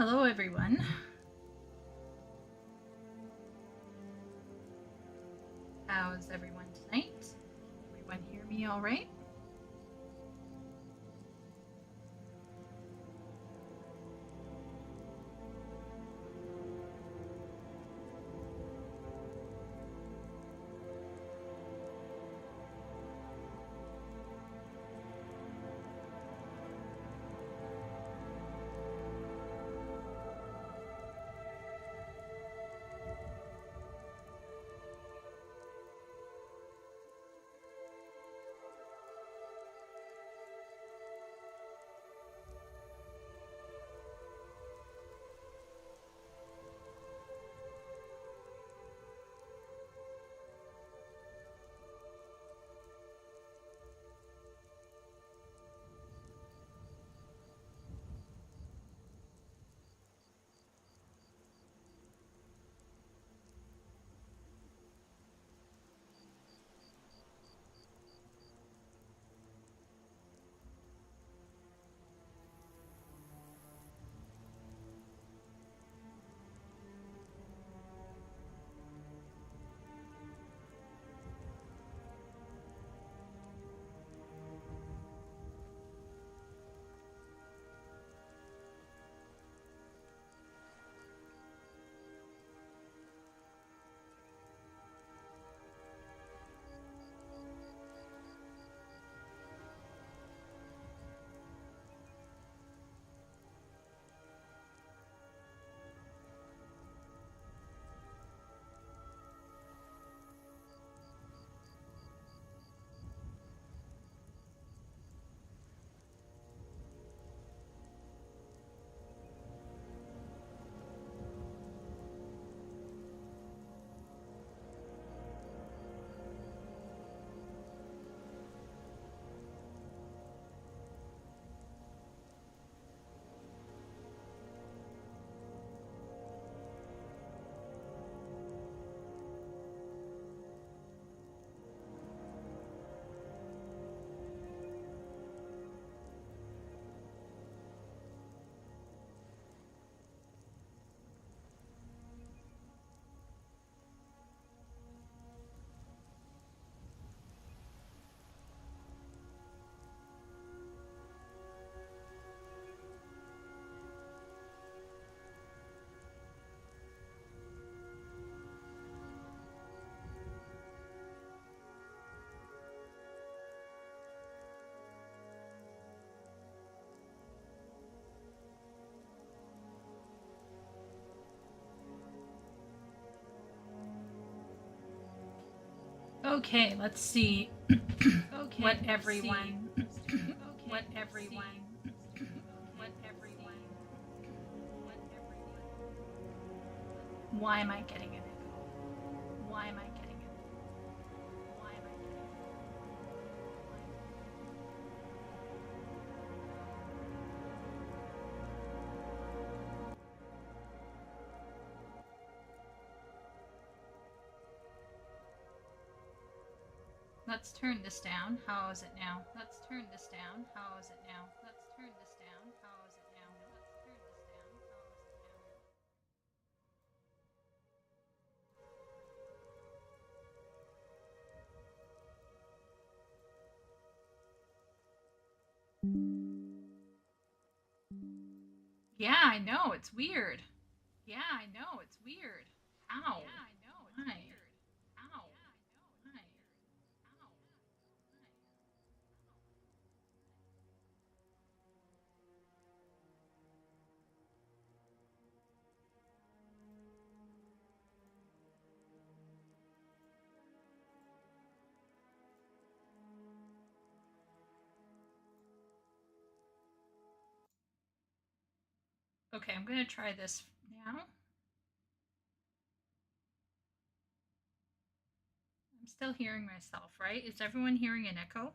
Hello, everyone. How's everyone tonight? Can everyone hear me all right? Okay, let's see what everyone why am I getting an echo? Why am I getting an echo? Why am I getting an echo? Let's turn this down. How is it now? Let's turn this down. How is it now? Let's turn this down. How is it now? Let's turn this down. How is it now? Yeah, I know. It's weird. Yeah, I know. It's weird. Ow. Yeah, I know. It's weird. Ow. Why? Ow. Okay, I'm going to try this now. I'm still hearing myself, right? Is everyone hearing an echo?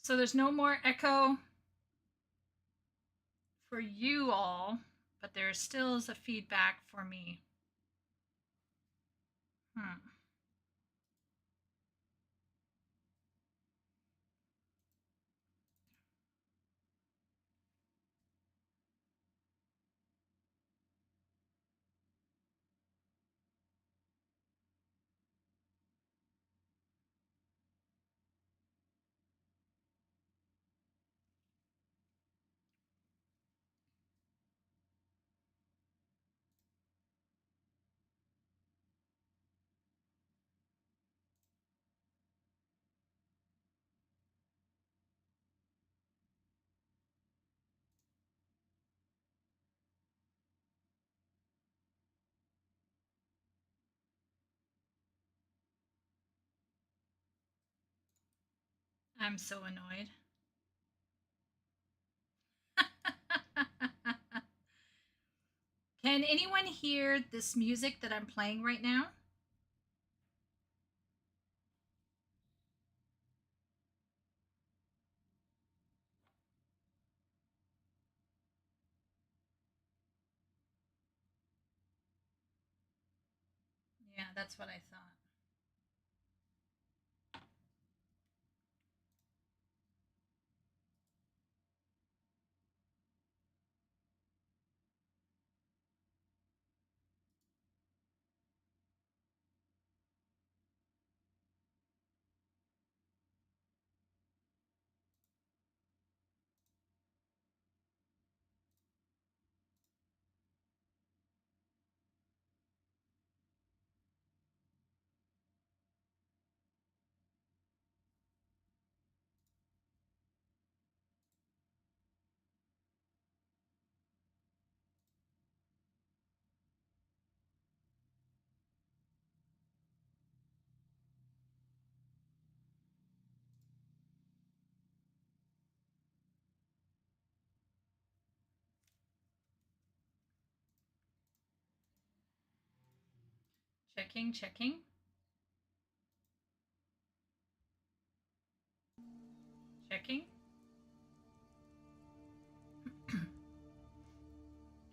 So there's no more echo for you all, but there still is a feedback for me. I'm so annoyed. Can anyone hear this music that I'm playing right now? Yeah, that's what I thought. Checking, checking. Checking.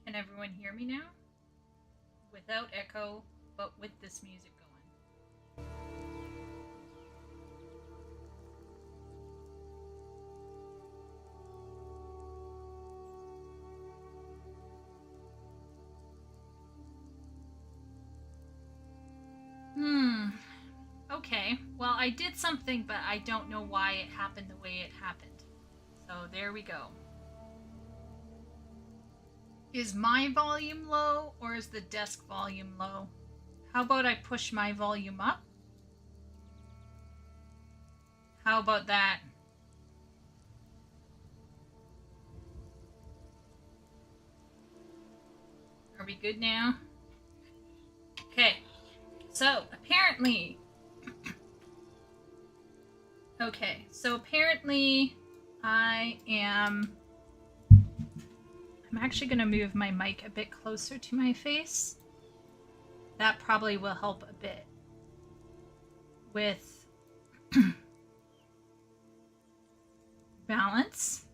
Can everyone hear me now? Without echo, but with this music going. Okay. Well, I did something, but I don't know why it happened the way it happened. So there we go. Is my volume low or is the desk volume low? How about I push my volume up? How about that? Are we good now? Okay. So apparently, I'm actually going to move my mic a bit closer to my face. That probably will help a bit with balance.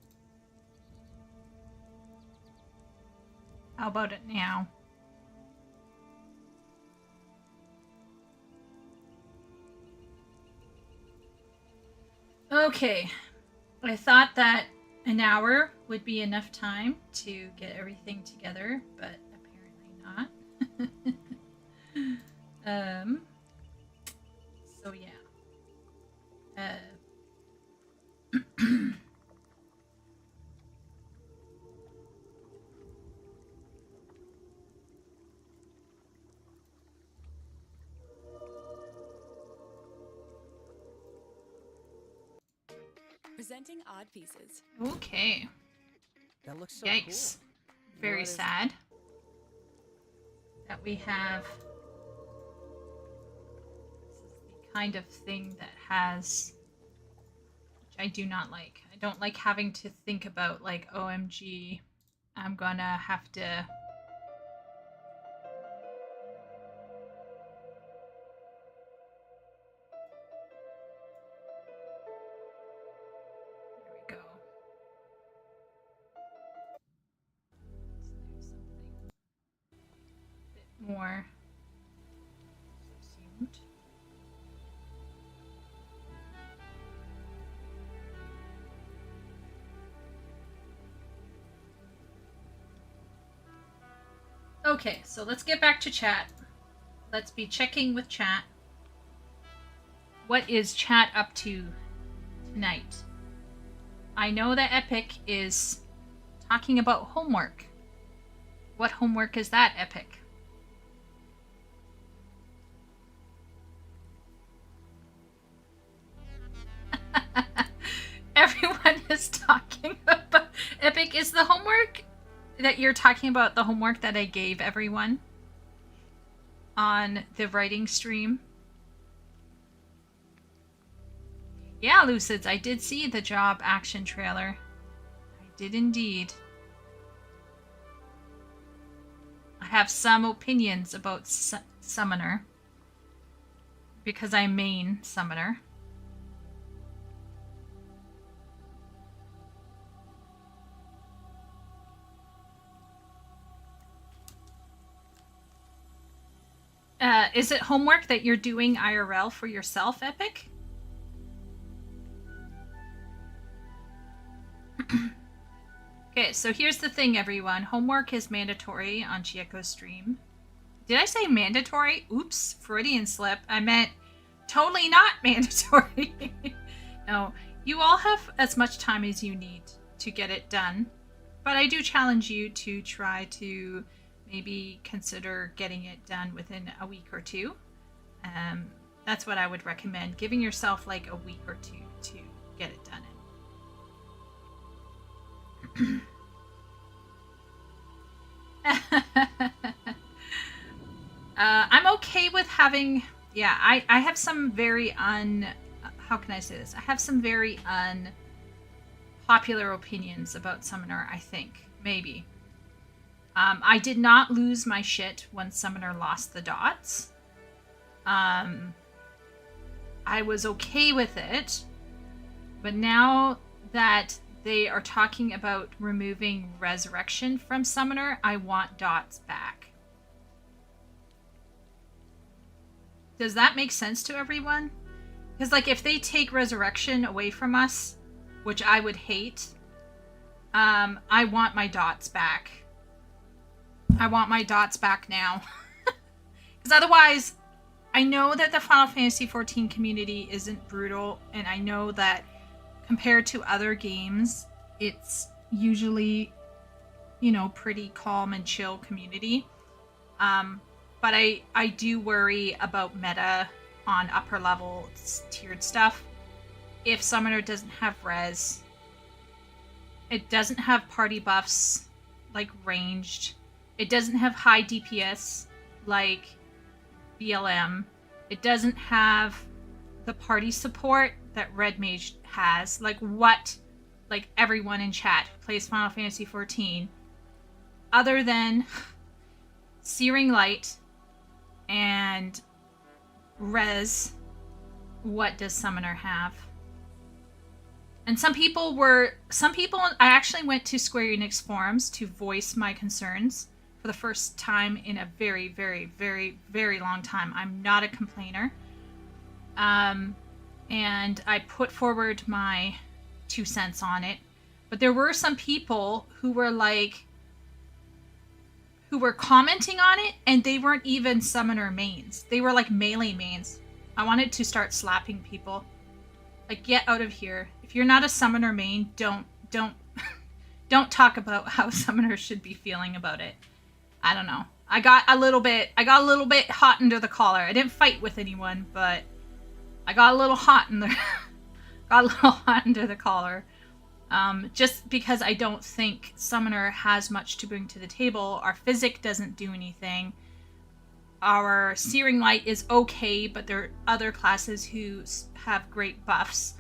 How about it now? Okay, I thought that an hour would be enough time to get everything together, but apparently not. So yeah. Presenting odd pieces. Okay. That looks so Yikes. cool. Very sad that we have. This is the kind of thing that has, which I do not like. I don't like having to think about, like, OMG, I'm gonna have to. more subsumed. Okay, so let's get back to chat. Let's be checking with chat. What is chat up to tonight? I know that Epic is talking about homework. What homework is that, Epic? Everyone is talking about Epic. Is the homework that you're talking about the homework that I gave everyone on the writing stream? Yeah, Lucids, I did see the job action trailer. I did indeed. I have some opinions about Summoner because I main Summoner. Is it homework that you're doing IRL for yourself, Epic? Okay, so here's the thing, everyone. Homework is mandatory on Chieko's stream. Did I say mandatory? Oops, Freudian slip. I meant totally not mandatory. No, you all have as much time as you need to get it done. But I do challenge you to try to maybe consider getting it done within a week or two. That's what I would recommend. Giving yourself like a week or two to get it done in. I'm okay with having, yeah, I have some very how can I say this? I have some very unpopular opinions about Summoner, I think, maybe. I did not lose my shit when Summoner lost the dots. I was okay with it, but now that they are talking about removing Resurrection from Summoner, I want dots back. Does that make sense to everyone? Because, like, if they take Resurrection away from us, which I would hate, I want my dots back. I want my dots back now. Because otherwise, I know that the Final Fantasy XIV community isn't brutal, and I know that compared to other games, it's usually, pretty calm and chill community. But I do worry about meta on upper level tiered stuff. If Summoner doesn't have res, it doesn't have party buffs, like ranged. It doesn't have high DPS, like BLM. It doesn't have the party support that Red Mage has. Like everyone in chat who plays Final Fantasy XIV, other than Searing Light and res, what does Summoner have? And some people, I actually went to Square Enix forums to voice my concerns for the first time in a very, very, very, very long time. I'm not a complainer. And I put forward my 2 cents on it. But there were some people who were commenting on it, and they weren't even Summoner mains. They were like melee mains. I wanted to start slapping people. Like, get out of here. If you're not a Summoner main, don't talk about how Summoners should be feeling about it. I don't know. I got a little bit hot under the collar. I didn't fight with anyone, but I got a little hot under the collar. Just because I don't think Summoner has much to bring to the table. Our Physic doesn't do anything. Our Searing Light is okay, but there are other classes who have great buffs.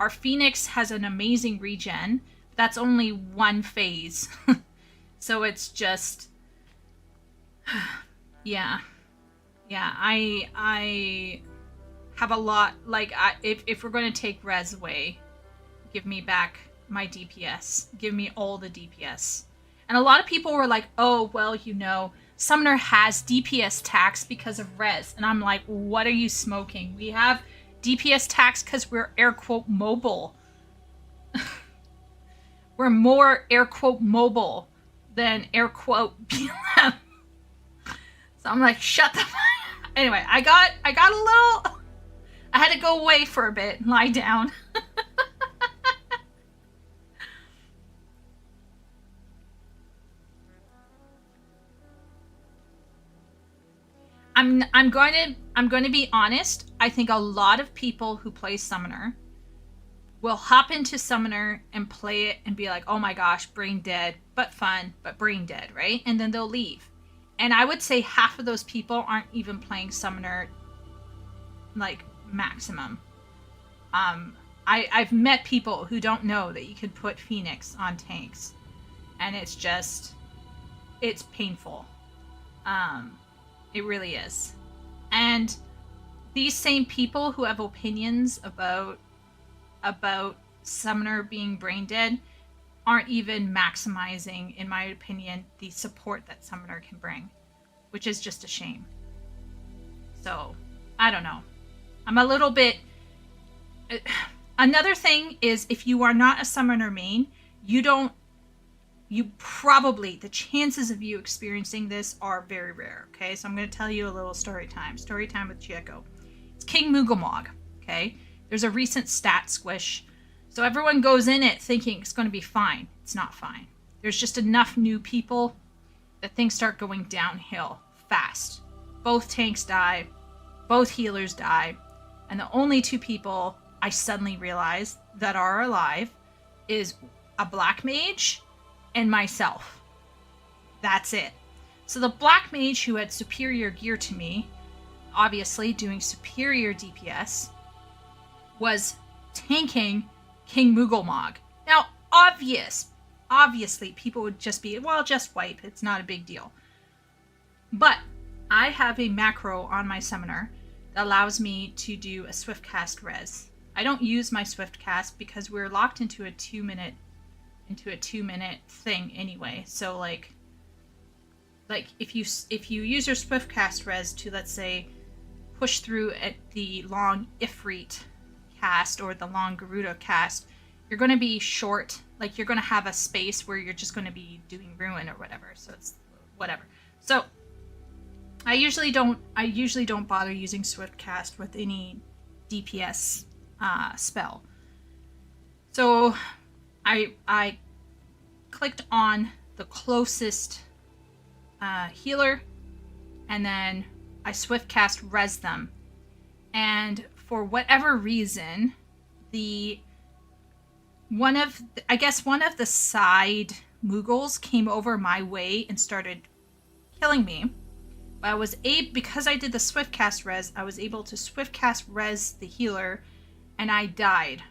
Our Phoenix has an amazing regen. That's only one phase. So it's just... yeah. I have a lot... Like, if we're going to take res away, give me back my DPS. Give me all the DPS. And a lot of people were like, oh, well, Summoner has DPS tax because of res. And I'm like, what are you smoking? We have DPS tax because we're air quote mobile. We're more air quote mobile than air quote BLM. So I'm like, shut the fuck. Anyway, I got a little. I had to go away for a bit and lie down. I'm going to be honest. I think a lot of people who play Summoner will hop into Summoner and play it and be like, oh my gosh, brain dead, but fun, but brain dead, right? And then they'll leave. And I would say half of those people aren't even playing Summoner like maximum. I've met people who don't know that you could put Phoenix on tanks, and it's painful. It really is. And these same people who have opinions about Summoner being brain dead aren't even maximizing, in my opinion, the support that Summoner can bring, which is just a shame. So, I don't know. I'm a little bit... Another thing is, if you are not a Summoner main, the chances of you experiencing this are very rare, okay? So I'm going to tell you a little story time with Chieko. It's King Mugamog, okay? There's a recent stat squish, so everyone goes in it thinking it's going to be fine. It's not fine. There's just enough new people that things start going downhill fast. Both tanks die, both healers die, and the only two people I suddenly realized that are alive is a black mage and myself. That's it. So the black mage, who had superior gear to me, obviously doing superior DPS, was tanking King Mugamog. Now, obviously, people would just be, well, just wipe. It's not a big deal. But I have a macro on my Summoner that allows me to do a swift cast res. I don't use my swift cast because we're locked into a 2 minute thing anyway. So like if you use your swift cast res to, let's say, push through at the long Ifrit cast or the long Garuda cast, you're going to be short. Like, you're going to have a space where you're just going to be doing ruin or whatever. So it's whatever. So I usually don't bother using swift cast with any DPS spell. So I clicked on the closest healer, and then I swift cast res them. And for whatever reason, one of the side Mughals came over my way and started killing me. But because I did the swift cast res, I was able to swift cast res the healer, and I died.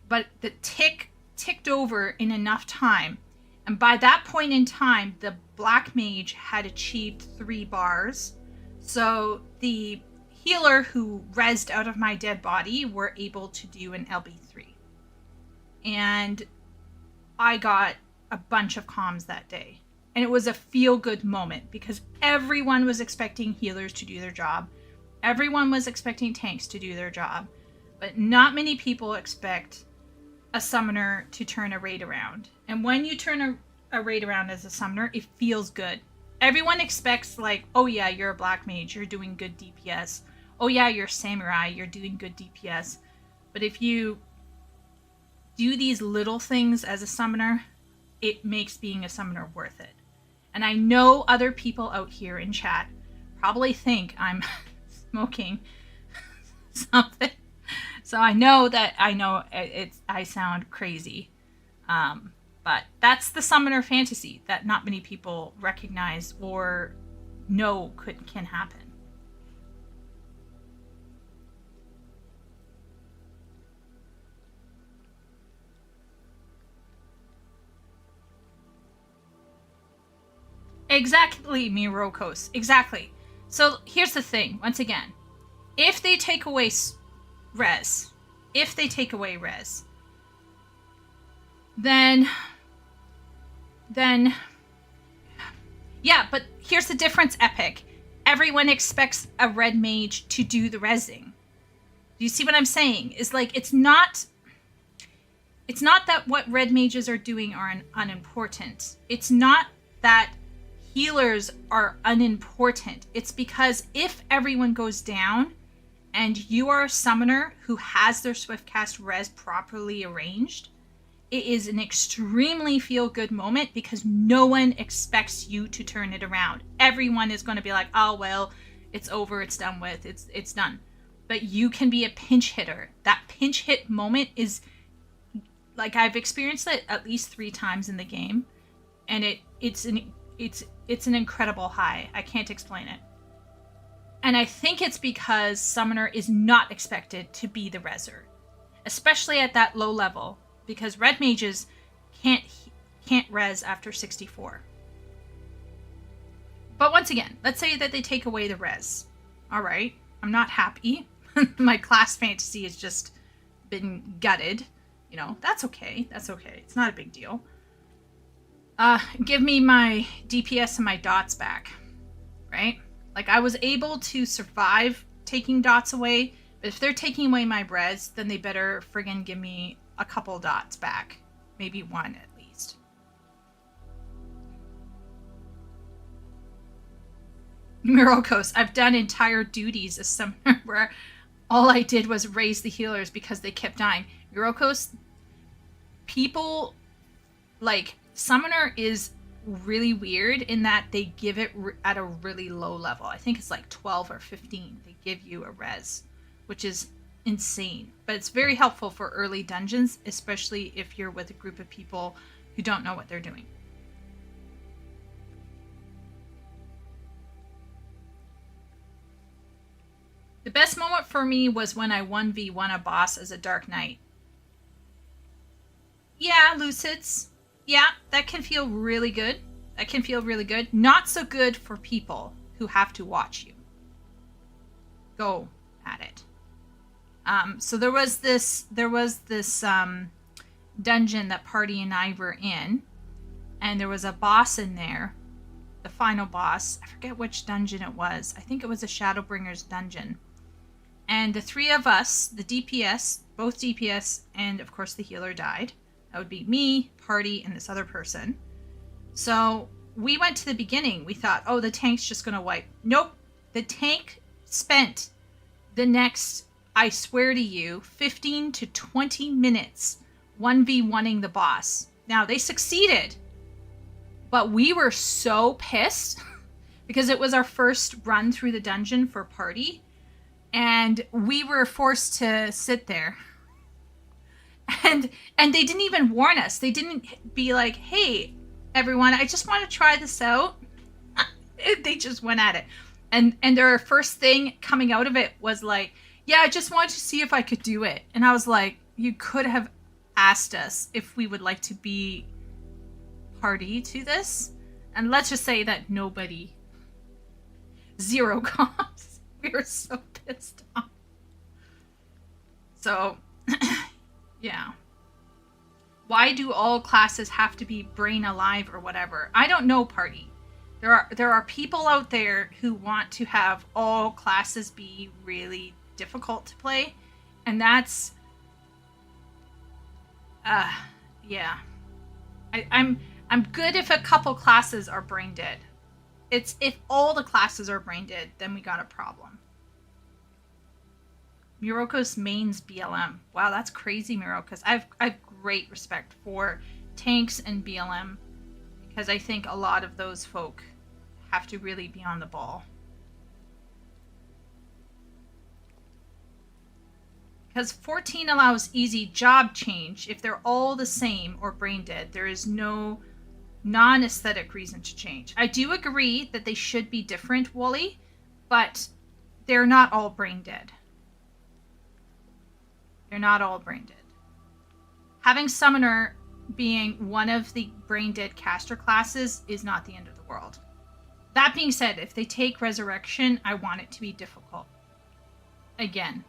But the ticked over in enough time, and by that point in time, the black mage had achieved 3 bars. So the healer who rezzed out of my dead body were able to do an LB3. And I got a bunch of comms that day. And it was a feel-good moment because everyone was expecting healers to do their job. Everyone was expecting tanks to do their job. But not many people expect a Summoner to turn a raid around. And when you turn a raid around as a Summoner, it feels good. Everyone expects, like, oh yeah, you're a black mage, you're doing good DPS. Oh yeah, you're a samurai, you're doing good DPS. But if you do these little things as a Summoner, it makes being a Summoner worth it. And I know other people out here in chat probably think I'm smoking something. So I know I sound crazy. But that's the Summoner fantasy that not many people recognize or know can happen. Exactly, Mirokos. Exactly. So here's the thing. Once again, if they take away res, then Yeah, but here's the difference, Epic. Everyone expects a red mage to do the rezzing. Do you see what I'm saying? Is like it's not that what red mages are doing are unimportant. It's not that healers are unimportant. It's because if everyone goes down and you are a summoner who has their Swiftcast res properly arranged, it is an extremely feel-good moment because no one expects you to turn it around. Everyone is going to be like, oh, well, it's over, it's done with, it's done. But you can be a pinch hitter. That pinch hit moment is, like, I've experienced it at least 3 times in the game, and it's an incredible high. I can't explain it. And I think it's because Summoner is not expected to be the reser, especially at that low level, because red mages can't res after 64. But once again, let's say that they take away the res. All right, I'm not happy. My class fantasy has just been gutted. You know, that's okay. That's okay. It's not a big deal. Give me my DPS and my dots back, right? Like, I was able to survive taking dots away, but if they're taking away my res, then they better friggin' give me a couple dots back. Maybe 1 at least. Mirokos, I've done entire duties as summoner where all I did was raise the healers because they kept dying. Mirokos, people, like, summoner is really weird in that they give it at a really low level. I think it's like 12 or 15. They give you a res, which is insane. But it's very helpful for early dungeons, especially if you're with a group of people who don't know what they're doing. The best moment for me was when I 1v1 a boss as a Dark Knight. Yeah, Lucids. Yeah, that can feel really good. That can feel really good. Not so good for people who have to watch you go at it. So there was this dungeon that Party and I were in, and there was a boss in there, the final boss. I forget which dungeon it was. I think it was a Shadowbringer's dungeon. And the 3 of us, the DPS, both DPS, and of course the healer died. That would be me, Party, and this other person. So we went to the beginning. We thought, oh, the tank's just going to wipe. Nope. The tank spent the next, I swear to you, 15 to 20 minutes 1v1ing the boss. Now, they succeeded, but we were so pissed because it was our first run through the dungeon for Party, and we were forced to sit there. And they didn't even warn us. They didn't be like, hey, everyone, I just want to try this out. They just went at it. And their first thing coming out of it was like, yeah, I just wanted to see if I could do it. And I was like, you could have asked us if we would like to be party to this. And let's just say that nobody, 0 comps. We were so pissed off. So, yeah. Why do all classes have to be brain alive or whatever? I don't know, Party. There are people out there who want to have all classes be really difficult to play, and that's yeah. I'm good if a couple classes are brain dead. It's if all the classes are brain dead, then we got a problem. Miroko's mains BLM. Wow, that's crazy, Miroko's. I've great respect for tanks and BLM because I think a lot of those folk have to really be on the ball. Because 14 allows easy job change if they're all the same or brain dead. There is no non-aesthetic reason to change. I do agree that they should be different, Wooly, but they're not all brain dead. They're not all brain dead. Having Summoner being one of the brain dead caster classes is not the end of the world. That being said, if they take Resurrection, I want it to be difficult. Again.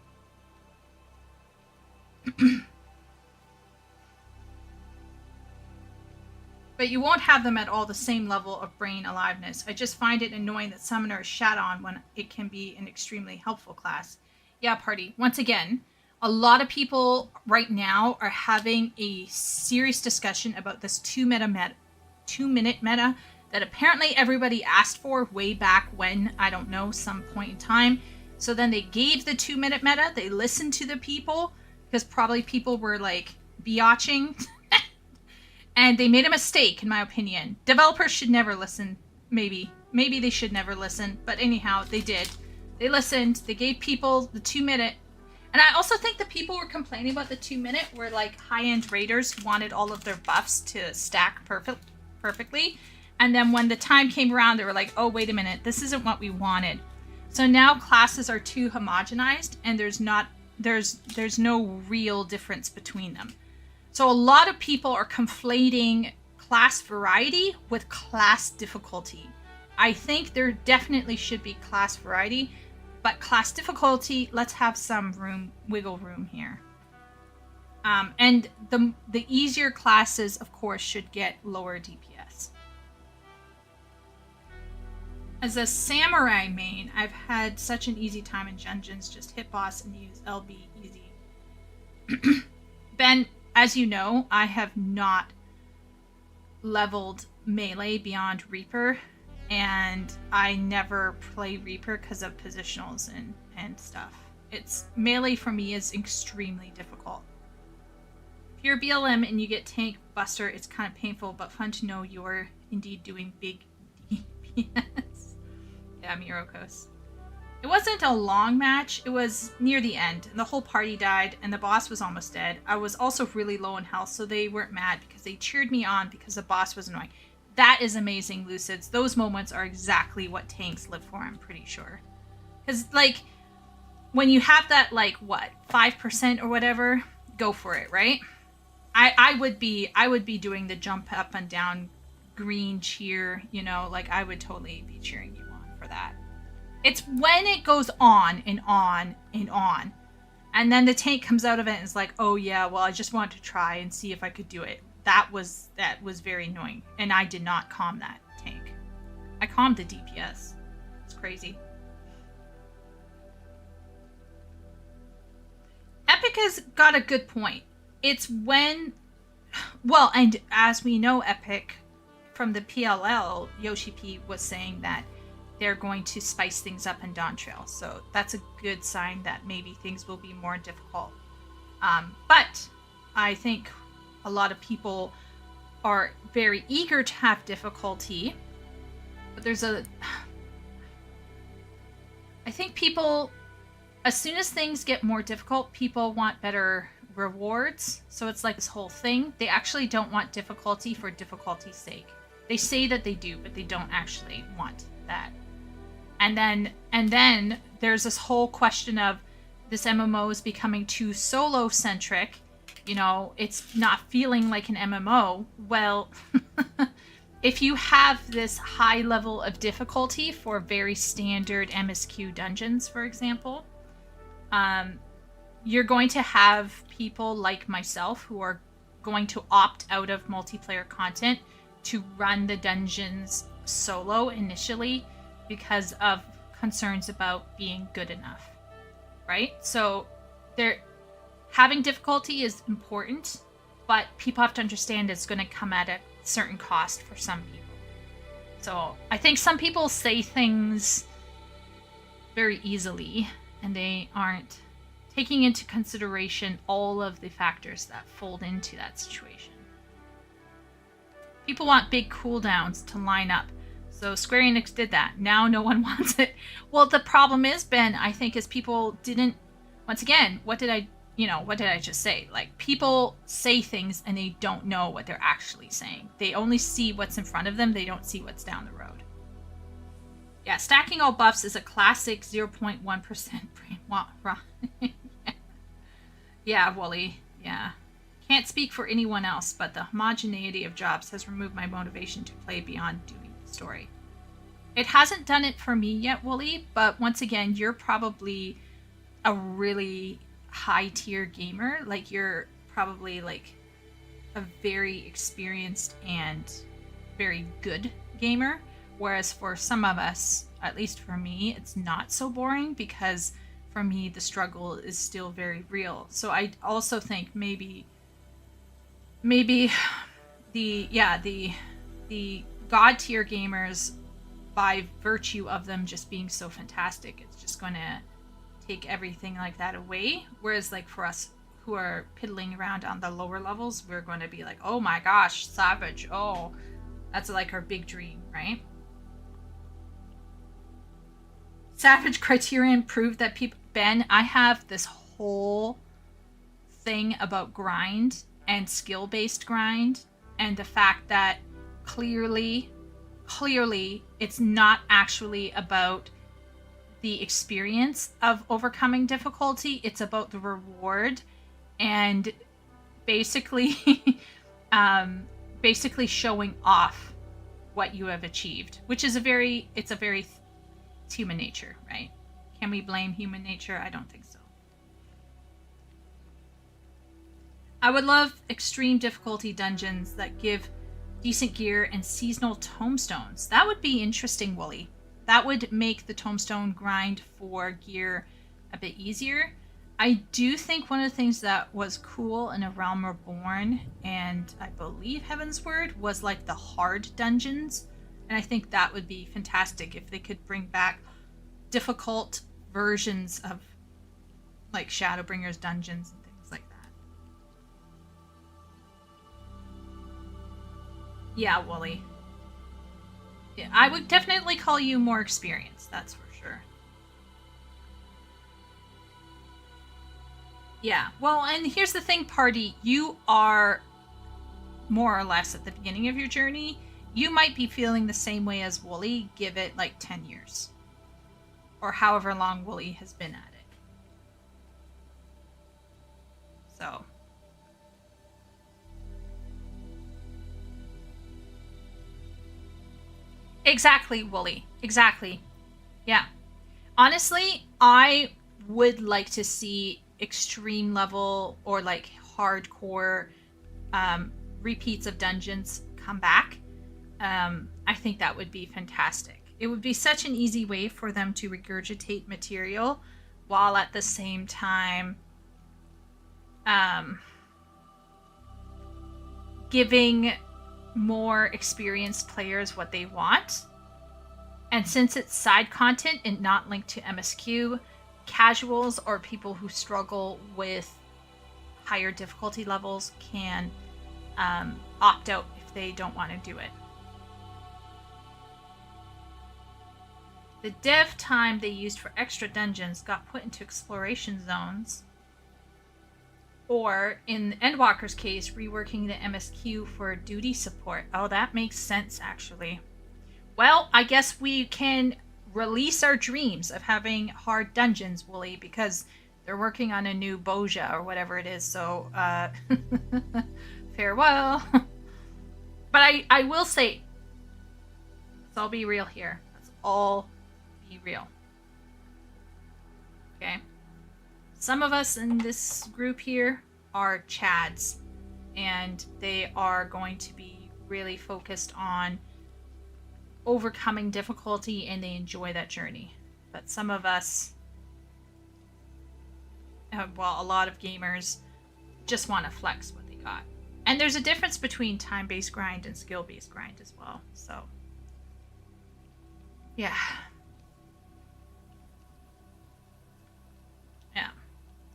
but you won't have them at all the same level of brain aliveness. I just find it annoying that Summoner is shat on when it can be an extremely helpful class. Yeah, Party. Once again, a lot of people right now are having a serious discussion about this 2-minute meta that apparently everybody asked for way back when, I don't know, some point in time. So then they gave the 2-minute meta. They listened to the people because probably people were like biatching and they made a mistake, in my opinion. Developers should never listen. Maybe they should never listen. But anyhow, they did. They listened. They gave people the 2-minute. And I also think the people were complaining about the 2-minute were like high-end raiders wanted all of their buffs to stack perfectly. And then when the time came around, they were like, oh, wait a minute, this isn't what we wanted. So now classes are too homogenized and there's no real difference between them. So a lot of people are conflating class variety with class difficulty. I think there definitely should be class variety, but class difficulty, let's have some wiggle room here. And the easier classes, of course, should get lower DPS. As a samurai main, I've had such an easy time in dungeons. Just hit boss and use LB easy. Ben, as you know, I have not leveled melee beyond Reaper, and I never play Reaper because of positionals and stuff. It's melee for me is extremely difficult. If you're BLM and you get tank buster, it's kind of painful, but fun to know you're indeed doing big DPS. Yeah, Mirokos. It wasn't a long match. It was near the end, and the whole party died, and the boss was almost dead. I was also really low in health, so they weren't mad because they cheered me on because the boss was annoying. That is amazing, Lucids. Those moments are exactly what tanks live for, I'm pretty sure. Because, like, when you have that, like, what, 5% or whatever, go for it, right? I would be doing the jump up and down green cheer, you know, like, I would totally be cheering you on for that. It's when it goes on and on and on. And then the tank comes out of it and is like, oh yeah, well, I just wanted to try and see if I could do it. That was very annoying. And I did not calm that tank. I calmed the DPS. It's crazy. Epic has got a good point. It's when, well, and as we know, Epic from the PLL, Yoshi P was saying that they're going to spice things up in Dawn Trail. So that's a good sign that maybe things will be more difficult. But I think a lot of people are very eager to have difficulty. But I think people, as soon as things get more difficult, people want better rewards. So it's like this whole thing. They actually don't want difficulty for difficulty's sake. They say that they do, but they don't actually want that. And then there's this whole question of this MMO is becoming too solo-centric. You know, it's not feeling like an MMO. Well, if you have this high level of difficulty for very standard MSQ dungeons, for example, you're going to have people like myself who are going to opt out of multiplayer content to run the dungeons solo initially because of concerns about being good enough, right? So having difficulty is important, but people have to understand it's going to come at a certain cost for some people. So I think some people say things very easily and they aren't taking into consideration all of the factors that fold into that situation. People want big cooldowns to line up. So Square Enix did that. Now no one wants it. Well, the problem is, Ben, I think, is people didn't... Once again, what did I just say? Like, people say things and they don't know what they're actually saying. They only see what's in front of them. They don't see what's down the road. Yeah, stacking all buffs is a classic 0.1% brain rot. Yeah, Wooly. Yeah. Can't speak for anyone else, but the homogeneity of jobs has removed my motivation to play beyond doing the story. It hasn't done it for me yet, Wooly, but once again, you're probably a really high-tier gamer. Like, you're probably, like, a very experienced and very good gamer. Whereas for some of us, at least for me, it's not so boring because for me the struggle is still very real. So I also think maybe the god tier gamers, by virtue of them just being so fantastic, it's just going to take everything like that away. Whereas like for us who are piddling around on the lower levels, we're going to be like, oh my gosh, savage. Oh, that's like our big dream, right? Savage Criterion proved that people... Ben, I have this whole thing about grind and skill-based grind, and the fact that clearly it's not actually about the experience of overcoming difficulty. It's about the reward and basically basically showing off what you have achieved, which is it's human nature, right? Can we blame human nature? I don't think so. I would love extreme difficulty dungeons that give decent gear and seasonal tomestones. That would be interesting, Wooly. That would make the tomestone grind for gear a bit easier. I do think one of the things that was cool in A Realm Reborn, and I believe Heaven's Word, was like the hard dungeons. And I think that would be fantastic if they could bring back difficult versions of like Shadowbringers dungeons and things like that. Yeah, Wooly. Yeah, I would definitely call you more experienced, that's for sure. Yeah, well, and here's the thing, Party. You are more or less at the beginning of your journey. You might be feeling the same way as Wooly. Give it like 10 years. Or however long Wooly has been at it. So. Exactly, Wooly. Exactly. Yeah. Honestly, I would like to see extreme level or like hardcore repeats of dungeons come back. I think that would be fantastic. It would be such an easy way for them to regurgitate material while at the same time giving more experienced players what they want. And since it's side content and not linked to MSQ, casuals or people who struggle with higher difficulty levels can opt out if they don't want to do it. The dev time they used for extra dungeons got put into exploration zones, or in Endwalker's case, reworking the MSQ for duty support. Oh, that makes sense, actually. Well, I guess we can release our dreams of having hard dungeons, Wooly, because they're working on a new Boja or whatever it is, so farewell. But I will say, let's all be real here. Let's all be real. Okay? Some of us in this group here are Chads, and they are going to be really focused on overcoming difficulty, and they enjoy that journey. But some of us, well, a lot of gamers just want to flex what they got. And there's a difference between time-based grind and skill-based grind as well. So, yeah. Yeah.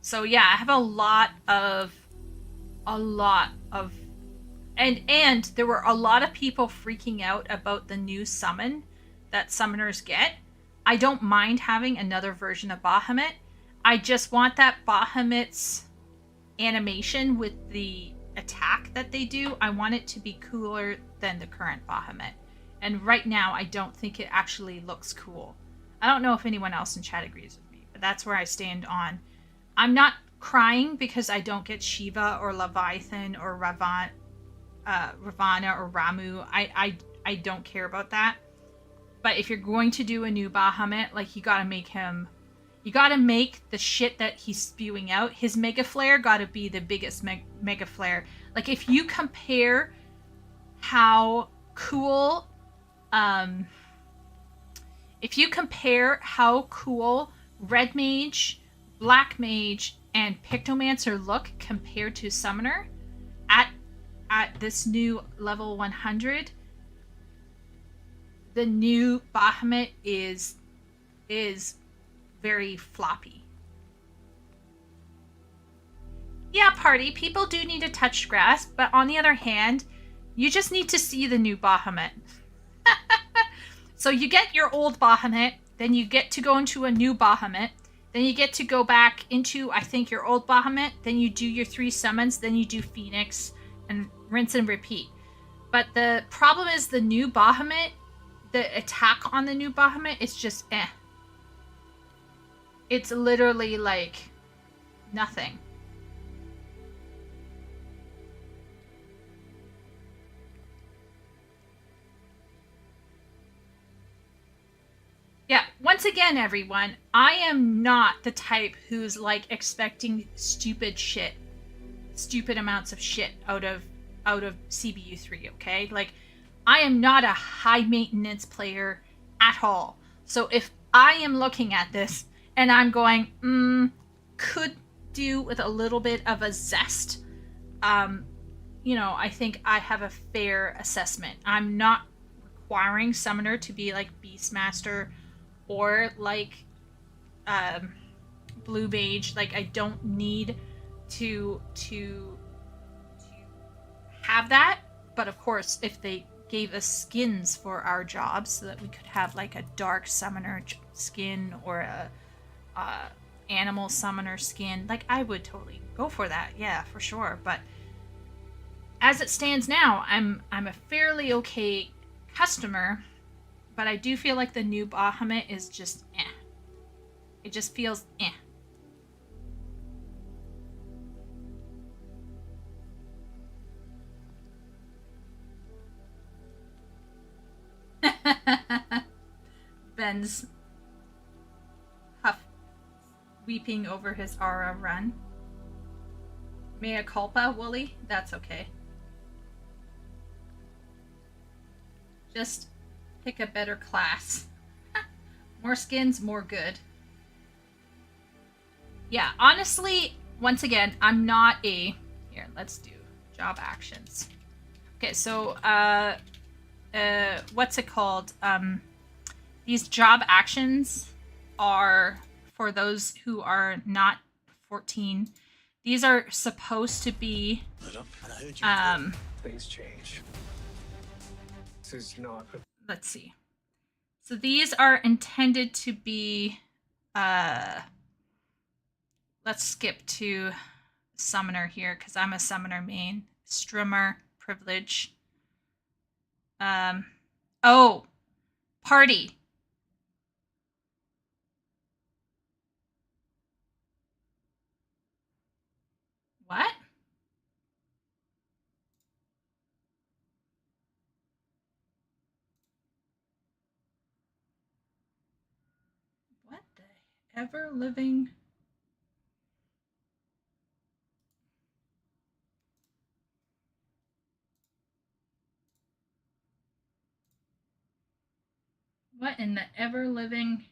So, yeah, I have a lot of and there were a lot of people freaking out about the new summon that summoners get. I don't mind having another version of Bahamut. I just want that Bahamut's animation with the attack that they do. I want it to be cooler than the current Bahamut. And right now, I don't think it actually looks cool. I don't know if anyone else in chat agrees with me, but that's where I stand on. I'm not crying because I don't get Shiva or Leviathan or Ravana or Ramu. I don't care about that. But if you're going to do a new Bahamut, like, you gotta make the shit that he's spewing out. His Mega Flare gotta be the biggest Mega Flare. Like, if you compare how cool, if you compare how cool Red Mage, Black Mage, and Pictomancer look compared to Summoner at this new level 100, the new Bahamut is very floppy. Yeah, party, people do need a touch grass, but on the other hand, you just need to see the new Bahamut. So you get your old Bahamut, then you get to go into a new Bahamut, then you get to go back into, I think, your old Bahamut, then you do your 3 summons, then you do Phoenix, and rinse and repeat. But the problem is the new Bahamut, the attack on the new Bahamut is just eh. It's literally like nothing. Yeah, once again, everyone, I am not the type who's like expecting stupid amounts of shit out of CBU3, okay? Like, I am not a high maintenance player at all. So if I am looking at this and I'm going, could do with a little bit of a zest, you know, I think I have a fair assessment. I'm not requiring Summoner to be like Beastmaster or like Blue Mage. Like, I don't need to have that. But of course, if they gave us skins for our jobs so that we could have like a dark summoner skin or a animal summoner skin, like, I would totally go for that. Yeah, for sure. But as it stands now, I'm a fairly okay customer. But I do feel like the new Bahamut is just eh. It just feels eh. Ben's weeping over his aura run. Mea culpa, Wooly? That's okay. Just pick a better class. More skins, more good. Yeah, honestly, once again, I'm not a... Here, let's do job actions. Okay, so, what's it called? These job actions are, for those who are not 14, these are supposed to be, Things change. This is not... Let's see. So these are intended to be, let's skip to Summoner here, because I'm a Summoner main. Strimmer, Privilege. Oh! Party! What? What the ever-living... What in the ever-living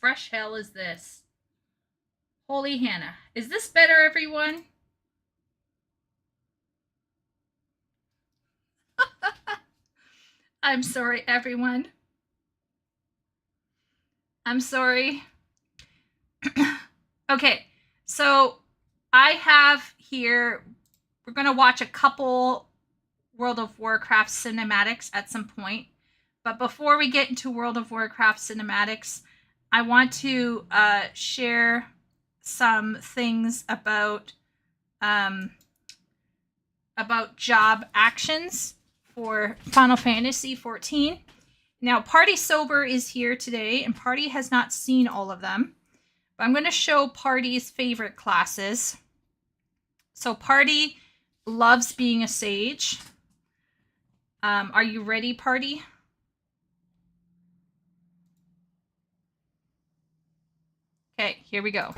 fresh hell is this? Holy Hannah. Is this better, everyone? I'm sorry, everyone. I'm sorry. Okay, so I have here, we're going to watch a couple World of Warcraft cinematics at some point. But before we get into World of Warcraft cinematics, I want to share some things about job actions for Final Fantasy XIV. Now, Party Sober is here today, and Party has not seen all of them. But I'm going to show Party's favorite classes. So Party loves being a sage. Are you ready, Party? Okay, here we go.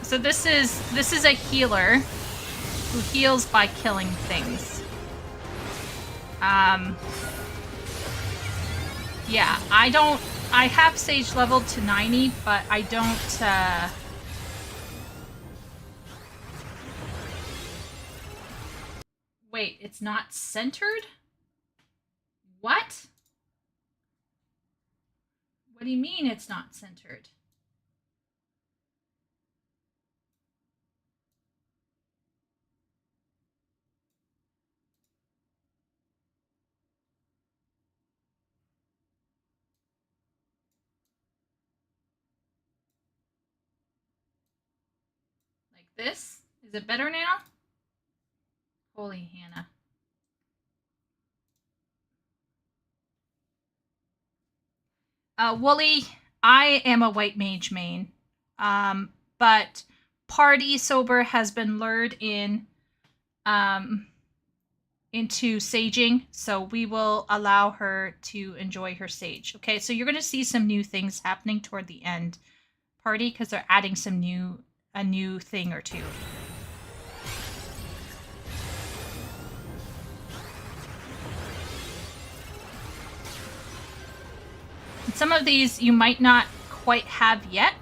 So this is a healer who heals by killing things. Yeah, I have Sage leveled to 90, but I don't, Wait, it's not centered? What? What do you mean it's not centered? Like this? Is it better now? Holy Hannah. Wooly, I am a white mage main. But Party Sober has been lured in into saging, so we will allow her to enjoy her sage. Okay, so you're going to see some new things happening toward the end, Party, because they're adding a new thing or two. And some of these you might not quite have yet.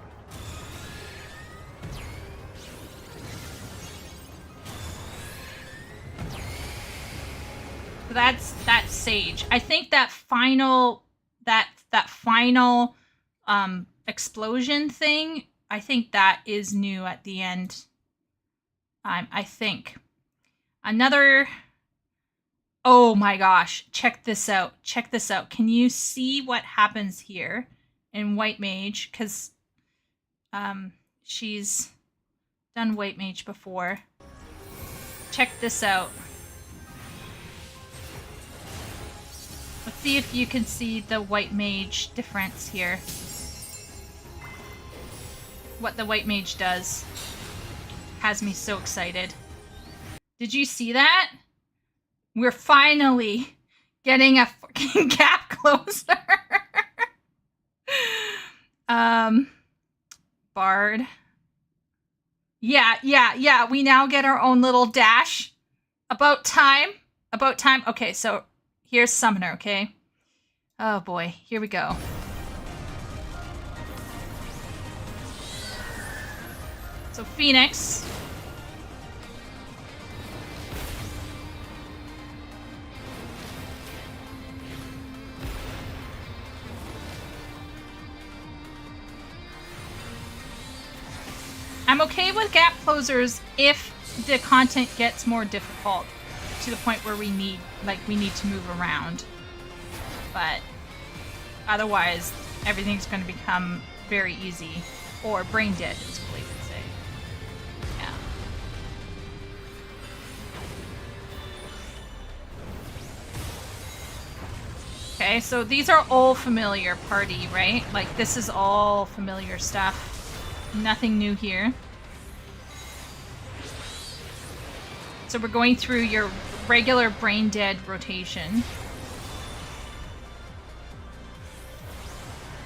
That's sage. I think that final explosion thing, I think that is new at the end. I think. Another. Oh my gosh, check this out. Check this out. Can you see what happens here in White Mage? Because she's done White Mage before. Check this out. Let's see if you can see the White Mage difference here. What the White Mage does has me so excited. Did you see that? We're finally getting a fucking gap closer. Bard. Yeah. We now get our own little dash. About time. Okay, so here's Summoner, okay? Oh boy, here we go. So Phoenix. I'm okay with gap closers if the content gets more difficult to the point where we need to move around. But otherwise, everything's going to become very easy. Or brain dead, is what we would say. Yeah. Okay, so these are all familiar, Party, right? Like, this is all familiar stuff. Nothing new here. So we're going through your regular brain dead rotation.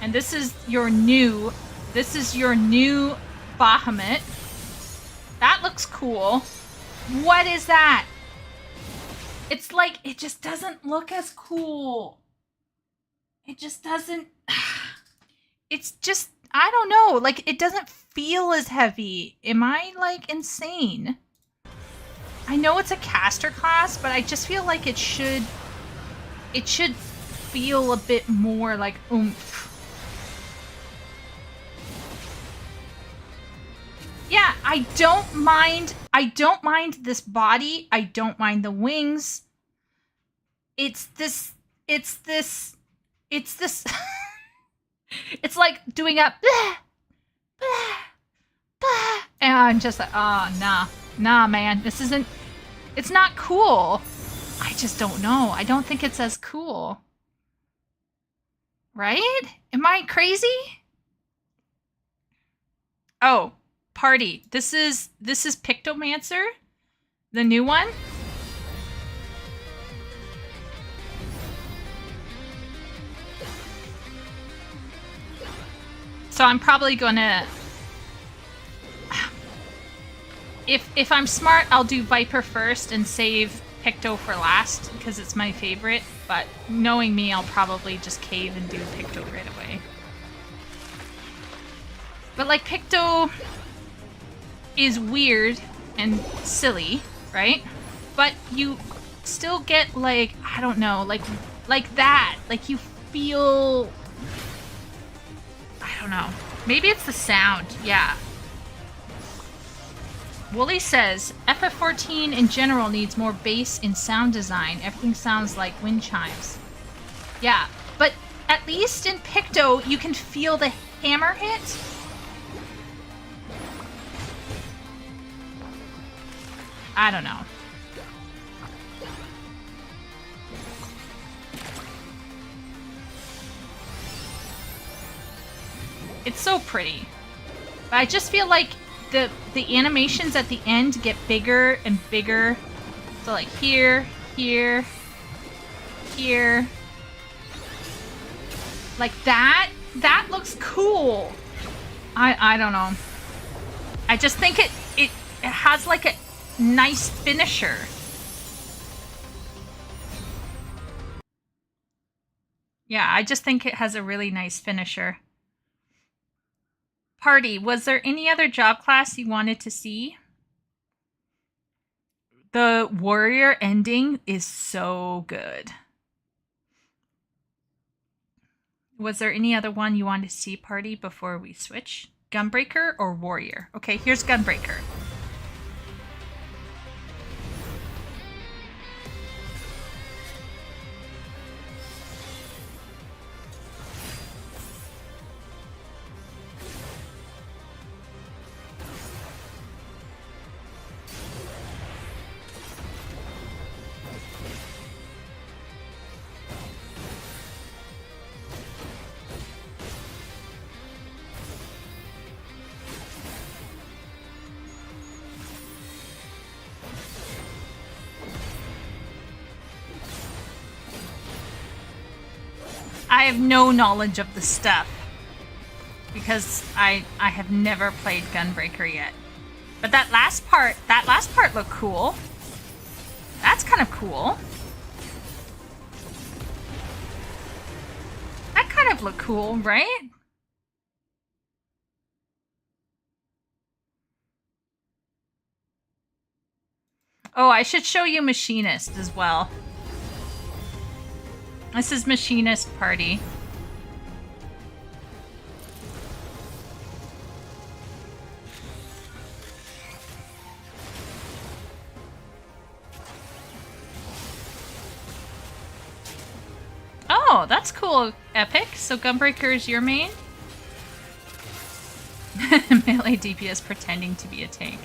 And this is your new Bahamut. That looks cool. What is that? It's like, it just doesn't look as cool. It just doesn't. It's just, I don't know. Like, it doesn't feel as heavy. Am I, like, insane? I know it's a caster class, but I just feel like it should feel a bit more like oomph. Yeah, I don't mind this body. I don't mind the wings. It's this it's like doing a and I'm just like, oh, nah, man, it's not cool. I just don't know. I don't think it's as cool. Right? Am I crazy? Oh, Party. This is Pictomancer, the new one. So I'm probably gonna if I'm smart, I'll do Viper first and save Picto for last because it's my favorite. But knowing me, I'll probably just cave and do Picto right away. But like Picto is weird and silly, right? But you still get like, I don't know, like that. Like you feel, I don't know. Maybe it's the sound. Yeah. Wooly says, FF14 in general needs more bass in sound design. Everything sounds like wind chimes. Yeah, but at least in Picto, you can feel the hammer hit. I don't know. It's so pretty. But I just feel like the animations at the end get bigger and bigger. So like here, here, here. Like that looks cool. I don't know. I just think it has like a nice finisher. Yeah, I just think it has a really nice finisher. Party, was there any other job class you wanted to see? The warrior ending is so good. Was there any other one you wanted to see, Party, before we switch? Gunbreaker or warrior? Okay, here's Gunbreaker. I have no knowledge of the stuff because I have never played Gunbreaker yet. But that last part looked cool. That's kind of cool. That kind of looked cool, right? Oh, I should show you Machinist as well. This is Machinist Party. Oh, that's cool, Epic. So Gunbreaker is your main? Melee DPS pretending to be a tank.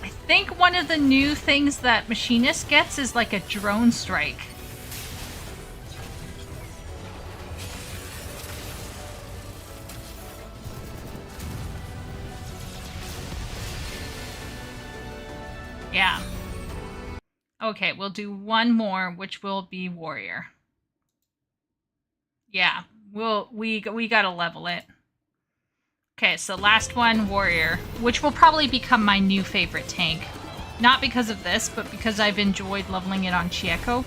I think one of the new things that Machinist gets is like a drone strike. Yeah. Okay, we'll do one more, which will be Warrior. Yeah, we gotta level it. Okay, so last one, Warrior, which will probably become my new favorite tank. Not because of this, but because I've enjoyed leveling it on Chieko.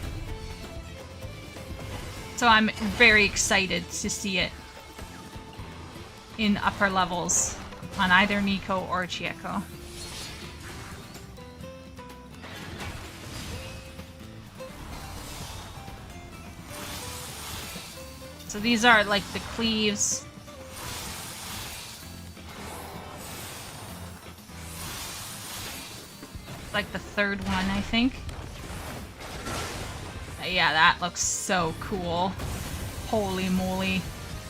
So I'm very excited to see it in upper levels on either Nico or Chieko. So these are like the cleaves. Like the third one, I think. Yeah, that looks so cool. Holy moly.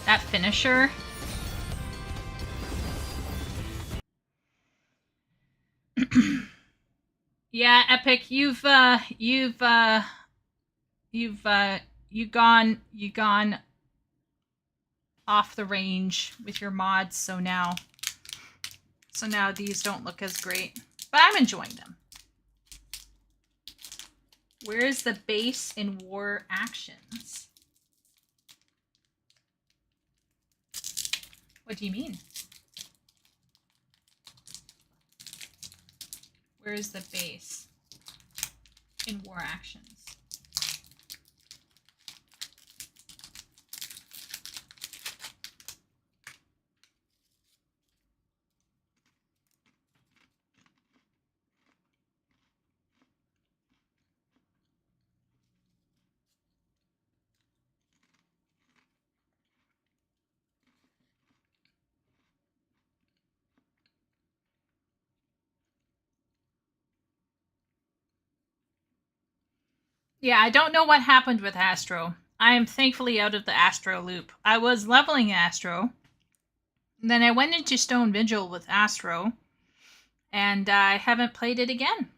That finisher. Yeah, Epic, you've gone off the range with your mods, so now So now these don't look as great, but I'm enjoying them. Where is the base in war actions? What do you mean? Where is the base in war actions? Yeah, I don't know what happened with Astro. I am thankfully out of the Astro loop. I was leveling Astro. Then I went into Stone Vigil with Astro. And I haven't played it again.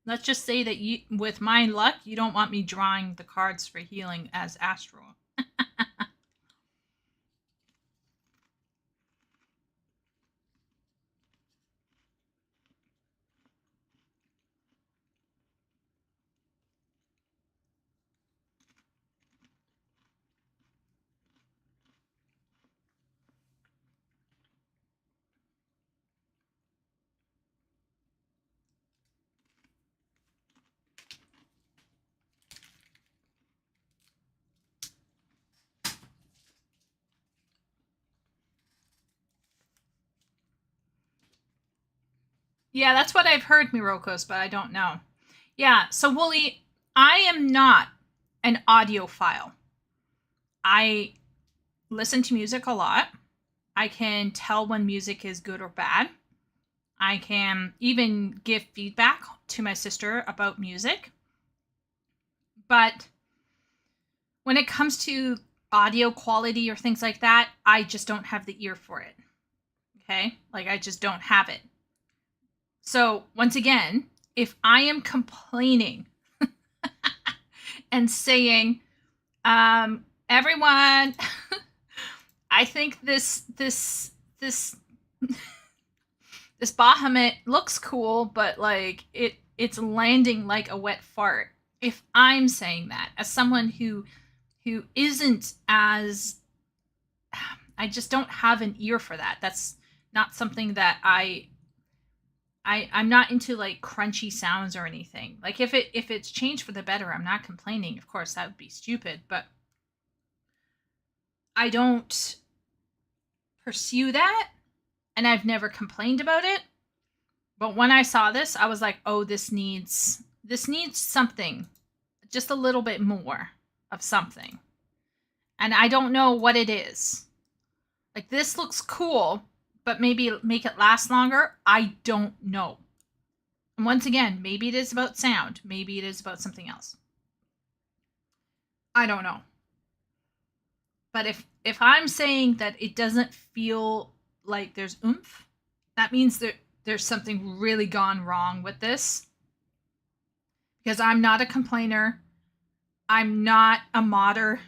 Let's just say that you, with my luck, you don't want me drawing the cards for healing as Astro. Yeah, that's what I've heard, Mirokos, but I don't know. Yeah, so Wooly, I am not an audiophile. I listen to music a lot. I can tell when music is good or bad. I can even give feedback to my sister about music. But when it comes to audio quality or things like that, I just don't have the ear for it. Okay? Like, I just don't have it. So, once again, if I am complaining and saying, everyone, I think this Bahamut looks cool, but like it's landing like a wet fart. If I'm saying that as someone who isn't as, I just don't have an ear for that. That's not something that I'm not into like crunchy sounds or anything. Like if it's changed for the better, I'm not complaining. Of course, that would be stupid, but I don't pursue that, and I've never complained about it. But when I saw this, I was like, "Oh, this needs something, just a little bit more of something." And I don't know what it is. Like, this looks cool, but maybe make it last longer. I don't know. And once again, maybe it is about sound. Maybe it is about something else. I don't know. But if I'm saying that it doesn't feel like there's oomph, that means that there's something really gone wrong with this. Because I'm not a complainer. I'm not a modder.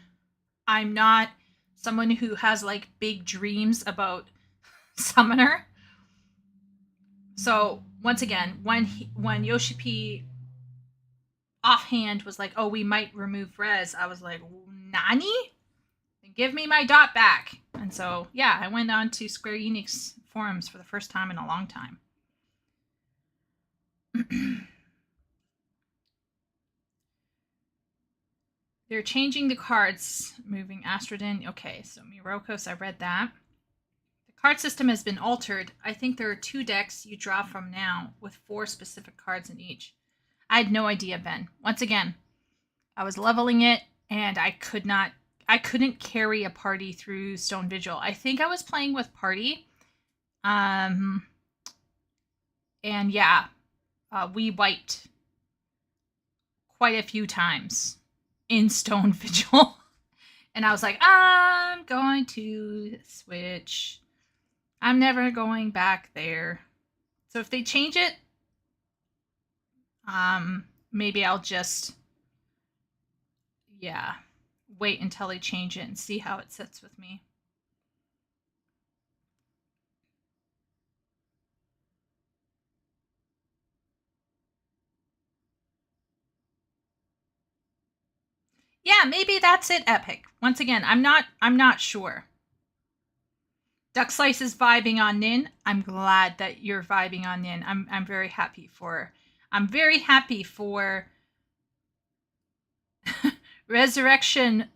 I'm not someone who has like big dreams about Summoner. So once again, when Yoshi P offhand was like, "Oh, we might remove Res," I was like, "Nani? Give me my dot back." And so yeah, I went on to Square Enix forums for the first time in a long time. They're changing the cards, moving Astrodin. Okay, so Mirokos, I read that. The card system has been altered. I think there are 2 decks you draw from now with 4 specific cards in each. I had no idea, Ben. Once again, I was leveling it and I couldn't carry a party through Stone Vigil. I think I was playing with party. And yeah, we wiped quite a few times in Stone Vigil. And I was like, I'm going to switch. I'm never going back there. So if they change it, Maybe I'll just, yeah, wait until they change it and see how it sits with me. Yeah, maybe that's it, Epic. Once again, I'm not sure. Duck Slice is vibing on Nin. I'm glad that you're vibing on Nin. I'm very happy for Resurrection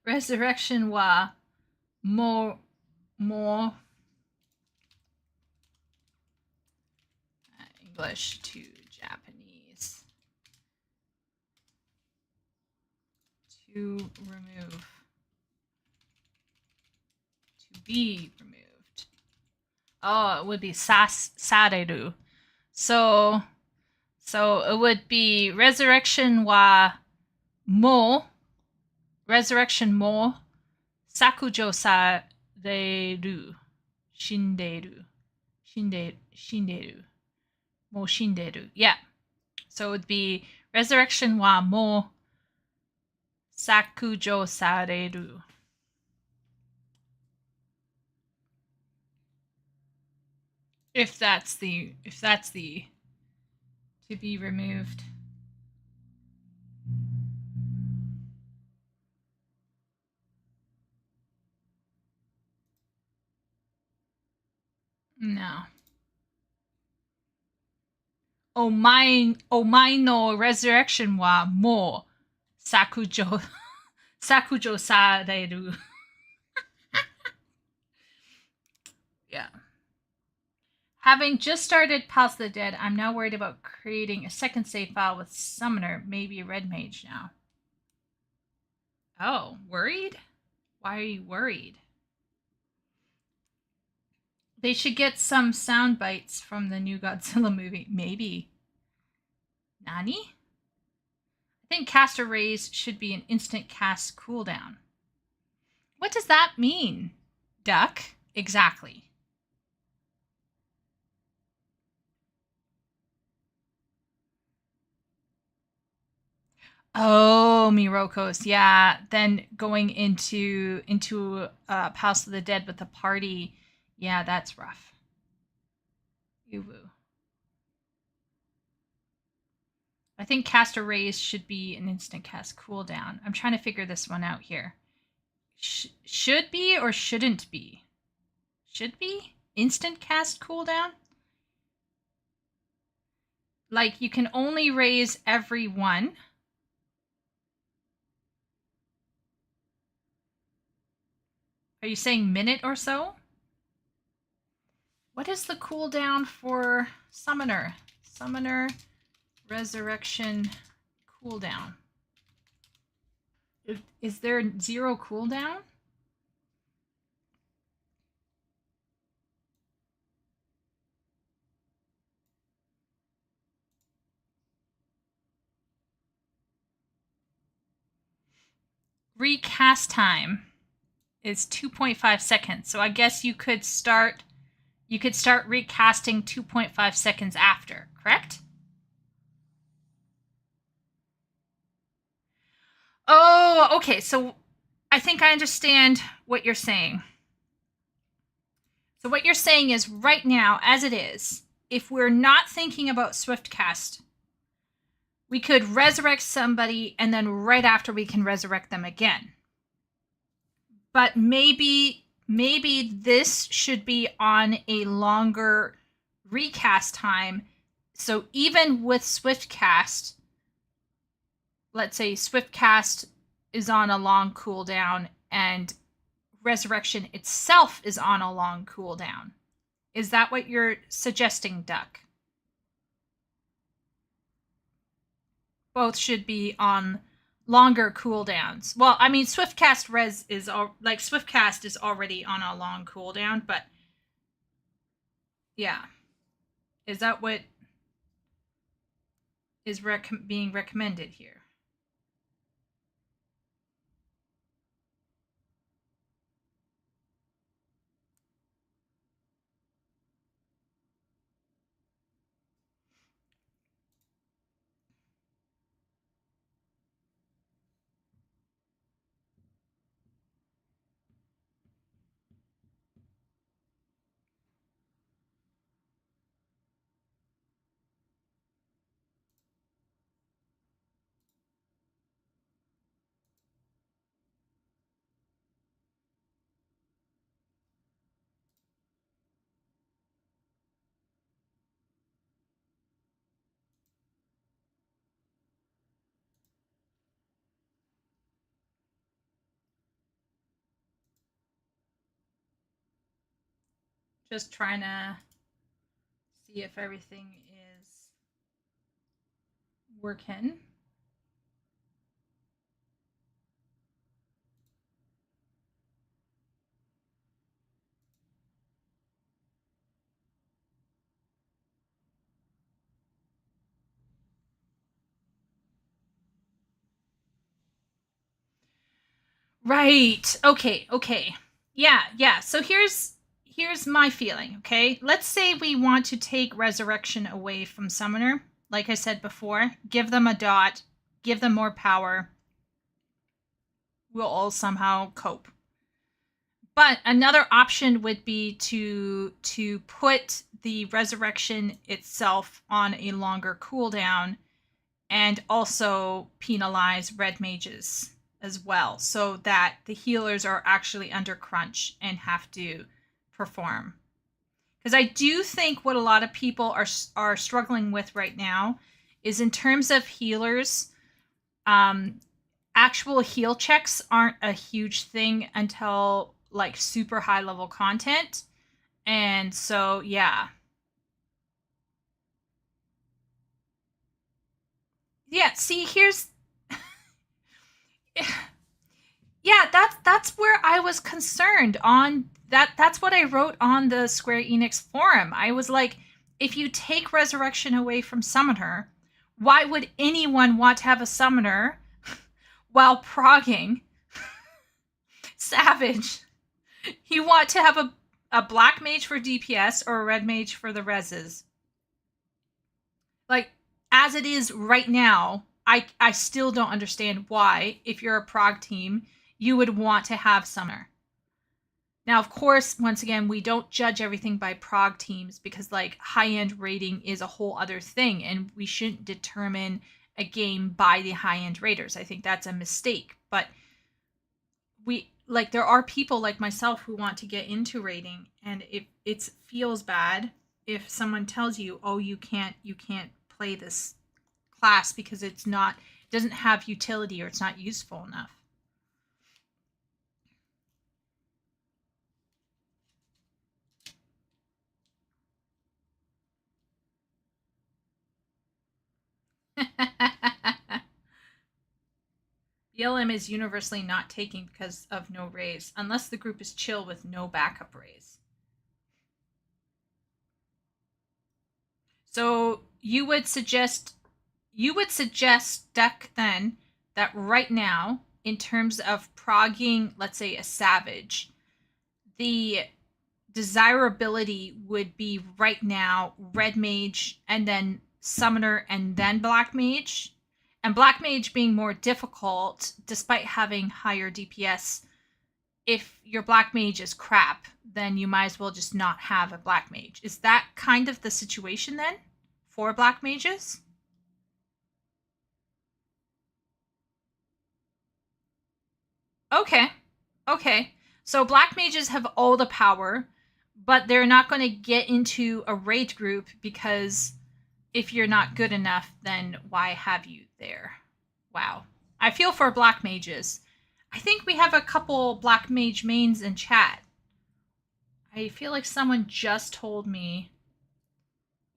Resurrection wa more English to Japanese to remove to be removed. Oh, it would be sareru. So it would be resurrection mo sakujo sareru shinderu mo shinderu. Yeah. So it would be resurrection wa mo sakujo sareru. If that's the to be removed. No. Omae no resurrection wa mo sakujo sareru. Yeah. Having just started Pulse of the Dead, I'm now worried about creating a second save file with Summoner, maybe a Red Mage now. Oh, worried? Why are you worried? They should get some sound bites from the new Godzilla movie. Maybe. Nani? I think caster raise should be an instant cast cooldown. What does that mean, Duck? Exactly. Oh, Mirokos, yeah. Then going into House of the Dead with the party, yeah, that's rough. Uwu. I think caster raise should be an instant cast cooldown. I'm trying to figure this one out here. Should be or shouldn't be? Should be instant cast cooldown. Like you can only raise every one. Are you saying minute or so? What is the cooldown for Summoner? Summoner Resurrection cooldown. Is there 0 cooldown? Recast time is 2.5 seconds. So I guess you could start recasting 2.5 seconds after, correct? Oh, okay. So I think I understand what you're saying. So what you're saying is right now, as it is, if we're not thinking about Swift Cast, we could resurrect somebody and then right after we can resurrect them again. But maybe this should be on a longer recast time. So even with Swiftcast, let's say Swiftcast is on a long cooldown and Resurrection itself is on a long cooldown. Is that what you're suggesting, Duck? Both should be on longer cooldowns. Well, I mean, Swiftcast Res is Swiftcast is already on a long cooldown, but yeah, is that what is being recommended here? Just trying to see if everything is working. Right. Okay. Yeah. So here's my feeling, okay? Let's say we want to take resurrection away from summoner. Like I said before, give them a dot, give them more power. We'll all somehow cope. But another option would be to put the resurrection itself on a longer cooldown and also penalize red mages as well, so that the healers are actually under crunch and have to perform. Because I do think what a lot of people are struggling with right now is, in terms of healers, actual heal checks aren't a huge thing until like super high level content. And so yeah, see, here's yeah, that's where I was concerned on that. That's what I wrote on the Square Enix forum. I was like, if you take resurrection away from summoner, why would anyone want to have a summoner while progging savage? You want to have a black mage for DPS or a red mage for the reses. Like, as it is right now, I still don't understand why, if you're a prog team, you would want to have summoner. Now, of course, once again, we don't judge everything by prog teams, because like high-end rating is a whole other thing, and we shouldn't determine a game by the high-end raters. I think that's a mistake. But there are people like myself who want to get into rating, and it feels bad if someone tells you, oh, you can't play this class because it doesn't have utility, or it's not useful enough. BLM is universally not taking because of no raise, unless the group is chill with no backup raise. So you would suggest, Duck, then, that right now, in terms of progging, let's say, a savage, the desirability would be right now red mage and then summoner and then black mage. And black mage being more difficult despite having higher DPS. If your black mage is crap, then you might as well just not have a black mage. Is that kind of the situation then for black mages? Okay. So black mages have all the power, but they're not going to get into a raid group, because if you're not good enough, then why have you there? Wow. I feel for black mages. I think we have a couple black mage mains in chat. I feel like someone just told me,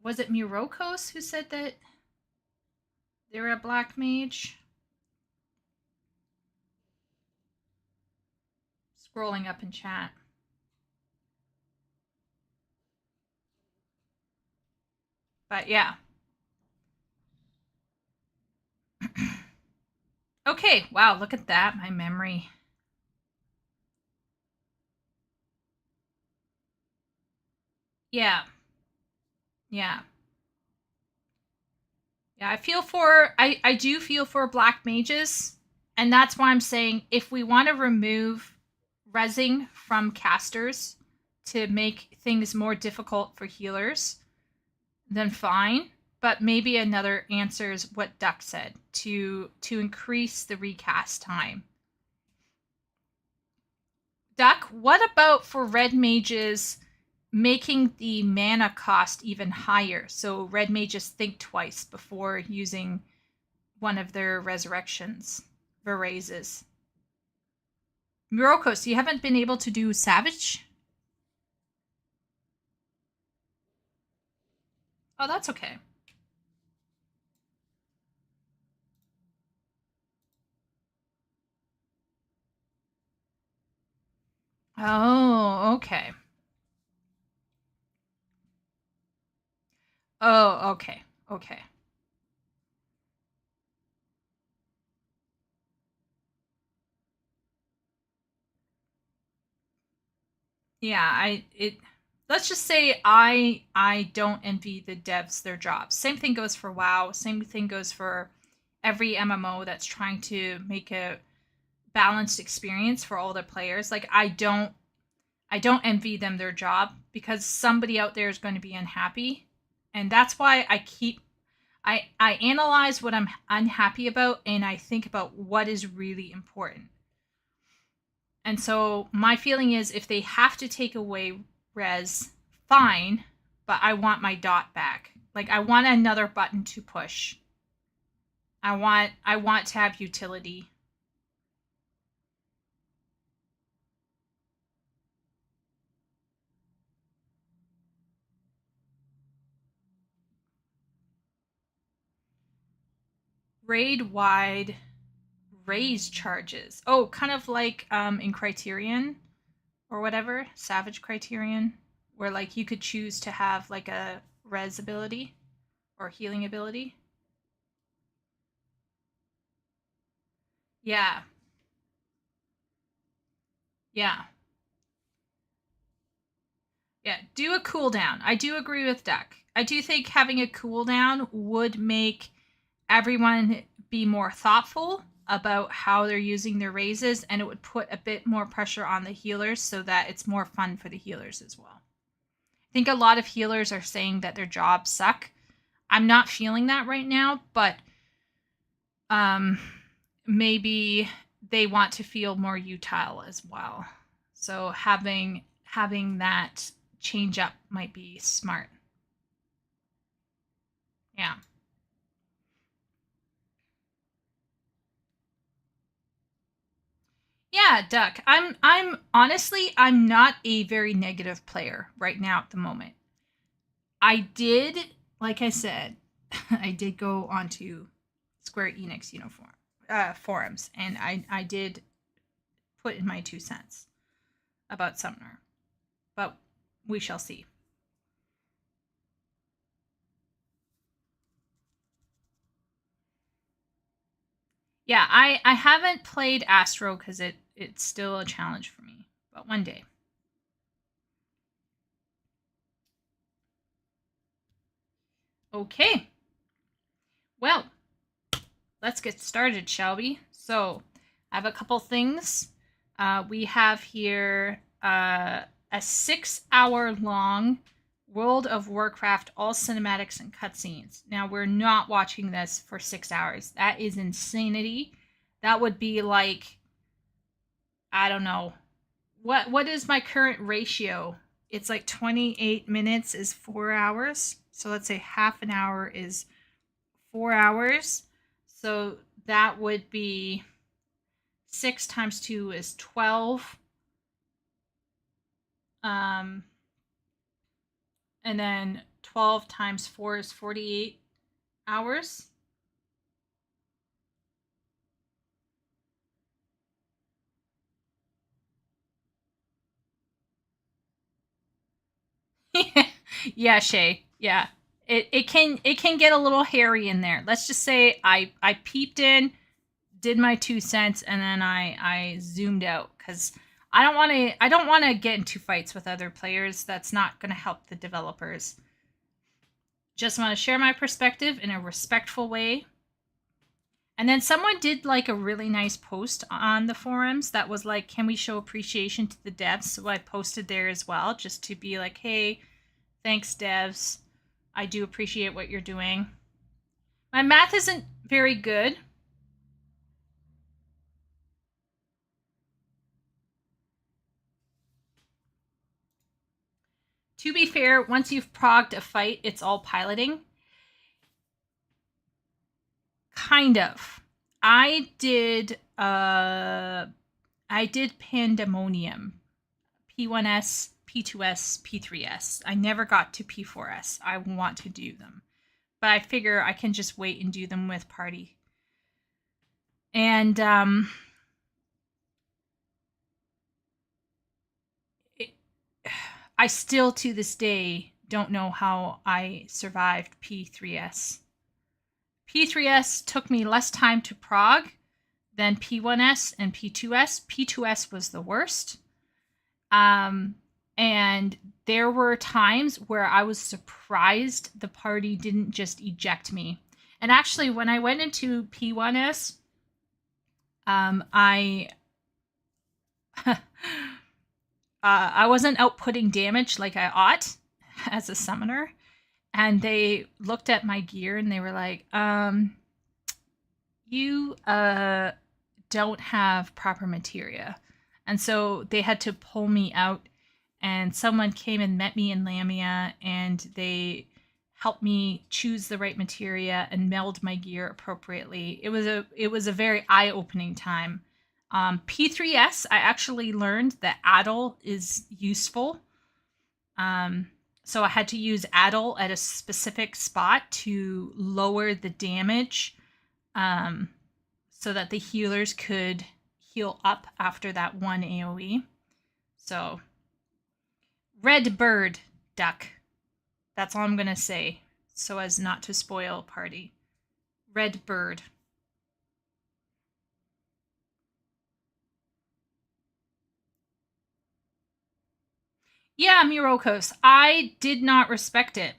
was it Mirokos who said that they're a black mage? Scrolling up in chat. But yeah. Okay, wow, look at that, my memory. Yeah. I do feel for black mages, and that's why I'm saying, if we want to remove rezzing from casters to make things more difficult for healers, then fine. But maybe another answer is what Duck said, to increase the recast time. Duck, what about for red mages, making the mana cost even higher, so red mages think twice before using one of their resurrections for raises? Mirokos, you haven't been able to do Savage? Oh, that's okay. Oh, okay. Oh, okay. Okay. Yeah, let's just say I don't envy the devs their jobs. Same thing goes for WoW. Same thing goes for every MMO that's trying to make a balanced experience for all their players. Like I don't envy them their job because somebody out there is going to be unhappy. And that's why I analyze what I'm unhappy about and I think about what is really important. And so my feeling is if they have to take away res, fine, but I want my dot back. Like I want another button to push. I want to have utility. Raid wide raise charges. Oh, kind of like in Criterion or whatever, Savage Criterion, where like you could choose to have like a res ability or healing ability. Yeah. Yeah. Yeah, do a cooldown. I do agree with Duck. I do think having a cooldown would make everyone be more thoughtful about how they're using their raises, and it would put a bit more pressure on the healers so that it's more fun for the healers as well. I think a lot of healers are saying that their jobs suck. I'm not feeling that right now, but maybe they want to feel more utile as well. So having that change up might be smart. Yeah. Yeah, Duck. I'm honestly I'm not a very negative player right now at the moment. I did, like I said, I did go onto Square Enix uniform forums and I did put in my 2 cents about Summoner. But we shall see. Yeah, I haven't played Astro because it's still a challenge for me. But one day. Okay. Well, let's get started, shall we? So, I have a couple things. We have here a 6-hour long World of Warcraft, all cinematics and cutscenes. Now, we're not watching this for 6 hours. That is insanity. That would be like, I don't know. What is my current ratio? It's like 28 minutes is 4 hours. So let's say half an hour is 4 hours. So that would be 6 times 2 is 12. And then 12 times 4 is 48 hours. Yeah, Shay. Yeah. It can get a little hairy in there. Let's just say I peeped in, did my 2 cents, and then I zoomed out because I don't want to get into fights with other players. That's not going to help the developers. Just want to share my perspective in a respectful way. And then someone did like a really nice post on the forums that was like, can we show appreciation to the devs? So I posted there as well, just to be like, hey, thanks, devs. I do appreciate what you're doing. My math isn't very good. To be fair, once you've progged a fight, it's all piloting. Kind of. I did Pandemonium. P1S P2S, P3S. I never got to P4S. I want to do them. But I figure I can just wait and do them with party. And I still to this day don't know how I survived P3S. P3S took me less time to prog than P1S and P2S. P2S was the worst. And there were times where I was surprised the party didn't just eject me. And actually, when I went into P1S, I wasn't outputting damage like I ought as a summoner. And they looked at my gear and they were like, you don't have proper materia. And so they had to pull me out, and someone came and met me in Lamia, and they helped me choose the right materia and meld my gear appropriately. It was a very eye-opening time. P3S, I actually learned that Addle is useful. So I had to use Addle at a specific spot to lower the damage, so that the healers could heal up after that one AoE. So, red bird duck. That's all I'm going to say, so as not to spoil party. Red bird. Yeah, Mirokos. I did not respect it.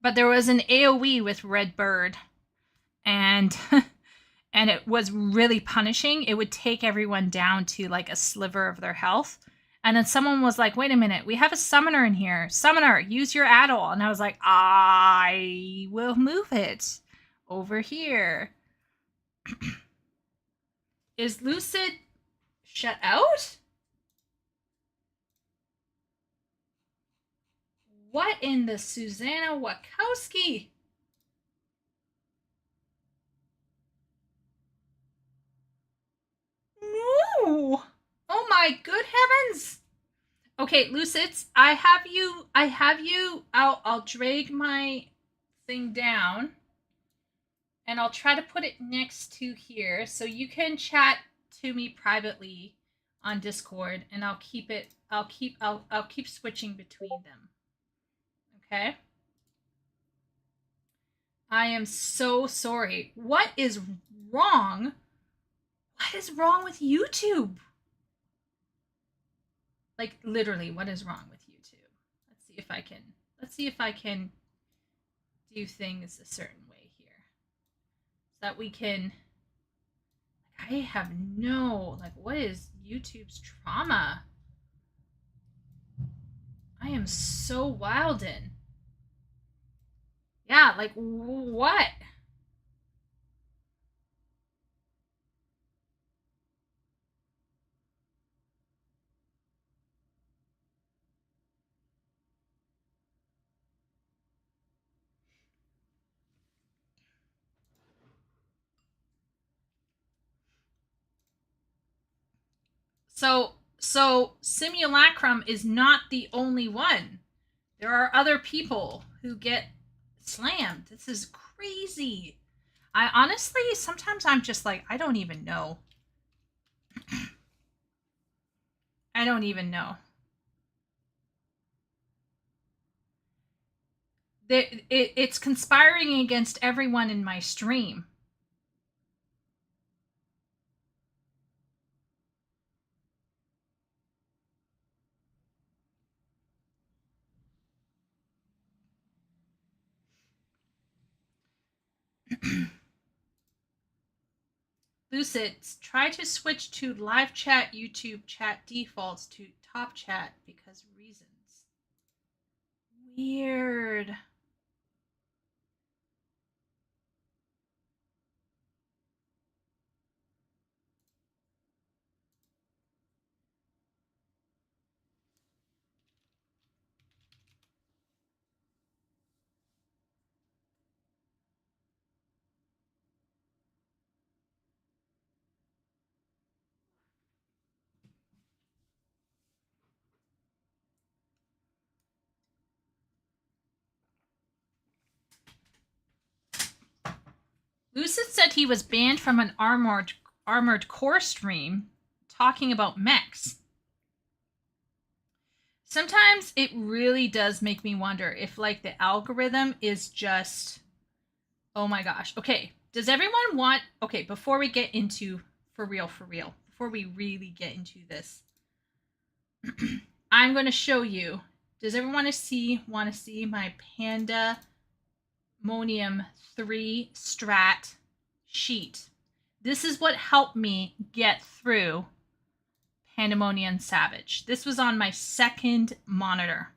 But there was an AoE with red bird. And and it was really punishing. It would take everyone down to like a sliver of their health. And then someone was like, wait a minute, we have a summoner in here. Summoner, use your Addle. And I was like, I will move it over here. Is Lucid shut out? What in the Susanna Wachowski? No. Oh my good heavens. Okay, Lucids, I have you. I'll drag my thing down, and I'll try to put it next to here so you can chat to me privately on Discord, and I'll keep switching between them. Okay? I am so sorry. What is wrong? What is wrong with YouTube? Like literally, what is wrong with YouTube? Let's see if I can do things a certain way here. So that we can, I have no, like, what is YouTube's trauma? I am so wild in. Yeah, like, what? So Simulacrum is not the only one. There are other people who get slammed. This is crazy. I honestly, sometimes I'm just like, I don't even know. I don't even know. It's conspiring against everyone in my stream. Lucid, try to switch to live chat YouTube chat defaults to top chat because reasons. Weird. Lucid said he was banned from an armored core stream talking about mechs. Sometimes it really does make me wonder if like the algorithm is just, oh my gosh. Okay, does everyone want, okay, before we get into for real, before we really get into this, I'm going to show you, does everyone want to see my Pandemonium 3 strat sheet? This is what helped me get through Pandemonium Savage. This was on my second monitor.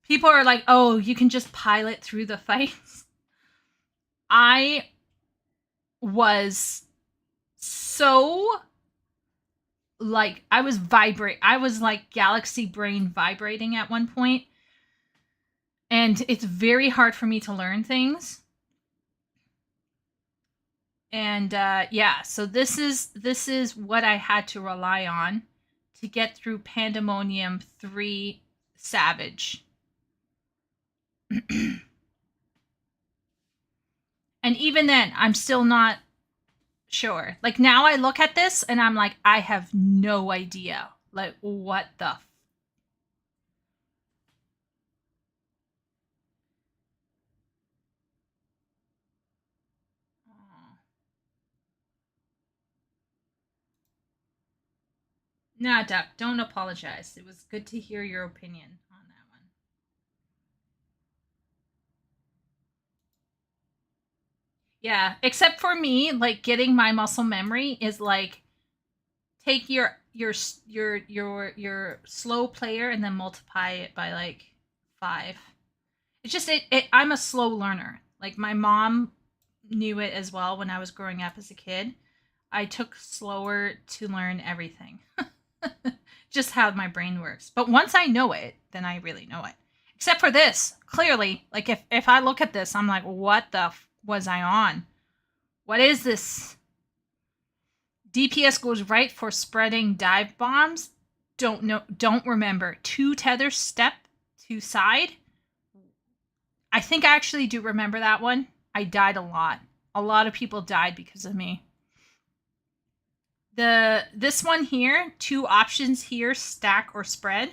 People are like, oh, you can just pilot through the fights. I was so like, I was like galaxy brain vibrating at one point. And it's very hard for me to learn things. And yeah, so this is what I had to rely on to get through Pandemonium 3 Savage. And even then, I'm still not sure. Like now I look at this and I'm like, I have no idea. Like what the Nah, Duck, don't apologize. It was good to hear your opinion on that one. Yeah, except for me, like getting my muscle memory is like take your slow player and then multiply it by like 5. It's just I'm a slow learner. Like my mom knew it as well when I was growing up as a kid. I took slower to learn everything. Just how my brain works. But once I know it, then I really know it. Except for this, clearly, like if I look at this, I'm like, what the was I on? What is this? DPS goes right for spreading dive bombs. Don't remember. 2 tether step to side. I think I actually do remember that one. I died a lot. A lot of people died because of me. This one here, 2 options here, stack or spread.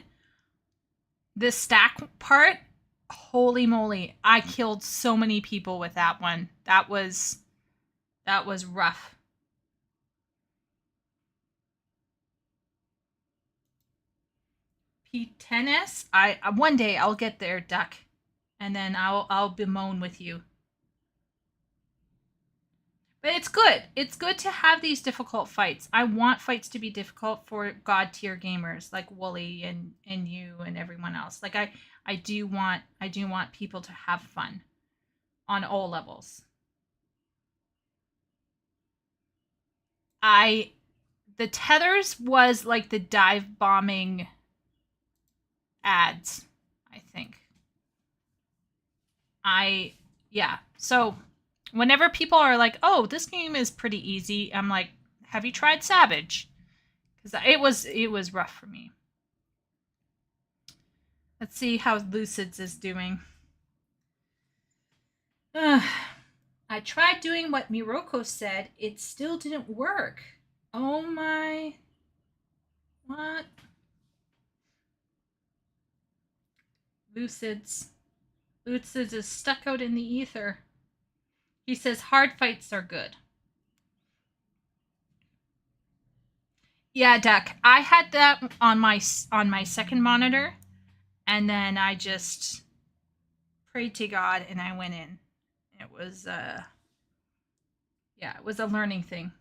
This stack part, holy moly, I killed so many people with that one. That was rough. P10s, I one day I'll get there, Duck, and then I'll bemoan with you. But it's good. It's good to have these difficult fights. I want fights to be difficult for god tier gamers like Wooly and you and everyone else. Like I do want people to have fun on all levels. The tethers was like the dive bombing ads, I think. Yeah. So whenever people are like, "Oh, this game is pretty easy," I'm like, "Have you tried Savage?" Because it was rough for me. Let's see how Lucids is doing. I tried doing what Miroko said. It still didn't work. Oh my... What? Lucids is stuck out in the ether. He says hard fights are good. Yeah, Duck. I had that on my second monitor, and then I just prayed to God and I went in. It was yeah, it was a learning thing.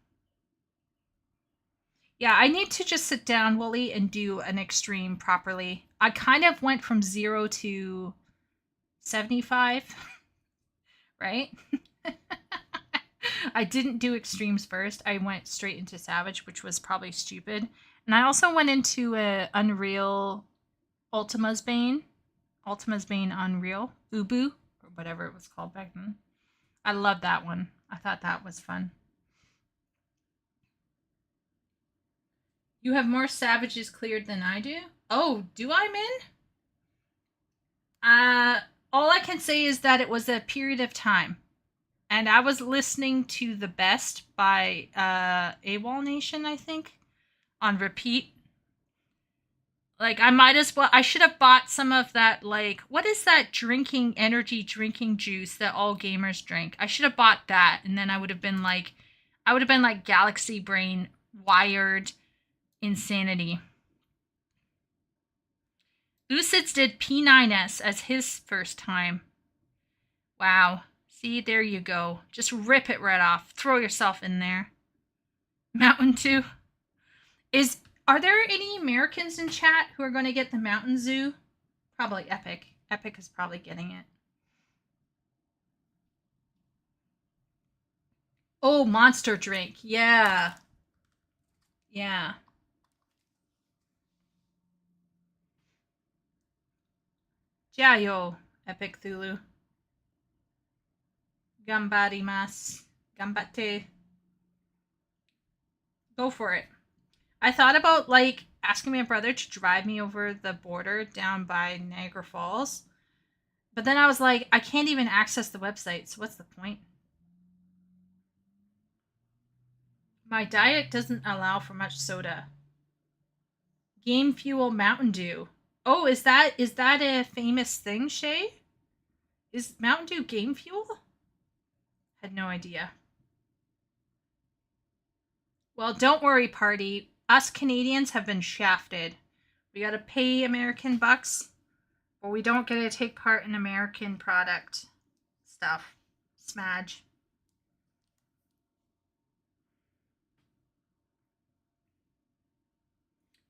Yeah, I need to just sit down, Wooly, and do an extreme properly. I kind of went from 0 to 75, right? I didn't do extremes first. I went straight into Savage, which was probably stupid. And I also went into Unreal Ultima's Bane Unreal, Ubu, or whatever it was called back then. I love that one. I thought that was fun. You have more Savages cleared than I do? Oh, do I, Min? All I can say is that it was a period of time. and I was listening to The Best by AWOL Nation, I think, on repeat. Like, I might as well, I should have bought some of that, like, what is that energy drinking juice that all gamers drink? I should have bought that, and then I would have been like Galaxy Brain, wired insanity. Lucids did P9S as his first time. Wow. See, there you go. Just rip it right off. Throw yourself in there. Mountain Dew. Are there any Americans in chat who are going to get the Mountain Zoo? Probably Epic. Epic is probably getting it. Oh, Monster Drink. Yeah. Yeah. Jayo, Epic Thulu. Gambarimasu. Gambate. Go for it. I thought about, like, asking my brother to drive me over the border down by Niagara Falls. But then I was like, I can't even access the website, so what's the point? My diet doesn't allow for much soda. Game Fuel Mountain Dew. Oh, is that a famous thing, Shay? Is Mountain Dew Game Fuel? Had no idea. Well, don't worry, party. Us Canadians have been shafted. We gotta pay American bucks, or we don't get to take part in American product stuff. Smudge.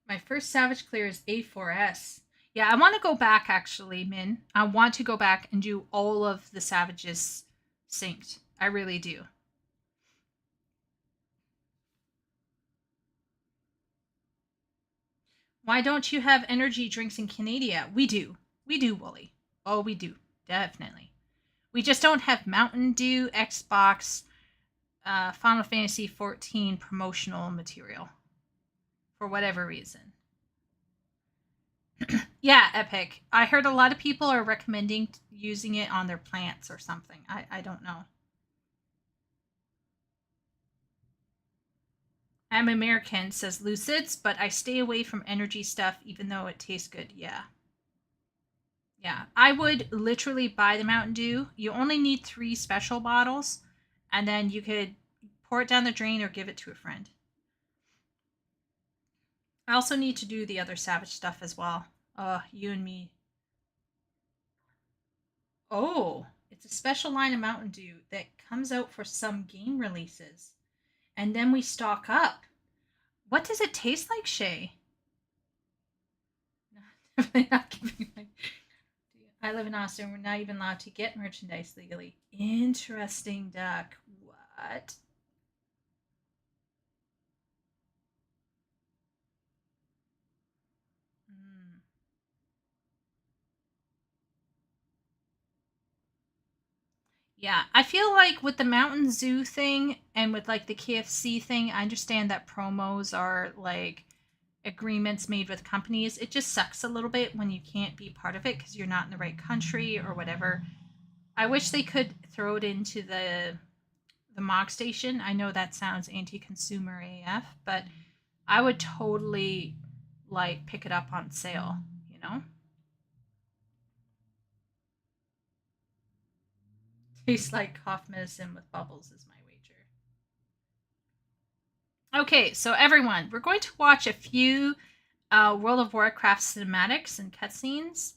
My first Savage Clear is A4S. Yeah, I want to go back, actually, Min. I want to go back and do all of the Savages synced. I really do. Why don't you have energy drinks in Canada? We do. We do, Wooly. Oh, we do. Definitely. We just don't have Mountain Dew, Xbox, Final Fantasy 14 promotional material. For whatever reason. Yeah, Epic. I heard a lot of people are recommending using it on their plants or something. I don't know. I'm American, says Lucids, but I stay away from energy stuff even though it tastes good. Yeah. Yeah. I would literally buy the Mountain Dew. You only need 3 special bottles, and then you could pour it down the drain or give it to a friend. I also need to do the other Savage stuff as well. You and me. Oh, it's a special line of Mountain Dew that comes out for some game releases. And then we stock up. What does it taste like, Shay? No, definitely not giving my... I live in Austin. We're not even allowed to get merchandise legally. Interesting, Duck. What? Yeah, I feel like with the Mountain Zoo thing and with like the KFC thing, I understand that promos are like agreements made with companies. It just sucks a little bit when you can't be part of it because you're not in the right country or whatever. I wish they could throw it into the MOG station. I know that sounds anti-consumer AF, but I would totally like pick it up on sale, you know? Tastes like cough medicine with bubbles is my wager. Okay, so everyone, we're going to watch a few World of Warcraft cinematics and cutscenes.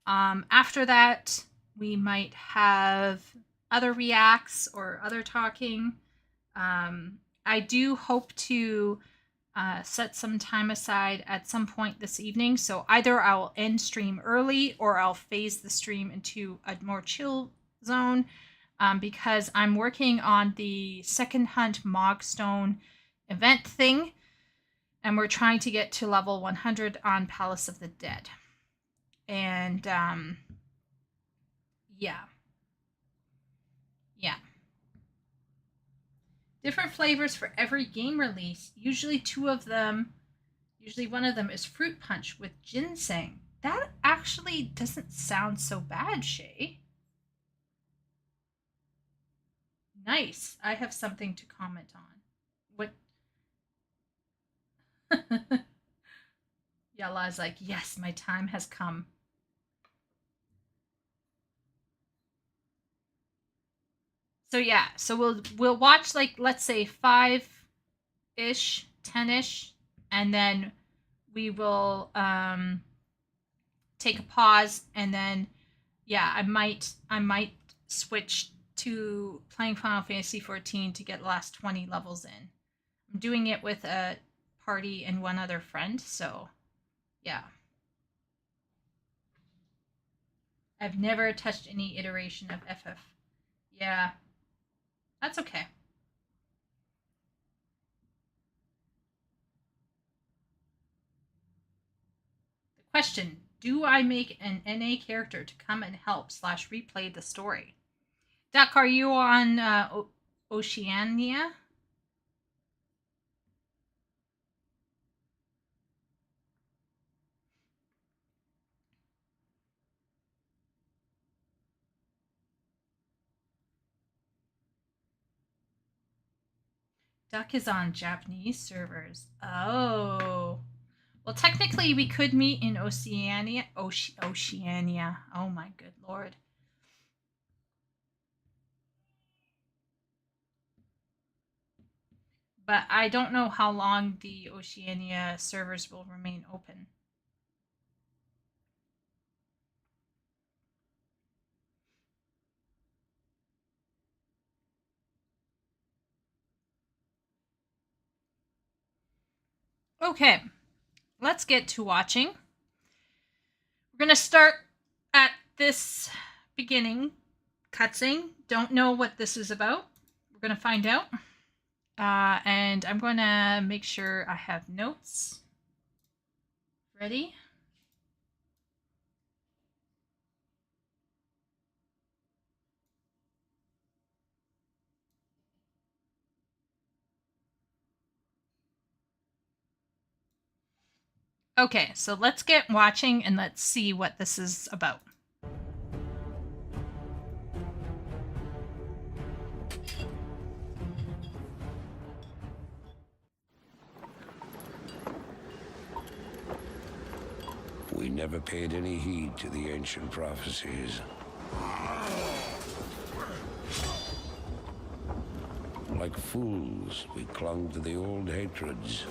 After that, we might have other reacts or other talking. I do hope to set some time aside at some point this evening. So either I'll end stream early or I'll phase the stream into a more chill zone because I'm working on the Second Hunt Mogstone event thing. And we're trying to get to level 100 on Palace of the Dead. And yeah. Yeah. Different flavors for every game release. Usually one of them is fruit punch with ginseng. That actually doesn't sound so bad, Shay. Nice. I have something to comment on. What? Yalla's like, yes, my time has come. So yeah, so we'll watch like, let's say 5-ish, 10-ish, and then we will take a pause, and then yeah, I might switch to playing Final Fantasy 14 to get the last 20 levels in. I'm doing it with a party and one other friend, so yeah. I've never touched any iteration of FF. Yeah. That's okay. The question, do I make an NA character to come and help / replay the story? Duck, are you on Oceania? Duck is on Japanese servers. Oh. Well, technically, we could meet in Oceania. Oceania. Oh my good lord. But I don't know how long the Oceania servers will remain open. Okay, let's get to watching. We're going to start at this beginning cutscene. Don't know what this is about. We're going to find out. And I'm going to make sure I have notes ready. Okay, so let's get watching and let's see what this is about. We never paid any heed to the ancient prophecies. Like fools, we clung to the old hatreds.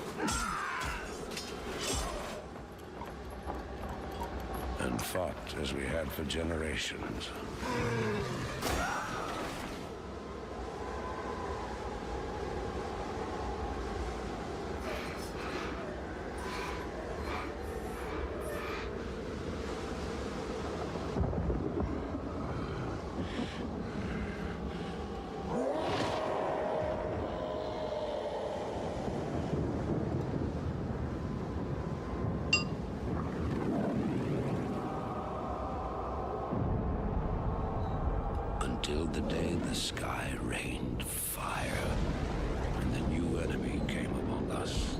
And fought as we had for generations. Until the day the sky rained fire, and the new enemy came among us.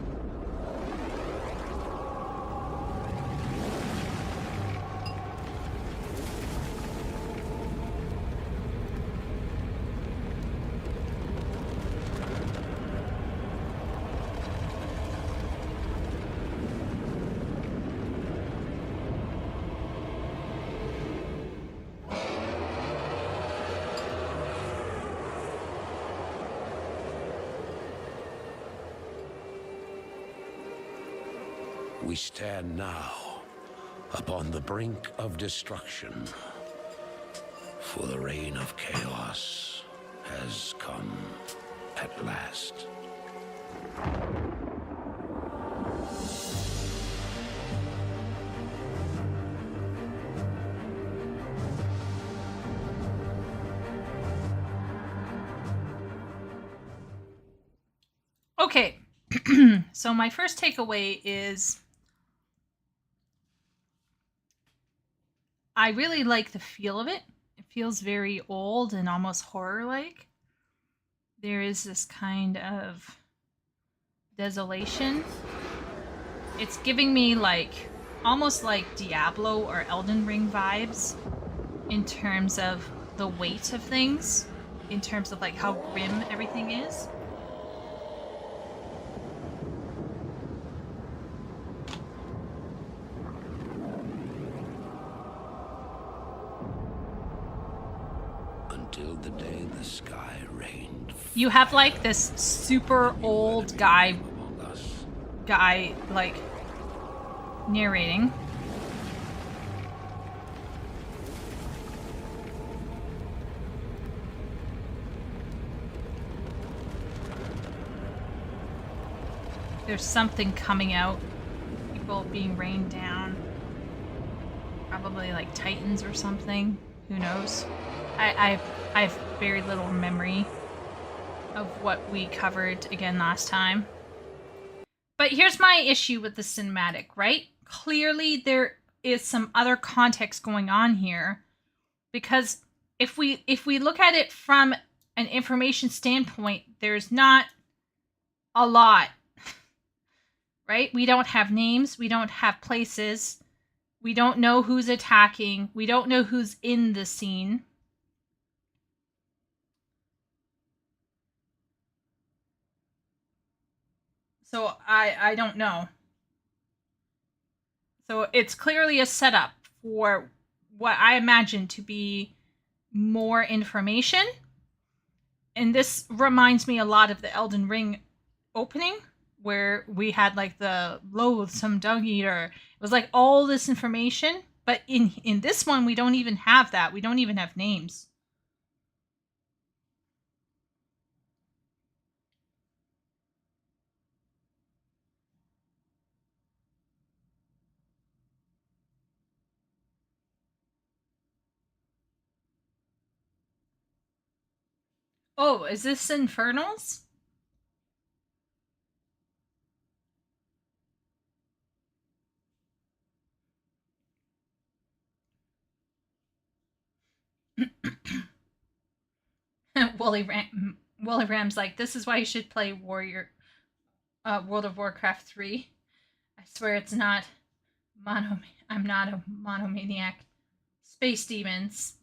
We stand now upon the brink of destruction, for the reign of chaos has come at last. Okay, so my first takeaway is I really like the feel of it. It feels very old and almost horror-like. There is this kind of desolation. It's giving me like almost like Diablo or Elden Ring vibes in terms of the weight of things. in terms of like how grim everything is. Until the day the sky rained. You have like this super old guy like narrating. There's something coming out. People being rained down. Probably like titans or something. Who knows? I have very little memory of what we covered again last time. But here's my issue with the cinematic, right? Clearly there is some other context going on here, because if we look at it from an information standpoint, there's not a lot. Right? We don't have names, we don't have places. We don't know who's attacking. We don't know who's in the scene. So I don't know. So it's clearly a setup for what I imagine to be more information. And this reminds me a lot of the Elden Ring opening, where we had like the loathsome dung eater. It was like all this information, but in this one we don't even have that. We don't even have names. Oh, is this Infernals? Wooly Ram's like, this is why you should play World of Warcraft 3. I swear it's not I'm not a monomaniac. Space demons.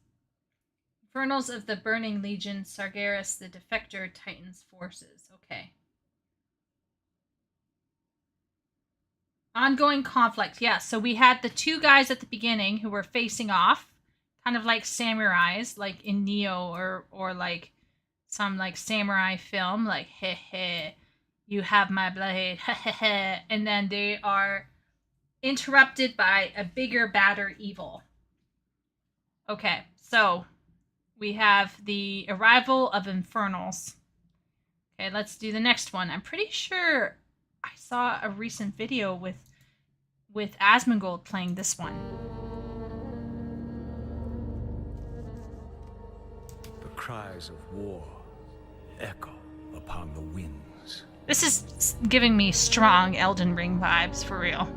Infernals of the Burning Legion, Sargeras, the Defector, Titan's forces. Okay. Ongoing conflict. Yeah, so we had the two guys at the beginning who were facing off, kind of like samurais, like in Neo or like some like samurai film, like heh heh, you have my blade, heh heh heh, and then they are interrupted by a bigger, badder evil. Okay, so we have the arrival of Infernals. Okay, let's do the next one. I'm pretty sure I saw a recent video with Asmongold playing this one. The cries of war echo upon the winds. This is giving me strong Elden Ring vibes, for real.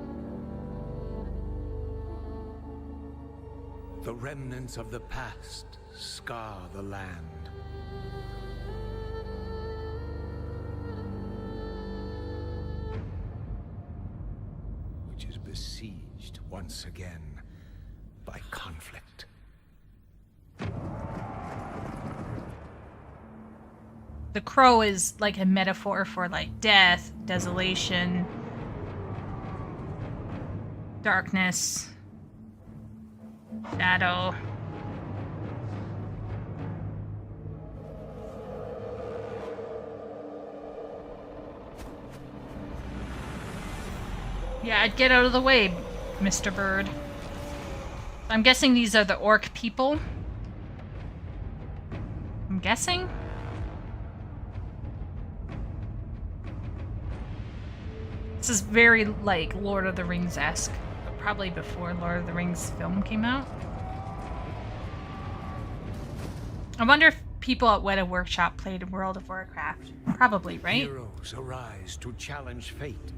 The remnants of the past scar the land. Which is besieged once again by conflict. The crow is like a metaphor for like death, desolation, darkness, shadow. Yeah, get out of the way, Mr. Bird. I'm guessing these are the orc people. I'm guessing. This is very, like, Lord of the Rings-esque, but probably before Lord of the Rings film came out. I wonder if people at Weta Workshop played World of Warcraft. Probably, right? Heroes arise to challenge fate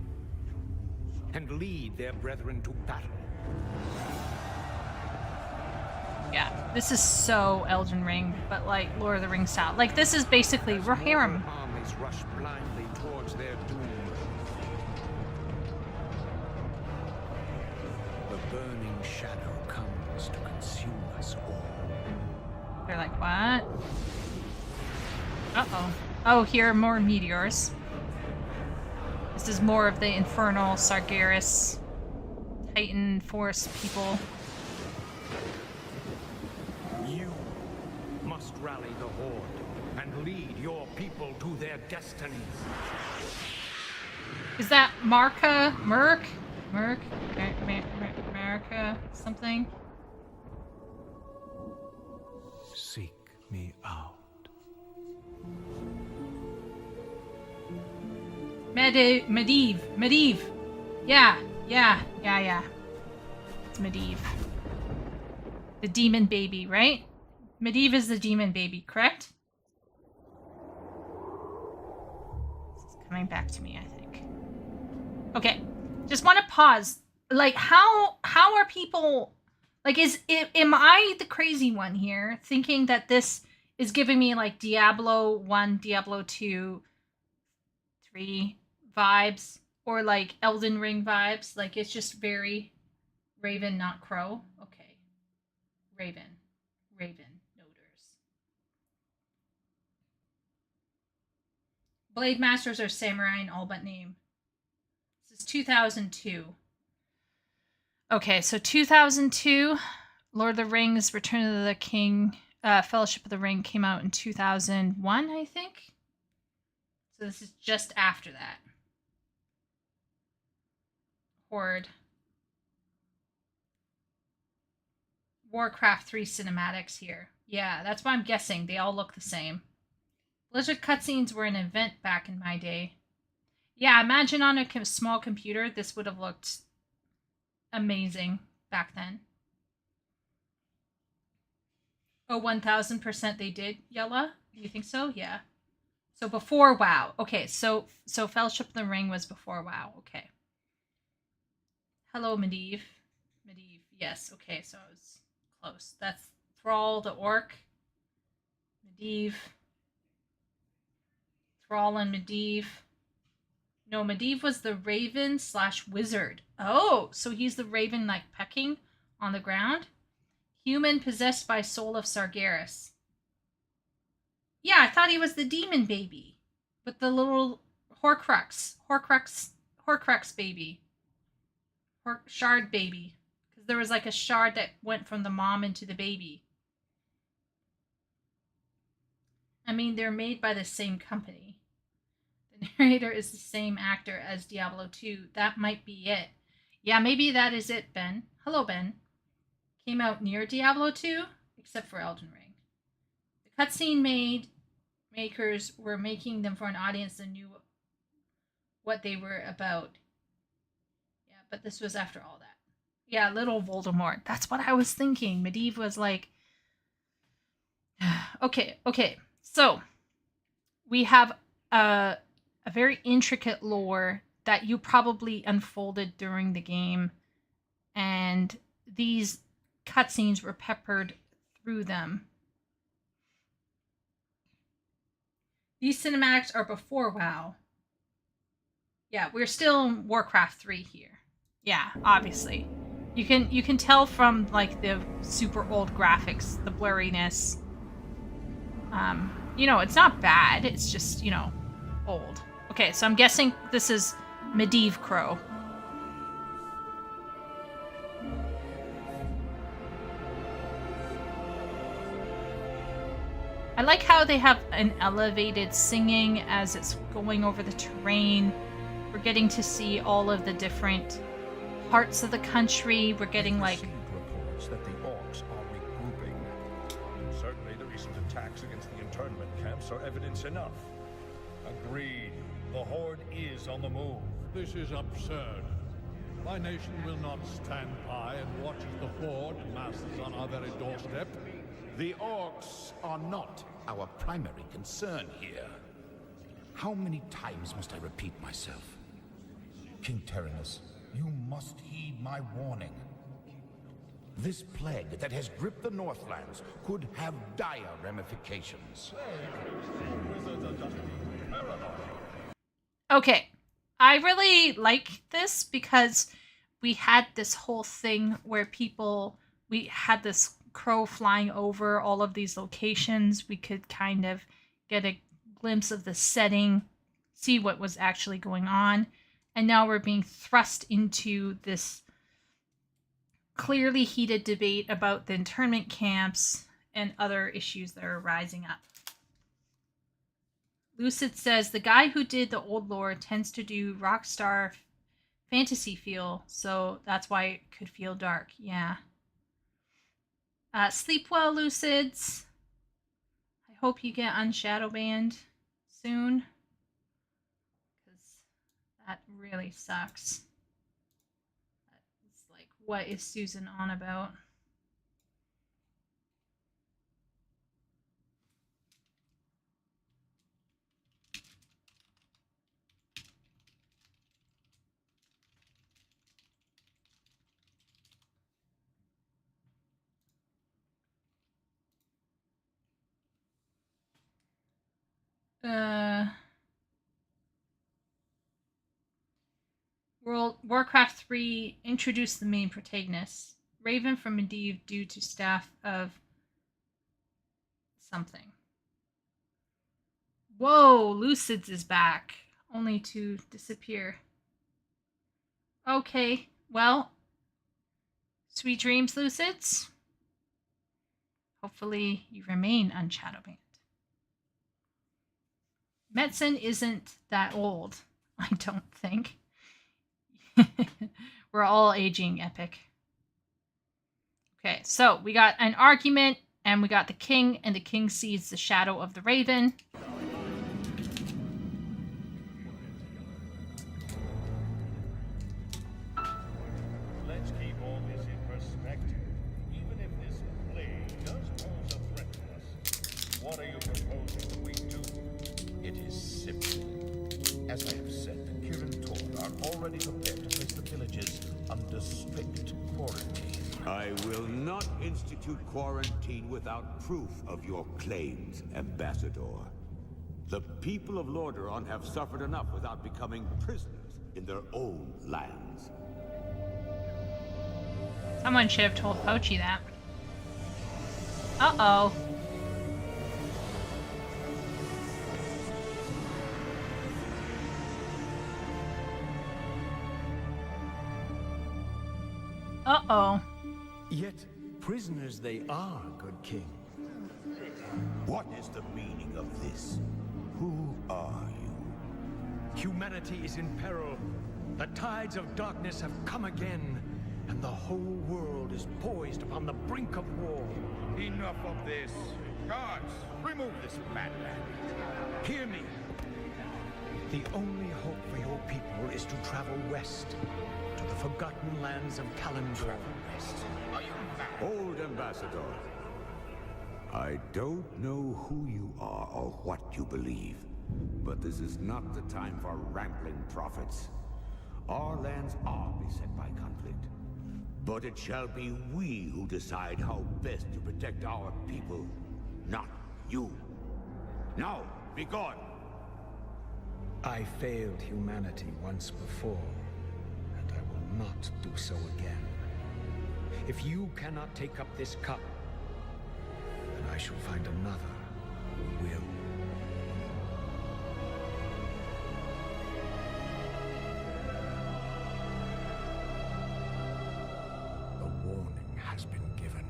and lead their brethren to battle. Yeah, this is so Elden Ring, but like Lord of the Rings style. Like, this is basically Rohirrim. Armies rush blindly towards their doom. The burning shadow comes to consume us all. They're like, what? Uh-oh. Oh, here are more meteors. This is more of the infernal Sargeras Titan Force people. You must rally the Horde and lead your people to their destinies. Is that Marka? Merc? America? Something? Seek me out. Medivh. Yeah. It's Medivh. The demon baby, right? Medivh is the demon baby, correct? This is coming back to me, I think. Okay. Just want to pause. Like, how are people... Like, am I the crazy one here, thinking that this is giving me, like, Diablo 1, Diablo 2, 3 vibes, or, like, Elden Ring vibes? Like, it's just very Raven, not Crow? Okay. Raven. Noters. Blade Masters are samurai in all but name. This is 2002. Okay, so 2002, Lord of the Rings, Return of the King, Fellowship of the Ring came out in 2001, I think. So this is just after that. Horde. Warcraft 3 cinematics here. Yeah, that's what I'm guessing. They all look the same. Blizzard cutscenes were an event back in my day. Yeah, imagine on a small computer, this would have looked amazing back then. Oh, 1000% they did, Yella? Do you think so? Yeah. So before WoW. Okay, so Fellowship of the Ring was before WoW. Okay. Hello, Medivh. Yes, okay, so I was close. That's Thrall the Orc. Medivh. Thrall and Medivh. No, Medivh was the raven / wizard. Oh, so he's the raven, like, pecking on the ground? Human possessed by soul of Sargeras. Yeah, I thought he was the demon baby. With the little Horcrux baby. Shard baby. Because there was, like, a shard that went from the mom into the baby. I mean, they're made by the same company. The narrator is the same actor as Diablo 2. That might be it. Yeah, maybe that is it, Ben. Hello, Ben. Came out near Diablo 2, except for Elden Ring. The cutscene makers were making them for an audience that knew what they were about. Yeah, but this was after all that. Yeah, little Voldemort. That's what I was thinking. Medivh was like... Okay. So, we have a very intricate lore that you probably unfolded during the game, and these cutscenes were peppered through them. These cinematics are before WoW. Yeah, we're still in Warcraft 3 here. Yeah, obviously. You can tell from, like, the super old graphics, the blurriness. It's not bad. It's just, old. Okay, so I'm guessing this is Medivh Crow. I like how they have an elevated singing as it's going over the terrain. We're getting to see all of the different parts of the country. We're getting, like... reports that the orcs are regrouping. Certainly the recent attacks against the internment camps are evidence enough. Agreed. The Horde is on the move. This is absurd. My nation will not stand by and watch as the Horde masses on our very doorstep. The orcs are not our primary concern here. How many times must I repeat myself? King Tyrannus, you must heed my warning. This plague that has gripped the Northlands could have dire ramifications. Okay, I really like this because we had this whole thing where we had this crow flying over all of these locations. We could kind of get a glimpse of the setting, see what was actually going on. And now we're being thrust into this clearly heated debate about the internment camps and other issues that are rising up. Lucid says, the guy who did the old lore tends to do rockstar fantasy feel, so that's why it could feel dark. Yeah. Sleep well, Lucids. I hope you get unshadow banned soon, because that really sucks. It's like, what is Susan on about? Warcraft 3 introduced the main protagonist, Raven from Medivh, due to staff of something. Whoa, Lucids is back, only to disappear. Okay, well, sweet dreams, Lucids. Hopefully you remain unshadowbanned. Metzen isn't that old, I don't think. We're all aging epic. Okay, so we got an argument, and we got the king, and the king sees the shadow of the raven. Let's keep all this in perspective. Even if this plague does pose a threat to us, what are you proposing that we do? It is simple. As I have said, the Kirin Tor are already prepared to place the villages under strict quarantine. I will not institute quarantine without proof of your claims, Ambassador. The people of Lordaeron have suffered enough without becoming prisoners in their own lands. Someone should have told Pochi that. Uh-oh. Uh-oh. Yet prisoners they are, good king. What is the meaning of this? Who are you? Humanity is in peril. The tides of darkness have come again, and the whole world is poised upon the brink of war. Enough of this. Guards, remove this madman. Hear me. The only hope for your people is to travel west, to the forgotten lands of Kalimdor. Are you mad? Old Ambassador, I don't know who you are or what you believe, but this is not the time for rambling prophets. Our lands are beset by conflict, but it shall be we who decide how best to protect our people, not you. Now, be gone! I failed humanity once before, and I will not do so again. If you cannot take up this cup, then I shall find another who will. The warning has been given.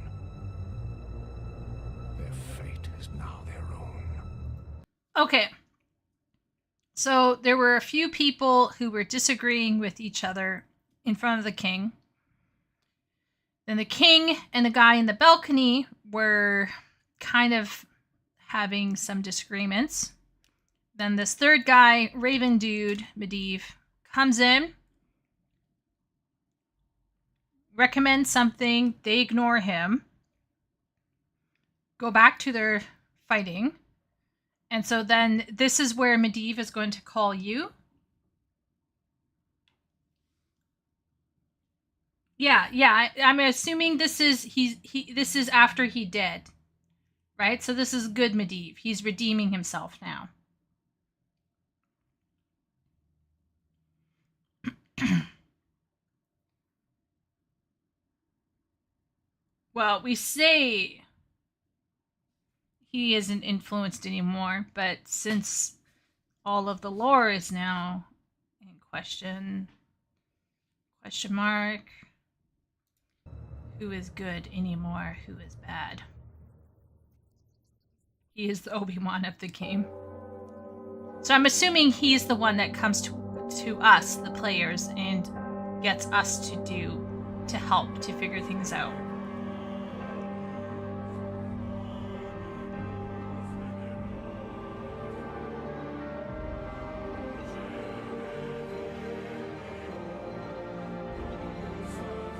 Their fate is now their own. Okay. So there were a few people who were disagreeing with each other in front of the king. Then the king and the guy in the balcony were kind of having some disagreements. Then this third guy, Raven Dude, Medivh, comes in, recommends something, they ignore him, go back to their fighting. And so then this is where Medivh is going to call you. Yeah. I'm assuming this is this is after he did, right? So this is good Medivh. He's redeeming himself now. Well, we say he isn't influenced anymore, but since all of the lore is now in question mark, who is good anymore, who is bad? He is the Obi-Wan of the game. So I'm assuming he's the one that comes to us, the players, and gets us to help to figure things out.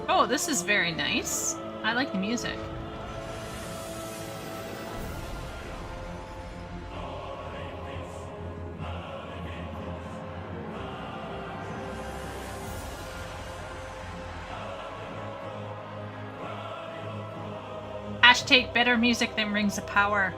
Oh, this is very nice. I like the music. Hashtag better music than Rings of Power.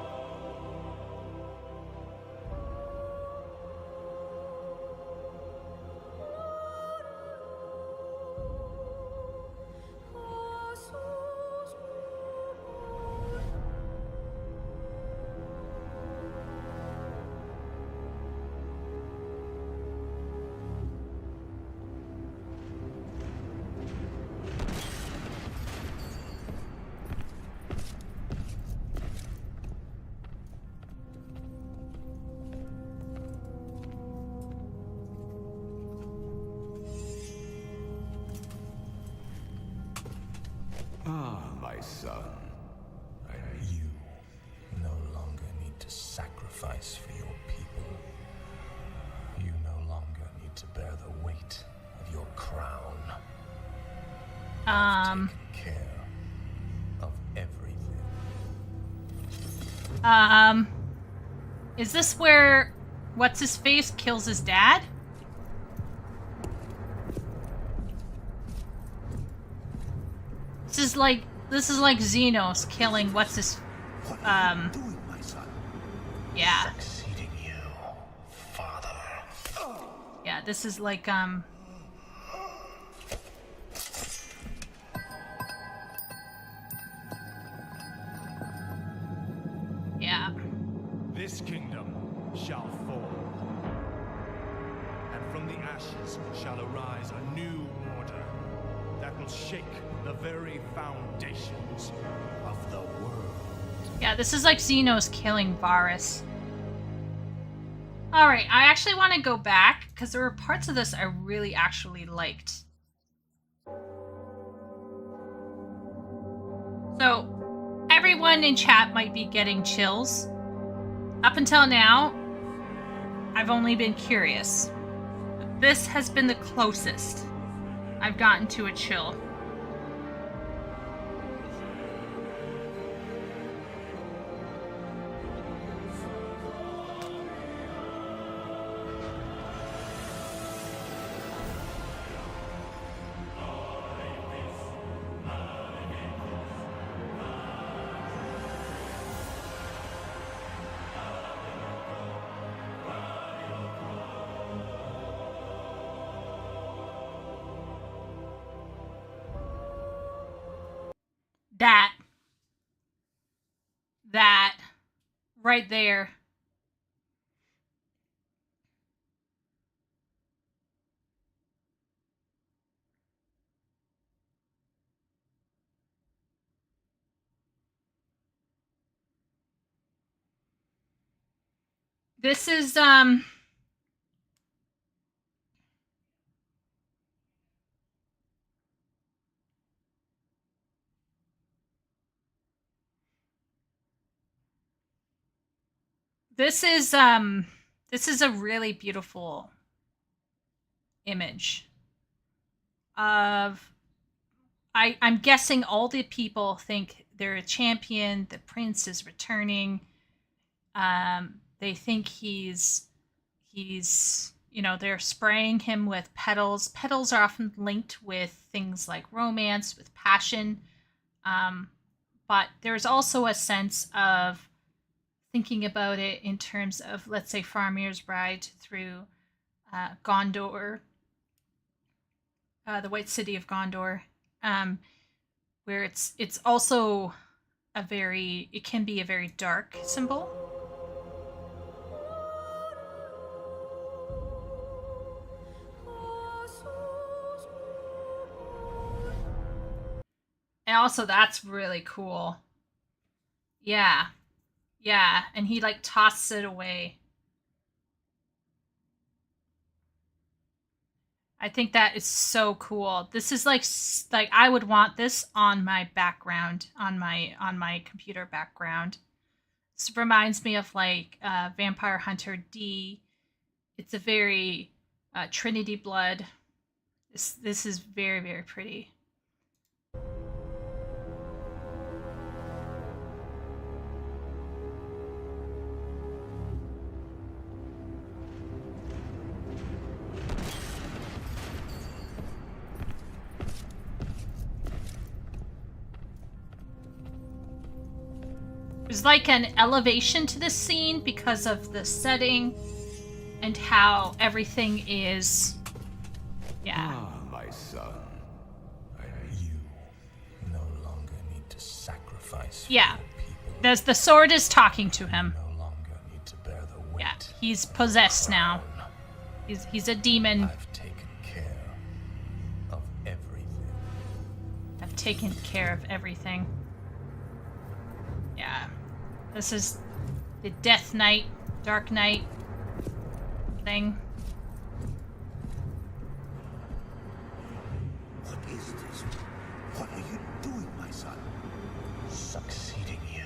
Ah, my son. You no longer need to sacrifice for your people. You no longer need to bear the weight of your crown. I've taken care of everything. Is this where what's his face kills his dad? This is like Xenos killing what's his What are you doing, my son? Yeah. Succeeding you, father. Yeah, this is like yeah. This kingdom shall fall, and from the ashes shall arise a new order that will shake the very foundations of the world. Yeah, this is like Xenos killing Varys. Alright, I actually want to go back, because there were parts of this I really actually liked. So, everyone in chat might be getting chills. Up until now, I've only been curious. This has been the closest I've gotten to a chill. That right there. This is this is a really beautiful image of I'm guessing all the people think they're a champion, the prince is returning. They think he's they're spraying him with petals. Petals are often linked with things like romance, with passion. But there's also a sense of thinking about it in terms of, let's say, Faramir's Bride through Gondor, the White City of Gondor, where it's also it can be a very dark symbol. And also that's really cool. Yeah. Yeah, and he like tosses it away. I think that is so cool. This is like I would want this on my background, on my computer background. This reminds me of like Vampire Hunter D. It's a very Trinity blood. This is very, very pretty. There's like an elevation to this scene because of the setting and how everything is. Yeah. Ah, my son. You no longer need to sacrifice for Yeah. your people. There's the sword is talking to him. You no longer need to bear the weight. Yeah, he's possessed now. He's a demon. I've taken care of everything. I've taken care of everything. Yeah. This is the Death Knight, Dark Knight thing. What is this? What are you doing, my son? Succeeding you,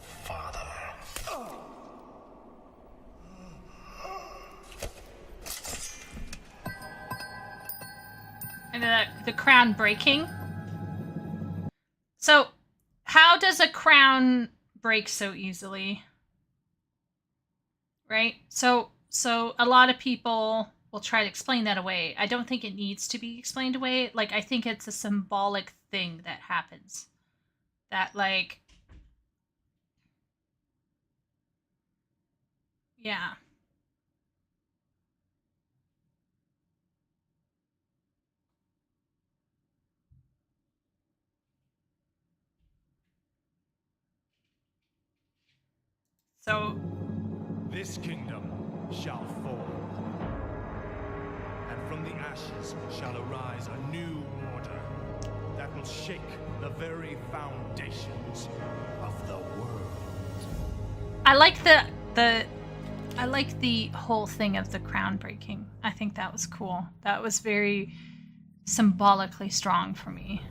father. And the crown breaking. So, how does a crown break so easily? Right? So a lot of people will try to explain that away. I don't think it needs to be explained away. Like, I think it's a symbolic thing that happens. That, like... Yeah. So... This kingdom shall fall, and from the ashes shall arise a new order that will shake the very foundations of the world. I like I like the whole thing of the crown breaking. I think that was cool. That was very symbolically strong for me.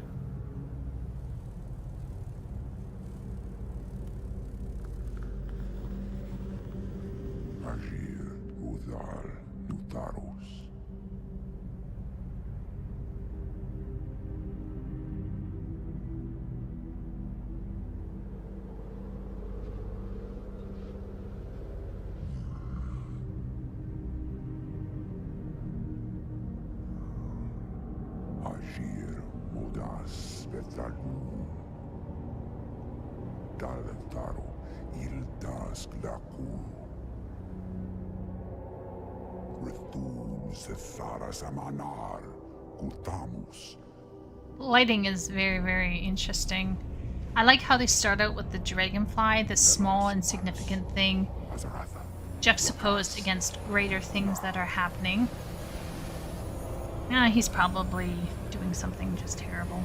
Agir, Udal, Nutarus. Agir, Udas, Betalnu. Daltaro, Ildas, Glaku. Rithum, Setharas, Amanar, Kutamus. Lighting is very, very interesting. I like how they start out with the dragonfly, this small insignificant thing, juxtaposed against greater things that are happening. He's probably doing something just terrible.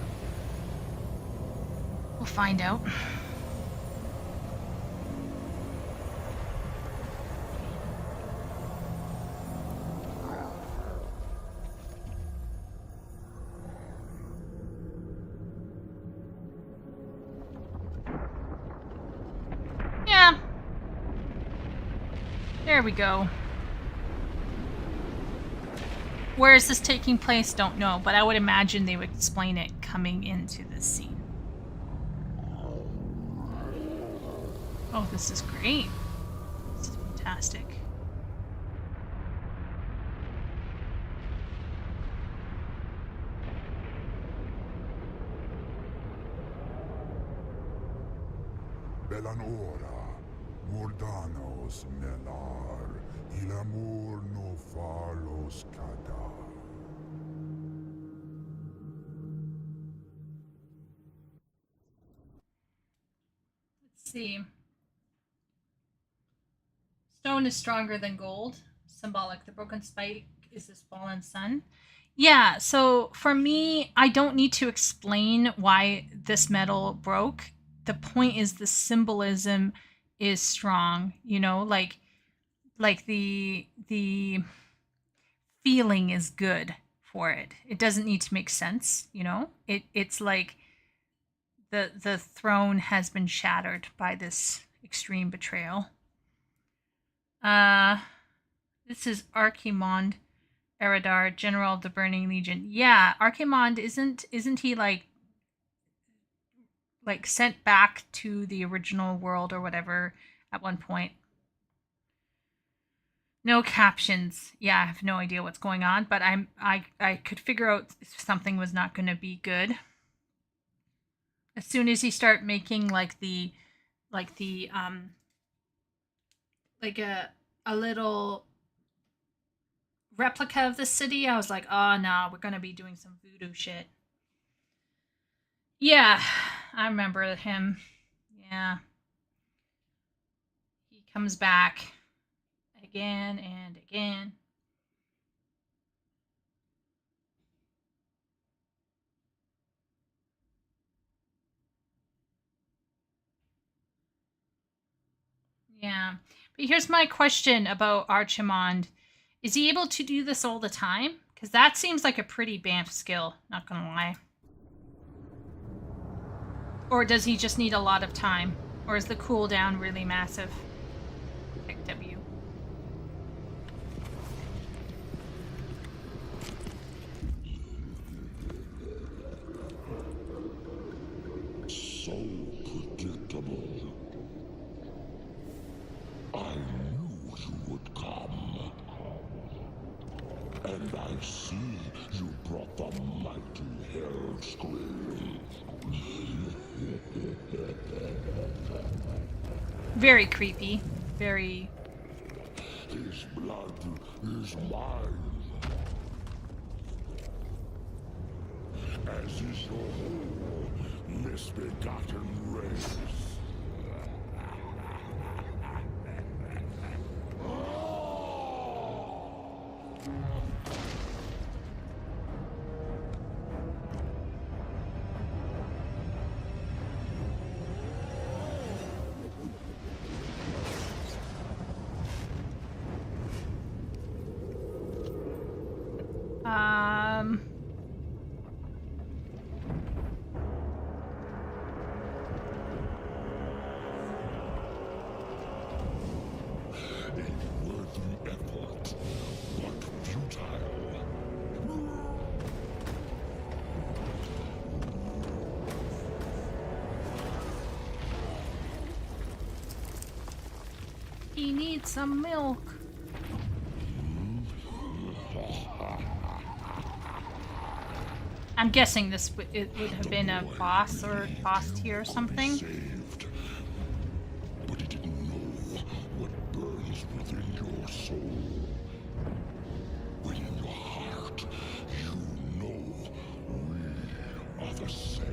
We'll find out. Yeah. There we go. Where is this taking place? Don't know, but I would imagine they would explain it coming into this scene. Oh, this is great. This is fantastic. Belanora, Mordanos, Melar, Ilamur no falos Kadar. see. Stone is stronger than gold. Symbolic. The broken spike is this fallen sun. Yeah, so for me, I don't need to explain why this metal broke. The point is the symbolism is strong, you know, like the feeling is good for it. It doesn't need to make sense, you know? It's like the throne has been shattered by this extreme betrayal. This is Archimond Eredar, General of the Burning Legion. Yeah, Archimond isn't he like sent back to the original world or whatever at one point? No captions. Yeah, I have no idea what's going on, but I could figure out if something was not going to be good. As soon as he start making like a little replica of the city, I was like, oh no, we're gonna be doing some voodoo shit. Yeah, I remember him. Yeah. He comes back again and again. Yeah. But here's my question about Archimond. Is he able to do this all the time? Because that seems like a pretty bamf skill, not gonna lie. Or does he just need a lot of time? Or is the cooldown really massive? Pick W. So predictable. I knew you would come. And I see you brought the mighty Hellscream. Very creepy. Very... His blood is mine. As is your whole misbegotten race. He needs some milk. I'm guessing it would have been a boss or boss tier or something. Saved. But he didn't know what burns within your soul. Within your heart, you know we are the same.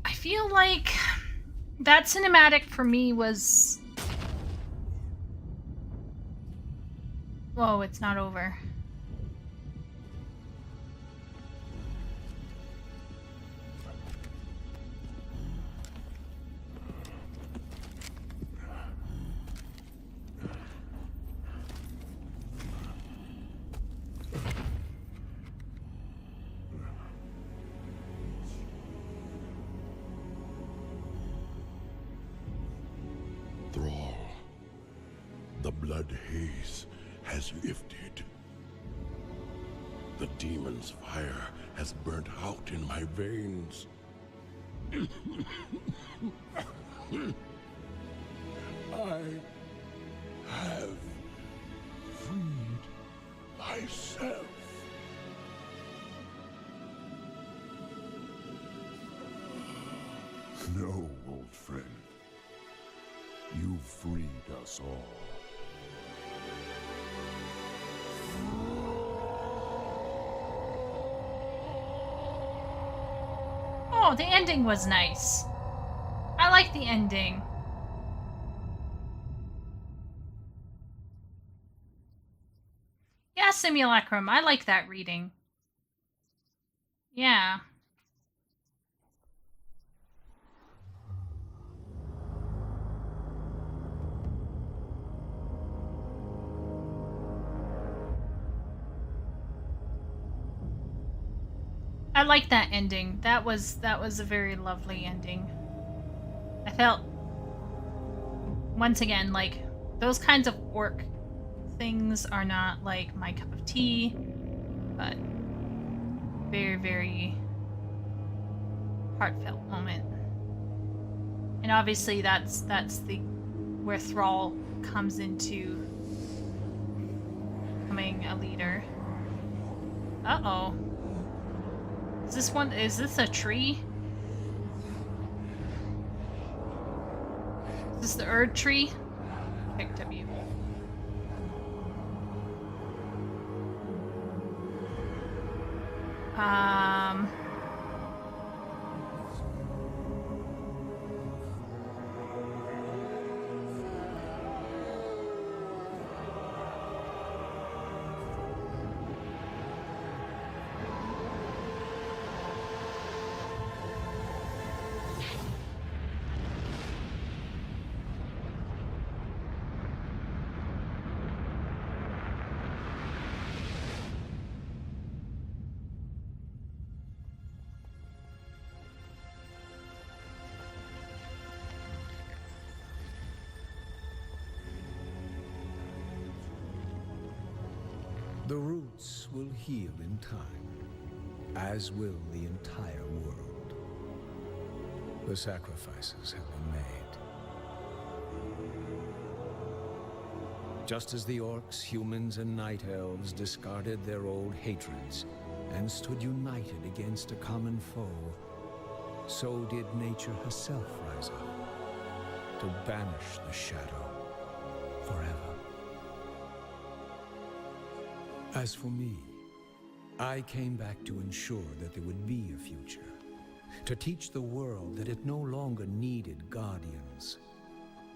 I feel like that cinematic for me was... Whoa, it's not over. Thrall, the blood haze has lifted. The demon's fire has burnt out in my veins. I have freed myself. No, old friend. You freed us all. Oh, the ending was nice. I like the ending. Yeah, Simulacrum. I like that reading. Yeah. I like that ending. That was a very lovely ending. I felt, once again, like those kinds of orc things are not like my cup of tea, but very, very heartfelt moment. And obviously that's the where Thrall comes into becoming a leader. Uh-oh. Is this a tree? Is this the Erd tree? Pick W. The roots will heal in time, as will the entire world. The sacrifices have been made. Just as the orcs, humans, and night elves discarded their old hatreds and stood united against a common foe, so did nature herself rise up to banish the shadow forever. As for me, I came back to ensure that there would be a future, to teach the world that it no longer needed guardians.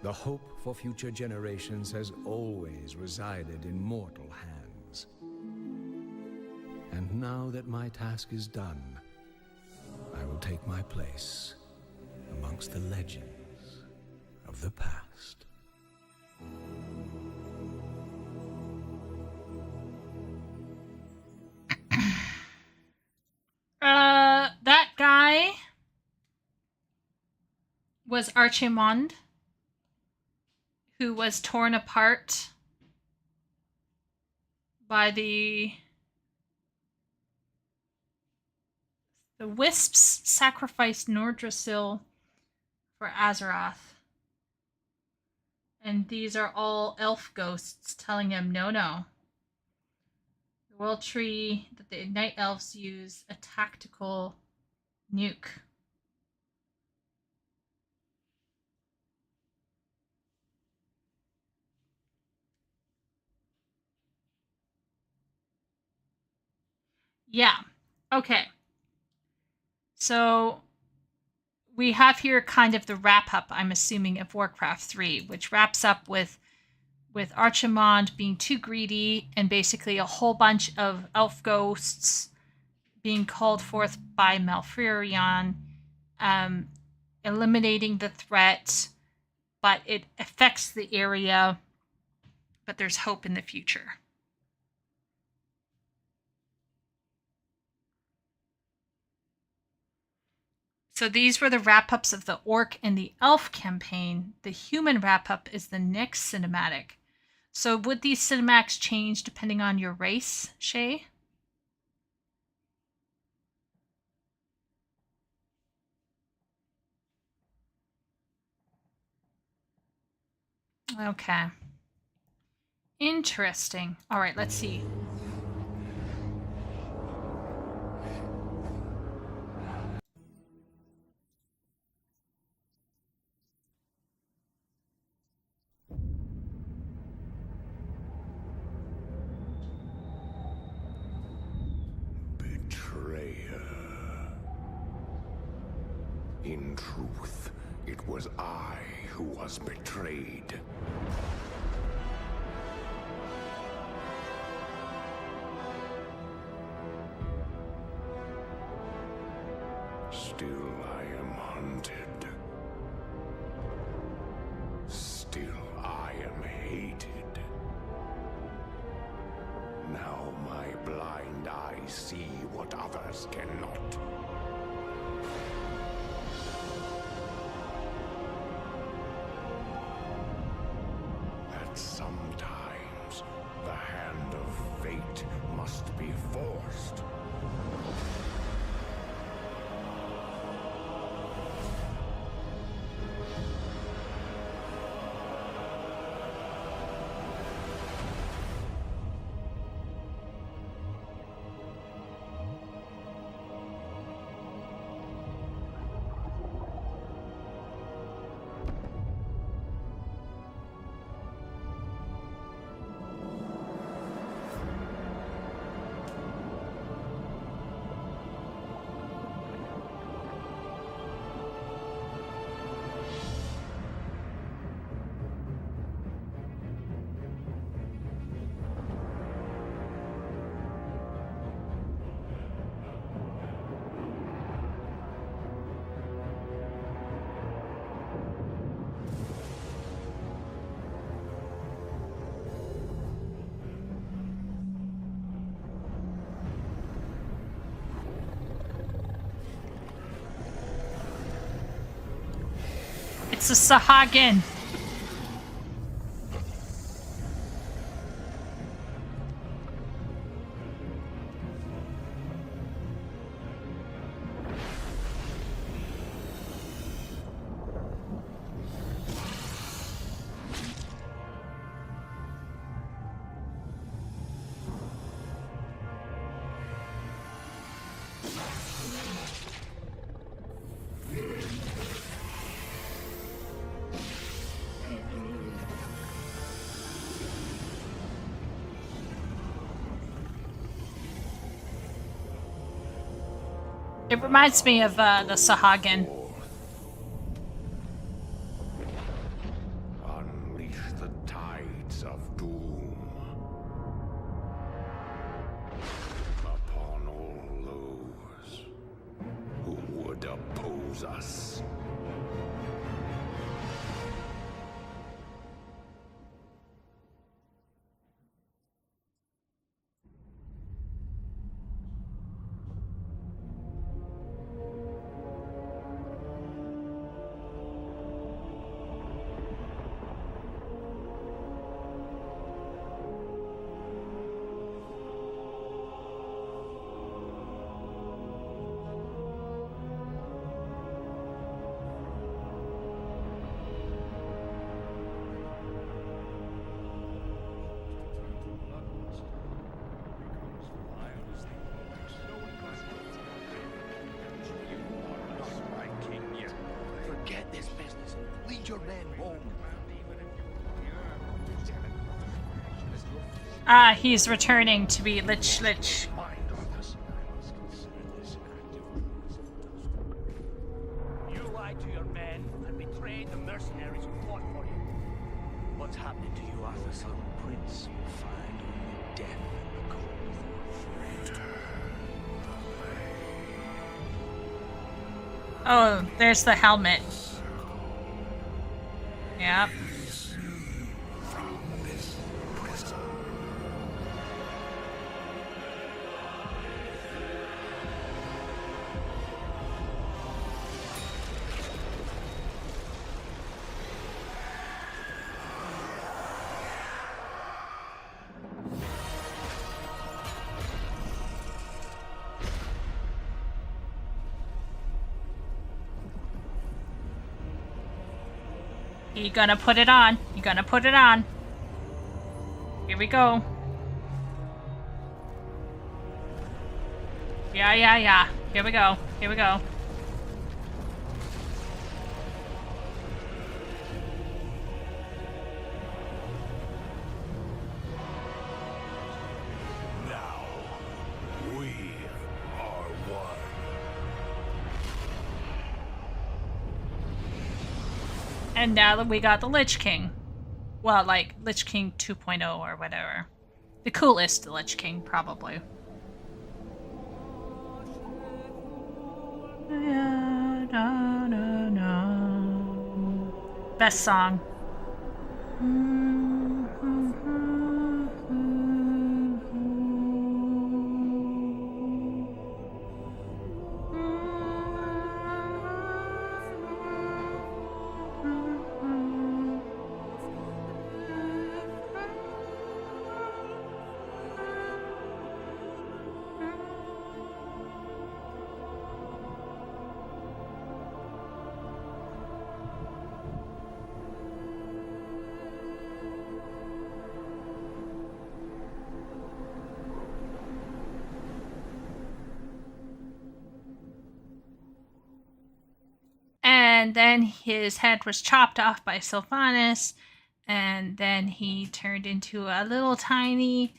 The hope for future generations has always resided in mortal hands. And now that my task is done, I will take my place amongst the legends of the past. That guy was Archimond, who was torn apart by the wisps sacrificed Nordrassil for Azeroth. And these are all elf ghosts telling him, no, no. The world tree that the night elves use, a tactical nuke. Yeah. Okay. So we have here kind of the wrap up, I'm assuming, of Warcraft 3, which wraps up with Archimond being too greedy and basically a whole bunch of elf ghosts being called forth by Malfurion, eliminating the threat, but it affects the area, but there's hope in the future. So these were the wrap-ups of the Orc and the Elf campaign. The human wrap-up is the next cinematic. So would these cinematics change depending on your race, Shay? Okay. Interesting. All right, let's see. betrayer. In truth, it was I who was betrayed. Still I am hunted. Still I am hated. Now my blind eyes see what others cannot. That sometimes the hand of fate must be forced. It's a Sahagin. It reminds me of the Sahagin. Unleash the tides of doom upon all those who would oppose us. Forget this business. Lead your men home. Ah, he's returning to be Lich Lich. You lied to your men and betrayed the mercenaries who fought for you. What's happening to you, Arthur, son? Prince will find only death in the cold. Oh, there's the helmet. Yep. You gonna put it on. You gonna put it on. Here we go. Yeah. Here we go. Here we go. Now, we And now that we got the Lich King. Well, like, Lich King 2.0 or whatever. The coolest Lich King, probably. Best song. And then his head was chopped off by Sylvanas, and then he turned into a little tiny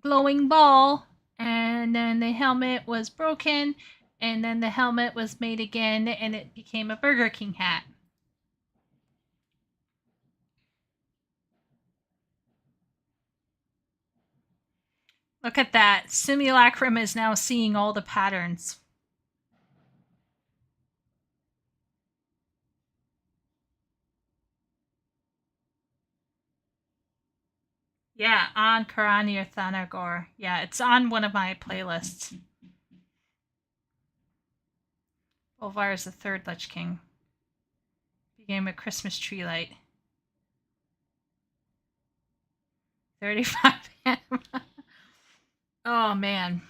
glowing ball, and then the helmet was broken, and then the helmet was made again, and it became a Burger King hat. Look at that. Simulacrum is now seeing all the patterns. Yeah, on Karani or Thanagor. Yeah, it's on one of my playlists. Bolvar is the third Lich King. Became a Christmas tree light. 35 anima. Oh, man.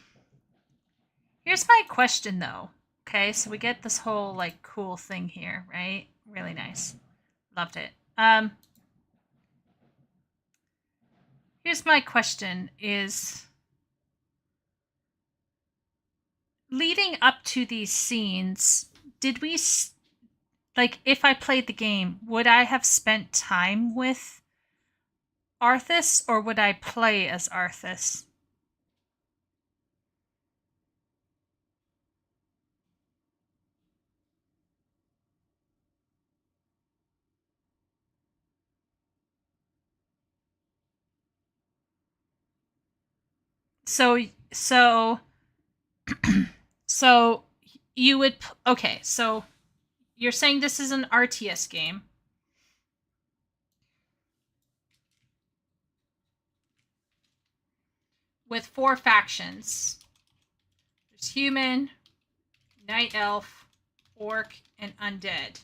Here's my question, though. Okay, so we get this whole, like, cool thing here, right? Really nice. Loved it. Here's my question is, leading up to these scenes, did we, like, if I played the game, would I have spent time with Arthas, or would I play as Arthas? So you would, okay, so you're saying this is an RTS game. With 4 factions. There's human, night elf, orc, and undead.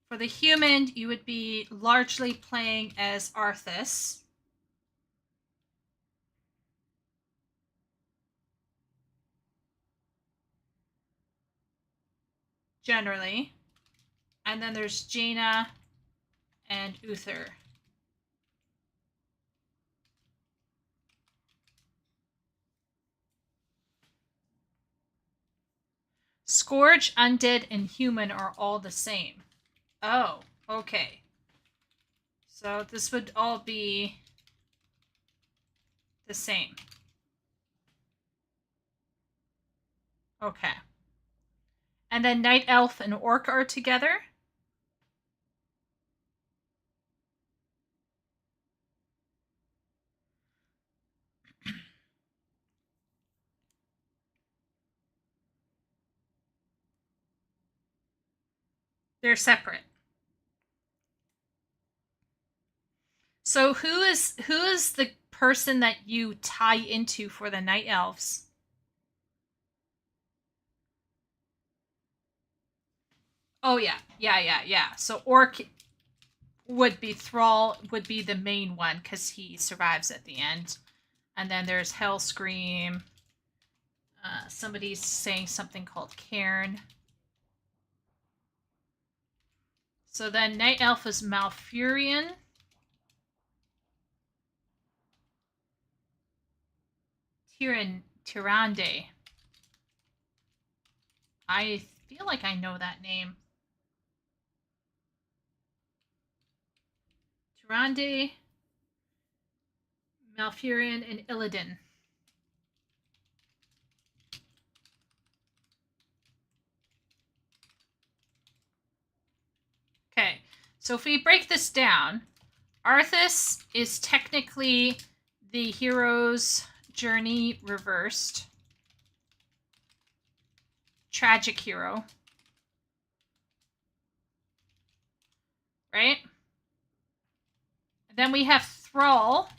For the human, you would be largely playing as Arthas. Generally. And then there's Jaina and Uther. Scourge, undead, and human are all the same. Oh, okay. So this would all be the same. Okay. And then night elf and orc are together. They're separate. So who is the person that you tie into for the night elves? Oh yeah. So orc would be Thrall would be the main one because he survives at the end. And then there's Hellscream. Somebody's saying something called Cairn. So then Night Elf is Malfurion. Tyrande. I feel like I know that name. Tyrande, Malfurion, and Illidan. Okay, So if we break this down, Arthas is technically the hero's journey reversed. Tragic hero. Right? And then we have Thrall,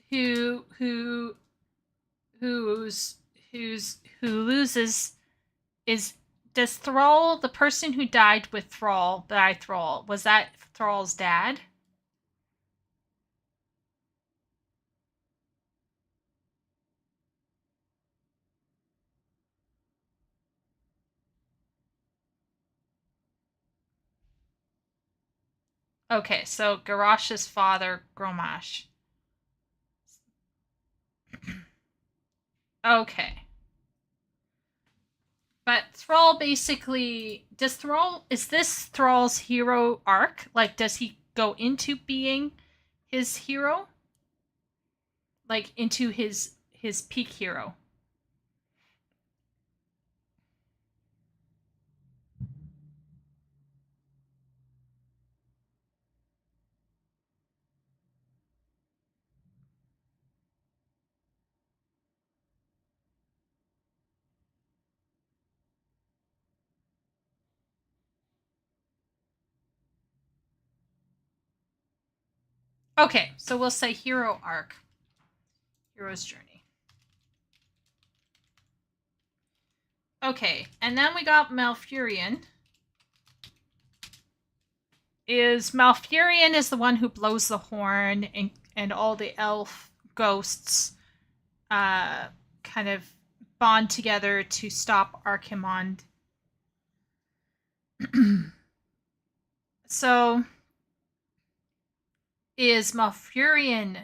who loses is does Thrall, the person who died with Thrall, by Thrall, was that Thrall's dad? Okay, so Garrosh's father, Gromash. Okay. But Thrall basically, is this Thrall's hero arc? Like, does he go into being his hero? Like, into his peak hero? Okay, so we'll say hero arc. Hero's journey. Okay, and then we got Malfurion. Malfurion is the one who blows the horn, and all the elf ghosts kind of bond together to stop Archimonde. So, is Malfurion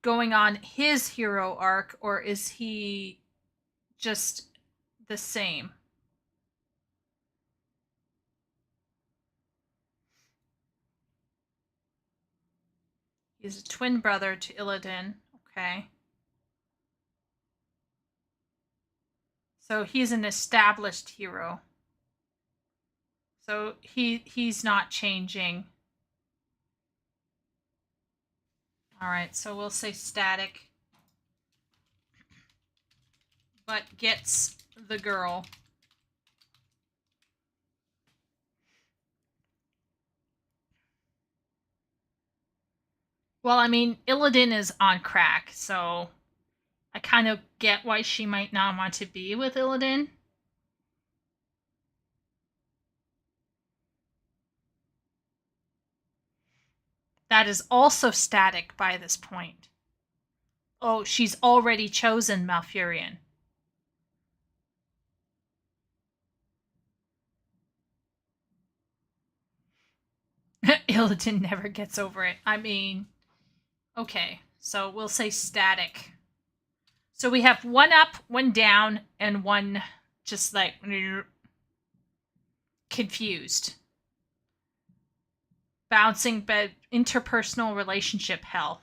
going on his hero arc, or is he just the same? He's a twin brother to Illidan. Okay. So he's an established hero. So he's not changing. All right, so we'll say static. But gets the girl. Well, I mean, Illidan is on crack, so I kind of get why she might not want to be with Illidan. That is also static by this point. Oh, she's already chosen Malfurion. Illidan never gets over it. I mean, okay, so we'll say static. So we have one up, one down, and one just like confused. Bouncing, but interpersonal relationship hell.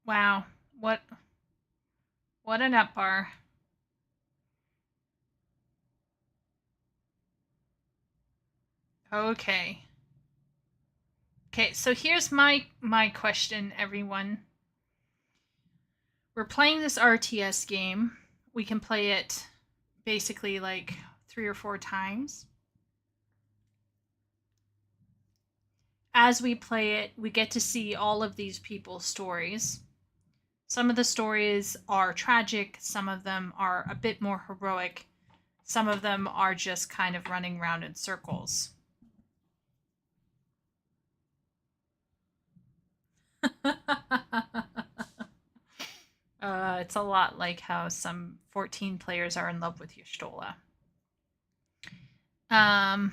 Wow, what an up bar. Okay. Okay, so here's my question, everyone. We're playing this RTS game. We can play it basically like 3 or 4 times. As we play it, we get to see all of these people's stories. Some of the stories are tragic, some of them are a bit more heroic, some of them are just kind of running around in circles. It's a lot like how some 14 players are in love with Y'shtola. And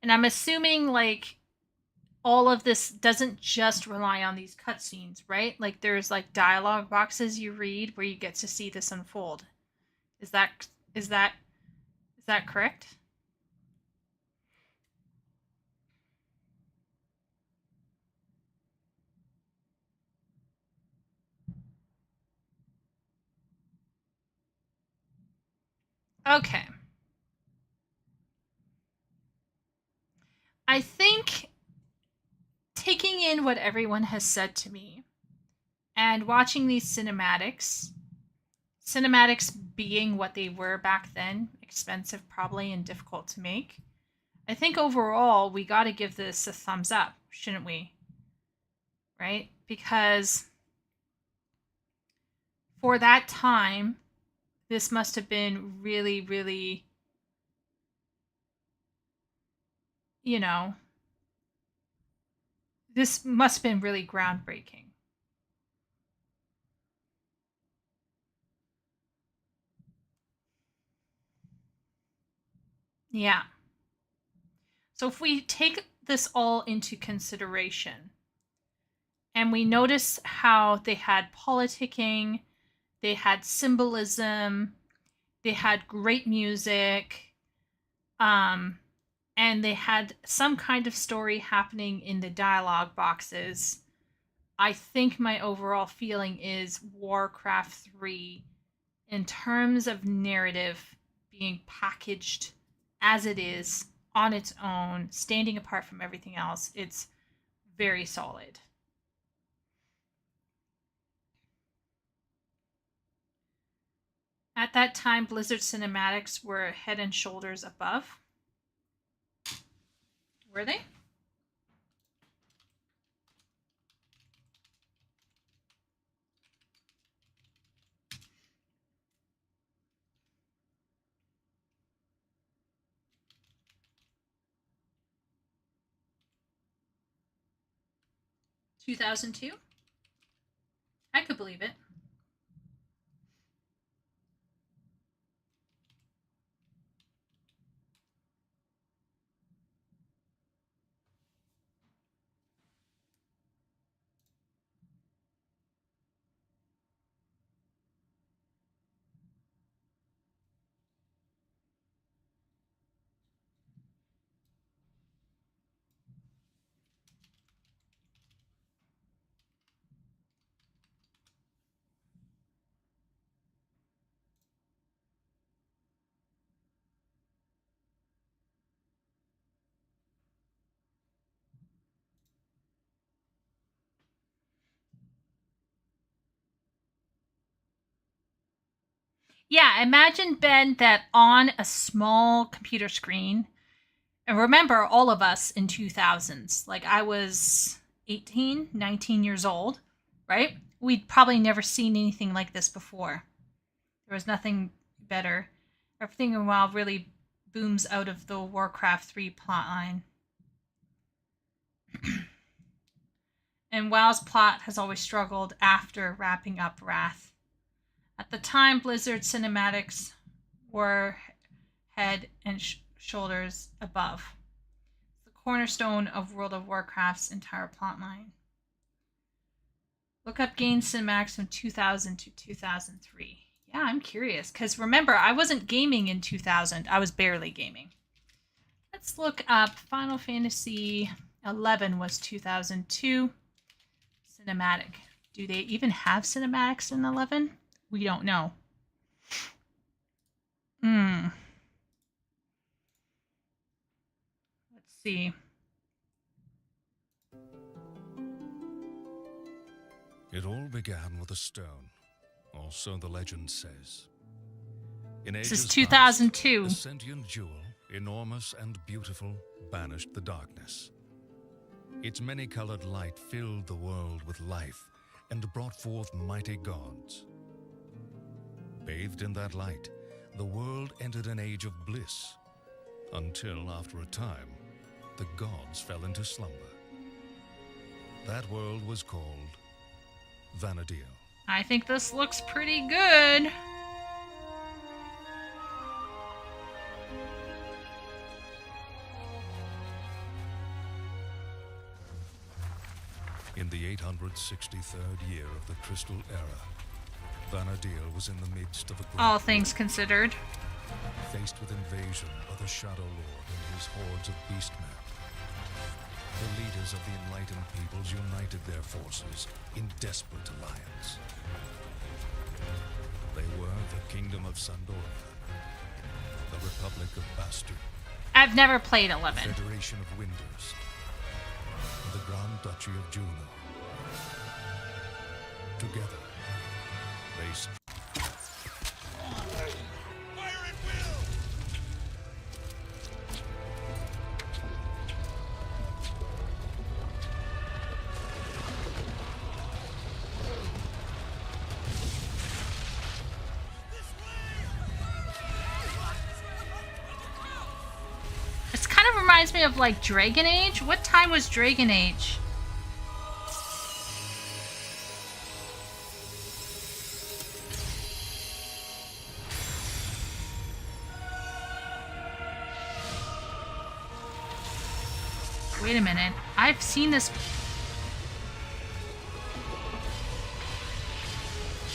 I'm assuming, like, all of this doesn't just rely on these cutscenes, right? Like there's like dialogue boxes you read where you get to see this unfold. Is that is that is that correct? Okay. I think taking in what everyone has said to me and watching these cinematics being what they were back then, expensive probably and difficult to make, I think overall we got to give this a thumbs up, shouldn't we? Right? Because for that time, this must have been really, really, you know, this must have been really groundbreaking. Yeah. So if we take this all into consideration and we notice how they had politicking, they had symbolism, they had great music, and they had some kind of story happening in the dialogue boxes, I think my overall feeling is Warcraft 3, in terms of narrative, being packaged as it is on its own, standing apart from everything else, it's very solid. At that time, Blizzard cinematics were head and shoulders above. Were they? (2002). I could believe it. Yeah, imagine, Ben, that on a small computer screen, and remember all of us in 2000s, like I was 18, 19 years old, right? We'd probably never seen anything like this before. There was nothing better. Everything in WoW really booms out of the Warcraft 3 plotline. And WoW's plot has always struggled after wrapping up Wrath. At the time, Blizzard cinematics were head and shoulders above. The cornerstone of World of Warcraft's entire plotline. Look up game cinematics from 2000 to 2003. Yeah, I'm curious, because remember, I wasn't gaming in 2000. I was barely gaming. Let's look up Final Fantasy 11 was 2002. Cinematic. Do they even have cinematics in 11? We don't know. Let's see. It all began with a stone, or so the legend says. In This ages is 2002. Past, a sentient jewel, enormous and beautiful, banished the darkness. Its many-colored light filled the world with life and brought forth mighty gods. Bathed in that light, the world entered an age of bliss, until after a time, the gods fell into slumber. That world was called Vana'diel. I think this looks pretty good. In the 863rd year of the Crystal Era, Vana'diel was in the midst of a great All things considered. faced with invasion by the Shadow Lord and his hordes of beastmen. The leaders of the enlightened peoples united their forces in desperate alliance. They were the Kingdom of Sandoria, the Republic of Bastu, I've never played the 11. Federation of Winders, and the Grand Duchy of Juno. Together, they This kind of reminds me of like Dragon Age. What time was Dragon Age? Wait a minute. I've seen this.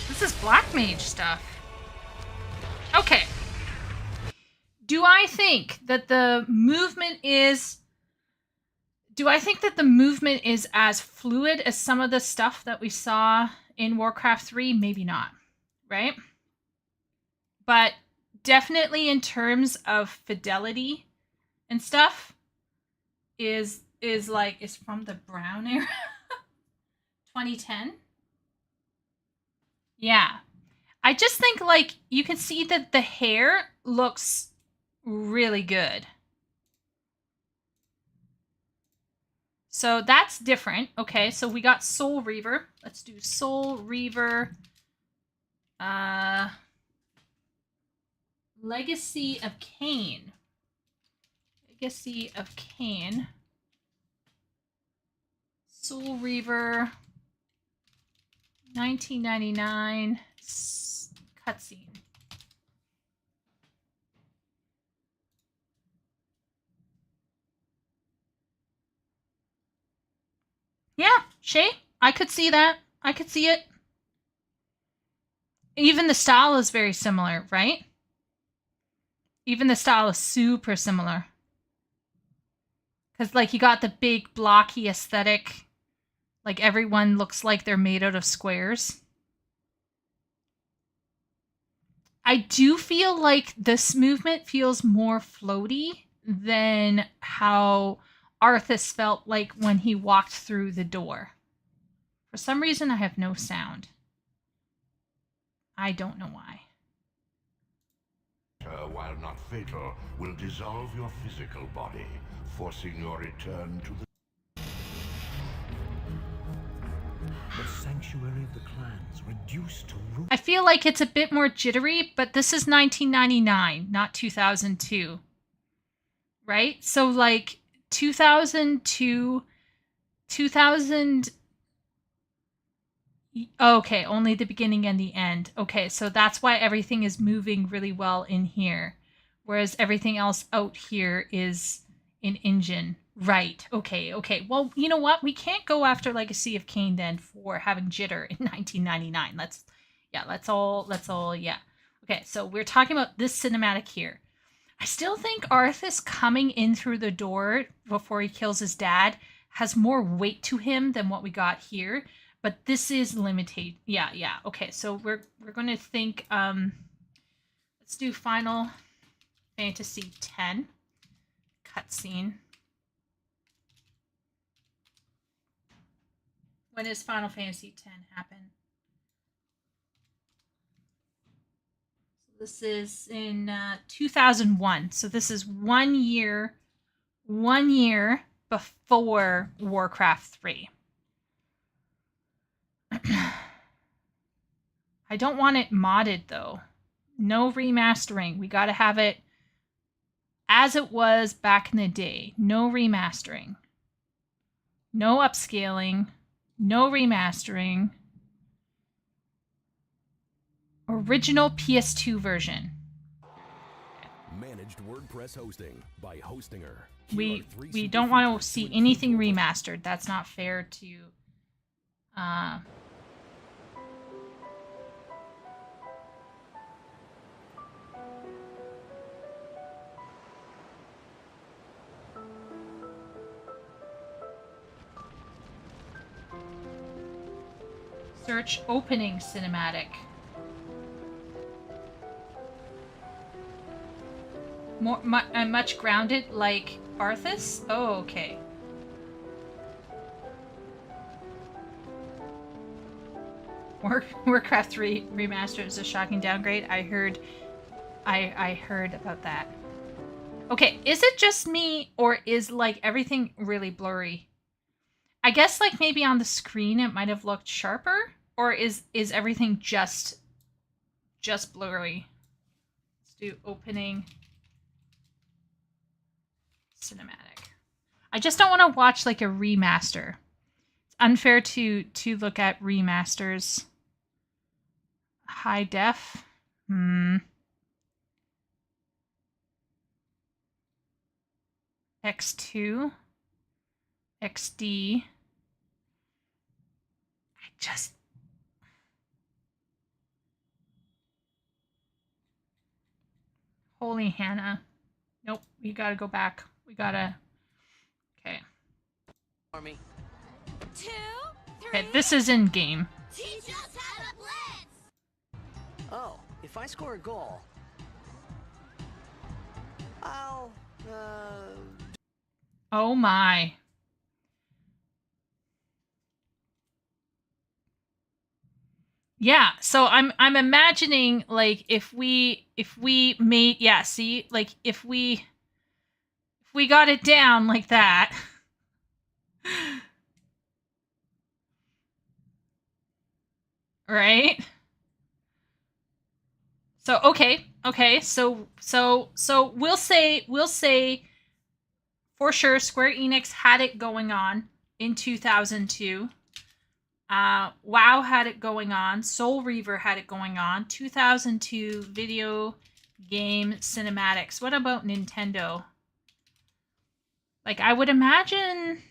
This is Black Mage stuff. Okay. Do I think that the movement is... Do I think that the movement is as fluid as some of the stuff that we saw in Warcraft 3? Maybe not. Right? But definitely in terms of fidelity and stuff, is from the Brown era. 2010. Yeah. I just think like you can see that the hair looks really good. So that's different. Okay, so we got Soul Reaver. Let's do Soul Reaver. Legacy of Kain. Legacy of Kain. Soul Reaver. 1999 cutscene. Yeah, Shay, I could see that. I could see it. Even the style is very similar, right? Even the style is super similar. Because, like, you got the big, blocky aesthetic. Like, everyone looks like they're made out of squares. I do feel like this movement feels more floaty than how Arthas felt like when he walked through the door. For some reason, I have no sound. I don't know why. While not fatal, will dissolve your physical body, forcing your return to the sanctuary of the clans, reduced to ruin. I feel like it's a bit more jittery, but this is 1999, not 2002. Right? So, like, 2002, 2000... Okay, only the beginning and the end. Okay, so that's why everything is moving really well in here. Whereas everything else out here is in engine. Right, okay. Well, you know what? We can't go after Legacy of Kain then for having jitter in 1999. Let's all. Okay, so we're talking about this cinematic here. I still think Arthas coming in through the door before he kills his dad has more weight to him than what we got here. But this is limited. Yeah. Okay, so we're going to think, let's do Final Fantasy X cutscene. When does Final Fantasy X happen? So this is in 2001. So this is 1 year before Warcraft 3. I don't want it modded though. No remastering. We got to have it as it was back in the day. No remastering. No upscaling. No remastering. Original PS2 version. Managed WordPress hosting by Hostinger. We don't want to see anything remastered. That's not fair to Search opening cinematic. Much grounded like Arthas? Oh, okay. Warcraft 3 Remastered is a shocking downgrade. I heard about that. Okay, is it just me or is like everything really blurry? I guess like maybe on the screen it might have looked sharper, or is everything just blurry? Let's do opening cinematic. I just don't want to watch like a remaster. It's unfair to look at remasters. High def. X2. XD. Holy Hannah. Nope, we gotta go back. We gotta... Okay. Army. 2, 3. Okay, this is in game. Teach us how to blitz. Oh, if I score a goal, I'll Oh my. Yeah, so I'm imagining like if we made, yeah, see, like if we got it down like that. Right? So okay, so we'll say for sure Square Enix had it going on in 2002. WoW had it going on. Soul Reaver had it going on. 2002 video game cinematics. What about Nintendo? Like, I would imagine...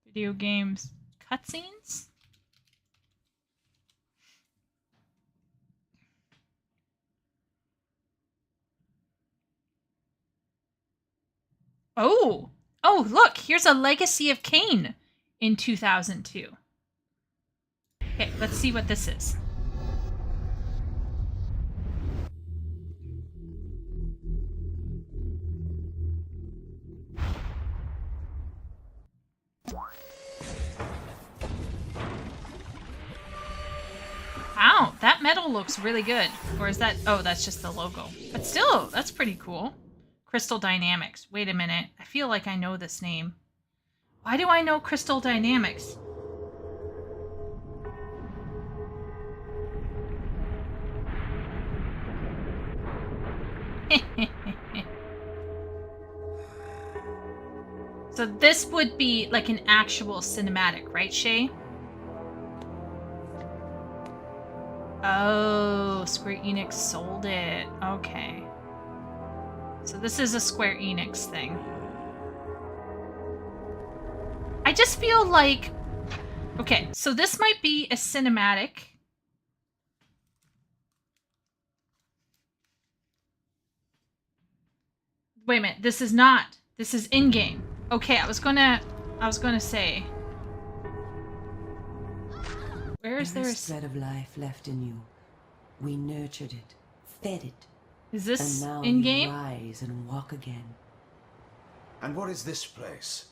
Video games cutscenes? Oh, look, here's a Legacy of Kain in 2002. Okay, let's see what this is. Wow, that metal looks really good. Or is that... Oh, that's just the logo. But still, that's pretty cool. Crystal Dynamics. Wait a minute. I feel like I know this name. Why do I know Crystal Dynamics? So this would be like an actual cinematic, right, Shay? Oh, Square Enix sold it. Okay. So this is a Square Enix thing. I just feel like... Okay, so this might be a cinematic. Wait a minute, this is not. This is in-game. Okay, I was gonna say... Where is there a thread of life left in you? We nurtured it, fed it. Is this and now in-game? You rise and walk again. And what is this place?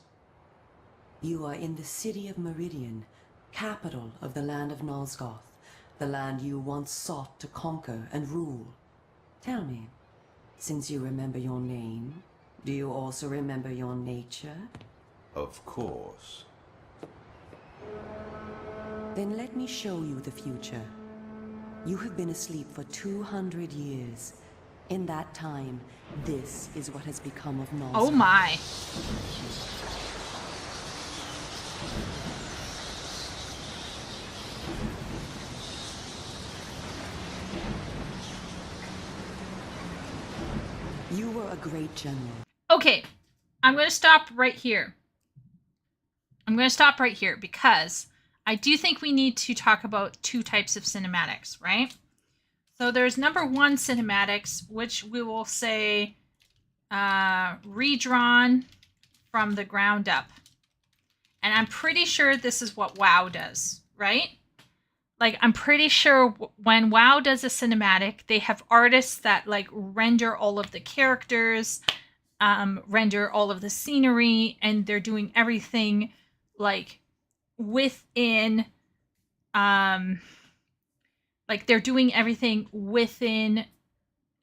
You are in the city of Meridian, capital of the land of Nosgoth, the land you once sought to conquer and rule. Tell me, since you remember your name, do you also remember your nature? Of course. Then let me show you the future. You have been asleep for 200 years. In that time, this is what has become of Nosgoth. Oh my. You were a great general. Okay, I'm going to stop right here. Because I do think we need to talk about two types of cinematics, right? So there's number one cinematics, which we will say redrawn from the ground up. And I'm pretty sure this is what WoW does, right? Like, I'm pretty sure when WoW does a cinematic, they have artists that, like, render all of the characters, render all of the scenery, and they're doing everything, like, within, like, they're doing everything within,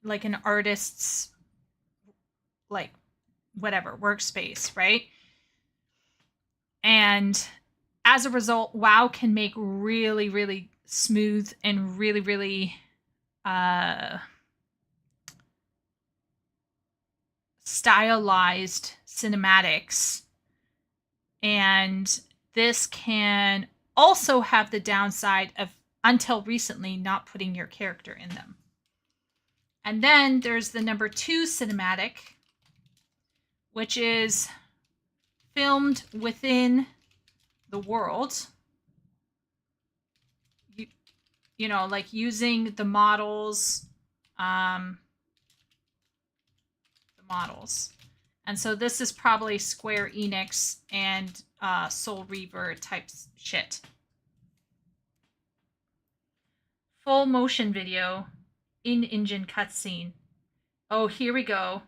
like, an artist's, like, whatever, workspace, right? And as a result, WoW can make really, really smooth and really, really stylized cinematics. And this can also have the downside of, until recently, not putting your character in them. And then there's the number two cinematic, which is filmed within the world. You know, like using the models, And so this is probably Square Enix and Soul Reaver type shit. Full motion video, in-engine cutscene. Oh, here we go.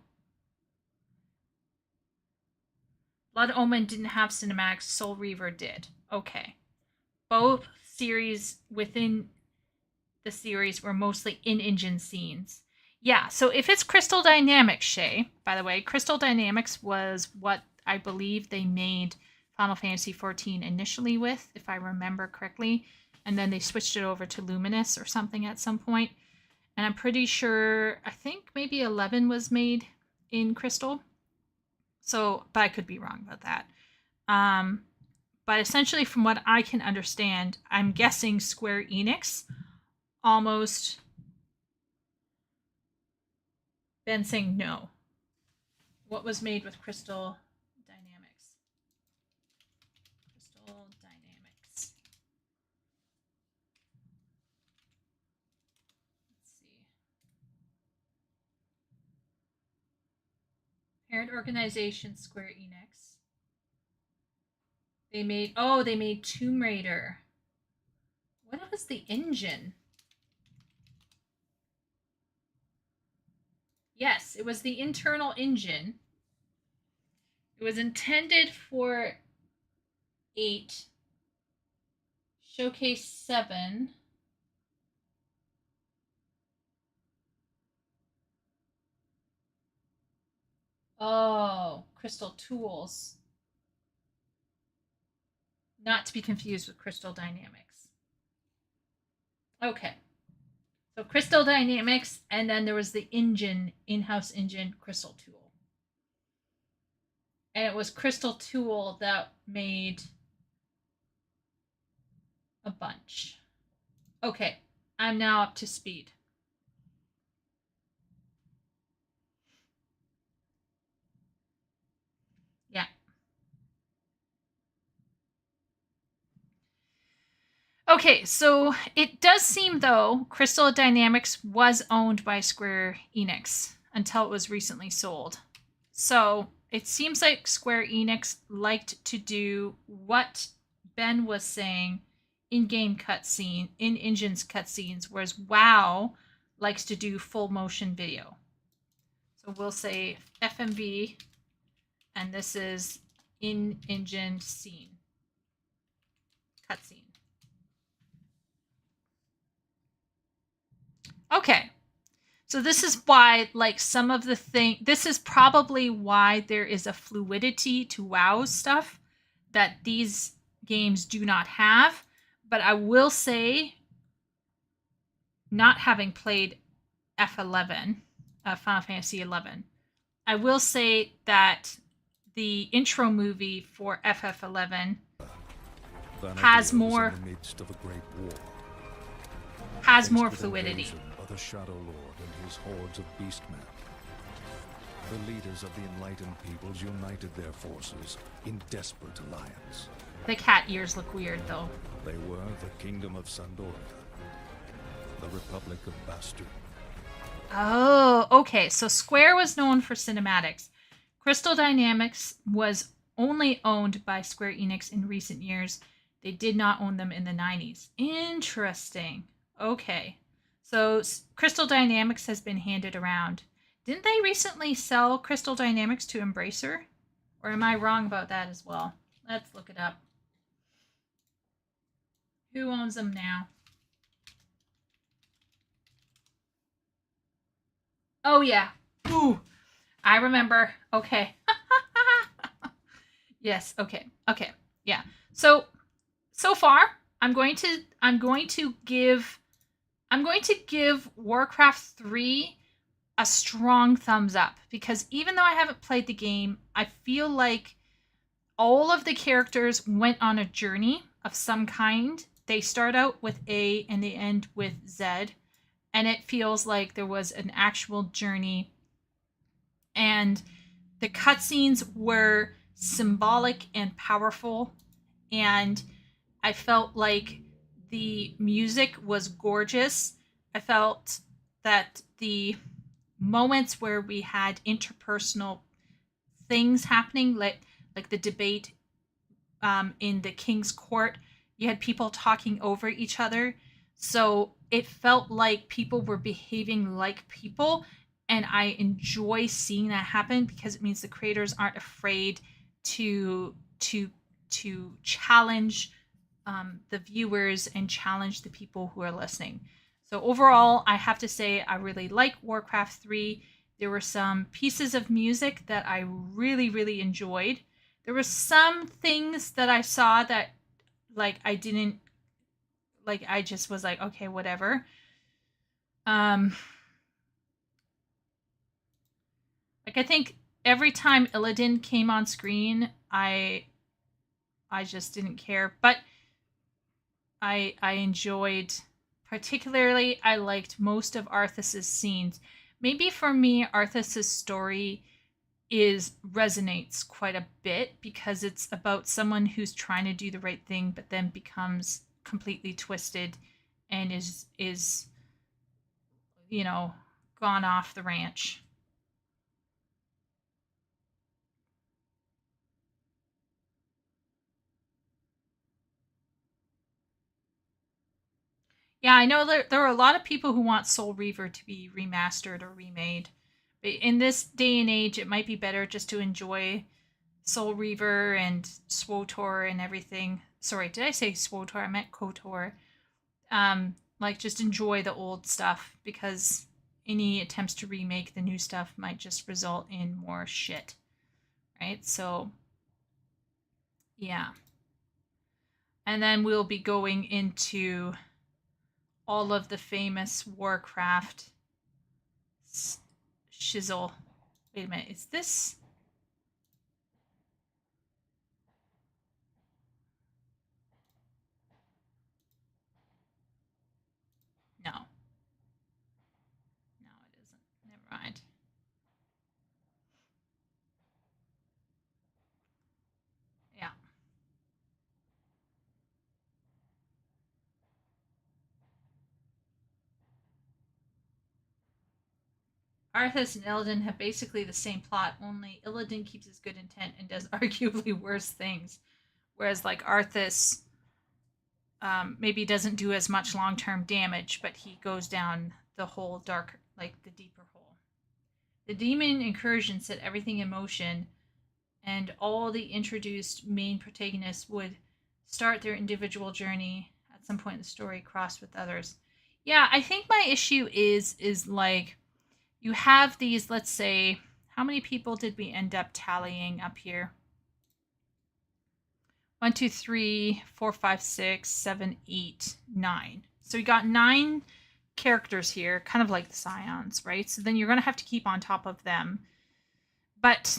Blood Omen didn't have cinematics, Soul Reaver did. Okay. Both series within the series were mostly in-engine scenes. Yeah, so if it's Crystal Dynamics, Shay, by the way, Crystal Dynamics was what I believe they made Final Fantasy XIV initially with, if I remember correctly. And then they switched it over to Luminous or something at some point. And I'm pretty sure, I think maybe 11 was made in Crystal. So, but I could be wrong about that. But essentially, from what I can understand, I'm guessing Square Enix almost been saying no. What was made with Crystal Dynamics? Crystal Dynamics. Let's see. Parent organization Square Enix. They made Tomb Raider. What was the engine? Yes, it was the internal engine. It was intended for 8, Showcase 7. Oh, Crystal Tools. Not to be confused with Crystal Dynamics. Okay. So Crystal Dynamics, and then there was the engine, in-house engine, Crystal Tool. And it was Crystal Tool that made a bunch. Okay, I'm now up to speed. Yeah. Okay, so it does seem, though, Crystal Dynamics was owned by Square Enix until it was recently sold. So it seems like Square Enix liked to do what Ben was saying, in-game cutscene, in-engines cutscenes, whereas WoW likes to do full motion video. So we'll say FMV, and this is in-engine scene, cutscene. Okay. So this is why, like, some of the this is probably why there is a fluidity to WoW stuff that these games do not have. But I will say, not having played F11, Final Fantasy 11, I will say that the intro movie for FF11 has more, in the midst of a great war. Has more fluidity. By the Shadow Lord and his hordes of beastmen. The leaders of the enlightened peoples united their forces in desperate alliance. The cat ears look weird, though. They were the Kingdom of Sandorga, the Republic of Bastu. Oh, okay. So Square was known for cinematics. Crystal Dynamics was only owned by Square Enix in recent years. They did not own them in the 90s. Interesting. Okay. So Crystal Dynamics has been handed around. Didn't they recently sell Crystal Dynamics to Embracer? Or am I wrong about that as well? Let's look it up. Who owns them now? Oh, yeah. Ooh, I remember. Okay. Yes. Okay. Okay. Yeah. So far, I'm going to give Warcraft 3 a strong thumbs up, because even though I haven't played the game, I feel like all of the characters went on a journey of some kind. They start out with A and they end with Z, and it feels like there was an actual journey. And the cutscenes were symbolic and powerful, and I felt like the music was gorgeous. I felt that the moments where we had interpersonal things happening, like the debate in the king's court, you had people talking over each other. So it felt like people were behaving like people, and I enjoy seeing that happen because it means the creators aren't afraid to challenge the viewers and challenge the people who are listening. So overall, I have to say I really like Warcraft 3. There were some pieces of music that I really, really enjoyed. There were some things that I saw that, like, I didn't, like, I just was like, okay, whatever. Like, I think every time Illidan came on screen, I just didn't care. But I enjoyed, particularly, I liked most of Arthas's scenes. Maybe for me, Arthas's story resonates quite a bit because it's about someone who's trying to do the right thing but then becomes completely twisted and is gone off the ranch. Yeah, I know there are a lot of people who want Soul Reaver to be remastered or remade. But in this day and age, it might be better just to enjoy Soul Reaver and SWTOR and everything. Sorry, did I say SWTOR? I meant KOTOR. Like, just enjoy the old stuff, because any attempts to remake the new stuff might just result in more shit. Right? So, yeah. And then we'll be going into all of the famous Warcraft shizzle. Wait a minute, is this? No. No, it isn't. Never mind. Yeah. Arthas and Illidan have basically the same plot, only Illidan keeps his good intent and does arguably worse things. Whereas, like, Arthas maybe doesn't do as much long-term damage, but he goes down the whole dark, like, the deeper hole. The demon incursion set everything in motion, and all the introduced main protagonists would start their individual journey at some point in the story, crossed with others. Yeah, I think my issue is like, you have these, let's say, how many people did we end up tallying up here? 1, 2, 3, 4, 5, 6, 7, 8, 9. So you got 9 characters here, kind of like the Scions, right? So then you're going to have to keep on top of them. But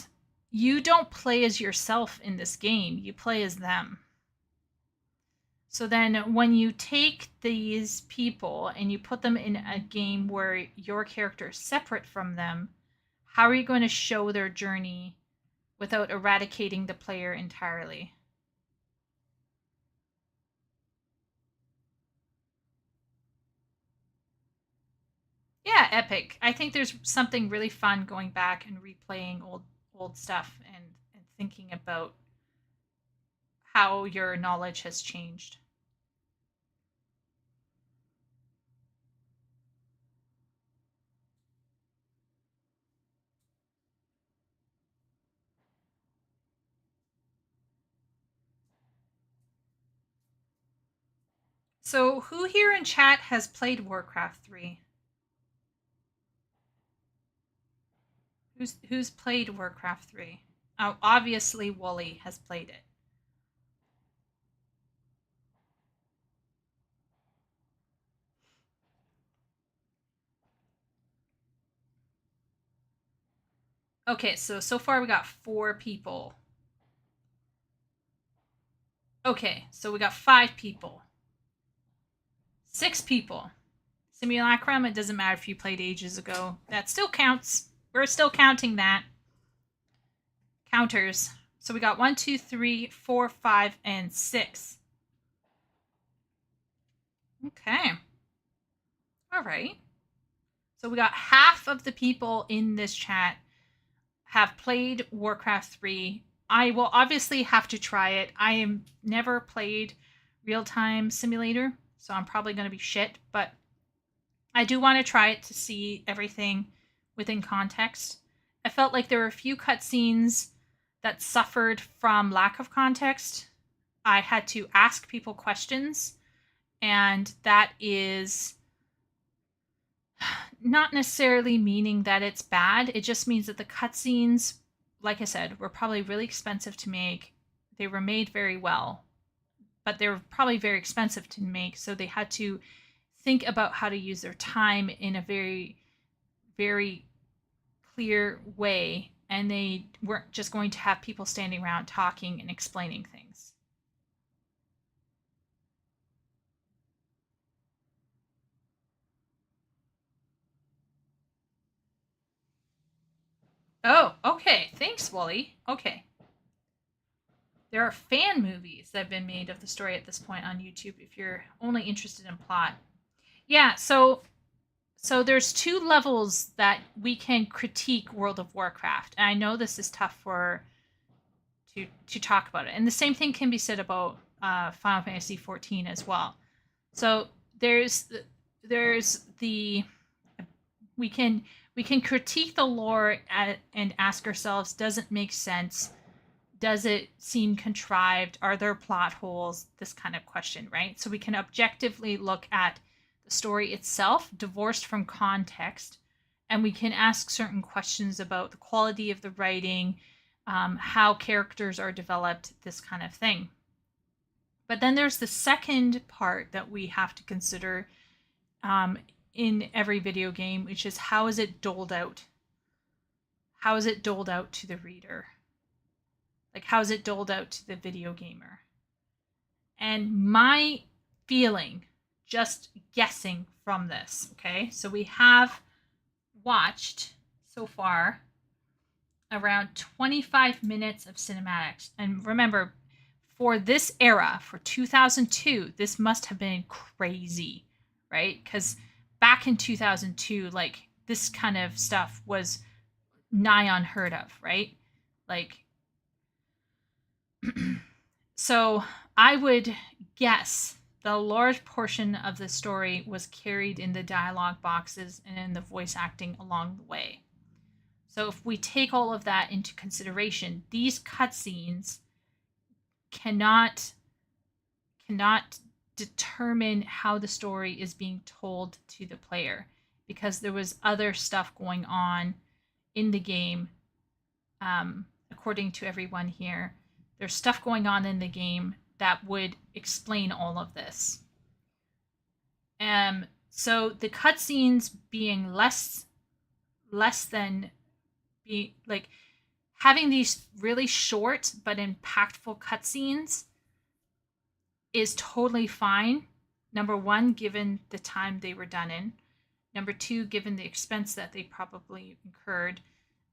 you don't play as yourself in this game. You play as them. So then when you take these people and you put them in a game where your character is separate from them, how are you going to show their journey without eradicating the player entirely? Yeah, epic. I think there's something really fun going back and replaying old stuff and thinking about how your knowledge has changed. So, who here in chat has played Warcraft 3? Who's played Warcraft 3? Oh, obviously Wooly has played it. Okay, so far we got 4 people. Okay, so we got 5 people. 6 people. Simulacrum, it doesn't matter if you played ages ago. That still counts. We're still counting that. Counters. So we got 1, 2, 3, 4, 5, and 6. Okay. All right. So we got half of the people in this chat have played Warcraft 3. I will obviously have to try it. I am never played real-time simulator, so I'm probably going to be shit, but I do want to try it to see everything within context. I felt like there were a few cutscenes that suffered from lack of context. I had to ask people questions, and that is not necessarily meaning that it's bad. It just means that the cutscenes, like I said, were probably really expensive to make. They were made very well, but they were probably very expensive to make, so they had to think about how to use their time in a very, very clear way, and they weren't just going to have people standing around talking and explaining things. Oh, okay. Thanks, Wooly. Okay. There are fan movies that have been made of the story at this point on YouTube if you're only interested in plot. Yeah, so there's 2 levels that we can critique World of Warcraft. And I know this is tough for to talk about it. And the same thing can be said about Final Fantasy 14 as well. So there's the we can critique the lore and ask ourselves, does it make sense? Does it seem contrived? Are there plot holes? This kind of question, right? So we can objectively look at the story itself, divorced from context, and we can ask certain questions about the quality of the writing, how characters are developed, this kind of thing. But then there's the second part that we have to consider in every video game, which is how is it doled out? How is it doled out to the reader? Like, how is it doled out to the video gamer? And my feeling, just guessing from this, okay? So we have watched so far around 25 minutes of cinematics. And remember, for this era, for 2002, this must have been crazy, right? Because back in 2002, like, this kind of stuff was nigh unheard of, right? Like, so I would guess the large portion of the story was carried in the dialogue boxes and in the voice acting along the way. So if we take all of that into consideration, these cutscenes cannot determine how the story is being told to the player, because there was other stuff going on in the game. According to everyone here, there's stuff going on in the game that would explain all of this. So the cutscenes being less than be like having these really short but impactful cutscenes is totally fine. Number one, given the time they were done in. Number two, given the expense that they probably incurred.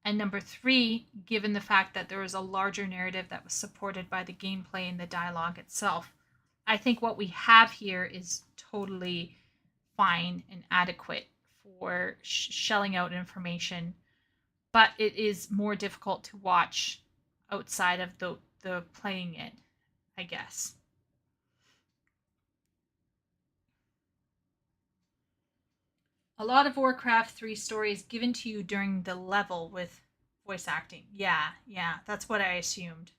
And number 3, given the fact that there was a larger narrative that was supported by the gameplay and the dialogue itself, I think what we have here is totally fine and adequate for shelling out information, but it is more difficult to watch outside of the playing it, I guess. A lot of Warcraft 3 stories given to you during the level with voice acting. Yeah, that's what I assumed.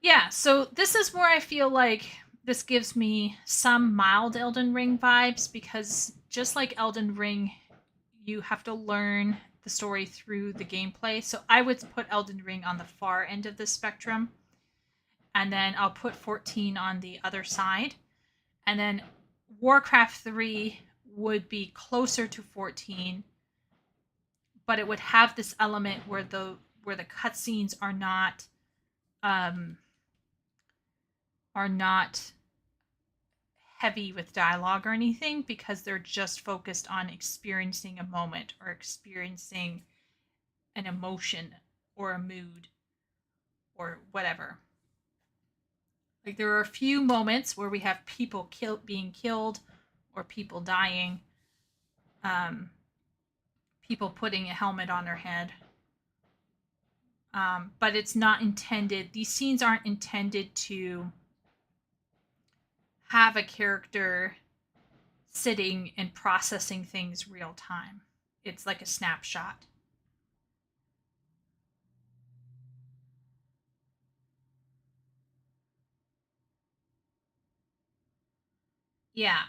Yeah, so this is where I feel like this gives me some mild Elden Ring vibes, because just like Elden Ring, you have to learn the story through the gameplay. So I would put Elden Ring on the far end of the spectrum, and then I'll put 14 on the other side. And then Warcraft 3 would be closer to 14, but it would have this element where the cutscenes are not heavy with dialogue or anything, because they're just focused on experiencing a moment or experiencing an emotion or a mood or whatever. Like, there are a few moments where we have people being killed or people dying, people putting a helmet on their head. But it's not intended, these scenes aren't intended to have a character sitting and processing things real time. It's like a snapshot. Yeah.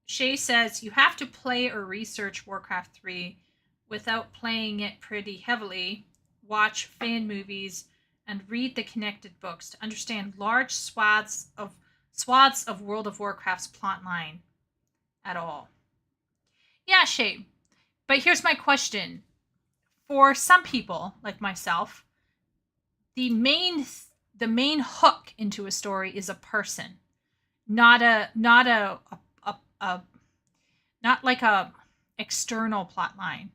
Shay says you have to play or research Warcraft 3 without playing it pretty heavily, watch fan movies, and read the connected books to understand large swaths of World of Warcraft's plotline at all. Yeah, Shay. But here's my question. For some people, like myself, the main hook into a story is a person, not like a external plot line,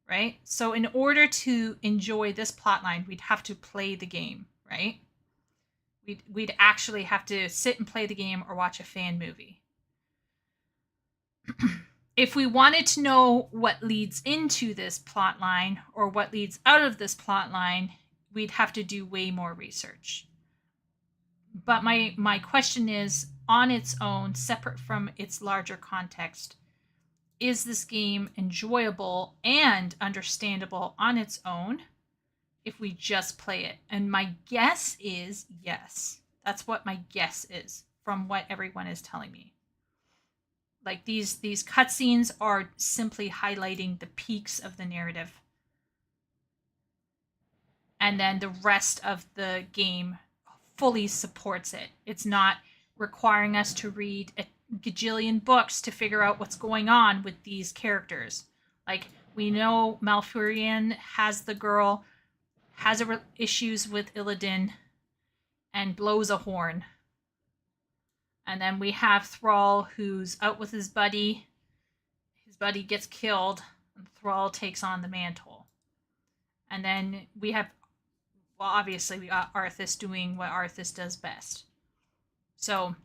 right? So in order to enjoy this plot line, we'd have to play the game, right? We'd actually have to sit and play the game or watch a fan movie. If we wanted to know what leads into this plot line or what leads out of this plot line, we'd have to do way more research. But my question is, on its own, separate from its larger context, is this game enjoyable and understandable on its own if we just play it? And my guess is yes. That's what my guess is from what everyone is telling me. Like, these cutscenes are simply highlighting the peaks of the narrative. And then the rest of the game fully supports it. It's not requiring us to read a gajillion books to figure out what's going on with these characters. Like, we know Malfurion has the girl, has issues with Illidan, and blows a horn. And then we have Thrall, who's out with his buddy. His buddy gets killed, and Thrall takes on the mantle. And then we have, well, obviously we got Arthas doing what Arthas does best. So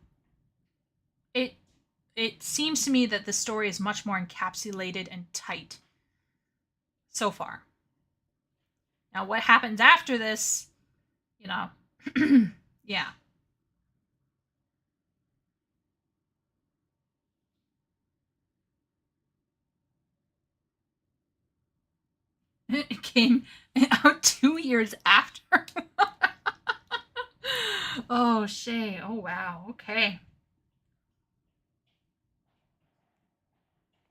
it seems to me that the story is much more encapsulated and tight so far. Now, what happens after this, yeah. It came out 2 years after. Oh, Shay. Oh, wow. Okay.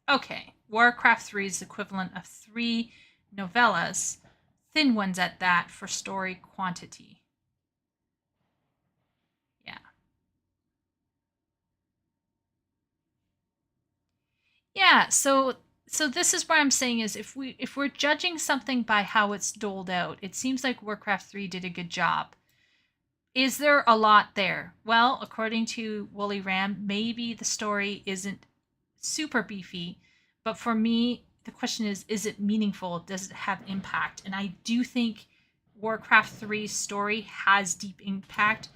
Okay. Warcraft 3's equivalent of 3 novellas, thin ones at that, for story quantity. Yeah. Yeah, so this is what I'm saying is, if we're judging something by how it's doled out, it seems like Warcraft 3 did a good job. Is there a lot there? Well, according to Wooly Ram, maybe the story isn't super beefy. But for me, the question is it meaningful? Does it have impact? And I do think Warcraft 3's story has deep impact.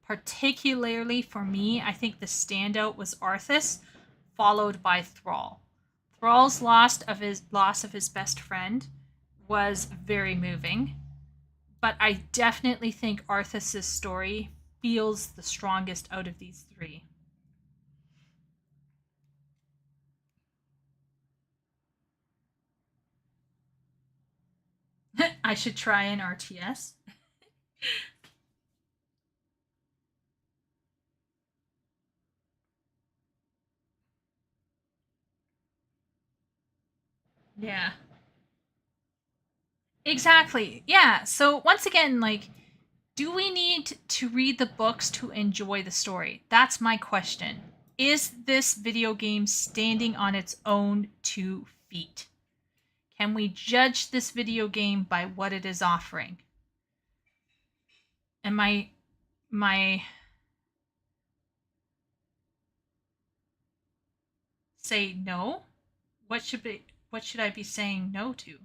Particularly for me, I think the standout was Arthas, followed by Thrall. Thrall's loss of his best friend was very moving, but I definitely think Arthas's story feels the strongest out of these three. I should try an RTS. Yeah. Exactly. Yeah. So once again, like, do we need to read the books to enjoy the story? That's my question. Is this video game standing on its own 2 feet? Can we judge this video game by what it is offering? And my say no? What should I be saying no to?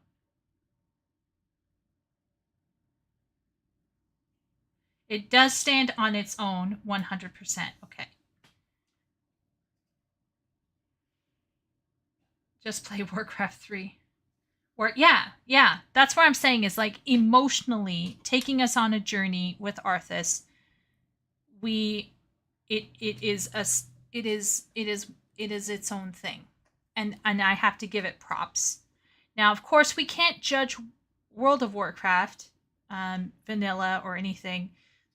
It does stand on its own 100%. Okay. Just play Warcraft 3. Or yeah. That's what I'm saying is like emotionally taking us on a journey with Arthas. It is its own thing. And I have to give it props. Now, of course, we can't judge World of Warcraft, vanilla or anything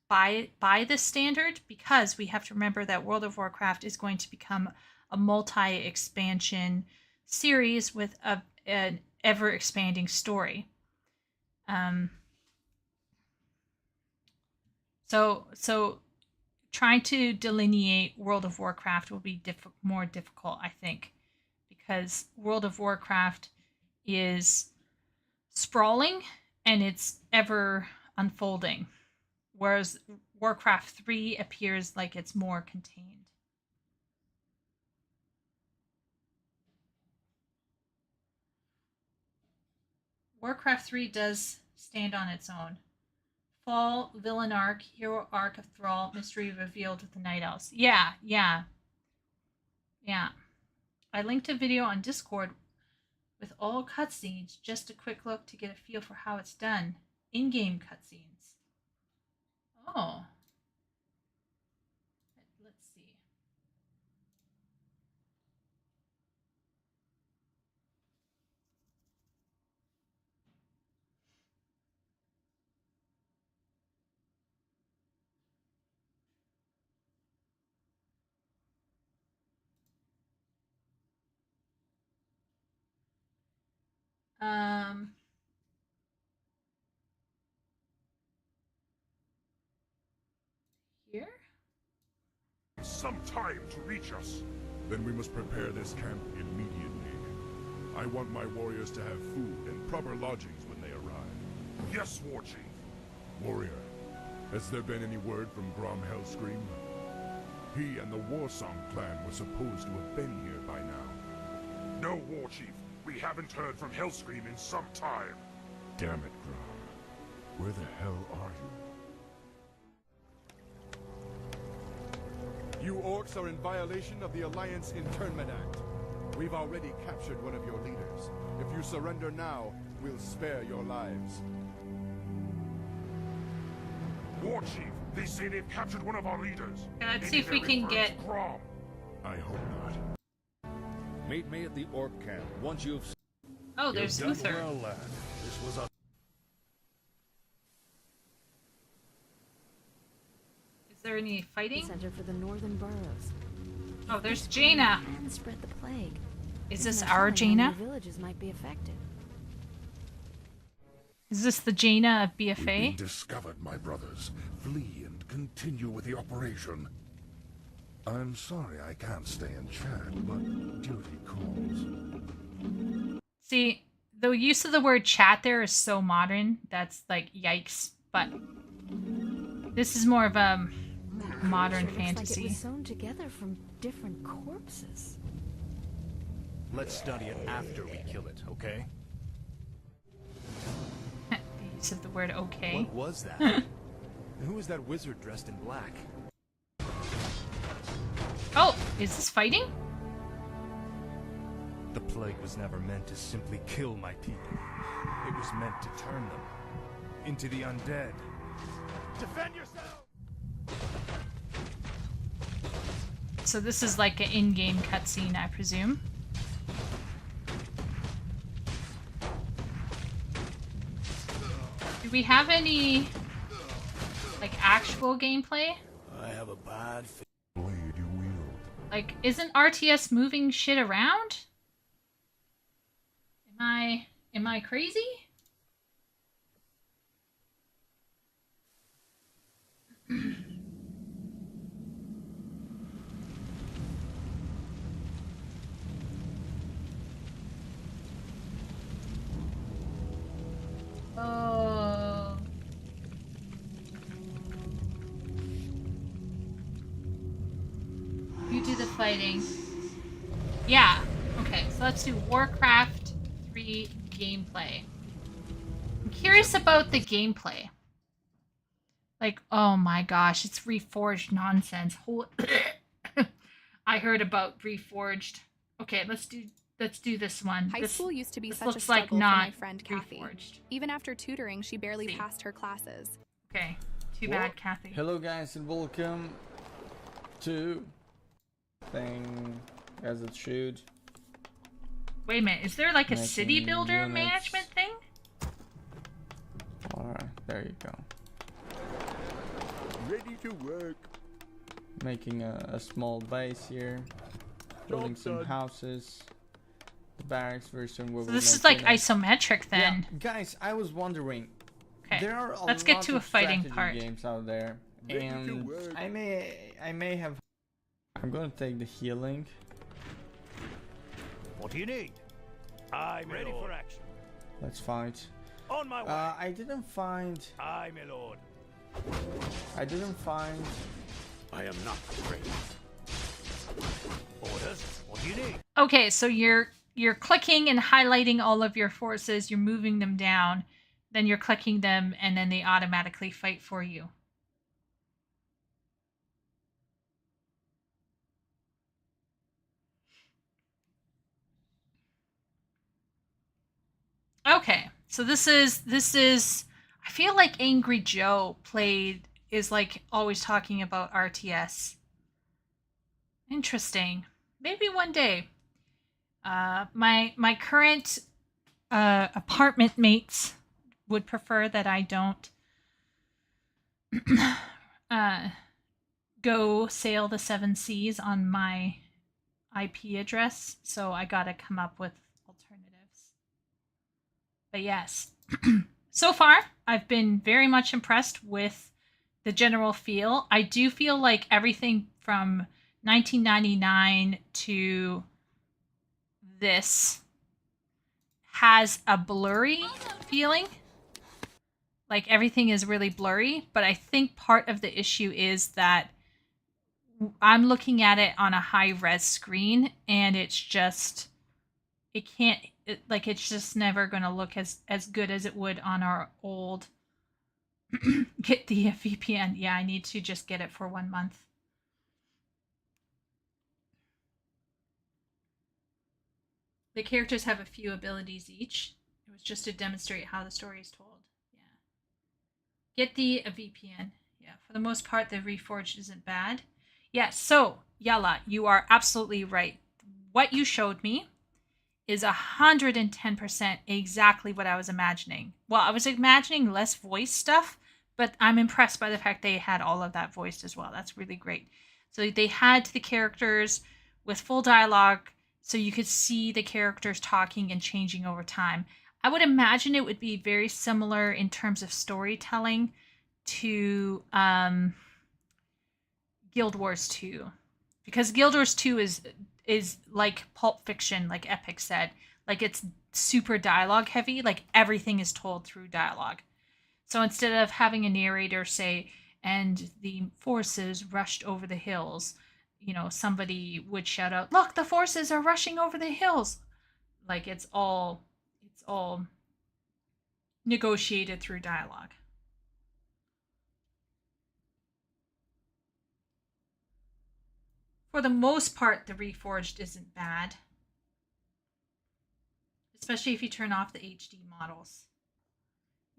by this standard, because we have to remember that World of Warcraft is going to become a multi-expansion series with an ever-expanding story. So trying to delineate World of Warcraft will be more difficult, I think, because World of Warcraft is sprawling and it's ever unfolding, whereas Warcraft 3 appears like it's more contained. Warcraft 3 does stand on its own. Fall, villain arc, hero arc of Thrall, mystery revealed with the Night Elves. Yeah. I linked a video on Discord with all cutscenes, just a quick look to get a feel for how it's done. In-game cutscenes. Oh. Let's see. Here? Some time to reach us. Then we must prepare this camp immediately. I want my warriors to have food and proper lodgings when they arrive. Yes, War Chief. Warrior, has there been any word from Grom Hellscream? He and the Warsong clan were supposed to have been here by now. No, War Chief. We haven't heard from Hellscream in some time. Damn it, Grom. Where the hell are you? You orcs are in violation of the Alliance Internment Act. We've already captured one of your leaders. If you surrender now, we'll spare your lives. War Chief, they say they've captured one of our leaders. Let's see if we can get... Grom. I hope not. Meet me at the orc camp once you've... Oh, there's Luther. Well, lad. This was a... Is there any fighting? Center for the northern boroughs. Oh, there's Jaina. And spread the plague. Is this our Jaina? Villages might be affected. Is this the Jaina of BFA? We've been discovered, my brothers. Flee and continue with the operation. I'm sorry I can't stay and chat, but duty calls. See, the use of the word chat there is so modern. That's like, yikes. But this is more of a modern fantasy. Like it was sewn together from different corpses. Let's study it after we kill it, okay? The use of the word okay. What was that? And who was that wizard dressed in black? Oh, is this fighting? The plague was never meant to simply kill my people. It was meant to turn them into the undead. Defend yourself! So this is like an in-game cutscene, I presume. Do we have any, like, actual gameplay? I have a bad blade you wield. Like, isn't RTS moving shit around? Am I crazy? Oh. You do the fighting. Yeah. Okay, so let's do Warcraft 3 gameplay. I'm curious about the gameplay. Like, oh my gosh, it's Reforged nonsense. I heard about Reforged. Okay, let's do this one. High school used to be this such a looks like struggle for not my friend Kathy. Reforged. Even after tutoring, she barely passed her classes. Okay, too bad, Kathy. Hello guys and welcome to thing as it should. Wait a minute, is there like a city Making builder units. management thing? Alright, there you go. Ready to work. Making a small base here. Building some houses. The barracks version where So this is like isometric then. Yeah, guys, I was wondering. Okay, There are a let's get lot to a of fighting strategy part. games out there, and I may have. I'm gonna take the healing. What do you need? I'm ready for action. Let's fight. On my way. I didn't find. Aye, my lord. I didn't find. I am not afraid. Orders. What do you need? Okay, so you're clicking and highlighting all of your forces, you're moving them down, then you're clicking them, and then they automatically fight for you. Okay, so this is I feel like Angry Joe is like always talking about RTS. Interesting. Maybe one day. My current apartment mates would prefer that I don't go sail the 7 seas on my IP address, so I gotta come up with alternatives. But yes, so far I've been very much impressed with the general feel. I do feel like everything from 1999 to this has a blurry feeling. Like everything is really blurry, but I think part of the issue is that I'm looking at it on a high res screen and it's just it's just never going to look as good as it would on our old get the VPN. Yeah, I need to just get it for 1 month. The characters have a few abilities each. It was just to demonstrate how the story is told. Yeah. Get the VPN. Yeah, for the most part, the Reforged isn't bad. Yeah, so, Yala, you are absolutely right. What you showed me is 110% exactly what I was imagining. Well, I was imagining less voice stuff, but I'm impressed by the fact they had all of that voiced as well. That's really great. So they had the characters with full dialogue, so you could see the characters talking and changing over time. I would imagine it would be very similar in terms of storytelling to Guild Wars 2. Because Guild Wars 2 is like Pulp Fiction, like Epic said. Like it's super dialogue heavy, like everything is told through dialogue. So instead of having a narrator say, and the forces rushed over the hills, you know, somebody would shout out, "Look, the forces are rushing over the hills." Like it's all negotiated through dialogue. For the most part, the Reforged isn't bad, especially if you turn off the HD models.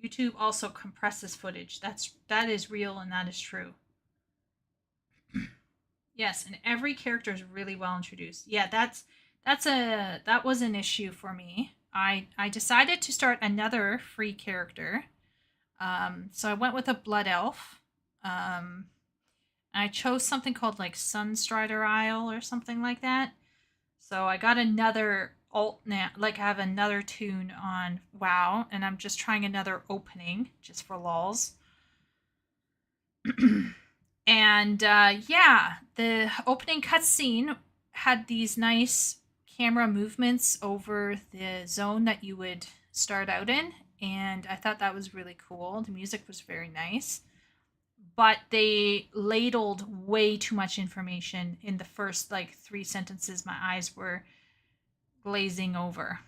YouTube also compresses footage. That is real and that is true. Yes, and every character is really well introduced. Yeah, that was an issue for me. I decided to start another free character. So I went with a blood elf. I chose something called like Sunstrider Isle or something like that. So I got another alt now, like I have another tune on WoW, and I'm just trying another opening just for lols. And yeah, the opening cutscene had these nice camera movements over the zone that you would start out in, and I thought that was really cool. The music was very nice, but they ladled way too much information in the first like 3 sentences. My eyes were glazing over.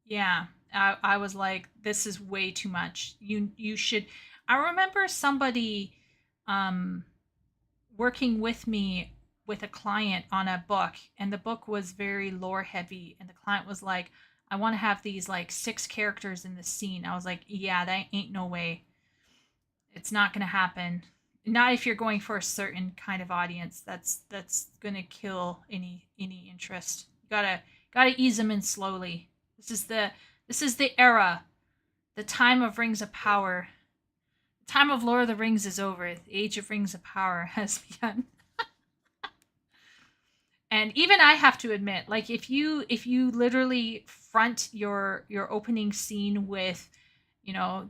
Yeah, I was like, this is way too much. You should. I remember somebody working with me with a client on a book, and the book was very lore heavy, and the client was like, I want to have these like 6 characters in the scene. I was like, yeah, that ain't no way. It's not gonna happen. Not if you're going for a certain kind of audience. That's gonna kill any interest. You gotta ease them in slowly. This is the era, the time of Rings of Power. The time of Lord of the Rings is over. The age of Rings of Power has begun. And even I have to admit, like if you literally front your opening scene with, you know,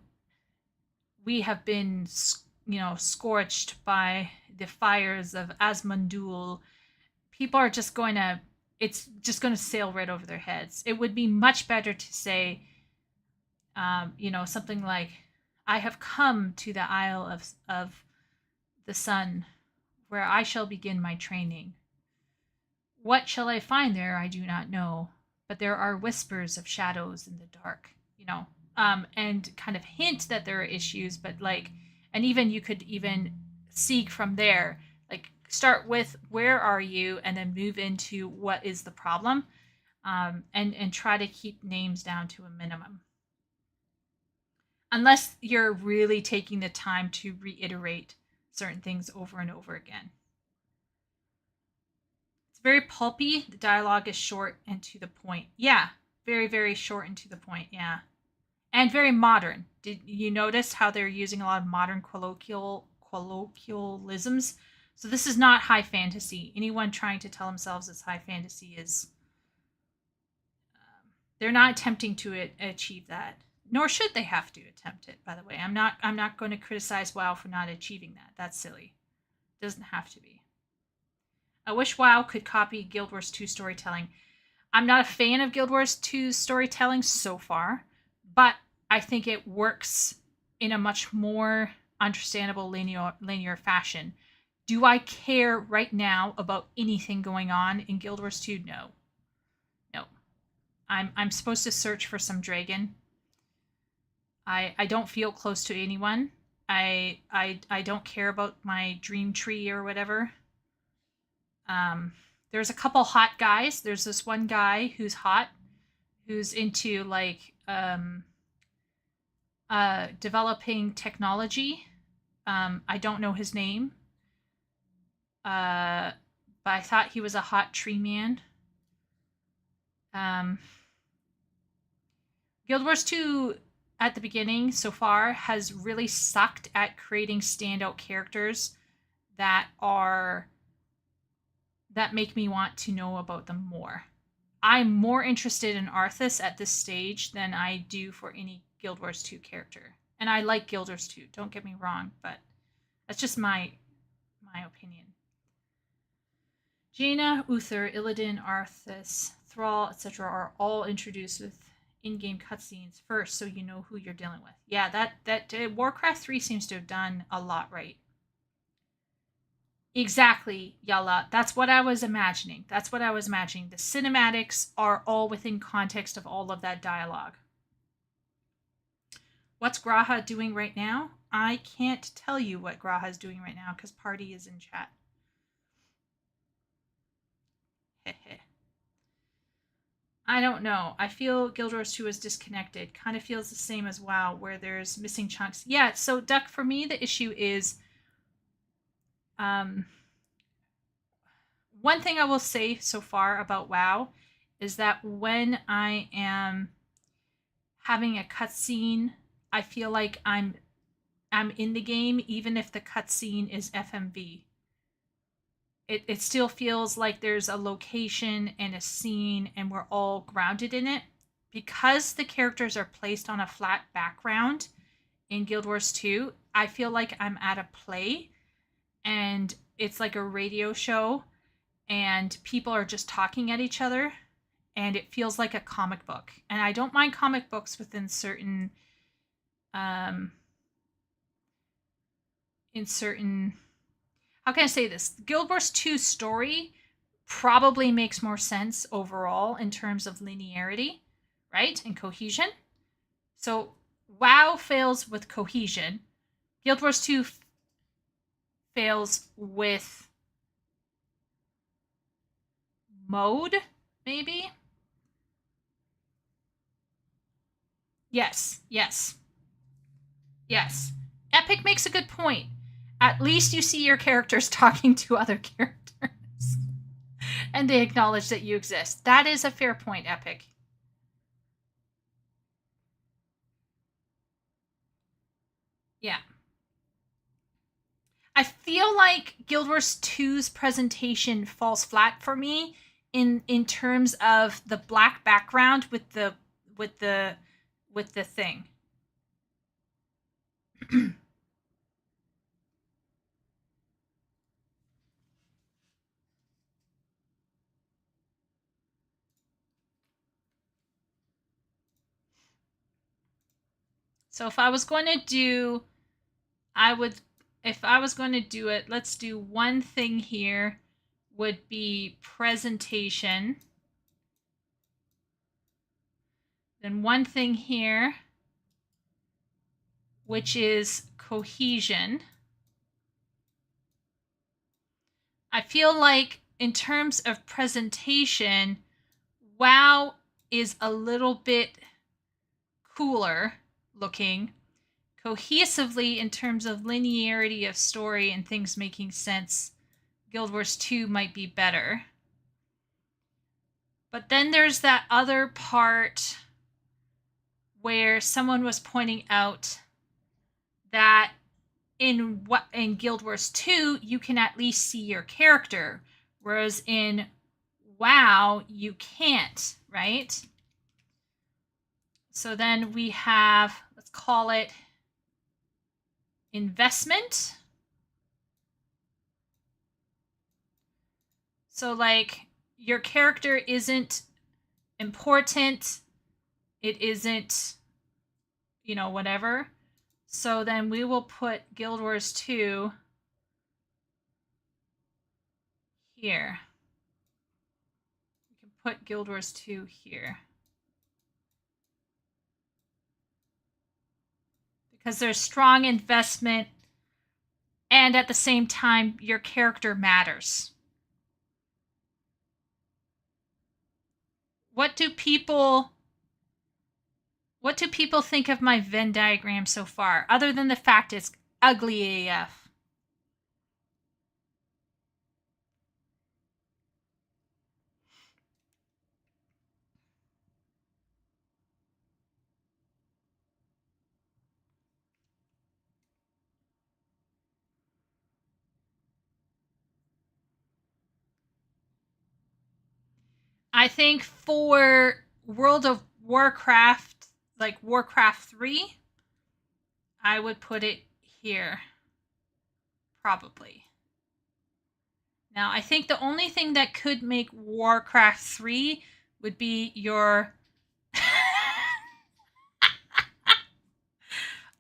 we have been, you know, scorched by the fires of Asmundul, people are just going to, it's just going to sail right over their heads. It would be much better to say, you know, something like, I have come to the Isle of the Sun, where I shall begin my training. What shall I find there? I do not know, but there are whispers of shadows in the dark, you know, and kind of hint that there are issues, but like, and even you could even seek from there, like start with where are you, and then move into what is the problem, and try to keep names down to a minimum. Unless you're really taking the time to reiterate certain things over and over again. It's very pulpy. The dialogue is short and to the point. Yeah, very, very short and to the point. Yeah. And very modern. Did you notice how they're using a lot of modern colloquialisms? So this is not high fantasy. Anyone trying to tell themselves it's high fantasy is... they're not attempting to achieve that. Nor should they have to attempt it, by the way. I'm not going to criticize WoW for not achieving that. That's silly. It doesn't have to be. I wish WoW could copy Guild Wars 2 storytelling. I'm not a fan of Guild Wars 2's storytelling so far, but I think it works in a much more understandable linear fashion. Do I care right now about anything going on in Guild Wars 2? No. No. I'm supposed to search for some dragon. I don't feel close to anyone. I don't care about my dream tree or whatever. There's a couple hot guys. There's this one guy who's hot, who's into like developing technology. I don't know his name. But I thought he was a hot tree man. Guild Wars 2 at the beginning so far has really sucked at creating standout characters that make me want to know about them more. I'm more interested in Arthas at this stage than I do for any Guild Wars 2 character. And I like Guild Wars 2, don't get me wrong, but that's just my opinion. Jaina, Uther, Illidan, Arthas, Thrall, etc. are all introduced with in-game cutscenes first, so you know who you're dealing with. Yeah, that Warcraft 3 seems to have done a lot right. Exactly, Yalla. That's what I was imagining. The cinematics are all within context of all of that dialogue. What's Graha doing right now? I can't tell you what Graha is doing right now because Party is in chat. I don't know. I feel Guild Wars 2 is disconnected. Kind of feels the same as WoW, where there's missing chunks. Yeah, so Duck, for me, the issue is one thing I will say so far about WoW is that when I am having a cutscene, I feel like I'm in the game, even if the cutscene is FMV. It still feels like there's a location and a scene, and we're all grounded in it. Because the characters are placed on a flat background in Guild Wars 2, I feel like I'm at a play, and it's like a radio show, and people are just talking at each other, and it feels like a comic book. And I don't mind comic books within certain how can I say this? Guild Wars 2 story probably makes more sense overall in terms of linearity, right? And cohesion. So WoW fails with cohesion. Guild Wars 2 fails with mode, maybe? Yes. Epic makes a good point. At least you see your characters talking to other characters. And they acknowledge that you exist. That is a fair point, Epic. Yeah. I feel like Guild Wars 2's presentation falls flat for me in terms of the black background with the thing. So if I was going to do it, let's do one thing here would be presentation. Then one thing here, which is cohesion. I feel like in terms of presentation, WoW is a little bit cooler looking. Cohesively, in terms of linearity of story and things making sense, Guild Wars 2 might be better. But then there's that other part where someone was pointing out that in Guild Wars 2, you can at least see your character, whereas in WoW, you can't, right? So then we have, let's call it investment. So like your character isn't important. It isn't, whatever. So then we will put Guild Wars 2 here. We can put Guild Wars 2 here. Because there's strong investment, and at the same time, your character matters. What do people think of my Venn diagram so far, other than the fact it's ugly AF? I think for World of Warcraft, like Warcraft 3, I would put it here. Probably. Now, I think the only thing that could make Warcraft 3 would be your...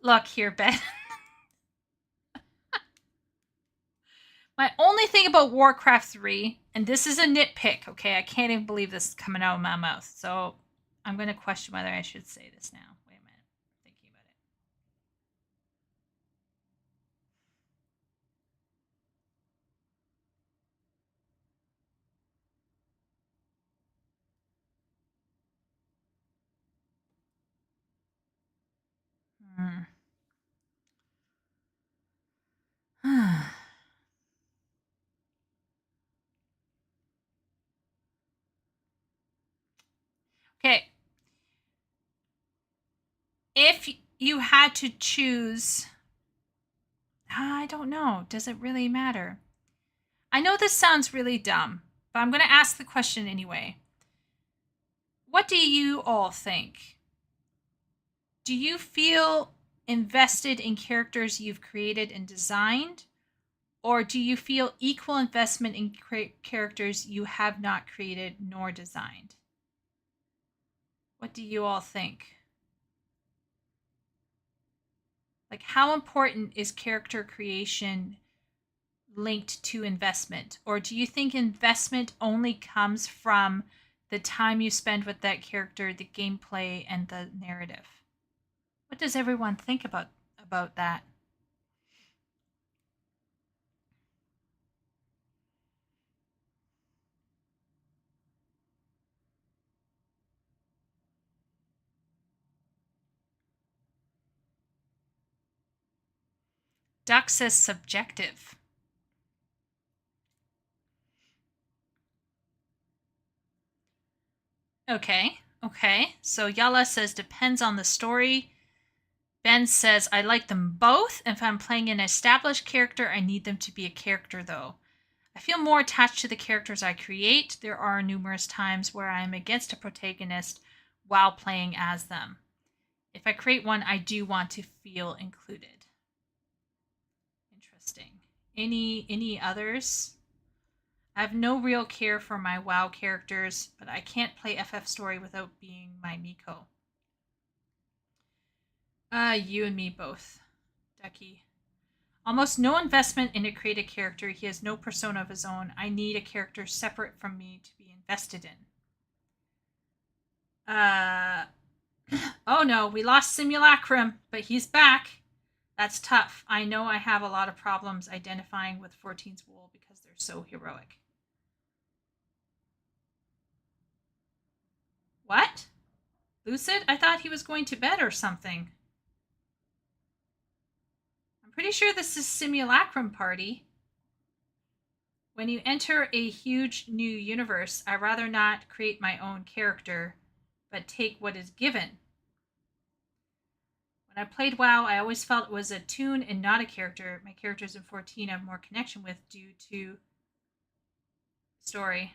Look here, Ben. My only thing about Warcraft 3, and this is a nitpick, okay? I can't even believe this is coming out of my mouth. So I'm going to question whether I should say this now. Wait a minute. I'm thinking about it. Okay. If you had to choose, I don't know. Does it really matter? I know this sounds really dumb, but I'm going to ask the question anyway. What do you all think? Do you feel invested in characters you've created and designed? Or do you feel equal investment in characters you have not created nor designed? What do you all think? Like, how important is character creation linked to investment? Or do you think investment only comes from the time you spend with that character, the gameplay, and the narrative? What does everyone think about that? Duck says subjective. Okay. So Yala says depends on the story. Ben says I like them both. If I'm playing an established character, I need them to be a character though. I feel more attached to the characters I create. There are numerous times where I am against a protagonist while playing as them. If I create one, I do want to feel included. Interesting. Any others? I have no real care for my WoW characters, but I can't play FF Story without being my Miko. You and me both, Ducky. Almost no investment in a created character. He has no persona of his own. I need a character separate from me to be invested in. Oh no, we lost Simulacrum, but he's back. That's tough. I know I have a lot of problems identifying with 14's Wool because they're so heroic. What? Lucid? I thought he was going to bed or something. I'm pretty sure this is Simulacrum Party. When you enter a huge new universe, I'd rather not create my own character, but take what is given. When I played WoW, I always felt it was a toon and not a character. My characters in 14 I have more connection with due to story.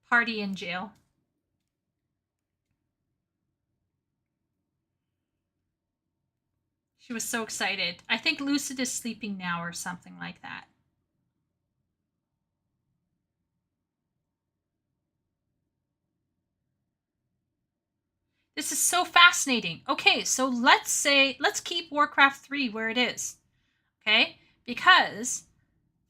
Party in jail. She was so excited. I think Lucid is sleeping now or something like that. This is so fascinating. Okay, so let's keep Warcraft 3 where it is. Okay? Because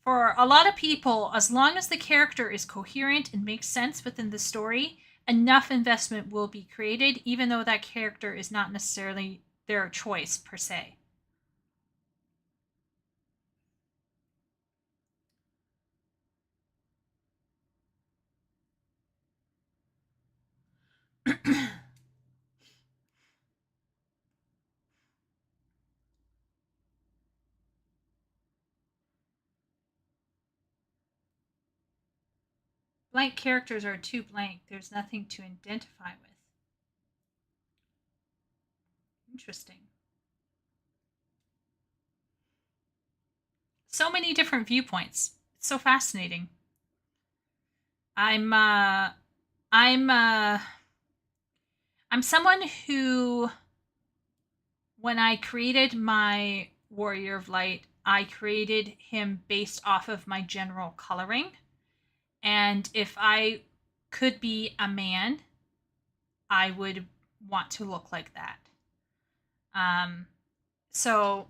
for a lot of people, as long as the character is coherent and makes sense within the story, enough investment will be created, even though that character is not necessarily their choice per se. Blank characters are too blank. There's nothing to identify with. Interesting. So many different viewpoints. It's so fascinating. I'm someone who, when I created my Warrior of Light, I created him based off of my general coloring. And if I could be a man, I would want to look like that. So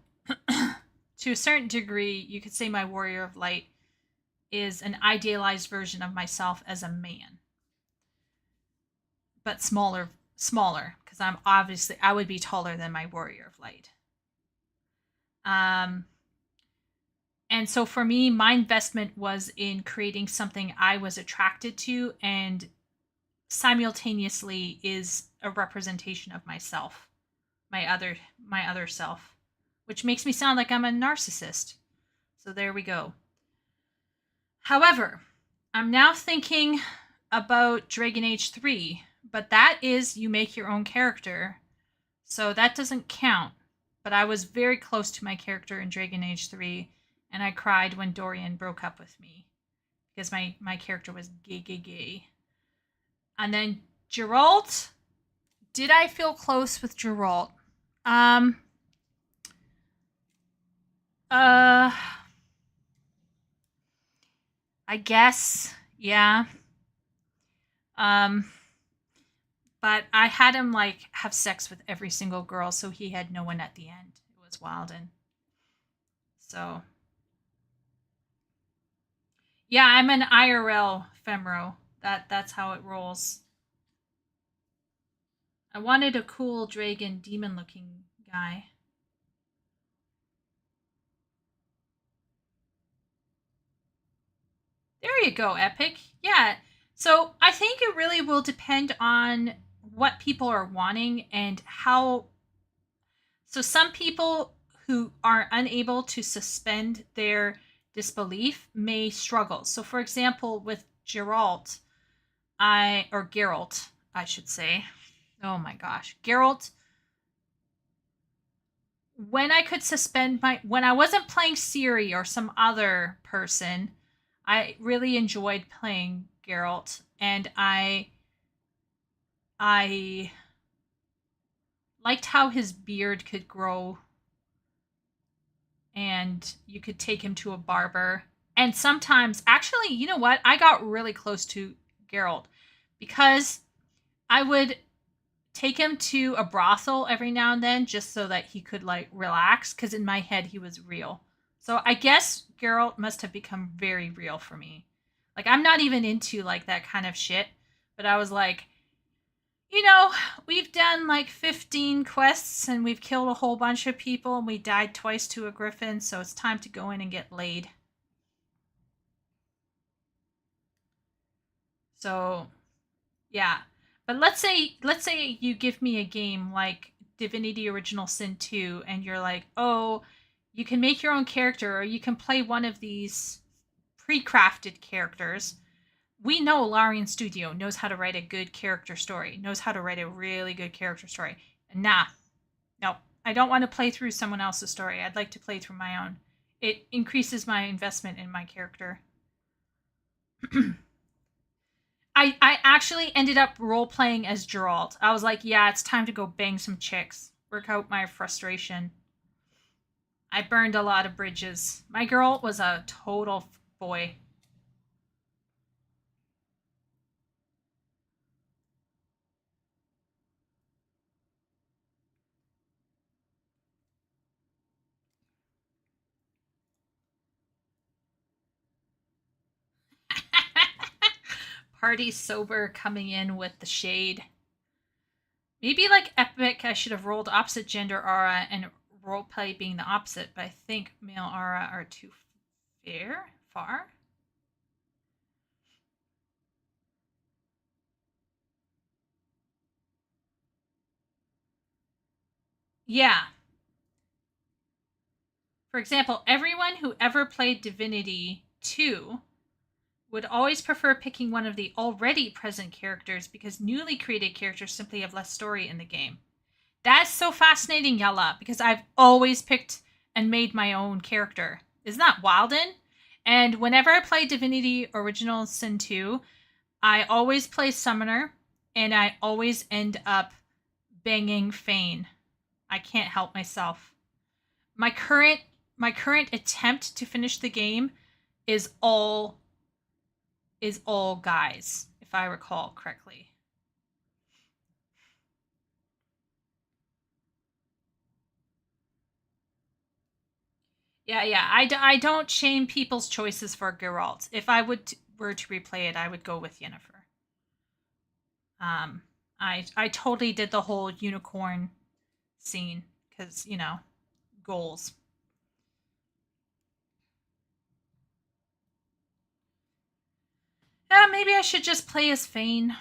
to a certain degree, you could say my Warrior of Light is an idealized version of myself as a man, but smaller, because I would be taller than my Warrior of Light. And so for me, my investment was in creating something I was attracted to and simultaneously is a representation of myself, my other self, which makes me sound like I'm a narcissist. So there we go. However, I'm now thinking about Dragon Age 3, but that is you make your own character. So that doesn't count. But I was very close to my character in Dragon Age 3, and I cried when Dorian broke up with me because my character was gay. And then Geralt, did I feel close with Geralt? I guess, yeah. But I had him like have sex with every single girl, so he had no one at the end. It was Wilden. So yeah, I'm an IRL femro. That's how it rolls. I wanted a cool dragon demon looking guy. There you go, Epic. Yeah. So I think it really will depend on what people are wanting and how. So some people who are unable to suspend their disbelief may struggle. So for example, with Geralt, Geralt, I should say. Oh my gosh. Geralt, when I could suspend when I wasn't playing Ciri or some other person, I really enjoyed playing Geralt, and I liked how his beard could grow and you could take him to a barber. And sometimes, actually, you know what? I got really close to Geralt because I would take him to a brothel every now and then just so that he could like relax, because in my head he was real. So I guess Geralt must have become very real for me. Like, I'm not even into like that kind of shit, but I was like, we've done like 15 quests and we've killed a whole bunch of people and we died twice to a griffin, so it's time to go in and get laid. So, yeah. But let's say you give me a game like Divinity Original Sin 2 and you're like, "Oh, you can make your own character or you can play one of these pre-crafted characters." We know Larian Studio knows how to write a good character story, knows how to write a really good character story. Nah, no, I don't want to play through someone else's story. I'd like to play through my own. It increases my investment in my character. I actually ended up role playing as Geralt. I was like, yeah, it's time to go bang some chicks, work out my frustration. I burned a lot of bridges. My Geralt was a total boy. Party sober coming in with the shade. Maybe like Epic, I should have rolled opposite gender aura and roleplay being the opposite, but I think male aura are too far. Yeah. For example, everyone who ever played Divinity 2 would always prefer picking one of the already present characters because newly created characters simply have less story in the game. That's so fascinating, Yella, because I've always picked and made my own character. Isn't that Wilden? And whenever I play Divinity Original Sin 2, I always play Summoner, and I always end up banging Fane. I can't help myself. My current attempt to finish the game is all guys, if I recall correctly. Yeah. I don't shame people's choices for Geralt. If I were to replay it, I would go with Yennefer. I totally did the whole unicorn scene because, you know, goals. Yeah, maybe I should just play as Fane.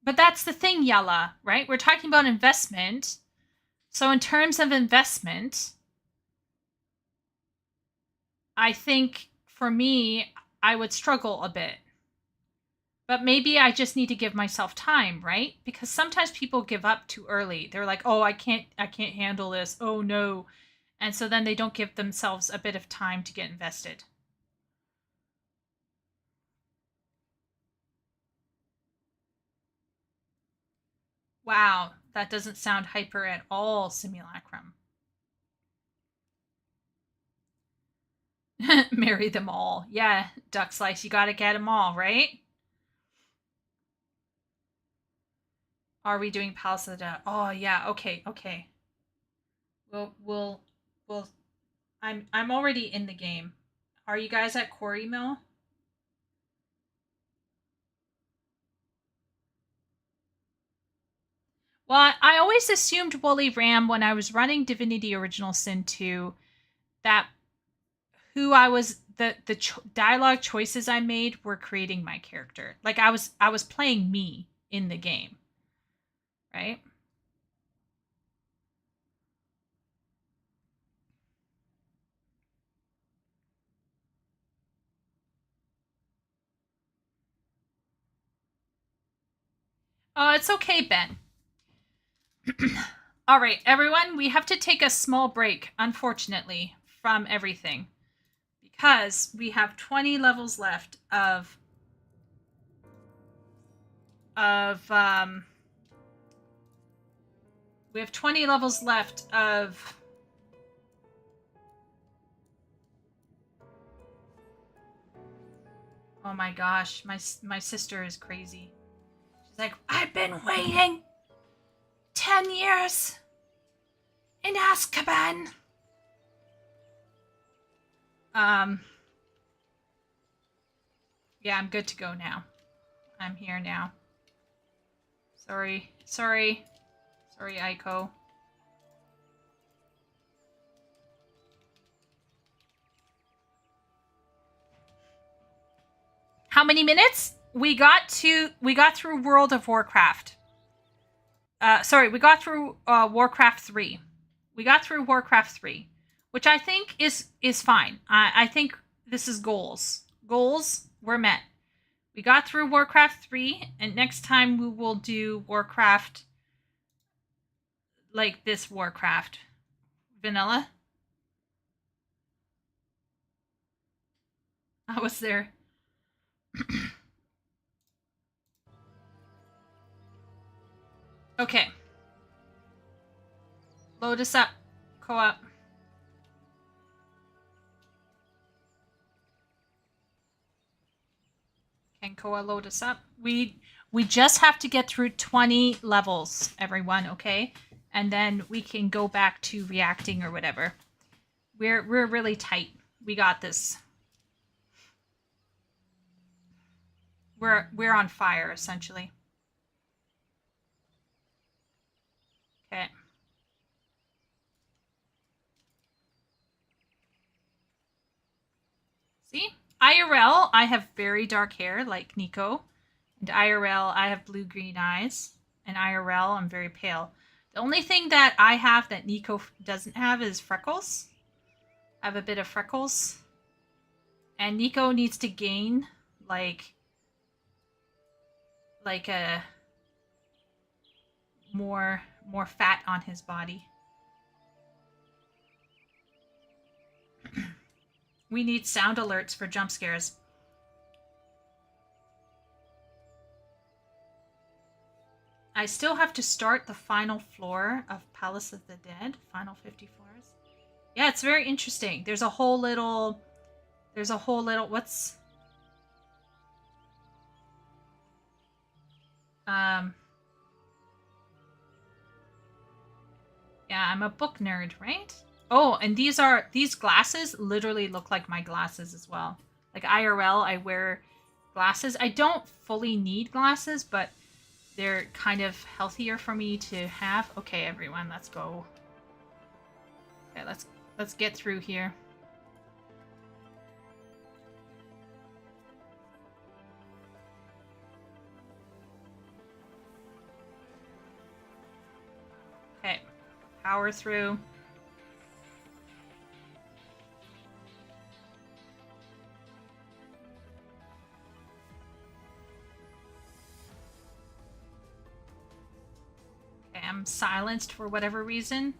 But that's the thing, Yella, right? We're talking about investment. So in terms of investment, I think for me, I would struggle a bit. But maybe I just need to give myself time, right? Because sometimes people give up too early. They're like, "Oh, I can't handle this. Oh no." And so then they don't give themselves a bit of time to get invested. Wow, that doesn't sound hyper at all, Simulacrum. Marry them all. Yeah, Duck Slice, you gotta get them all, right? Are we doing Palace of the Dead? Oh yeah, okay. We'll I'm already in the game. Are you guys at Quarry Mill? Well, I always assumed Wooly Ram when I was running Divinity Original Sin 2 that who I was the dialogue choices I made were creating my character. Like I was playing me in the game. Right? Oh, it's okay, Ben. All right, everyone, we have to take a small break, unfortunately, from everything. Because we have 20 levels left of we have 20 levels left of oh my gosh, my sister is crazy. She's like, I've been waiting 10 years in Azkaban. Yeah, I'm good to go now. I'm here now. Sorry, Aiko. How many minutes? We got through World of Warcraft. We got through Warcraft 3. We got through Warcraft 3, which I think is fine. I think this is goals. Goals were met. We got through Warcraft 3, and next time we will do Warcraft like this Warcraft. Vanilla? I was there. Okay. Load us up. Co-op. Can Koa load us up? We just have to get through 20 levels, everyone, okay? And then we can go back to reacting or whatever. We're really tight. We got this. We're on fire, essentially. Okay. See? IRL, I have very dark hair, like Nico. And IRL, I have blue-green eyes. And IRL, I'm very pale. The only thing that I have that Nico doesn't have is freckles. I have a bit of freckles. And Nico needs to gain, like a more fat on his body. We need sound alerts for jump scares. I still have to start the final floor of Palace of the Dead, final 50 floors. Yeah, it's very interesting. There's a whole little what's Yeah, I'm a book nerd, right? Oh, and these glasses literally look like my glasses as well. Like IRL, I wear glasses. I don't fully need glasses, but they're kind of healthier for me to have. Okay, everyone, let's go. Okay, let's get through here. Okay, power through. Okay, I'm silenced for whatever reason.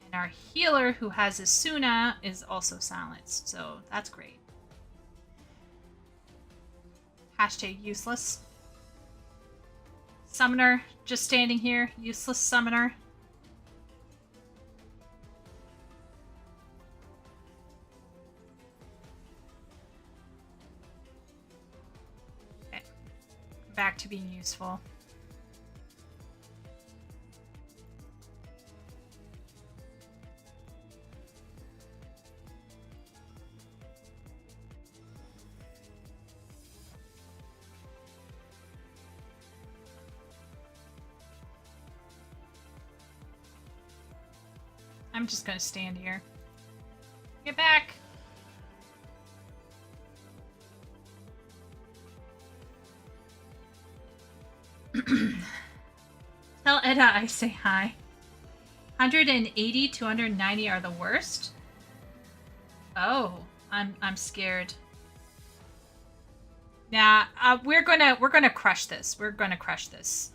And our healer, who has Asuna, is also silenced, so that's great. Hashtag useless. Summoner, just standing here. Useless summoner. Okay. Back to being useful. I'm just gonna stand here. Get back! Tell Edda I say hi. 180 to 190 are the worst? Oh, I'm scared. Nah, we're gonna crush this. We're gonna crush this.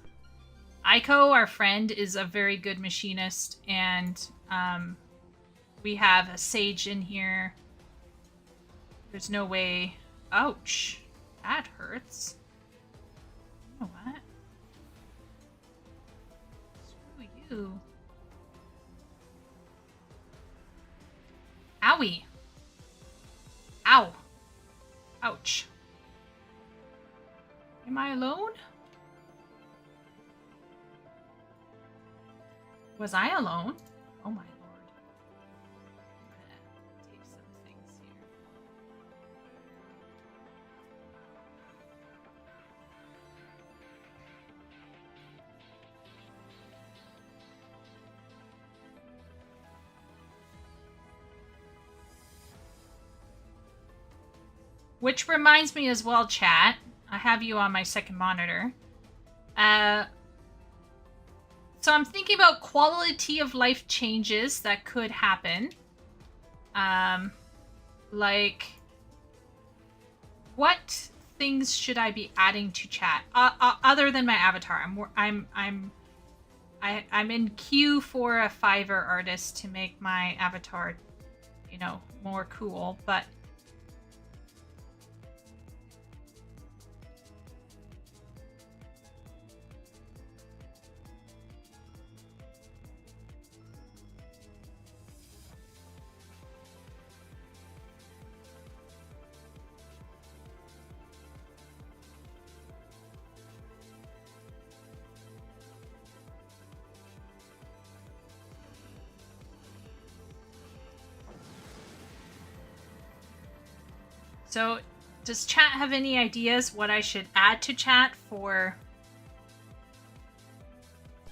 Aiko, our friend, is a very good machinist, and we have a sage in here. There's no way. Ouch. That hurts. You know what? Screw you. Owie. Ow. Ouch. Am I alone? Was I alone? Oh my lord. I'm gonna take some things here. Which reminds me as well, chat. I have you on my second monitor. So I'm thinking about quality of life changes that could happen. Like, what things should I be adding to chat other than my avatar? I'm in queue for a Fiverr artist to make my avatar, you know, more cool, but. So, does chat have any ideas what I should add to chat for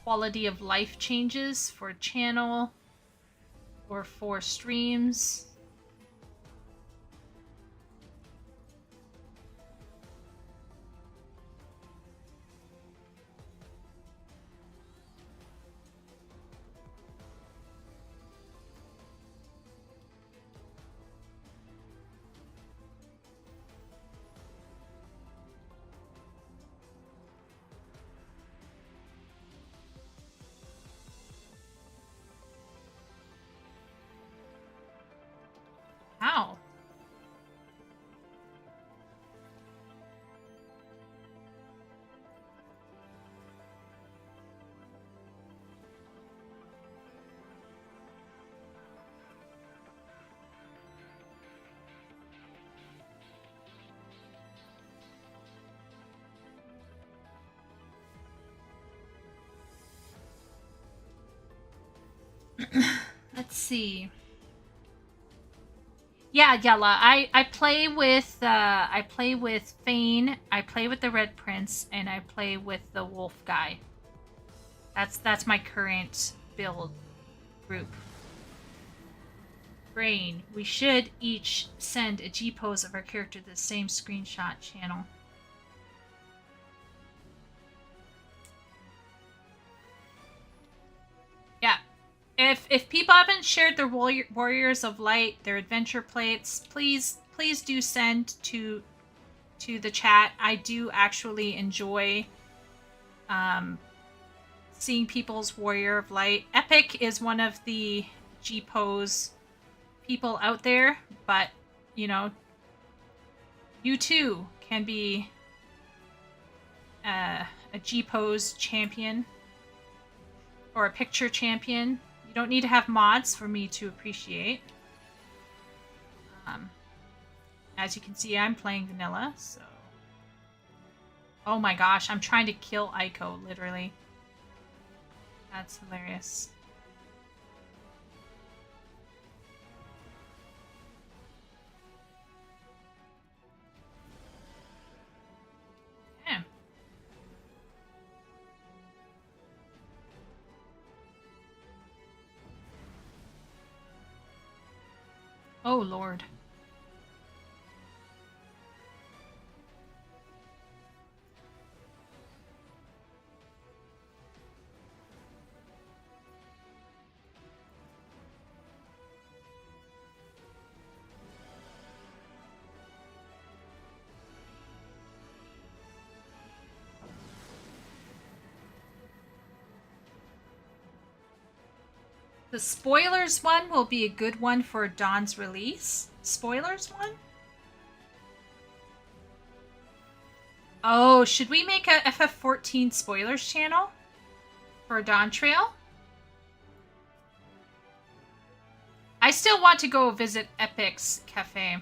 quality of life changes for channel or for streams? Let's see. Yeah, Yella. I play with Fane. I play with the Red Prince, and I play with the Wolf guy. That's my current build group. Brain. We should each send a G pose of our character to the same screenshot channel. Yeah. If people haven't shared their Warriors of Light, their adventure plates, please do send to the chat. I do actually enjoy seeing people's Warrior of Light. Epic is one of the G-pose people out there, but you know, you too can be a G-pose champion or a picture champion. You don't need to have mods for me to appreciate. As you can see, I'm playing vanilla, so... Oh my gosh, I'm trying to kill Aiko, literally. That's hilarious. Yeah. Oh, Lord. The spoilers one will be a good one for Dawn's release. Spoilers one? Oh, should we make a FF14 spoilers channel for Dawn Trail? I still want to go visit Epic's cafe.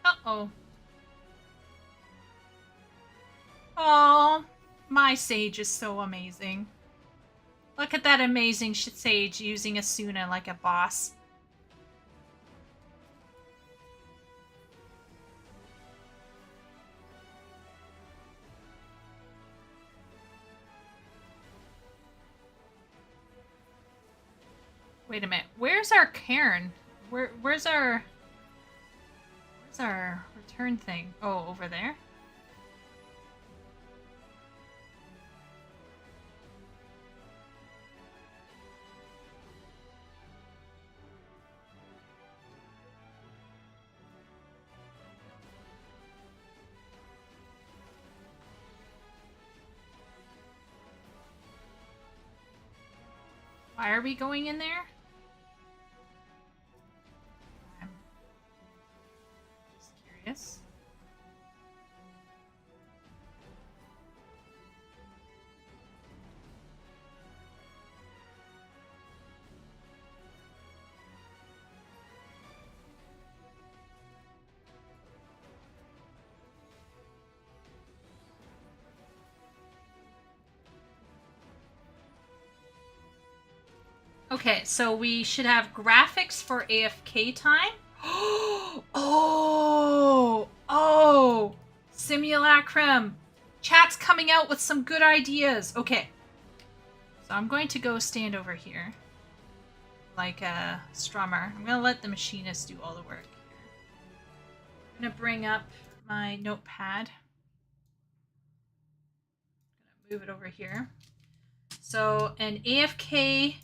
Uh-oh. Oh, my Sage is so amazing. Look at that amazing Sage using Asuna like a boss. Wait a minute. Where's our Cairn? Where's our return thing? Oh, over there? Why are we going in there? I'm just curious. Okay, so we should have graphics for AFK time. Oh, Simulacrum. Chat's coming out with some good ideas. Okay. So I'm going to go stand over here. Like a strummer. I'm going to let the machinist do all the work. I'm going to bring up my notepad. I'm going to move it over here. So an AFK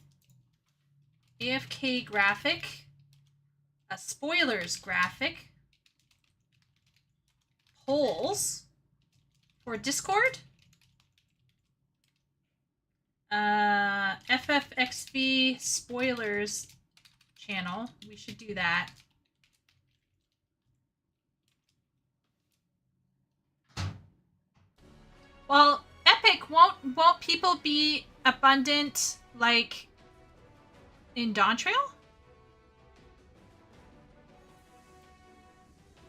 graphic, a spoilers graphic, polls for Discord, FFXV spoilers channel. We should do that. Well, Epic, won't people be abundant like in Dawntrail?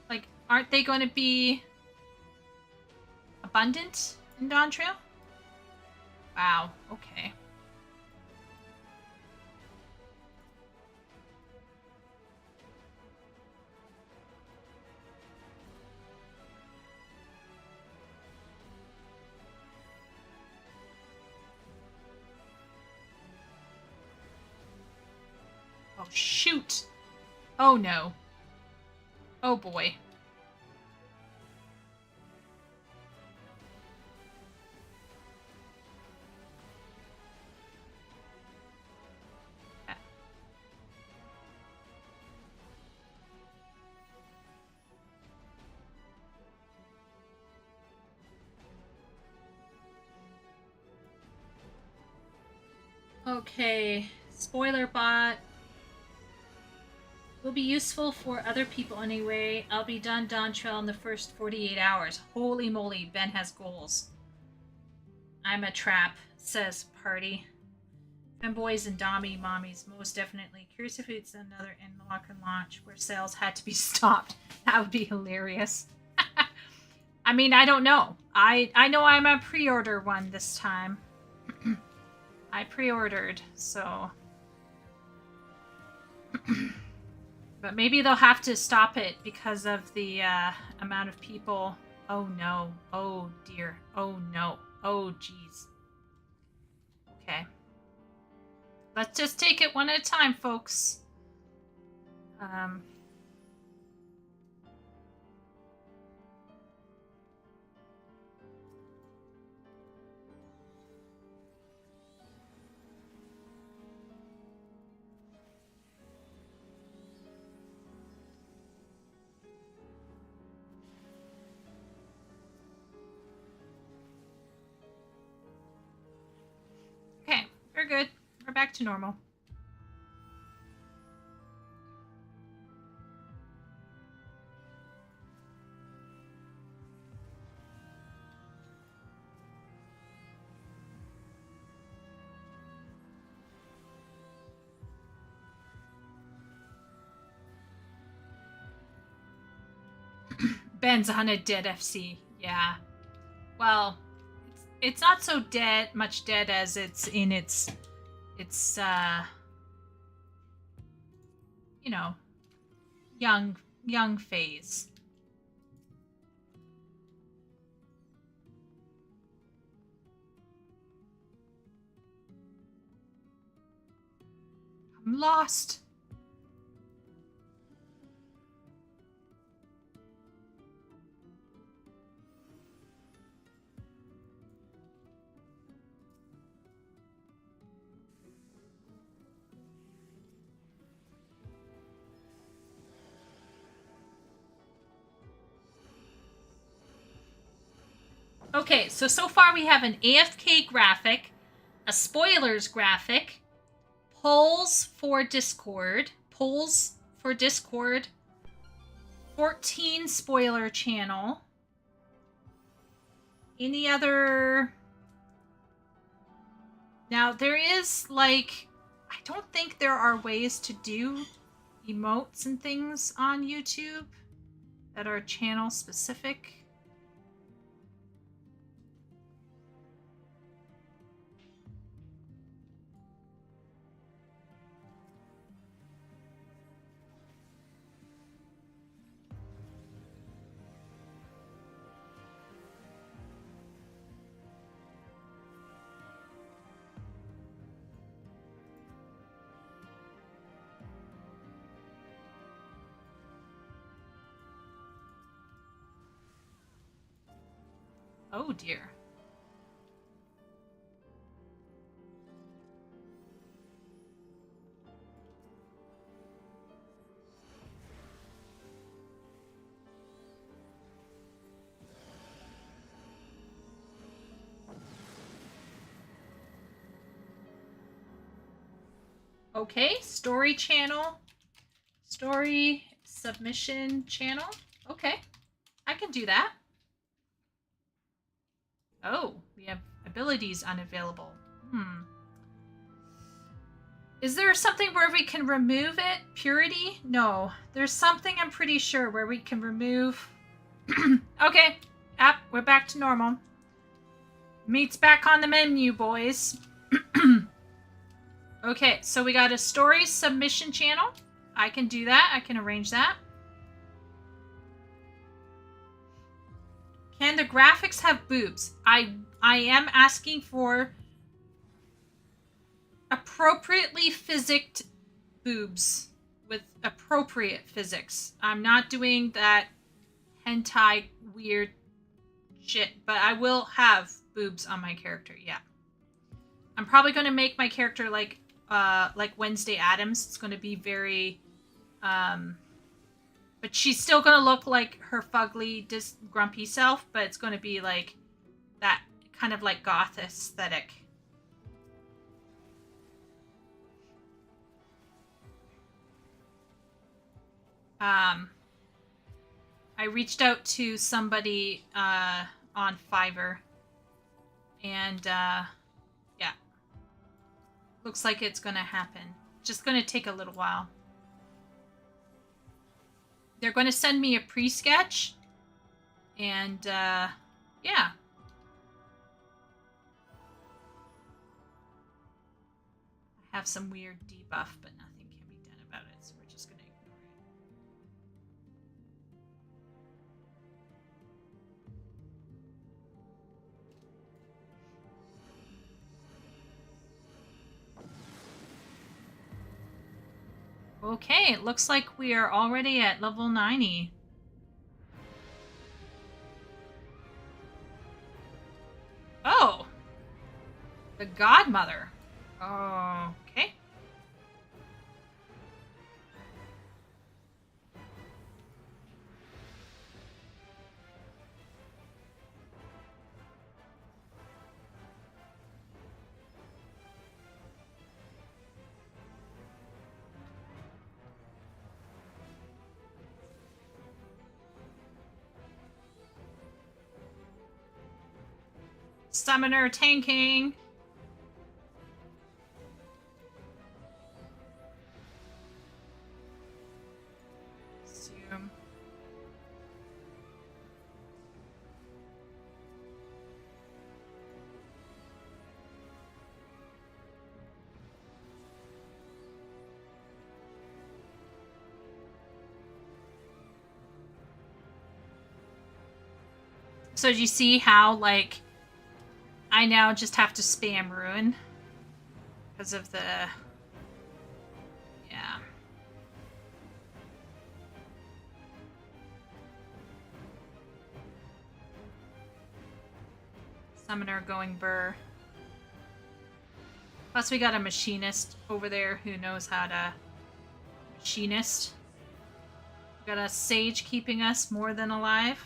Like, aren't they going to be abundant in Dawntrail? Wow, okay. Oh, shoot. Oh, no. Oh, boy. Okay, spoiler bot. Will be useful for other people anyway. I'll be done Dawntrail in the first 48 hours. Holy moly, Ben has goals. I'm a trap, says Party. Femboys and Dommy mommies, most definitely. Curious if it's another in-lock and launch where sales had to be stopped. That would be hilarious. I mean, I don't know. I know I'm a pre-order one this time. I pre-ordered, so... But maybe they'll have to stop it because of the amount of people. Oh no. Oh dear. Oh no. Oh geez. Okay. Let's just take it one at a time, folks. Okay, we're good. We're back to normal. Ben's on a dead FC. Yeah. Well, it's not so much dead as it's in its you know, young phase. I'm lost. Okay, so far we have an AFK graphic, a spoilers graphic, polls for Discord, 14 spoiler channel. Any other... Now, there is, like... I don't think there are ways to do emotes and things on YouTube that are channel specific. Oh dear. Okay, story channel. Story submission channel. Okay, I can do that. Oh, we have abilities unavailable. Is there something where we can remove it? Purity? No. There's something I'm pretty sure where we can remove... Okay. We're back to normal. Meat's back on the menu, boys. Okay, so we got a story submission channel. I can do that. I can arrange that. Can the graphics have boobs? I am asking for appropriately physicked boobs with appropriate physics. I'm not doing that hentai weird shit, but I will have boobs on my character. Yeah. I'm probably going to make my character like Wednesday Addams. It's going to be very but she's still going to look like her fugly, grumpy self, but it's going to be like that kind of like goth aesthetic. I reached out to somebody on Fiverr, and yeah, looks like it's gonna happen. Just gonna take a little while. They're gonna send me a pre-sketch, and yeah. I have some weird debuff, but nothing can be done about it, so we're just gonna ignore it. Okay, it looks like we are already at level 90. Oh! The Godmother. Okay. Summoner tanking. Assume. So do you see how, like, I now just have to spam ruin because of the... Yeah. Summoner going burr. Plus we got a machinist over there who knows how to machinist. We got a sage keeping us more than alive.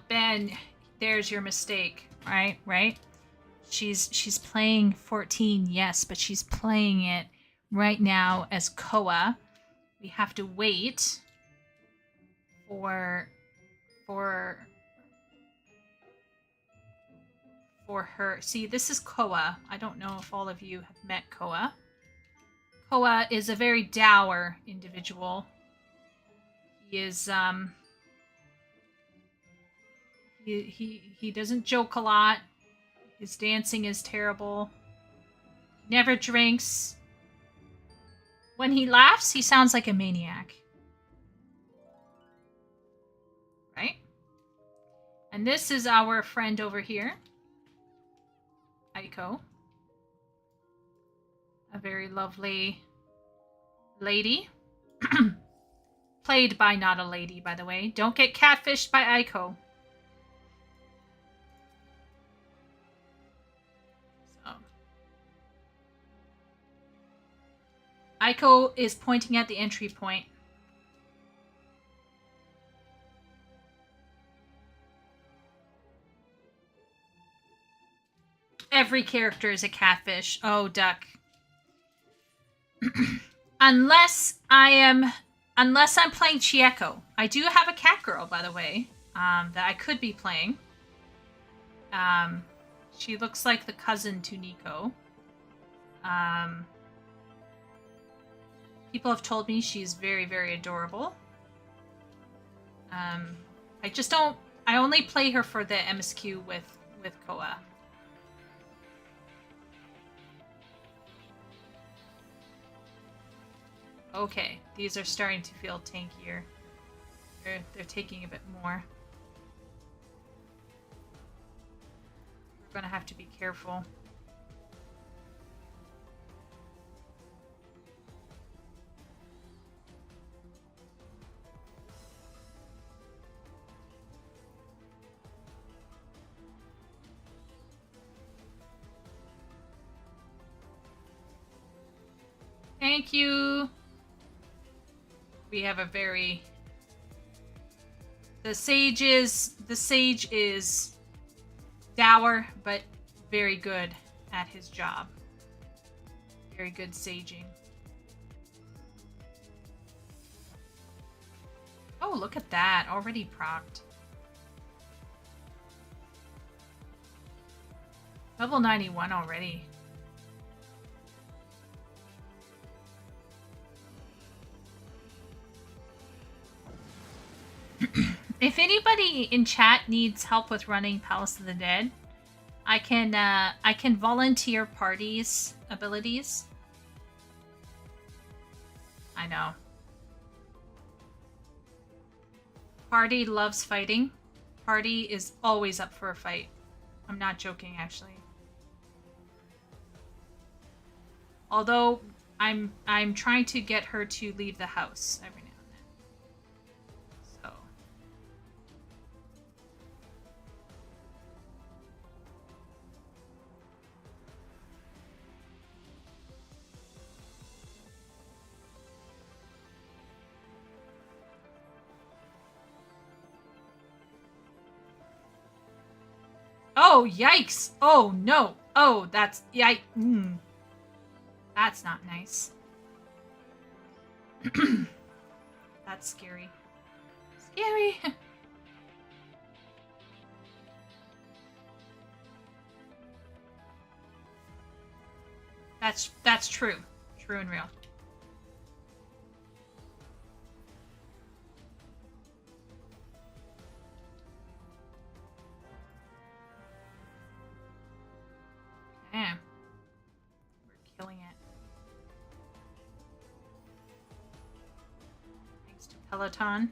Ben, there's your mistake. Right? She's playing 14, yes, but she's playing it right now as Koa. We have to wait for her. See, this is Koa. I don't know if all of you have met Koa. Koa is a very dour individual. He is he doesn't joke a lot. His dancing is terrible. He never drinks. When he laughs, he sounds like a maniac. Right? And this is our friend over here. Aiko. A very lovely lady. Played by not a lady, by the way. Don't get catfished by Aiko. Aiko is pointing at the entry point. Every character is a catfish. Oh, duck. Unless I am unless I'm playing Chieko. I do have a cat girl, by the way, that I could be playing. She looks like the cousin to Nico. People have told me she's very, very adorable. I just don't... I only play her for the MSQ with Koa. Okay, these are starting to feel tankier. They're taking a bit more. We're gonna have to be careful. Thank you. We have a very... The sage is dour, but very good at his job. Very good saging. Oh, look at that. Already procced. Level 91 already. If anybody in chat needs help with running Palace of the Dead, I can volunteer parties abilities. I know. Party loves fighting. Party is always up for a fight. I'm not joking, actually. Although I'm trying to get her to leave the house every now and then. So. Oh, yikes! Oh, no! Oh, that's... Yikes! That's not nice. That's scary. Scary! That's true. True and real. Yeah. We're killing it. Thanks to Peloton.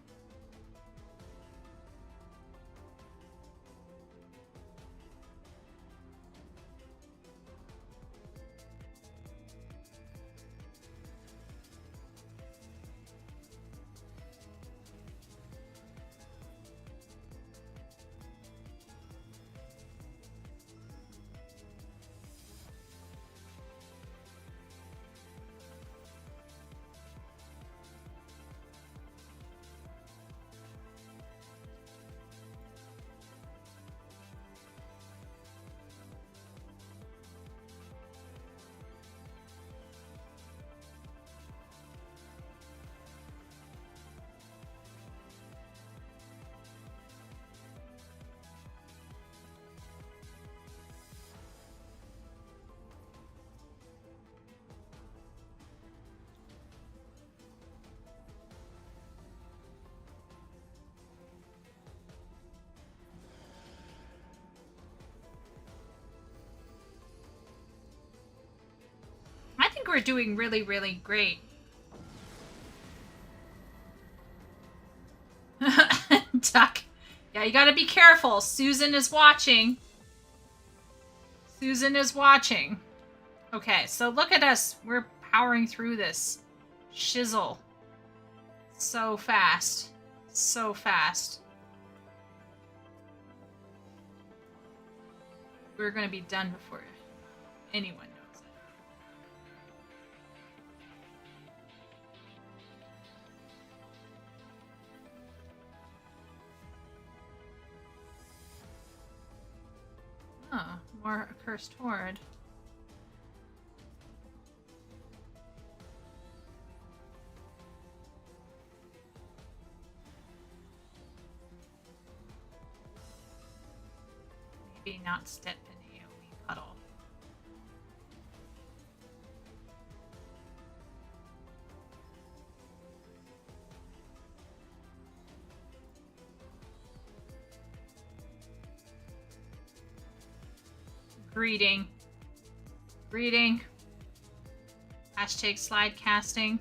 I think we're doing really, really great. Duck. Yeah, you gotta be careful. Susan is watching. Susan is watching. Okay, so look at us. We're powering through this shizzle. So fast. So fast. We're gonna be done before anyone knows it. Oh, more accursed horde. Maybe not step in AoE puddle. Greeting. Greeting. Hashtag slide casting.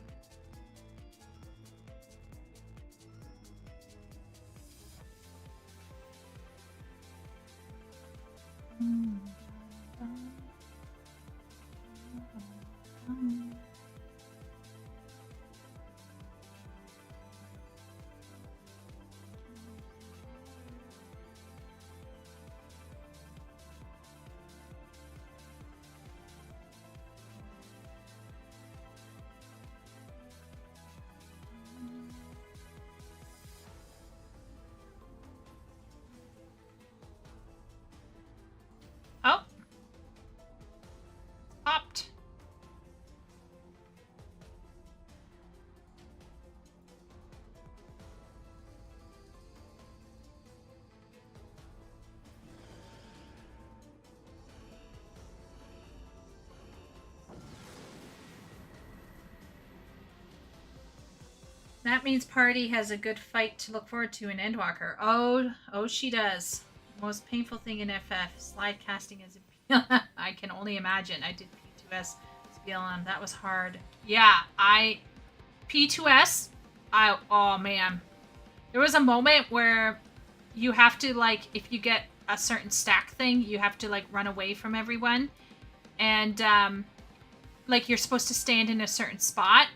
Oh. Popped. That means Party has a good fight to look forward to in Endwalker. Oh, she does. Most painful thing in FF, slide casting as a I can only imagine. I did P2S BLM. That was hard. Yeah, P2S. Oh man. There was a moment where you have to, like, if you get a certain stack thing, you have to, like, run away from everyone. And, like, you're supposed to stand in a certain spot.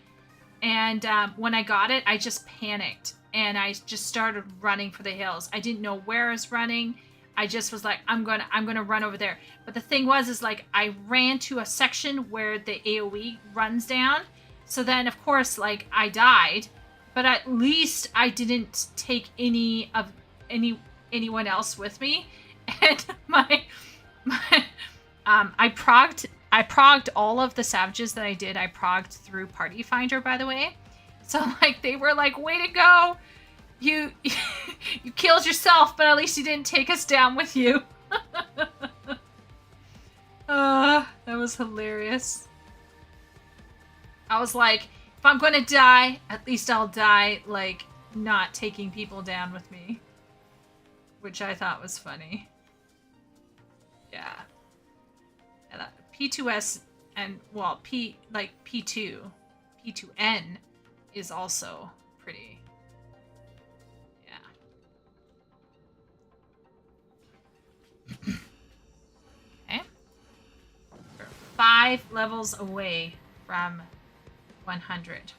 And when I got it, I just panicked. And I just started running for the hills. I didn't know where I was running. I just was like, I'm gonna run over there. But the thing was, like, I ran to a section where the AoE runs down. So then, of course, like, I died. But at least I didn't take anyone else with me. And I progged all of the savages that I did. I progged through Party Finder, by the way. So, like, they were like, way to go. You killed yourself, but at least you didn't take us down with you. That was hilarious. I was like, if I'm gonna die, at least I'll die, like, not taking people down with me. Which I thought was funny. Yeah. P2S and, well, P2, P2N is also pretty. Yeah. Okay. We're 5 levels away from 100.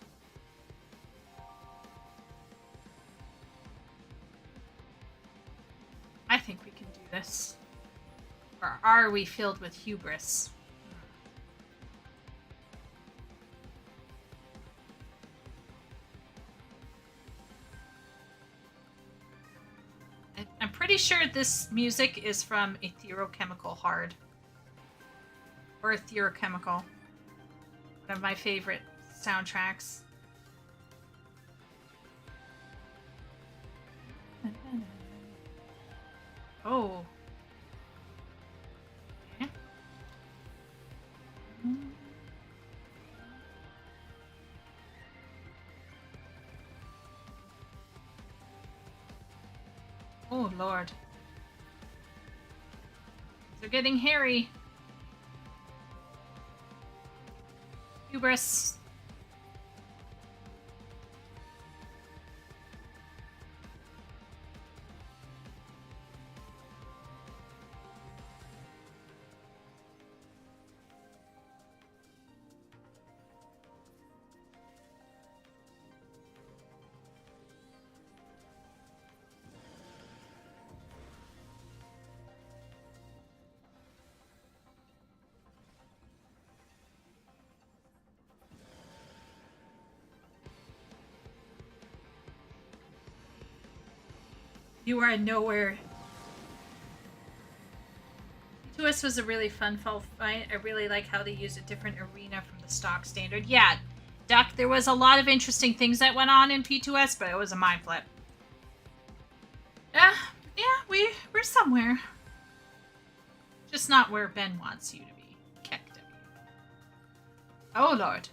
I think we can do this. Or are we filled with hubris? I'm pretty sure this music is from Etherochemical Hard. Or Etherochemical. One of my favorite soundtracks. Oh. Okay. Oh, Lord. They're getting hairy. Hubris. You are nowhere. P2S was a really fun fall fight. I really like how they used a different arena from the stock standard. Yeah, Duck, there was a lot of interesting things that went on in P2S, but it was a mind flip. Yeah, we're somewhere. Just not where Ben wants you to be. Keck. Oh, Lord.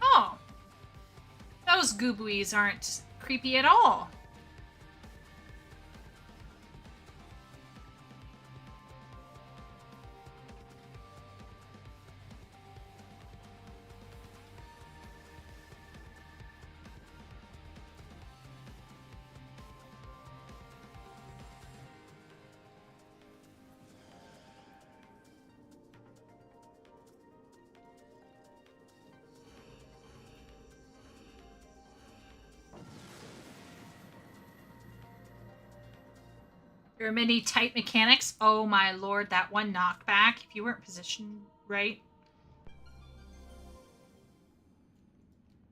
Oh. Those goobuis aren't creepy at all. There are many tight mechanics. Oh my lord, that one knockback. If you weren't positioned right.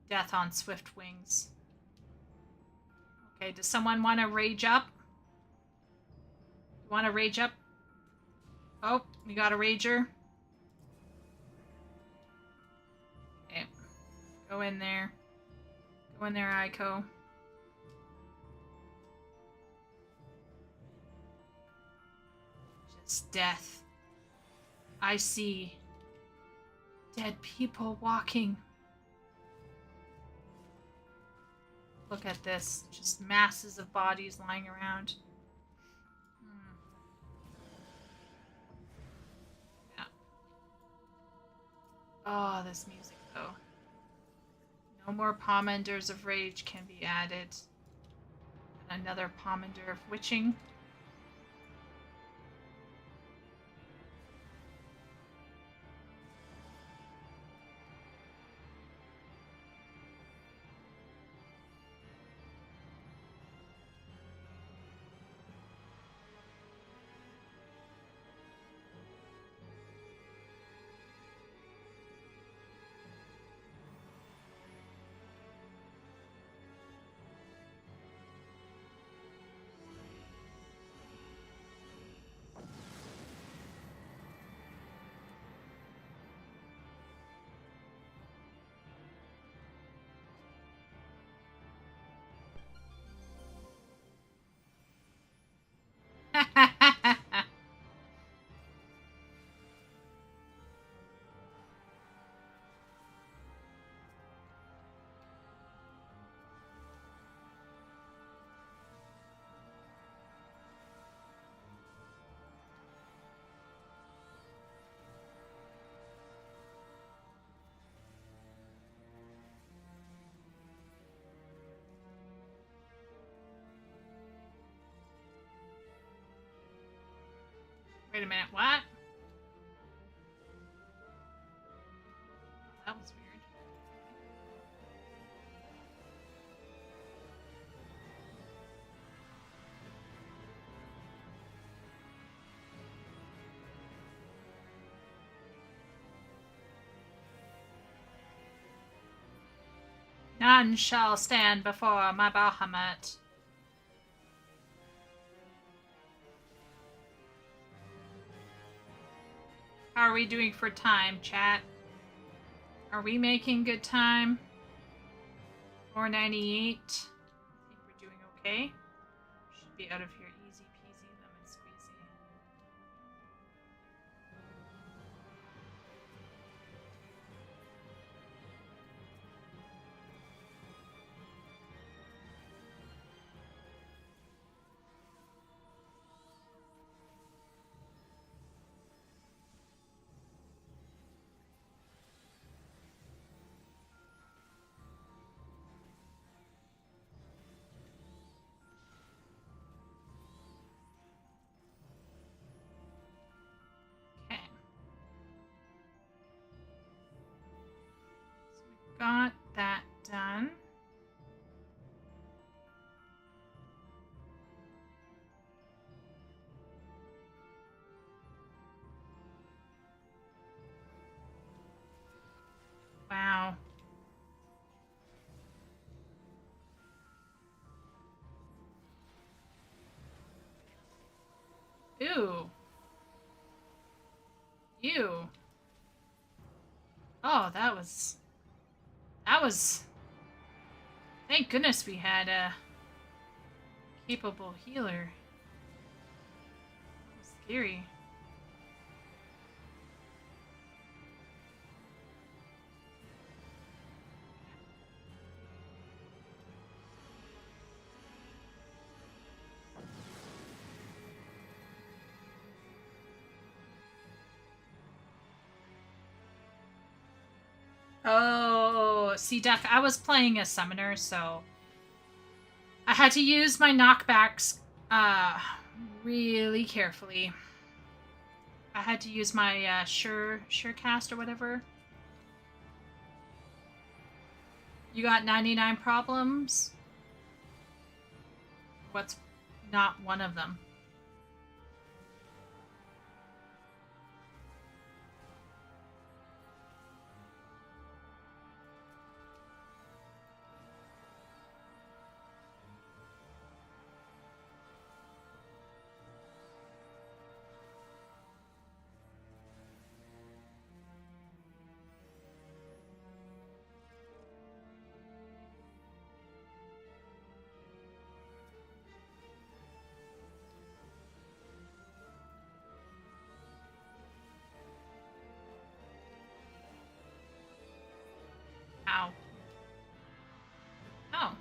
Death on swift wings. Okay, does someone want to rage up? Want to rage up? Oh, we got a rager. Okay. Go in there. Go in there, Aiko. Just death. I see dead people walking. Look at this. Just masses of bodies lying around. Yeah. Oh, this music, though. No more Pomanders of Rage can be added. And another Pomander of Witching. Wait a minute, what? That was weird. None shall stand before my Bahamut. How are we doing for time, chat? Are we making good time? 498. I think we're doing okay. Should be out of here easy peasy lemon squeezy. Got that done. Wow. Ew. Ew. Oh, that was... Thank goodness we had a capable healer. That was scary. Oh, see, Duck, I was playing a summoner, so I had to use my knockbacks really carefully. I had to use my sure cast or whatever. You got 99 problems? What's not one of them? Ow. Oh.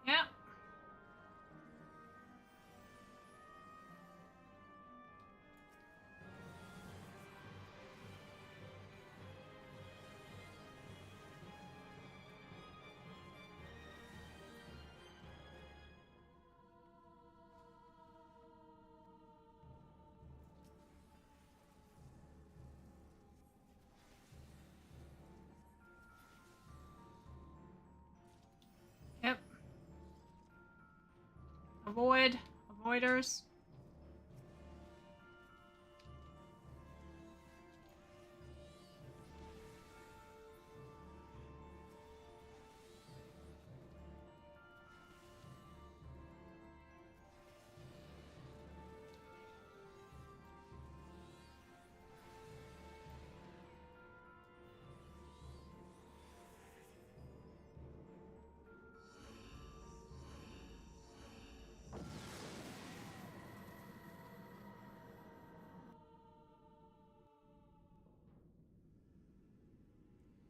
Yeah. Yep. Avoiders.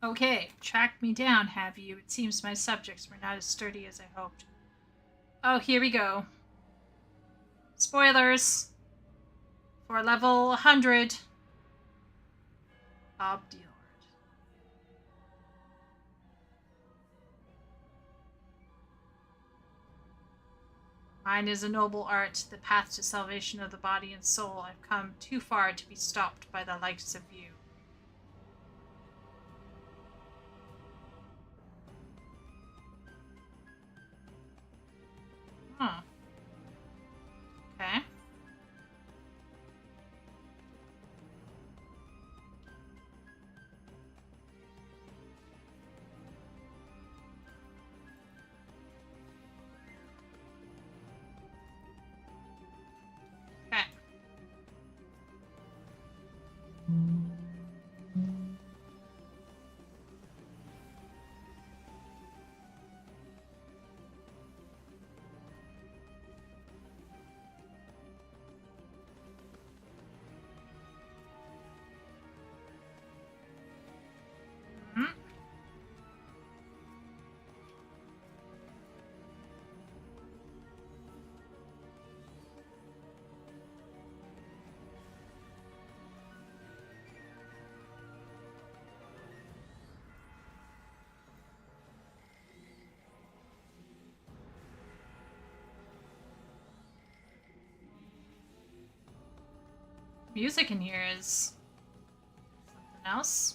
Okay, track me down, have you? It seems my subjects were not as sturdy as I hoped. Oh, here we go. Spoilers. For level 100. Bob Dylan. Mine is a noble art, the path to salvation of the body and soul. I've come too far to be stopped by the likes of you. Huh. Okay. Okay. Hmm. Music in here is else?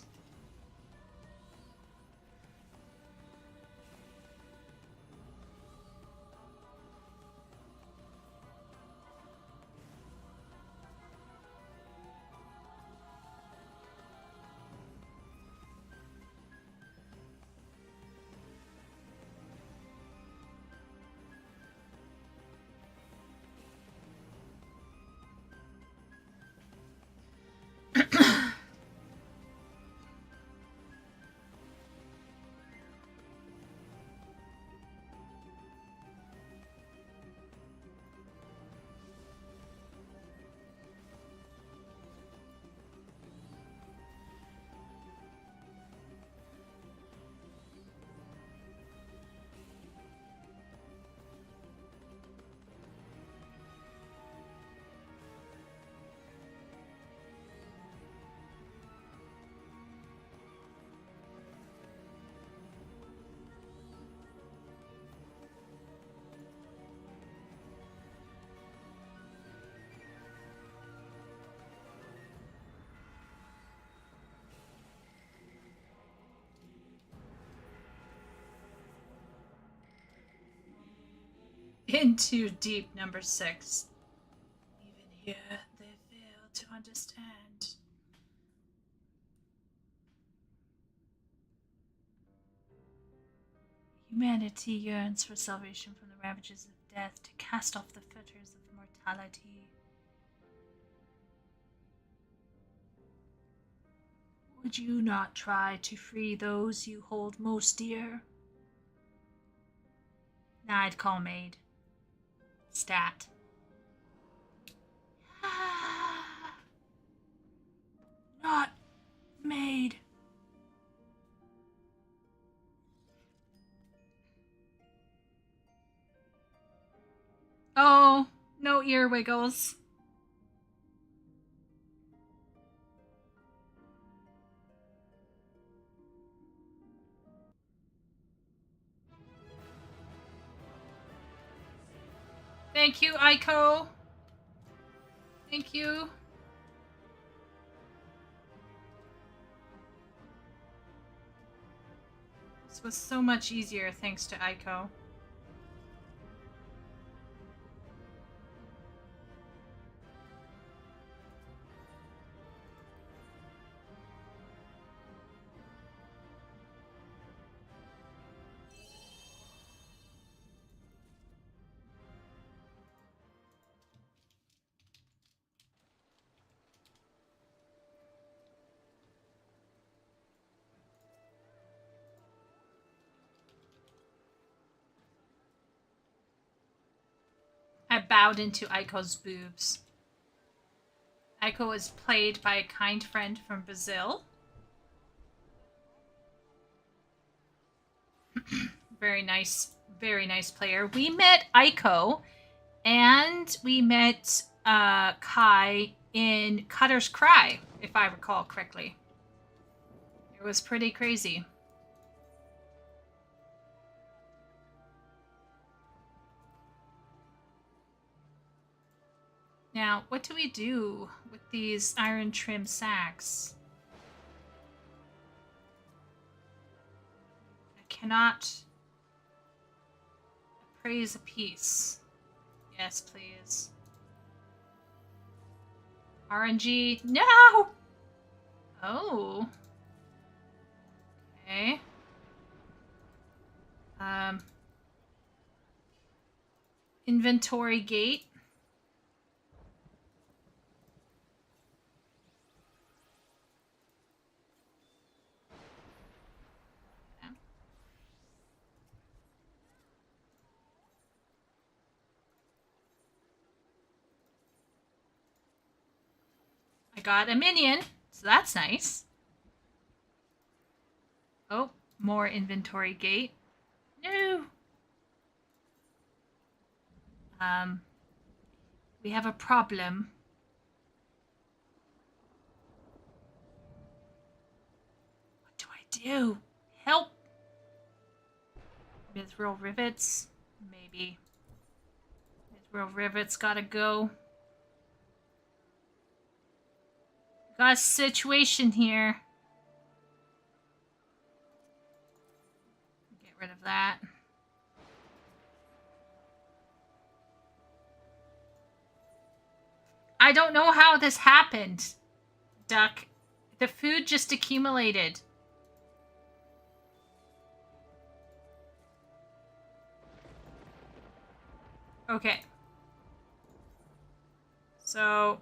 Into deep, number 6. Even here, they fail to understand. Humanity yearns for salvation from the ravages of death, to cast off the fetters of mortality. Would you not try to free those you hold most dear? Nah, I'd call maid. Stat. Not maid. Oh, no ear wiggles. Thank you, Aiko. Thank you. This was so much easier thanks to Aiko. I bowed into Aiko's boobs. Aiko was played by a kind friend from Brazil. Very nice player. We met Aiko and we met Kai in Cutter's Cry, if I recall correctly. It was pretty crazy. Now, what do we do with these iron trim sacks? I cannot appraise a piece. Yes, please. RNG. No! Oh. Okay. Inventory gate. I got a minion, so that's nice. Oh, more inventory gate. No. We have a problem. What do I do? Help! Mithril rivets? Maybe. Mithril rivets gotta go. Got a situation here. rid of that. I don't know how this happened, Duck. The food just accumulated. Okay. So,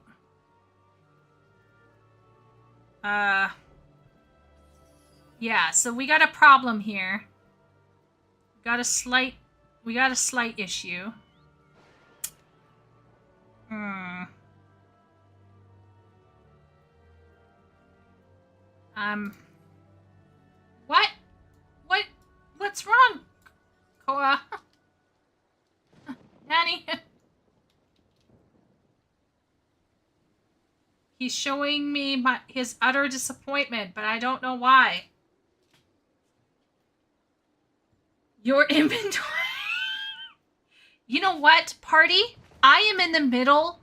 yeah, so we got a problem here. We got a slight issue. What's wrong, Koa? Nanny? He's showing me his utter disappointment, but I don't know why. Your inventory. You know what, party? I am in the middle,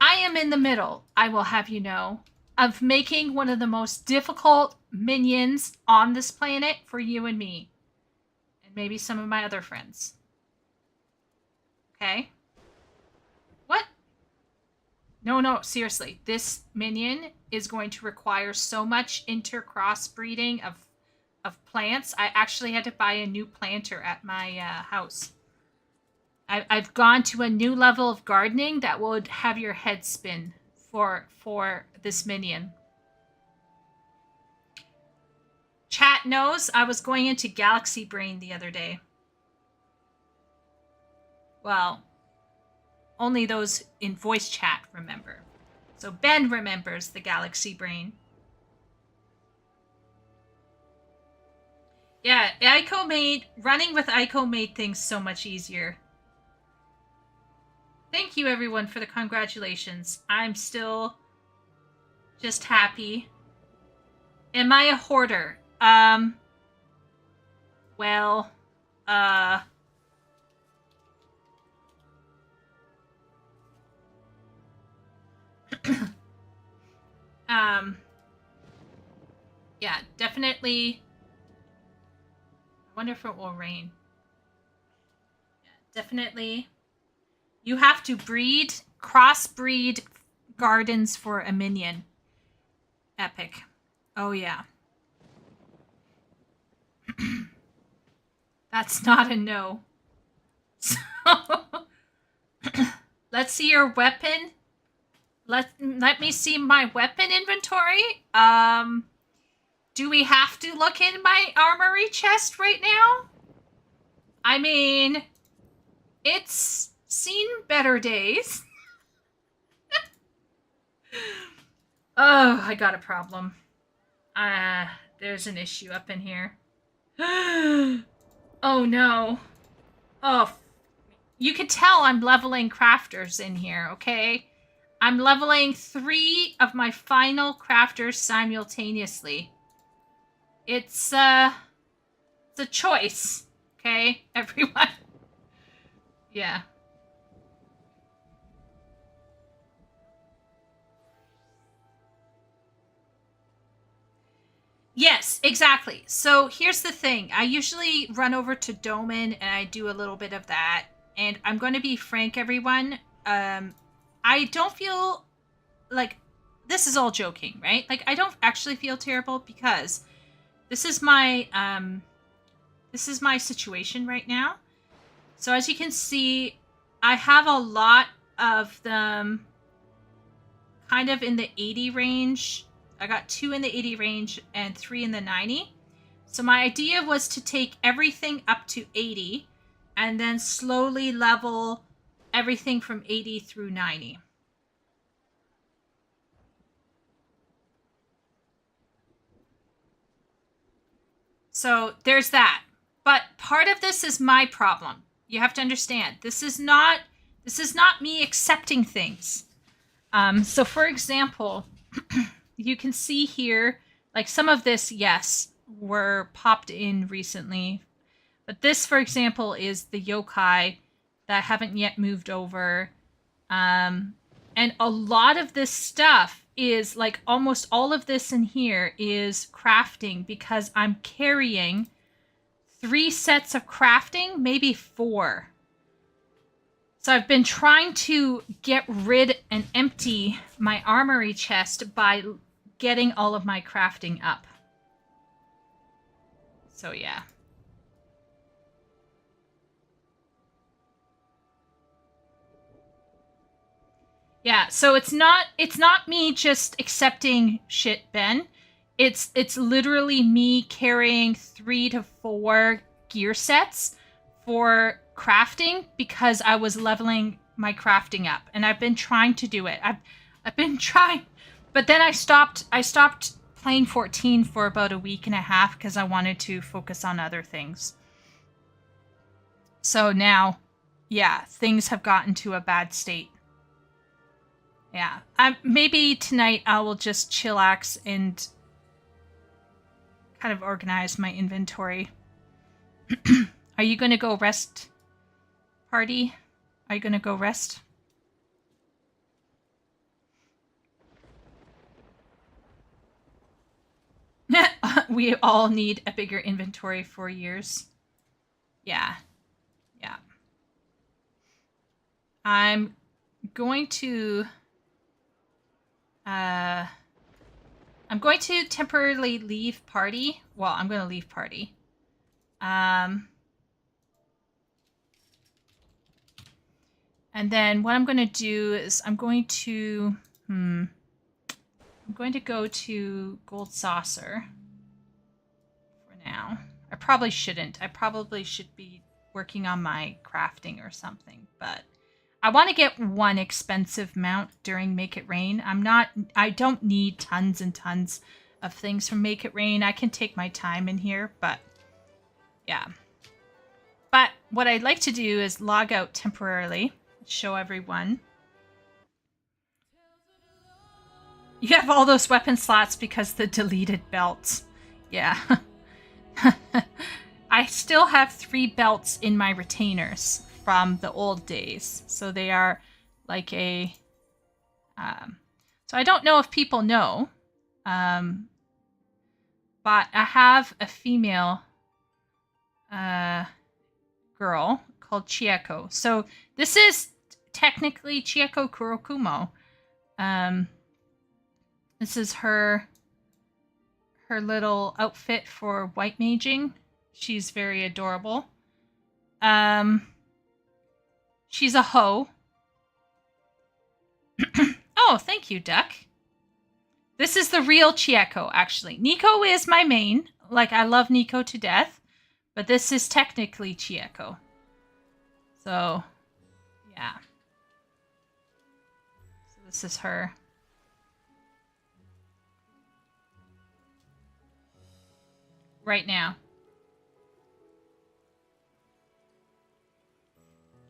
I will have you know, of making one of the most difficult minions on this planet for you and me. And maybe some of my other friends. Okay? What? No, seriously. This minion is going to require so much intercross breeding of plants. I actually had to buy a new planter at my house. I've gone to a new level of gardening that would have your head spin for this minion. Chat knows I was going into Galaxy Brain the other day. Well, only those in voice chat remember. So Ben remembers the Galaxy Brain. Yeah, running with Aiko made things so much easier. Thank you everyone for the congratulations. I'm still just happy. Am I a hoarder? Well, yeah, definitely. I wonder if it will rain. Yeah, definitely. You have to crossbreed gardens for a minion. Epic. Oh yeah. That's not a no. So, let's see your weapon. Let me see my weapon inventory. Do we have to look in my armory chest right now? I mean, it's seen better days. Oh, I got a problem. There's an issue up in here. Oh no. Oh, you could tell I'm leveling crafters in here, okay? I'm leveling 3 of my final crafters simultaneously. It's a choice, okay, everyone? Yeah. Yes, exactly. So here's the thing. I usually run over to Doman and I do a little bit of that. And I'm going to be frank, everyone. I don't feel like this is all joking, right? Like I don't actually feel terrible because this is my situation right now. So as you can see, I have a lot of them kind of in the 80 range. I got 2 in the 80 range and 3 in the 90. So my idea was to take everything up to 80 and then slowly level everything from 80 through 90. So there's that. But part of this is my problem. You have to understand, this is not me accepting things. So for example, you can see here, like some of this, yes, were popped in recently. But this, for example, is the yokai that haven't yet moved over. And a lot of this stuff is, like, almost all of this in here is crafting because I'm carrying 3 sets of crafting, maybe 4. So I've been trying to get rid and empty my armory chest by getting all of my crafting up. So yeah. Yeah, so it's not me just accepting shit, Ben. It's literally me carrying 3 to 4 gear sets for crafting because I was leveling my crafting up, and I've been trying to do it. I've been trying, but then I stopped playing 14 for about a week and a half because I wanted to focus on other things. So now, yeah, things have gotten to a bad state. Yeah, maybe tonight I will just chillax and kind of organize my inventory. Are you going to go rest, party? Are you going to go rest? We all need a bigger inventory for years. Yeah. Yeah. I'm going to temporarily leave party. Well, I'm going to leave party. And then what I'm going to do is I'm going to go to Gold Saucer for now. I probably shouldn't. I probably should be working on my crafting or something, but I want to get one expensive mount during Make It Rain. I don't need tons and tons of things from Make It Rain. I can take my time in here, but yeah. But what I'd like to do is log out temporarily, show everyone. You have all those weapon slots because the deleted belts. Yeah. I still have 3 belts in my retainers from the old days. So they are like a... so I don't know if people know. But I have a female girl called Chieko. So this is technically Chieko Kurokumo. This is her little outfit for white maging. She's very adorable. She's a hoe. Oh, thank you, Duck. This is the real Chieko, actually. Nico is my main. Like, I love Nico to death. But this is technically Chieko. So, yeah. So this is her. Right now.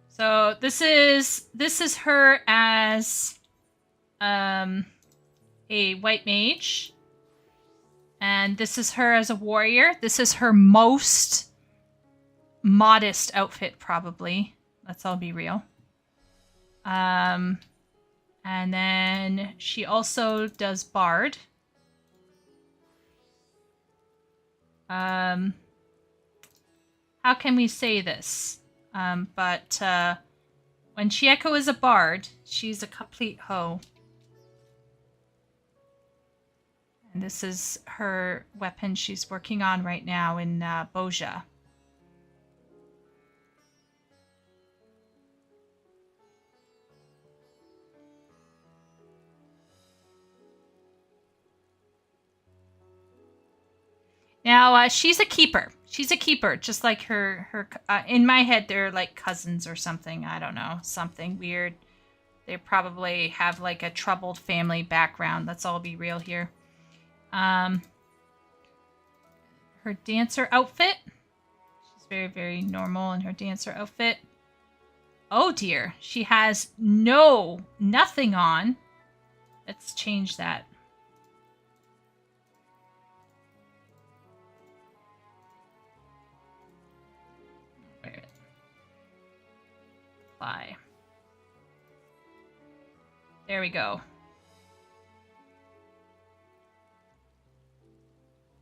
So this is her as a white mage. And this is her as a warrior. This is her most modest outfit, probably. Let's all be real. And then she also does Bard. How can we say this? But when Chieko is a bard, she's a complete hoe. And this is her weapon she's working on right now in Boja. Now, she's a keeper. She's a keeper, just like her in my head, they're like cousins or something. I don't know, something weird. They probably have like a troubled family background. Let's all be real here. Her dancer outfit. She's very, very normal in her dancer outfit. Oh dear, she has nothing on. Let's change that. Apply. There we go.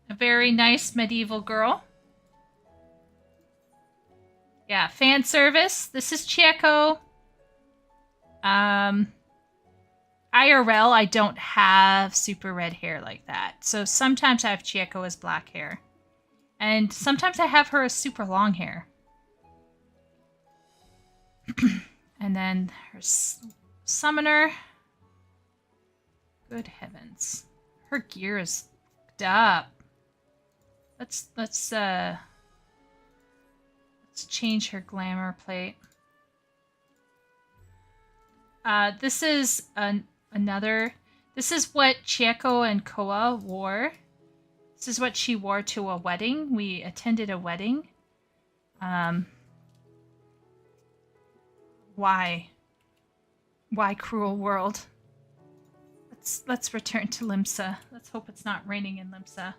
A very nice medieval girl. Yeah, fan service. This is Chieko. IRL, I don't have super red hair like that. So sometimes I have Chieko as black hair. And sometimes I have her as super long hair. And then her summoner. Good heavens. Her gear is fucked up. Let's change her glamour plate. This is another. This is what Chieko and Koa wore. This is what she wore to a wedding. We attended a wedding. Why? Why, cruel world? Let's return to Limsa. Let's hope it's not raining in Limsa.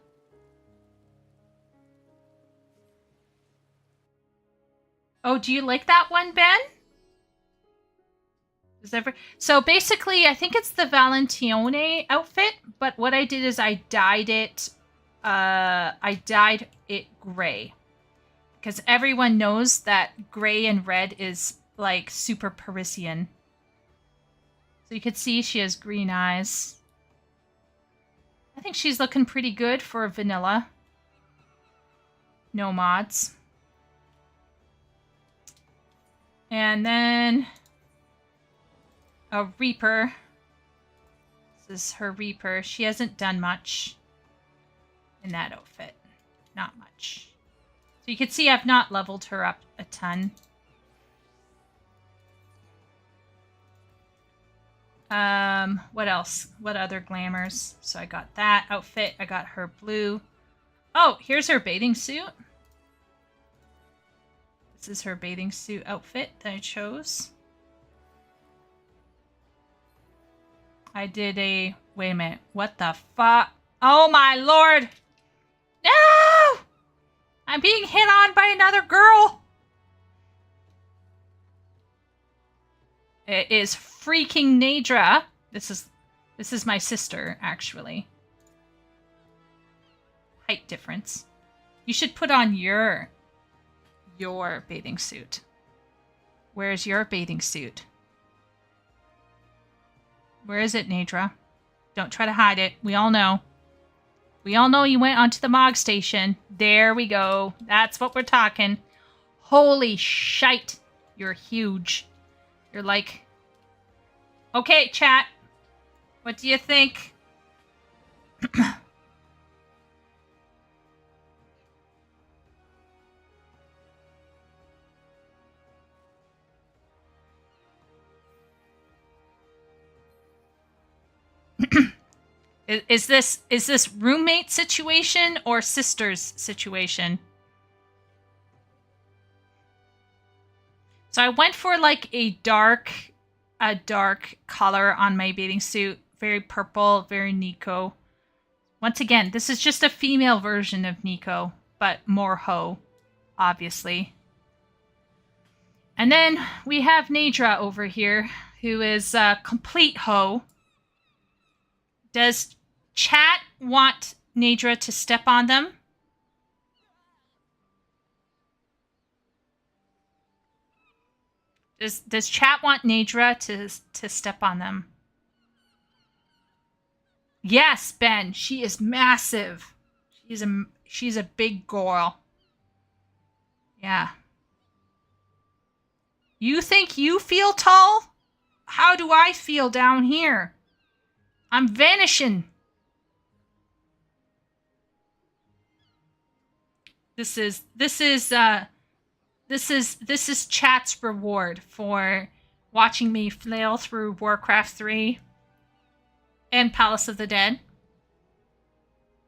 Oh, do you like that one, Ben? So basically, I think it's the Valentione outfit, but what I did is I dyed it gray. Because everyone knows that gray and red is like super Parisian. So you can see she has green eyes. I think she's looking pretty good for vanilla. No mods. And then a Reaper. This is her Reaper. She hasn't done much in that outfit. Not much. So you can see I've not leveled her up a ton. What else? What other glamours? So I got that outfit. I got her blue. Oh, here's her bathing suit. This is her bathing suit outfit that I chose. I did a... Wait a minute. What the fuck? Oh my lord! No! I'm being hit on by another girl! It is freaking Nadra. This is my sister, actually. Height difference. You should put on your bathing suit. Where's your bathing suit? Where is it, Nadra? Don't try to hide it. We all know. We all know you went onto the Mog station. There we go. That's what we're talking. Holy shite. You're huge. You're like... Okay, chat. What do you think? Is this roommate situation or sisters situation? So I went for like a dark color on my bathing suit, very purple, very Nico. Once again, this is just a female version of Nico, but more hoe, obviously. And then we have Nadra over here, who is a complete hoe. Does chat want Nadra to step on them? Does chat want Nadra to step on them? Yes, Ben. She is massive. She's a big girl. Yeah. You think you feel tall? How do I feel down here? I'm vanishing. This is chat's reward for watching me flail through Warcraft 3 and Palace of the Dead.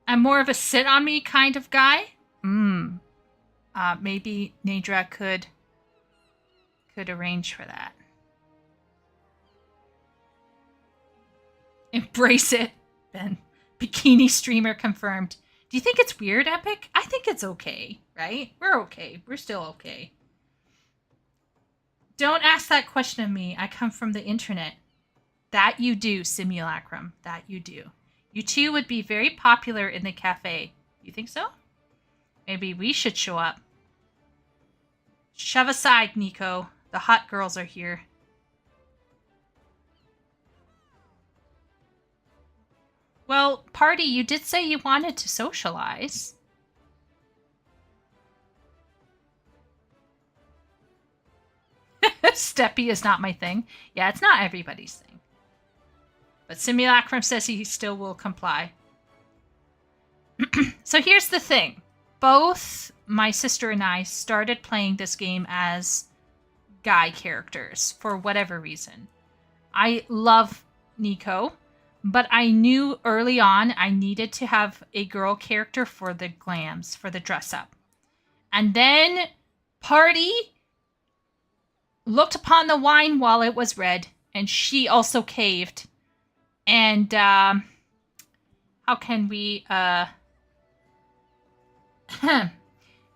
I'm more of a sit on me kind of guy. Maybe Nadra could arrange for that. Embrace it, Ben. Bikini streamer confirmed. Do you think it's weird, Epic? I think it's okay, right? We're okay. We're still okay. Don't ask that question of me. I come from the internet. That you do, Simulacrum. That you do. You two would be very popular in the cafe. You think so? Maybe we should show up. Shove aside, Nico. The hot girls are here. Well, Party, you did say you wanted to socialize. Steppy is not my thing. Yeah, it's not everybody's thing. But Simulacrum says he still will comply. So here's the thing. Both my sister and I started playing this game as guy characters for whatever reason. I love Nico, but I knew early on I needed to have a girl character for the glams, for the dress up. And then Party looked upon the wine while it was red, and she also caved. And how can we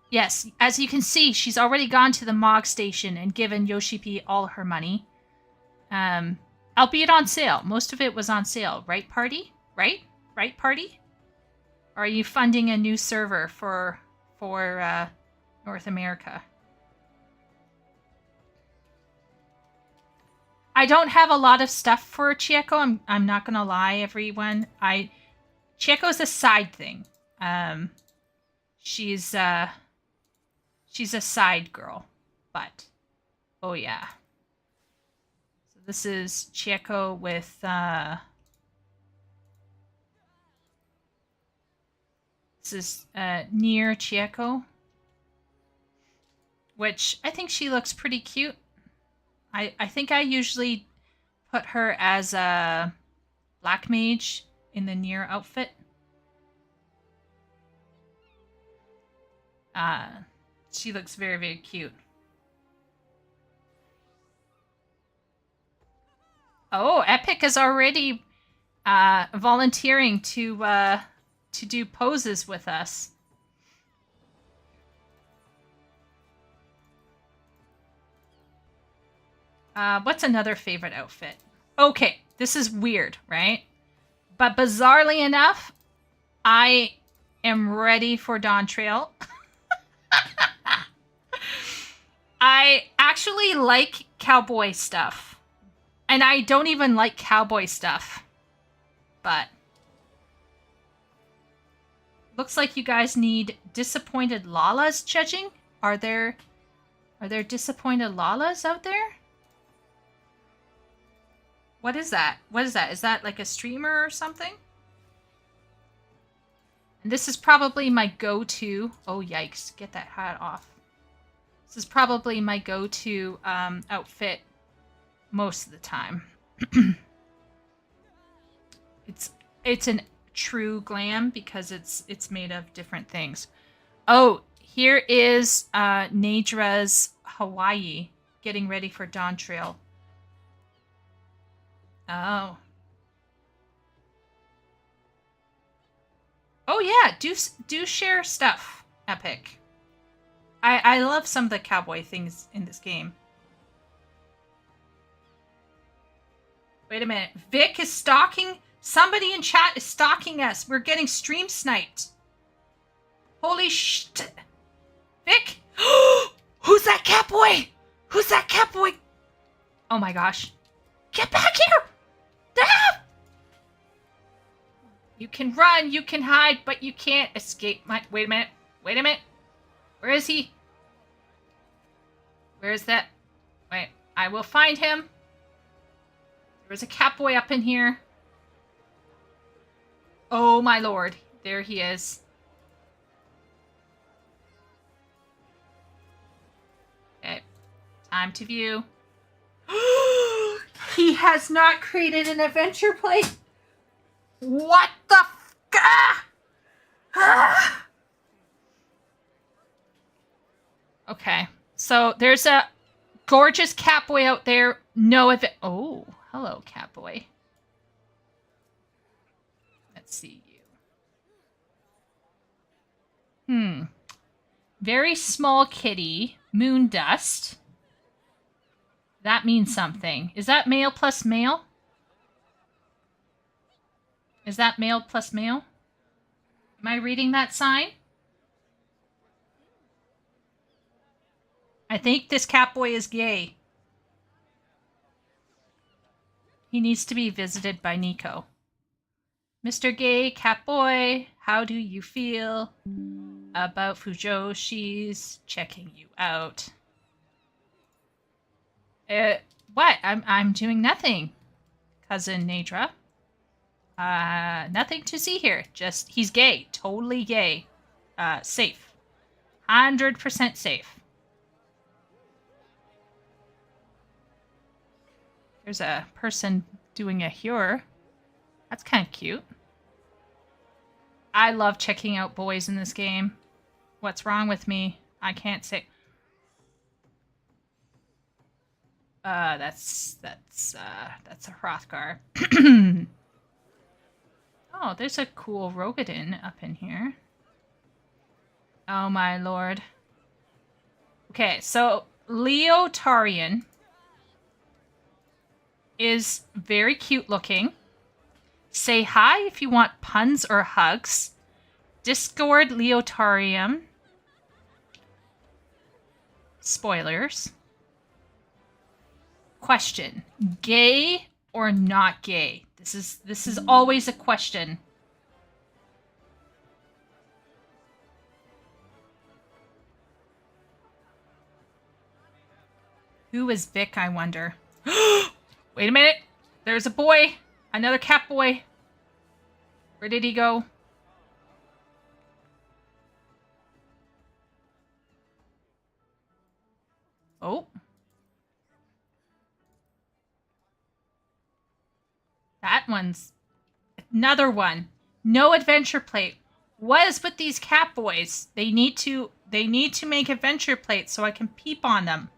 yes, as you can see, she's already gone to the Mog station and given Yoshi-P all her money. Albeit on sale. Most of it was on sale, right, Party? Right? Right, Party? Or are you funding a new server for North America? I don't have a lot of stuff for Chieko. I'm not gonna lie, everyone. Chieko's a side thing. She's a side girl, but oh yeah. So this is Chieko with this is near Chieko, which I think she looks pretty cute. I think I usually put her as a black mage in the Nier outfit. She looks very, very cute. Oh, Epic is already volunteering to do poses with us. What's another favorite outfit? Okay, this is weird, right? But bizarrely enough, I am ready for Dawn Trail. I actually like cowboy stuff. And I don't even like cowboy stuff. But looks like you guys need disappointed Lalas judging. Are there disappointed Lalas out there? What is that? What is that? Is that like a streamer or something? And this is probably my go-to. Oh, yikes. Get that hat off. This is probably my go-to outfit most of the time. It's a true glam because it's made of different things. Oh, here is Nadra's Hawaii getting ready for Dawn Trail. Oh. Oh yeah, do share stuff, Epic. I love some of the cowboy things in this game. Wait a minute. Vic is stalking? Somebody in chat is stalking us. We're getting stream sniped. Holy shit. Vic? Who's that catboy? Who's that catboy? Oh my gosh. Get back here! Ah! You can run, you can hide, but you can't escape my... Wait a minute. Wait a minute. Where is he? Where is that? Wait, I will find him. There's a catboy up in here. Oh my lord. There he is. Okay. Time to view. He has not created an adventure plate. What the f... Ah! Okay. So there's a gorgeous catboy out there. No event. Oh, hello, catboy. Let's see you. Very small kitty. Moon dust. That means something. Is that male plus male? Is that male plus male? Am I reading that sign? I think this Catboy is gay. He needs to be visited by Nico. Mr. Gay Catboy, how do you feel about Fujoshi's checking you out? What? I'm doing nothing, Cousin Nadra. Nothing to see here. Just, he's gay. Totally gay. Safe. 100% safe. There's a person doing a hure. That's kind of cute. I love checking out boys in this game. What's wrong with me? I can't say. That's a Hrothgar. Oh, there's a cool Rogadin up in here. Oh my lord. Okay, so Leotarian is very cute looking. Say hi if you want puns or hugs. Discord Leotarium. Spoilers. Question. Gay or not gay? This is always a question. Who is Vic, I wonder? Wait a minute. There's a boy. Another cat boy. Where did he go? Oh. That one's another one. No adventure plate. What is with these cat boys? They need to make adventure plates so I can peep on them.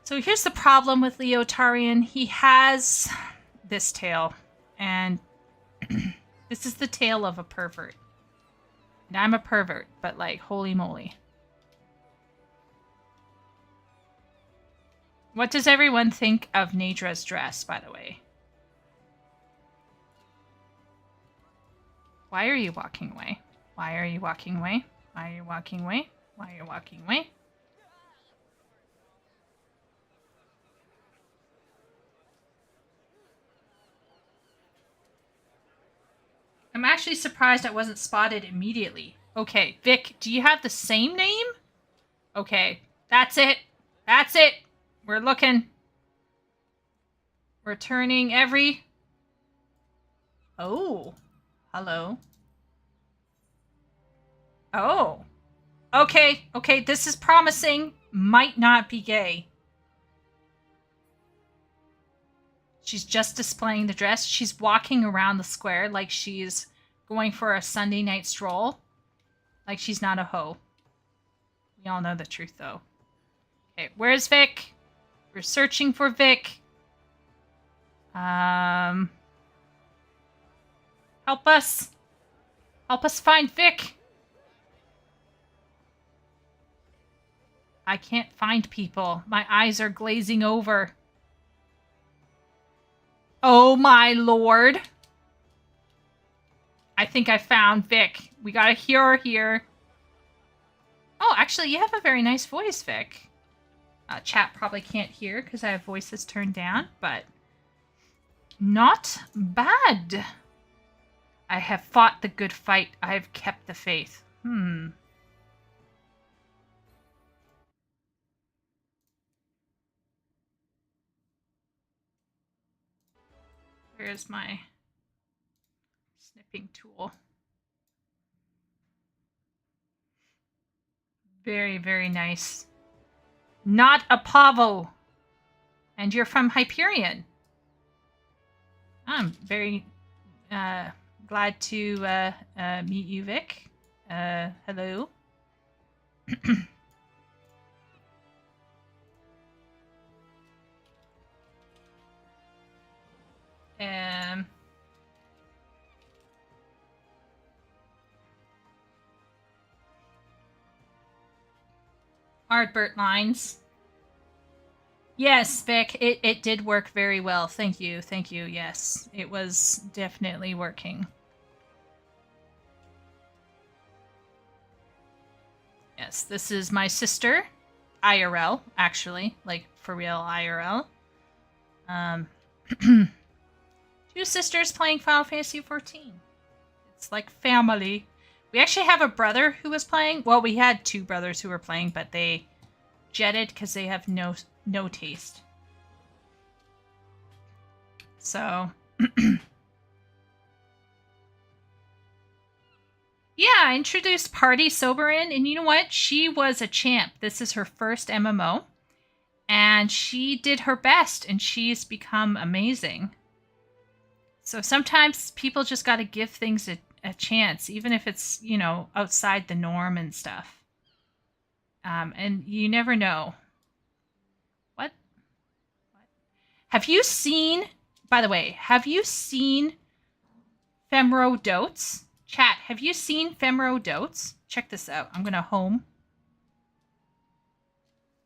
So here's the problem with Leotarian. He has this tail, and this is the tail of a pervert. And I'm a pervert, but like, holy moly. What does everyone think of Nadra's dress, by the way? Why are you walking away? Why are you walking away? Why are you walking away? Why are you walking away? I'm actually surprised I wasn't spotted immediately. Okay, Vic, do you have the same name? Okay, that's it. That's it. We're looking. We're turning every... Oh. Hello. Oh. Okay, okay, this is promising. Might not be gay. She's just displaying the dress. She's walking around the square like she's going for a Sunday night stroll. Like she's not a hoe. We all know the truth, though. Okay, where's Vic? We're searching for Vic. Help us. Help us find Vic. I can't find people. My eyes are glazing over. Oh my lord. I think I found Vic. We got a hero here. Oh, actually, you have a very nice voice, Vic. Chat probably can't hear because I have voices turned down, but not bad. I have fought the good fight. I have kept the faith. Where's my snipping tool? Very, very nice. Not a Pavo. And you're from Hyperion. I'm very glad to meet you, Vic. Hello. Ardbert lines. Yes, Vic, it did work very well. Thank you, thank you. Yes, it was definitely working. Yes, this is my sister. IRL, actually, like for real IRL. Two sisters playing Final Fantasy 14. It's like family. We actually have a brother who was playing. Well, we had two brothers who were playing, but they jetted because they have no taste. So, yeah, I introduced Party Soberin, and you know what? She was a champ. This is her first MMO, and she did her best, and she's become amazing. So sometimes people just got to give things a chance, even if it's, you know, outside the norm and stuff. And you never know. What? Have you seen, by the way, have you seen Femro Dotes? Chat, have you seen Femro Dotes? Check this out. I'm going to home.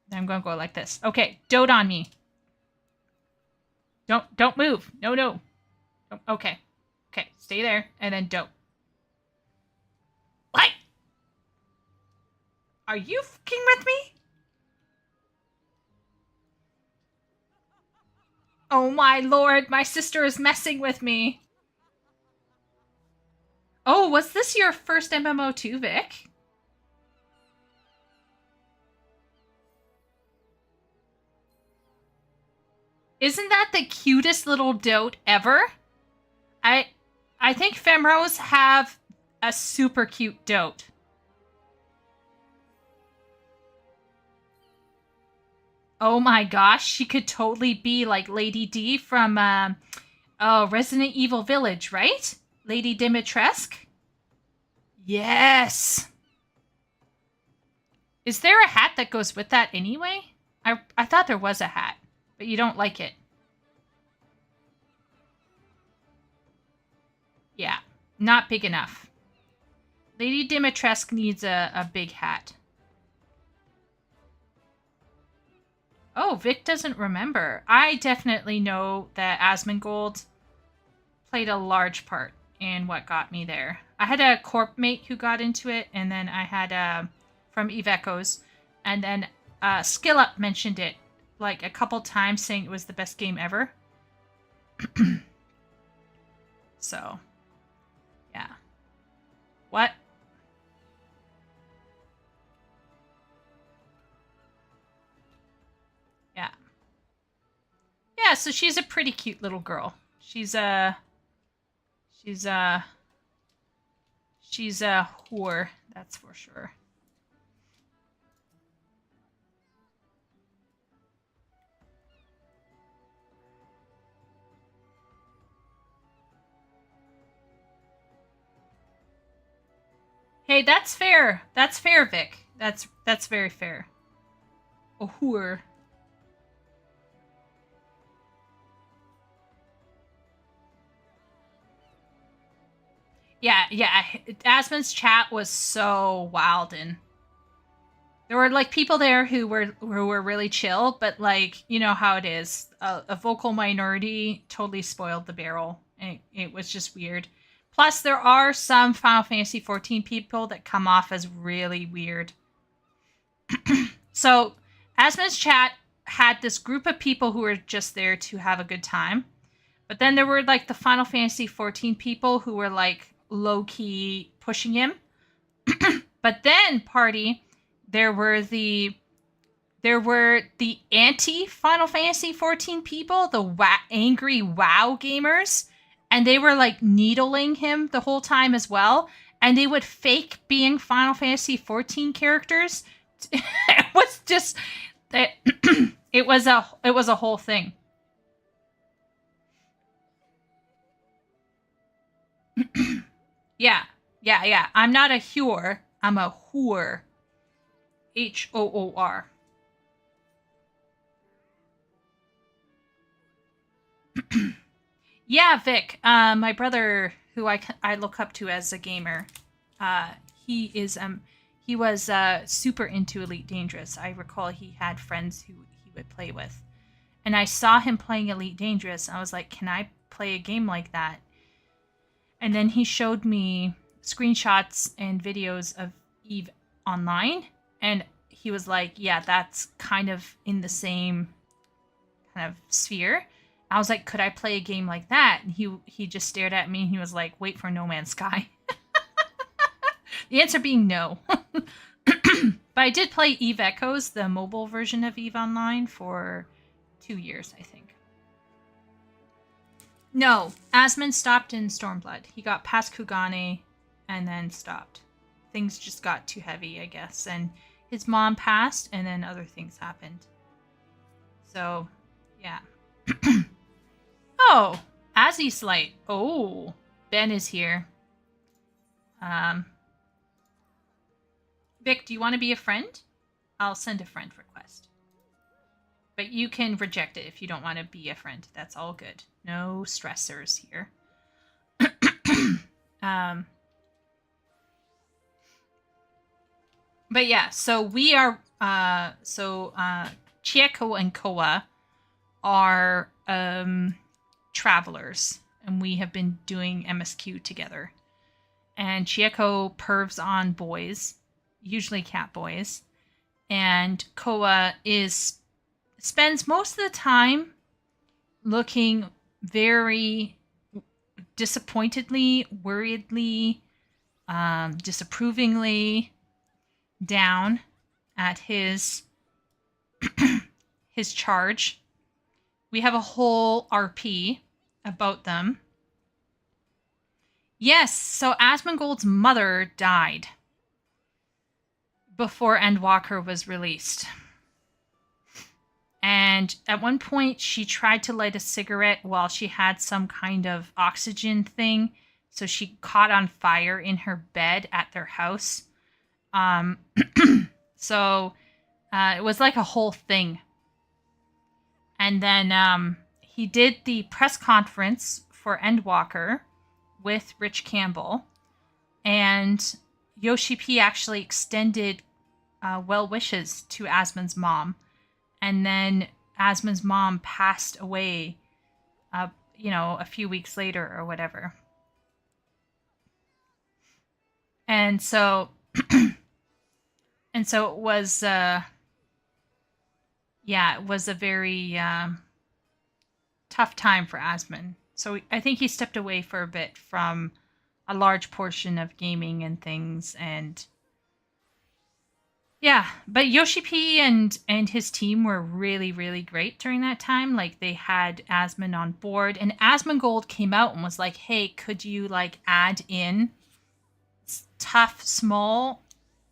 Then I'm going to go like this. Okay, dote on me. Don't move. No. Okay. Okay, stay there and then dote. What? Are you fucking with me? Oh my lord, my sister is messing with me. Oh, was this your first MMO too, Vic? Isn't that the cutest little dote ever? I think Femros have a super cute dote. Oh my gosh, she could totally be like Lady D from Resident Evil Village, right? Lady Dimitrescu? Yes! Is there a hat that goes with that anyway? I thought there was a hat, but you don't like it. Yeah, not big enough. Lady Dimitrescu needs a big hat. Oh, Vic doesn't remember. I definitely know that Asmongold played a large part in what got me there. I had a corp mate who got into it, and then I had from Eve Echoes, and then Skill Up mentioned it like a couple times, saying it was the best game ever. So, yeah. What? Yeah. Yeah, so she's a pretty cute little girl. She's a whore, that's for sure. Hey, that's fair. That's fair, Vic. That's very fair. A whore. Yeah. Asmon's chat was so wild, and there were like people there who were really chill, but like, you know how it is. A vocal minority totally spoiled the barrel. And it was just weird. Plus, there are some Final Fantasy 14 people that come off as really weird. So, Asmon's chat had this group of people who were just there to have a good time. But then there were like the Final Fantasy 14 people who were like low-key pushing him. But then, party, there were the anti-Final Fantasy 14 people, the angry WoW gamers, and they were like needling him the whole time as well, and they would fake being Final Fantasy 14 characters. It was just it was a whole thing. Yeah. I'm not a whore. I'm a whore. H-O-O-R. Yeah, Vic. My brother, who I look up to as a gamer, he was super into Elite Dangerous. I recall he had friends who he would play with, and I saw him playing Elite Dangerous. I was like, "Can I play a game like that?" And then he showed me screenshots and videos of Eve Online, and he was like, yeah, that's kind of in the same kind of sphere. I was like, could I play a game like that? And he just stared at me and he was like, wait for No Man's Sky. The answer being no. But I did play Eve Echoes, the mobile version of Eve Online, for 2 years, I think. No, Asmund stopped in Stormblood. He got past Kugane and then stopped. Things just got too heavy, I guess. And his mom passed, and then other things happened. So, yeah. Oh, Azzy Slight. Oh, Ben is here. Vic, do you want to be a friend? I'll send a friend request. But you can reject it if you don't want to be a friend. That's all good. No stressors here. But yeah, so we are, Chieko and Koa are travelers, and we have been doing MSQ together. And Chieko pervs on boys, usually cat boys, and Koa spends most of the time looking very disappointedly, worriedly, disapprovingly down at his his charge. We have a whole RP about them. Yes, so Asmongold's mother died before Endwalker was released. And at one point, she tried to light a cigarette while she had some kind of oxygen thing. So she caught on fire in her bed at their house. So it was like a whole thing. And then he did the press conference for Endwalker with Rich Campbell. And Yoshi P actually extended well wishes to Asmund's mom. And then Asmund's mom passed away, a few weeks later or whatever. And so, it was, it was a very tough time for Asmund. So I think he stepped away for a bit from a large portion of gaming and things, and yeah, but Yoshi P and his team were really, really great during that time. Like, they had Asmund on board, and Asmongold came out and was like, hey, could you like add in tough, small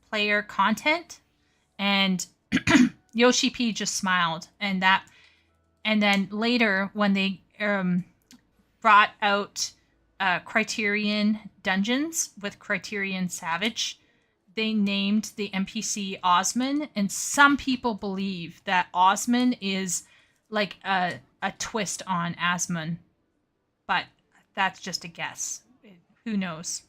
player content? And Yoshi P just smiled, and then later when they brought out Criterion Dungeons with Criterion Savage, they named the NPC Osman, and some people believe that Osman is like a twist on Asmund, but that's just a guess. Who knows?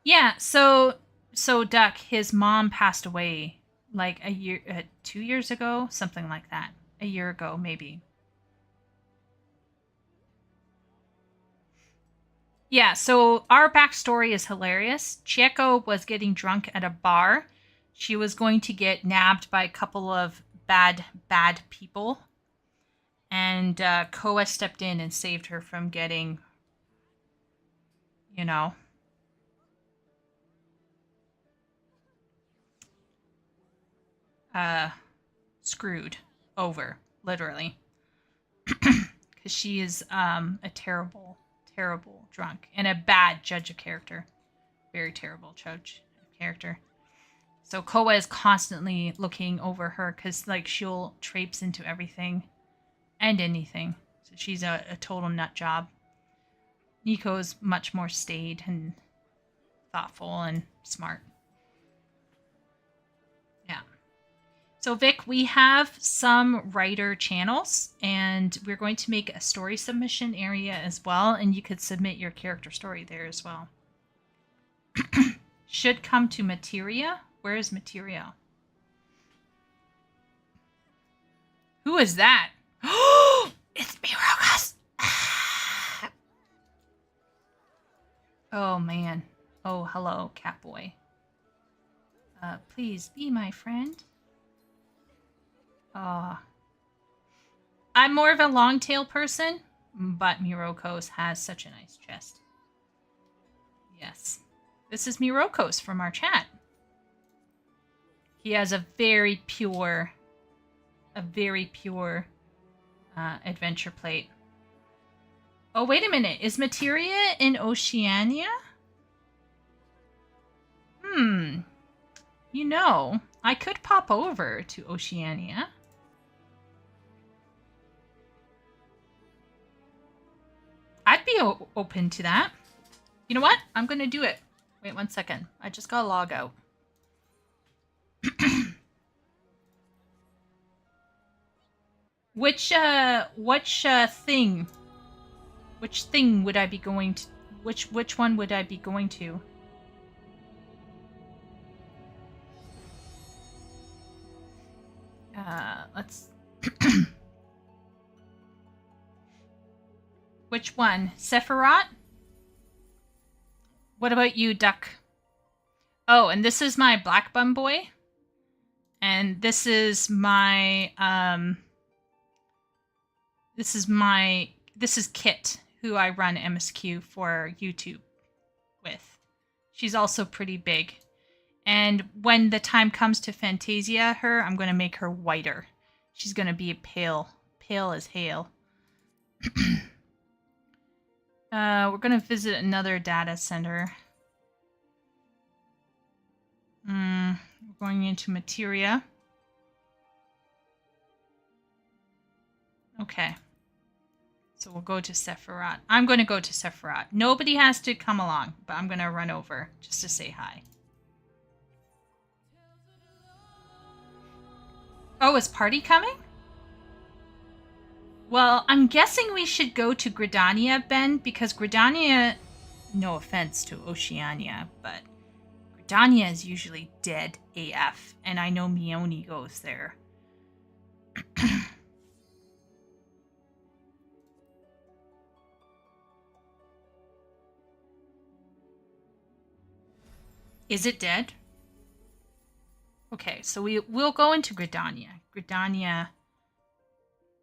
Yeah, so Duck, his mom passed away like 2 years ago, something like that. A year ago, maybe. Yeah, so our backstory is hilarious. Chieko was getting drunk at a bar. She was going to get nabbed by a couple of bad people. And Koa stepped in and saved her from getting, screwed over, literally. Because she is a terrible drunk and a bad judge of character. Very terrible judge of character. So Koa is constantly looking over her because like she'll traipse into everything and anything. So she's a total nut job. Nico's much more staid and thoughtful and smart. Yeah. So Vic, we have some writer channels, and we're going to make a story submission area as well, and you could submit your character story there as well. Should come to Materia. Where is Materia? Who is that? Oh, it's Mirocos. Oh man. Oh, hello, Catboy. Please be my friend. I'm more of a long tail person, but Mirocos has such a nice chest. Yes. This is Mirocos from our chat. He has a very pure adventure plate. Oh, wait a minute. Is Materia in Oceania? You know, I could pop over to Oceania. I'd be open to that. You know what? I'm going to do it. Wait 1 second. I just got to log out. Which thing would I be going to? Which one would I be going to? Let's. Which one? Sephiroth? What about you, Duck? Oh, and this is my Black Bum Boy. And this is my this is Kit, who I run MSQ for YouTube with. She's also pretty big. And when the time comes to Fantasia her, I'm going to make her whiter. She's going to be pale as hail. We're going to visit another data center. We're going into Materia. Okay. So we'll go to Sephiroth. I'm going to go to Sephiroth. Nobody has to come along, but I'm going to run over just to say hi. Oh, is Party coming? Well, I'm guessing we should go to Gridania, Ben, because Gridania, no offense to Oceania, but Gridania is usually dead AF, and I know Mione goes there. Is it dead? Okay, so we'll go into Gridania. Gridania,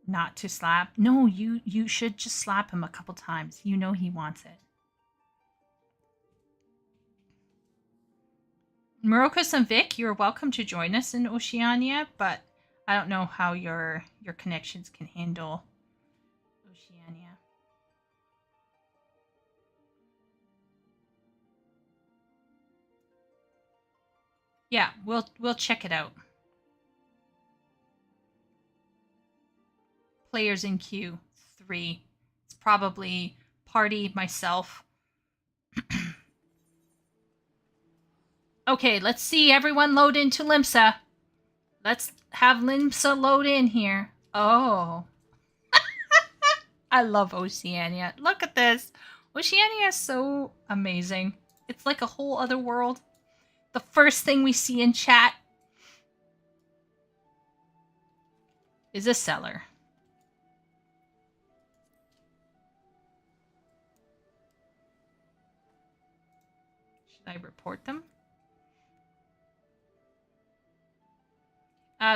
not to slap. No, you should just slap him a couple times. You know he wants it. Marocos and Vic, you're welcome to join us in Oceania, but I don't know how your connections can handle Oceania. Yeah, we'll check it out. Players in queue 3. It's probably Party, myself. Okay, let's see everyone load into Limsa. Let's have Limsa load in here. Oh. I love Oceania. Look at this. Oceania is so amazing. It's like a whole other world. The first thing we see in chat is a cellar. Should I report them?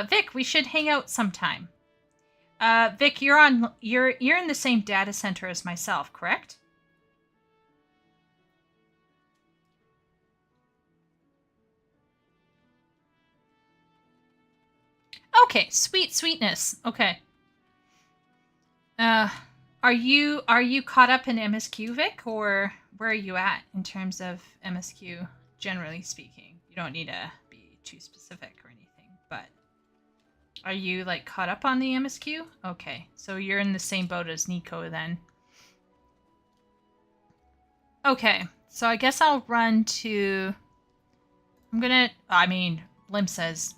Vic, we should hang out sometime. Vic, you're in the same data center as myself, correct? Okay, sweetness. Okay. Are you caught up in MSQ, Vic, or where are you at in terms of MSQ, generally speaking? You don't need to be too specific or anything, but are you like caught up on the MSQ? Okay, so you're in the same boat as Nico then. Okay, so I guess I'll run to. Limsa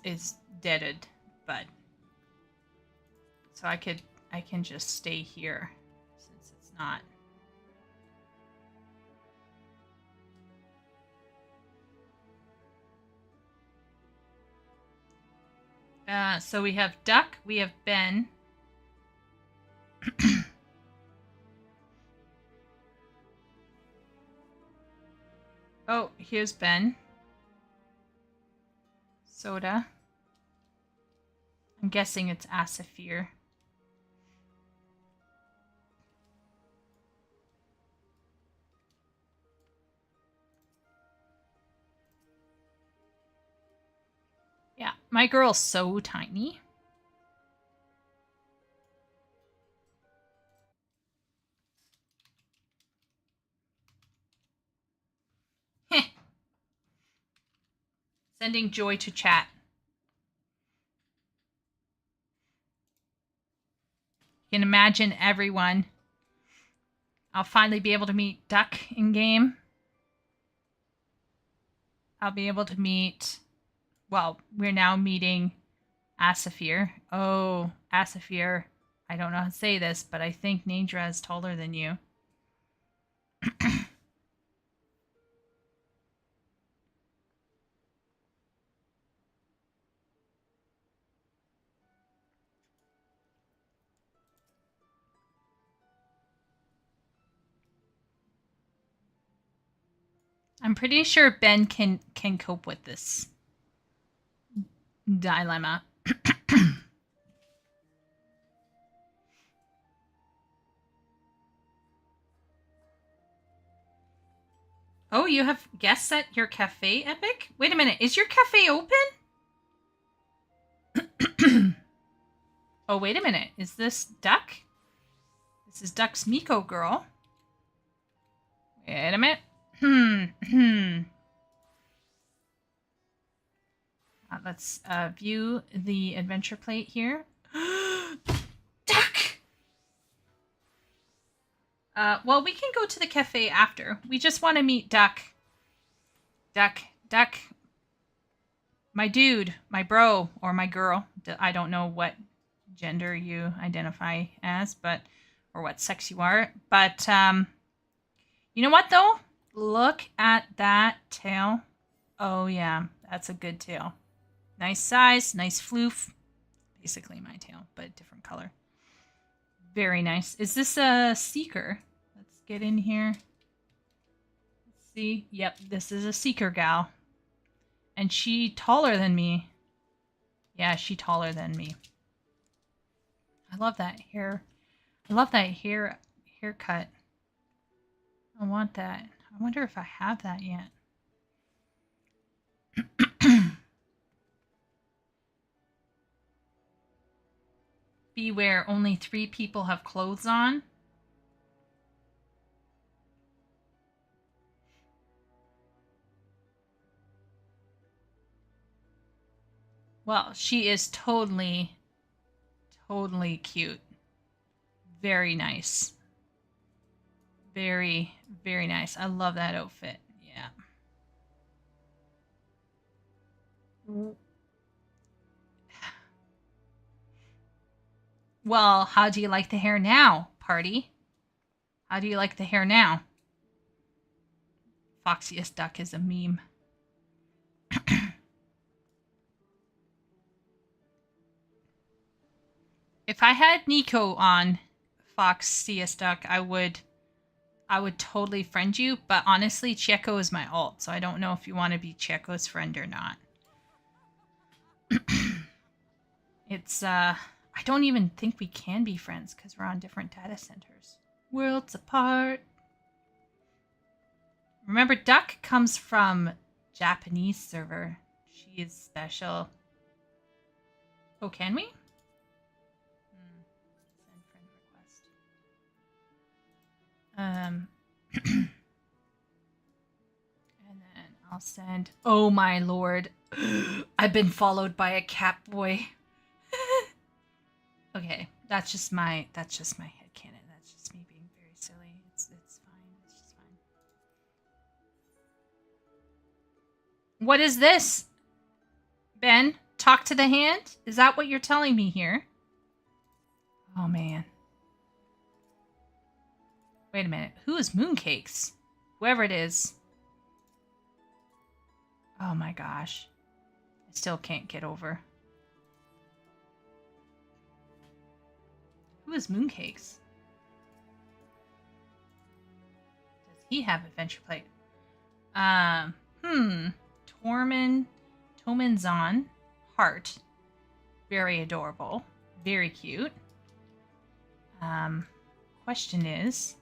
is deaded, but so I can just stay here since it's not. So we have Duck, we have Ben, Oh, here's Ben. Soda. I'm guessing it's Asafir. Yeah, my girl's so tiny. Heh. Sending joy to chat. You can imagine everyone. I'll finally be able to meet Duck in game. I'll be able to meet... Well, we're now meeting Asafir. Oh, Asafir. I don't know how to say this, but I think Nadra is taller than you. I'm pretty sure Ben can cope with this dilemma. Oh, you have guests at your cafe, Epic? Wait a minute, is your cafe open? Oh, wait a minute. Is this Duck? This is Duck's Miko girl. Wait a minute. Let's view the adventure plate here. Duck! Well, we can go to the cafe after. We just want to meet Duck. Duck. My dude, my bro, or my girl. I don't know what gender you identify as, but, or what sex you are. But, you know what, though? Look at that tail. Oh, yeah, that's a good tail. Nice size, nice floof. Basically my tail, but different color. Very nice. Is this a seeker? Let's get in here. Let's see. Yep, this is a seeker gal. And she taller than me. Yeah, she taller than me. I love that hair. I love that haircut. I want that. I wonder if I have that yet. Beware, only 3 people have clothes on. Well, she is totally cute. Very nice. Very, very nice. I love that outfit. Yeah. Well, how do you like the hair now, party? How do you like the hair now? Foxiest Duck is a meme. If I had Nico on Foxiest Duck, I would totally friend you, but honestly, Checo is my alt, so I don't know if you want to be Checo's friend or not. It's, I don't even think we can be friends because we're on different data centers. Worlds apart. Remember, Duck comes from Japanese server. She is special. Oh, can we? Send friend request. And then I'll send. Oh my lord. I've been followed by a cat boy. Okay, that's just my headcanon. That's just me being very silly. It's fine. It's just fine. What is this? Ben, talk to the hand? Is that what you're telling me here? Oh man. Wait a minute. Who is Mooncakes? Whoever it is. Oh my gosh. I still can't get over. Who is Mooncakes? Does he have adventure plate? Tomanzon. Heart. Very adorable. Very cute. Question is...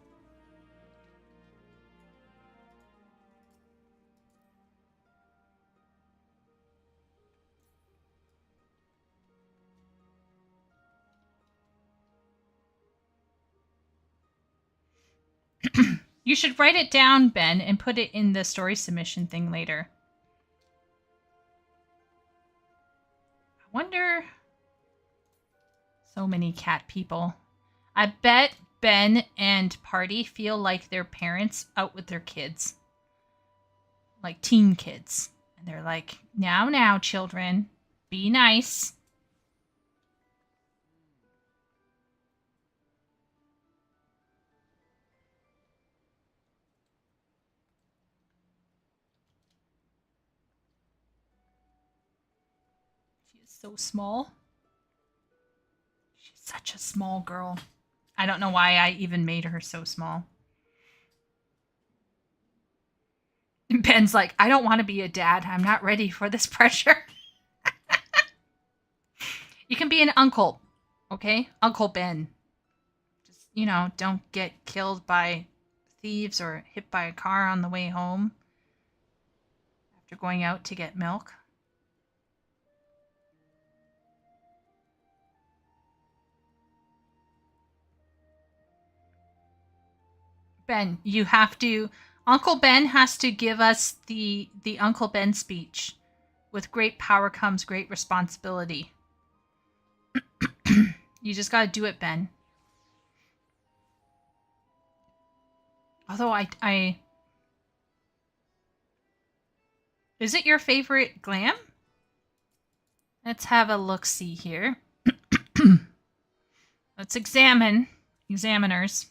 You should write it down, Ben, and put it in the story submission thing later. I wonder... So many cat people. I bet Ben and Party feel like their parents out with their kids. Like teen kids. And they're like, now, children. Be nice. She is so small. She's such a small girl. I don't know why I even made her so small. And Ben's like, I don't want to be a dad. I'm not ready for this pressure. You can be an uncle, okay? Uncle Ben. Just, don't get killed by thieves or hit by a car on the way home after going out to get milk. Ben, you have to... Uncle Ben has to give us the Uncle Ben speech. With great power comes great responsibility. You just gotta do it, Ben. Although I... Is it your favorite glam? Let's have a look-see here. Let's examine. Examiners.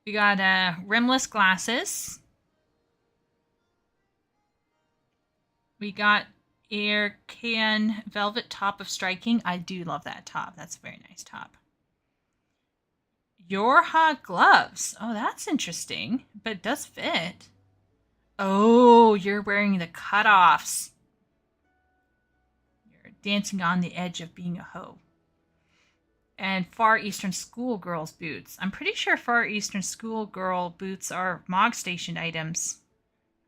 We got rimless glasses. We got air can velvet top of striking. I do love that top. That's a very nice top. j.r.r gloves. Oh, that's interesting, but it does fit. Oh, you're wearing the cutoffs. You're dancing on the edge of being a hoe. And Far Eastern Schoolgirl's boots. I'm pretty sure Far Eastern Schoolgirl boots are Mog Station items.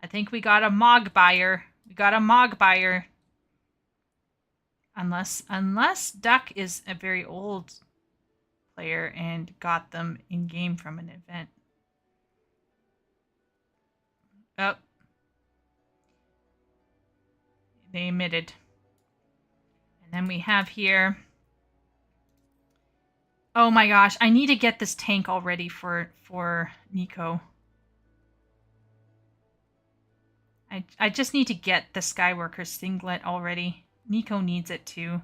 I think we got a Mog buyer. We got a Mog buyer. Unless Duck is a very old player and got them in-game from an event. Oh. They emitted. And then we have here... Oh my gosh, I need to get this tank already for Nico. I just need to get the Skywalker singlet already. Nico needs it too.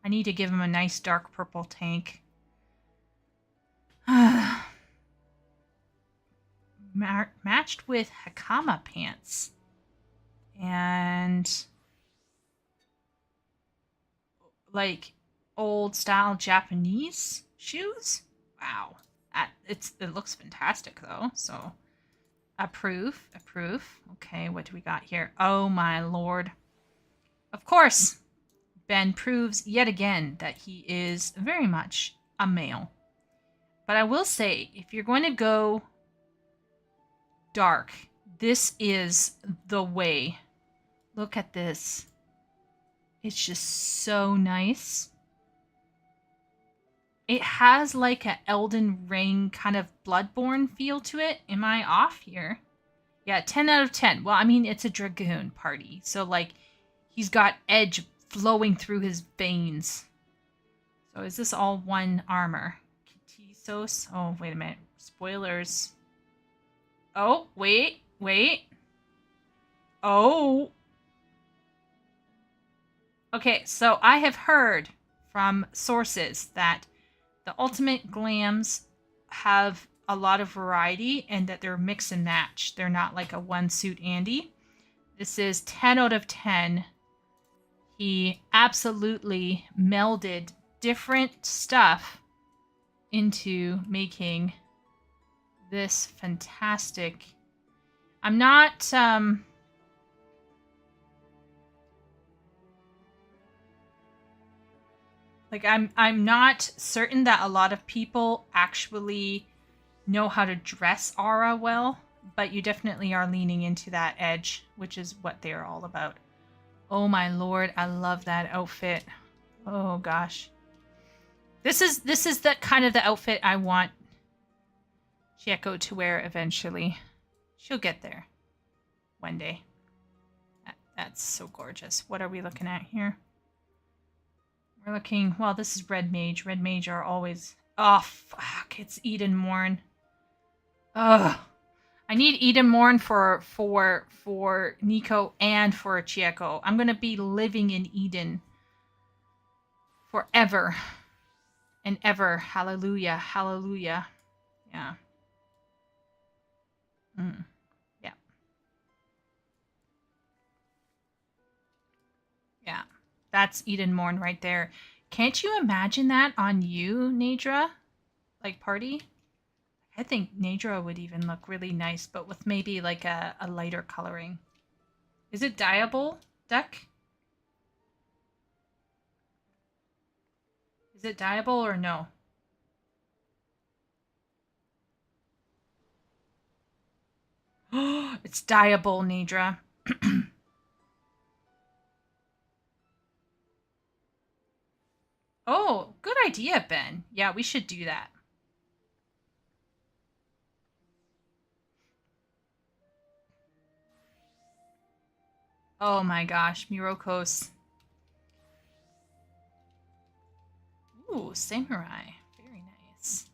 I need to give him a nice dark purple tank. Matched with Hakama pants. And... like old style Japanese shoes. Wow, it looks fantastic though. So approve. Okay, what do we got here? Oh my lord! Of course, Ben proves yet again that he is very much a male. But I will say, if you're going to go dark, this is the way. Look at this. It's just so nice. It has like an Elden Ring kind of Bloodborne feel to it. Am I off here? Yeah, 10 out of 10. Well, I mean, it's a Dragoon party. So, like, he's got edge flowing through his veins. So, is this all one armor? Kitisos? Oh, wait a minute. Spoilers. Oh, wait. Oh. Okay, so I have heard from sources that the Ultimate Glams have a lot of variety and that they're mix and match. They're not like a one suit Andy. This is 10 out of 10. he absolutely melded different stuff into making this fantastic. I'm not like I'm not certain that a lot of people actually know how to dress Aura well, but you definitely are leaning into that edge, which is what they're all about. Oh my lord, I love that outfit. Oh gosh. This is the kind of the outfit I want Chieko to wear eventually. She'll get there one day. That's so gorgeous. What are we looking at here? We're looking, well, this is Red Mage. Red Mage are always, oh fuck, it's Eden Morn. Ugh. I need Eden Morn for Nico and for Chieko. I'm gonna be living in Eden forever and ever. Hallelujah, hallelujah. Yeah. Yeah. Yeah. That's Eden Morn right there. Can't you imagine that on you, Nadra? Like party? I think Nadra would even look really nice, but with maybe like a lighter coloring. Is it dyeable, Duck? Is it dyeable or no? It's dyeable, Nadra. Oh, good idea, Ben. Yeah, we should do that. Oh my gosh, Miroko's. Ooh, samurai. Very nice.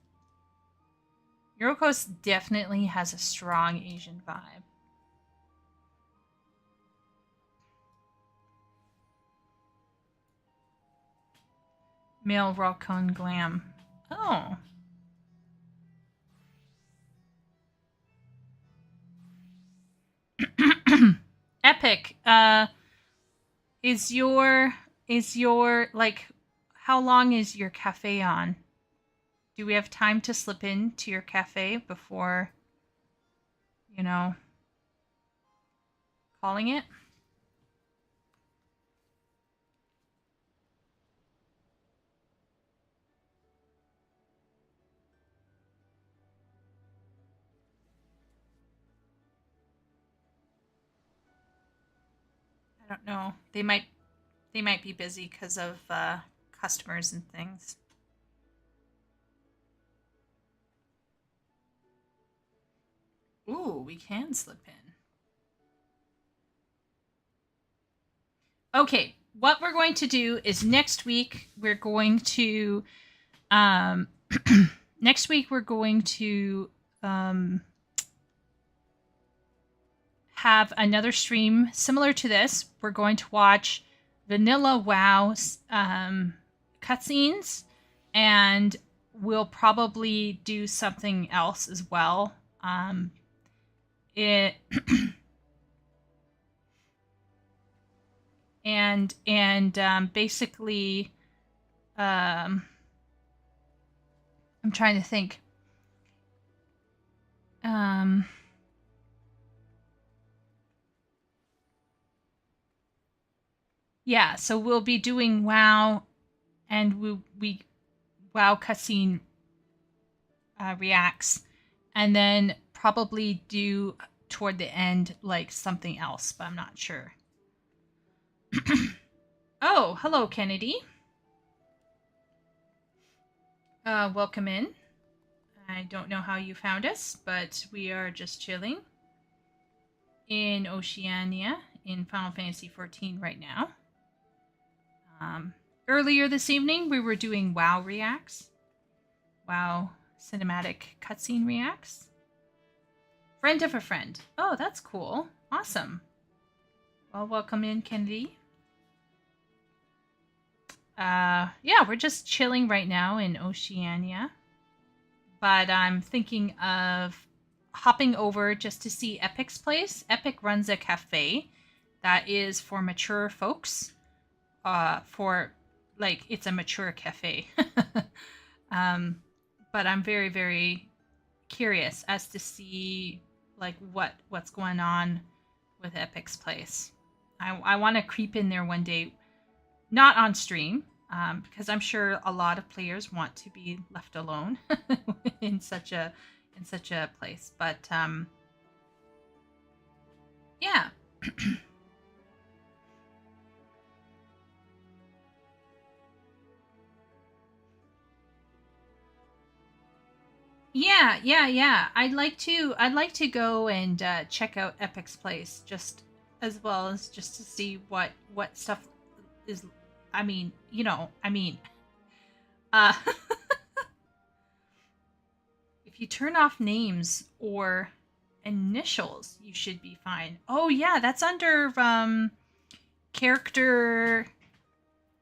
Miroko's definitely has a strong Asian vibe. Male Rockon Glam. Oh. Epic. Is your like how long is your cafe on? Do we have time to slip in to your cafe before, you know, calling it? I don't know. They might be busy because of customers and things. Ooh, we can slip in. Okay, what we're going to do is next week we're going to next week we're going to have another stream similar to this. We're going to watch Vanilla WoW cutscenes, and we'll probably do something else as well. Basically, I'm trying to think. Yeah, so we'll be doing WoW, and we WoW cutscene reacts, and then probably do toward the end like something else, but I'm not sure. Oh, hello, Kennedy. Welcome in. I don't know how you found us, but we are just chilling in Oceania in Final Fantasy XIV right now. Earlier this evening, we were doing WoW reacts. WoW cinematic cutscene reacts. Friend of a friend. Oh, that's cool. Awesome. Well, welcome in, Kennedy. Yeah, we're just chilling right now in Oceania. But I'm thinking of hopping over just to see Epic's place. Epic runs a cafe that is for mature folks. for like it's a mature cafe. But I'm very, very curious as to see like what's going on with Epic's place. I want to creep in there one day, not on stream, because I'm sure a lot of players want to be left alone in such a place. But yeah. Yeah. I'd like to go and check out Epic's place, just as well as just to see what stuff is. I mean, uh, if you turn off names or initials, you should be fine. Oh yeah, that's under character.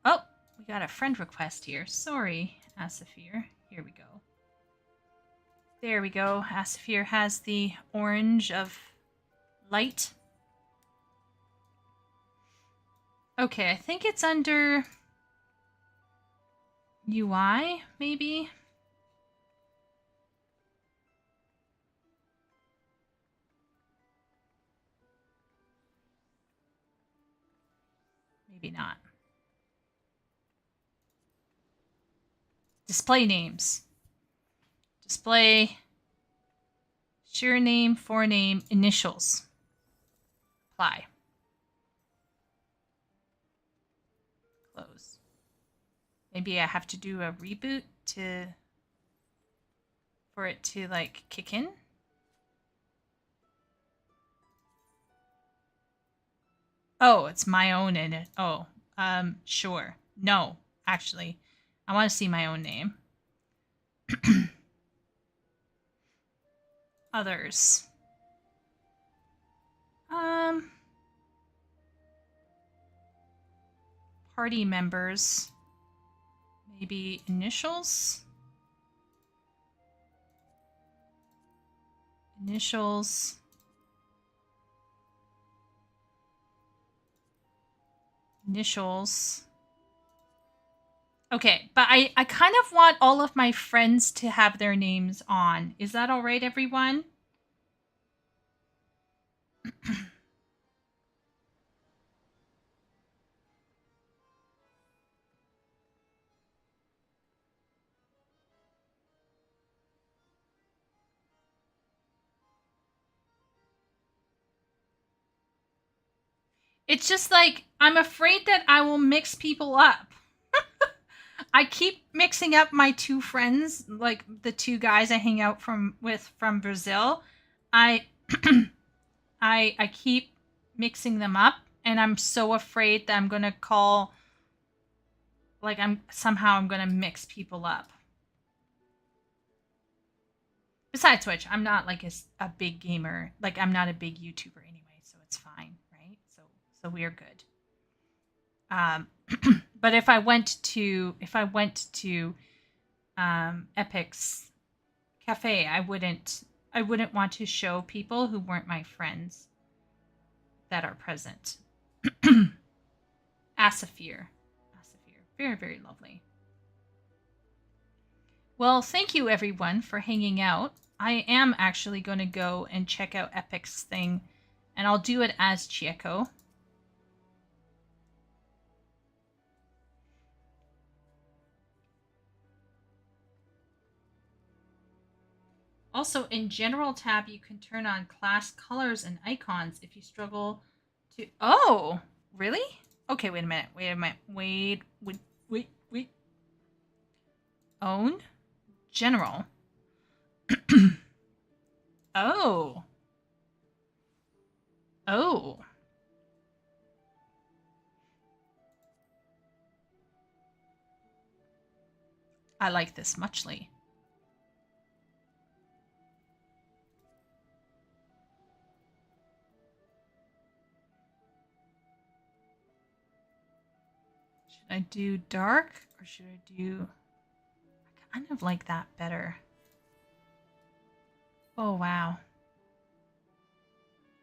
Oh, we got a friend request here. Sorry, Asafir. Here we go. There we go. Asafir has the orange of light. Okay, I think it's under UI, maybe? Maybe not. Display names. Display surname, forename, initials. Apply. Close. Maybe I have to do a reboot for it to like kick in. Oh, it's my own in it. Oh, sure. No, actually, I want to see my own name. Others. Party members. Maybe initials. Initials. Initials. Okay, but I kind of want all of my friends to have their names on. Is that all right, everyone? It's just like, I'm afraid that I will mix people up. I keep mixing up my two friends, like the two guys I hang out with from Brazil. I I keep mixing them up, and I'm so afraid that I'm gonna call, like I'm gonna mix people up. Besides which, I'm not like a big gamer. Like I'm not a big YouTuber anyway, so it's fine, right? So we're good. But if I went to Epic's cafe, I wouldn't want to show people who weren't my friends that are present. Asafir. Very, very lovely. Well, thank you everyone for hanging out. I am actually going to go and check out Epic's thing, and I'll do it as Chieko. Also, in General tab, you can turn on class colors and icons if you struggle to... Oh, really? Okay, wait a minute. Wait. Own? General. Oh. Oh. I like this muchly. Should I do dark or should I do... I kind of like that better. Oh, wow.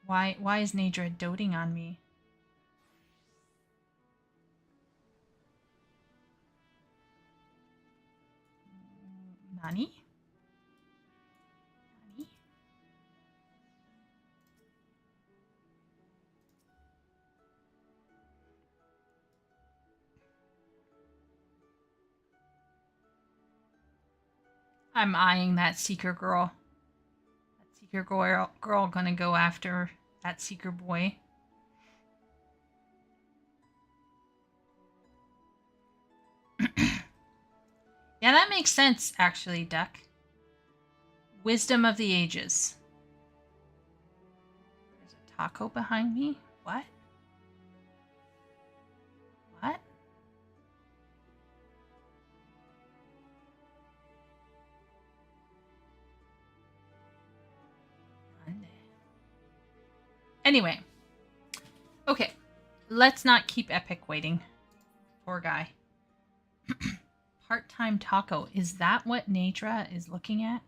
Why is Nadra doting on me? Honey? Honey? I'm eyeing that seeker girl. That seeker girl gonna go after that seeker boy. Yeah, that makes sense, actually, Duck. Wisdom of the ages. There's a taco behind me. What? What? Anyway. Okay. Let's not keep Epic waiting. Poor guy. Part-time taco. Is that what Nadra is looking at?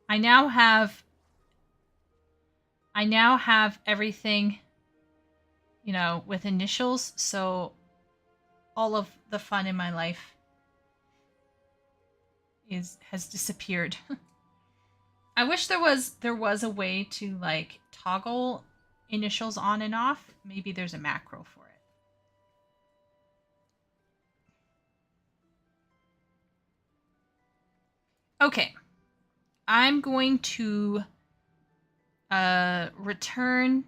I now have everything, you know, with initials, so all of the fun in my life has disappeared. I wish there was a way to like toggle initials on and off. Maybe there's a macro for it. Okay. I'm going to return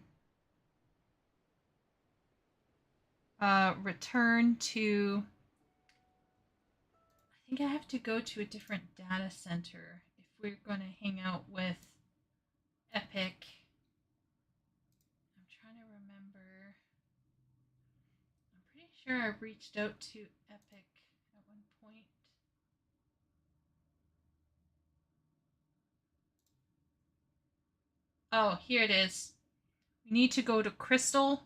to, I think I have to go to a different data center if we're going to hang out with Epic. I'm trying to remember. I'm pretty sure I reached out to Epic at one point. Oh, here it is. We need to go to Crystal,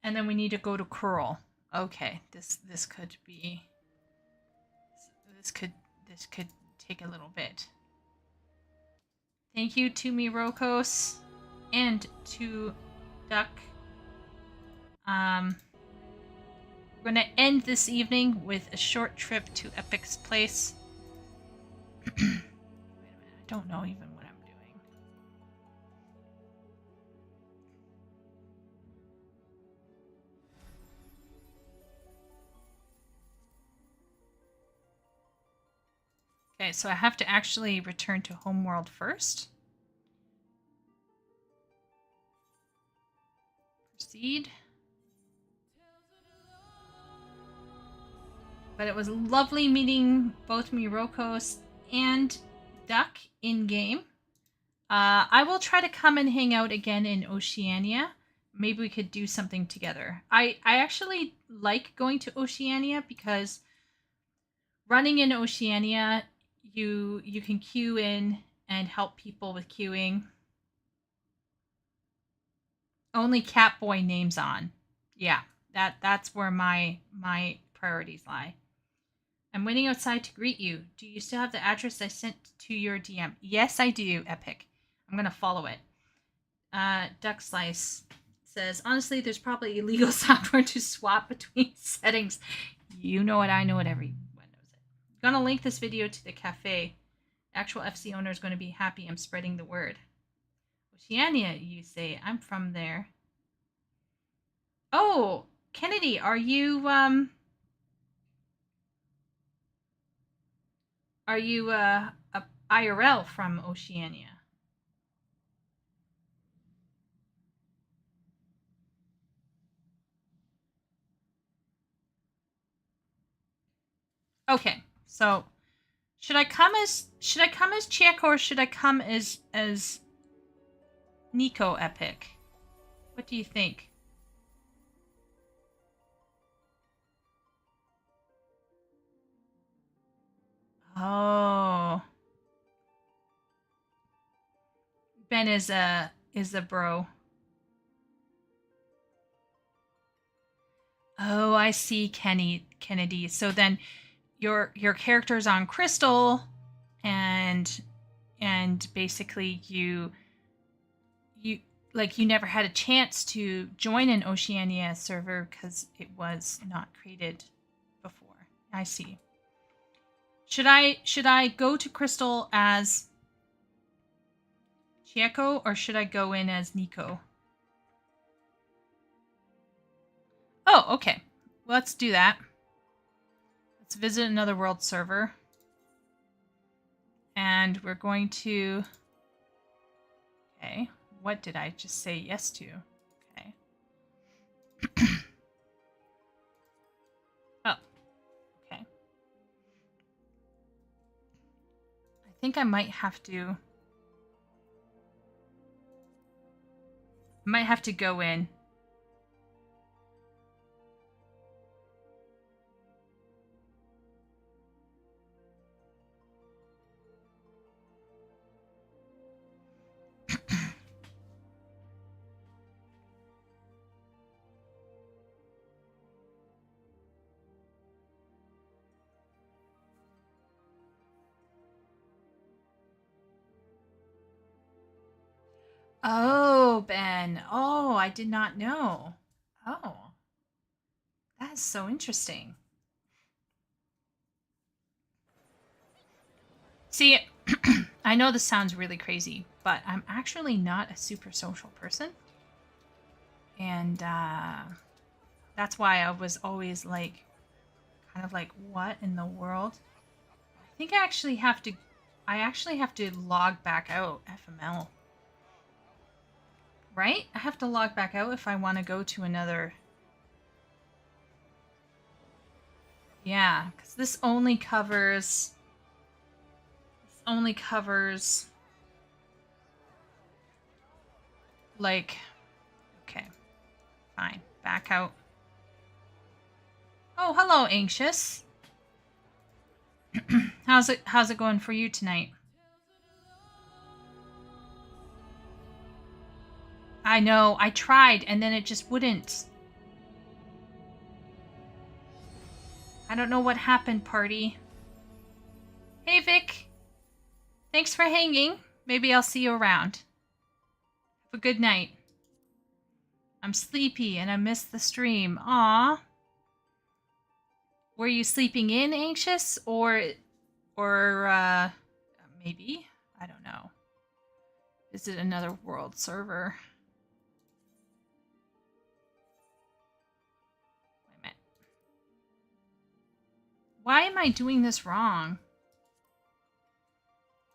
and then we need to go to Curl. Okay, this could be. This could take a little bit. Thank you to Mirokos and to Duck. We're gonna end this evening with a short trip to Epic's place. Wait a minute, I don't know even what I'm doing. Okay, so I have to actually return to Homeworld first. Proceed. But it was lovely meeting both Mirokos and Duck in game. I will try to come and hang out again in Oceania. Maybe we could do something together. I actually like going to Oceania because running in Oceania, you can queue in and help people with queuing. Only Catboy names on. Yeah, that's where my priorities lie. I'm waiting outside to greet you. Do you still have the address I sent to your DM? Yes, I do, Epic. I'm going to follow it. Duck Slice says, honestly, there's probably illegal software to swap between settings. You know it, I know it, everyone knows it. I'm going to link this video to the cafe. Actual FC owner is going to be happy I'm spreading the word. Oceania, you say. I'm from there. Oh, Kennedy, are you a IRL from Oceania? Okay, so should I come as Chieko or should I come as Nico Epic? What do you think? Oh, Ben is a bro. Oh, I see, Kennedy. So then your character's on Crystal, and basically you like you never had a chance to join an Oceania server because it was not created before. I see. Should I go to Crystal as Chieko, or should I go in as Nico? Oh, okay. Let's do that. Let's visit another world server. And we're going to... Okay. What did I just say yes to? Okay. Oh. Okay. I think I might have to... go in. Oh, Ben. Oh, I did not know. Oh. That is so interesting. See, I know this sounds really crazy, but I'm actually not a super social person. And that's why I was always like, kind of like, what in the world? I think I actually have to log back out FML. Right? I have to log back out if I want to go to another... Yeah, because this only covers... like... Okay. Fine. Back out. Oh, hello, Anxious. How's it going for you tonight? I know, I tried and then it just wouldn't. I don't know what happened, party. Hey, Vic. Thanks for hanging. Maybe I'll see you around. Have a good night. I'm sleepy and I missed the stream. Aw. Were you sleeping in, Anxious? Or maybe? I don't know. Is it another world server? Wait a minute. Why am I doing this wrong?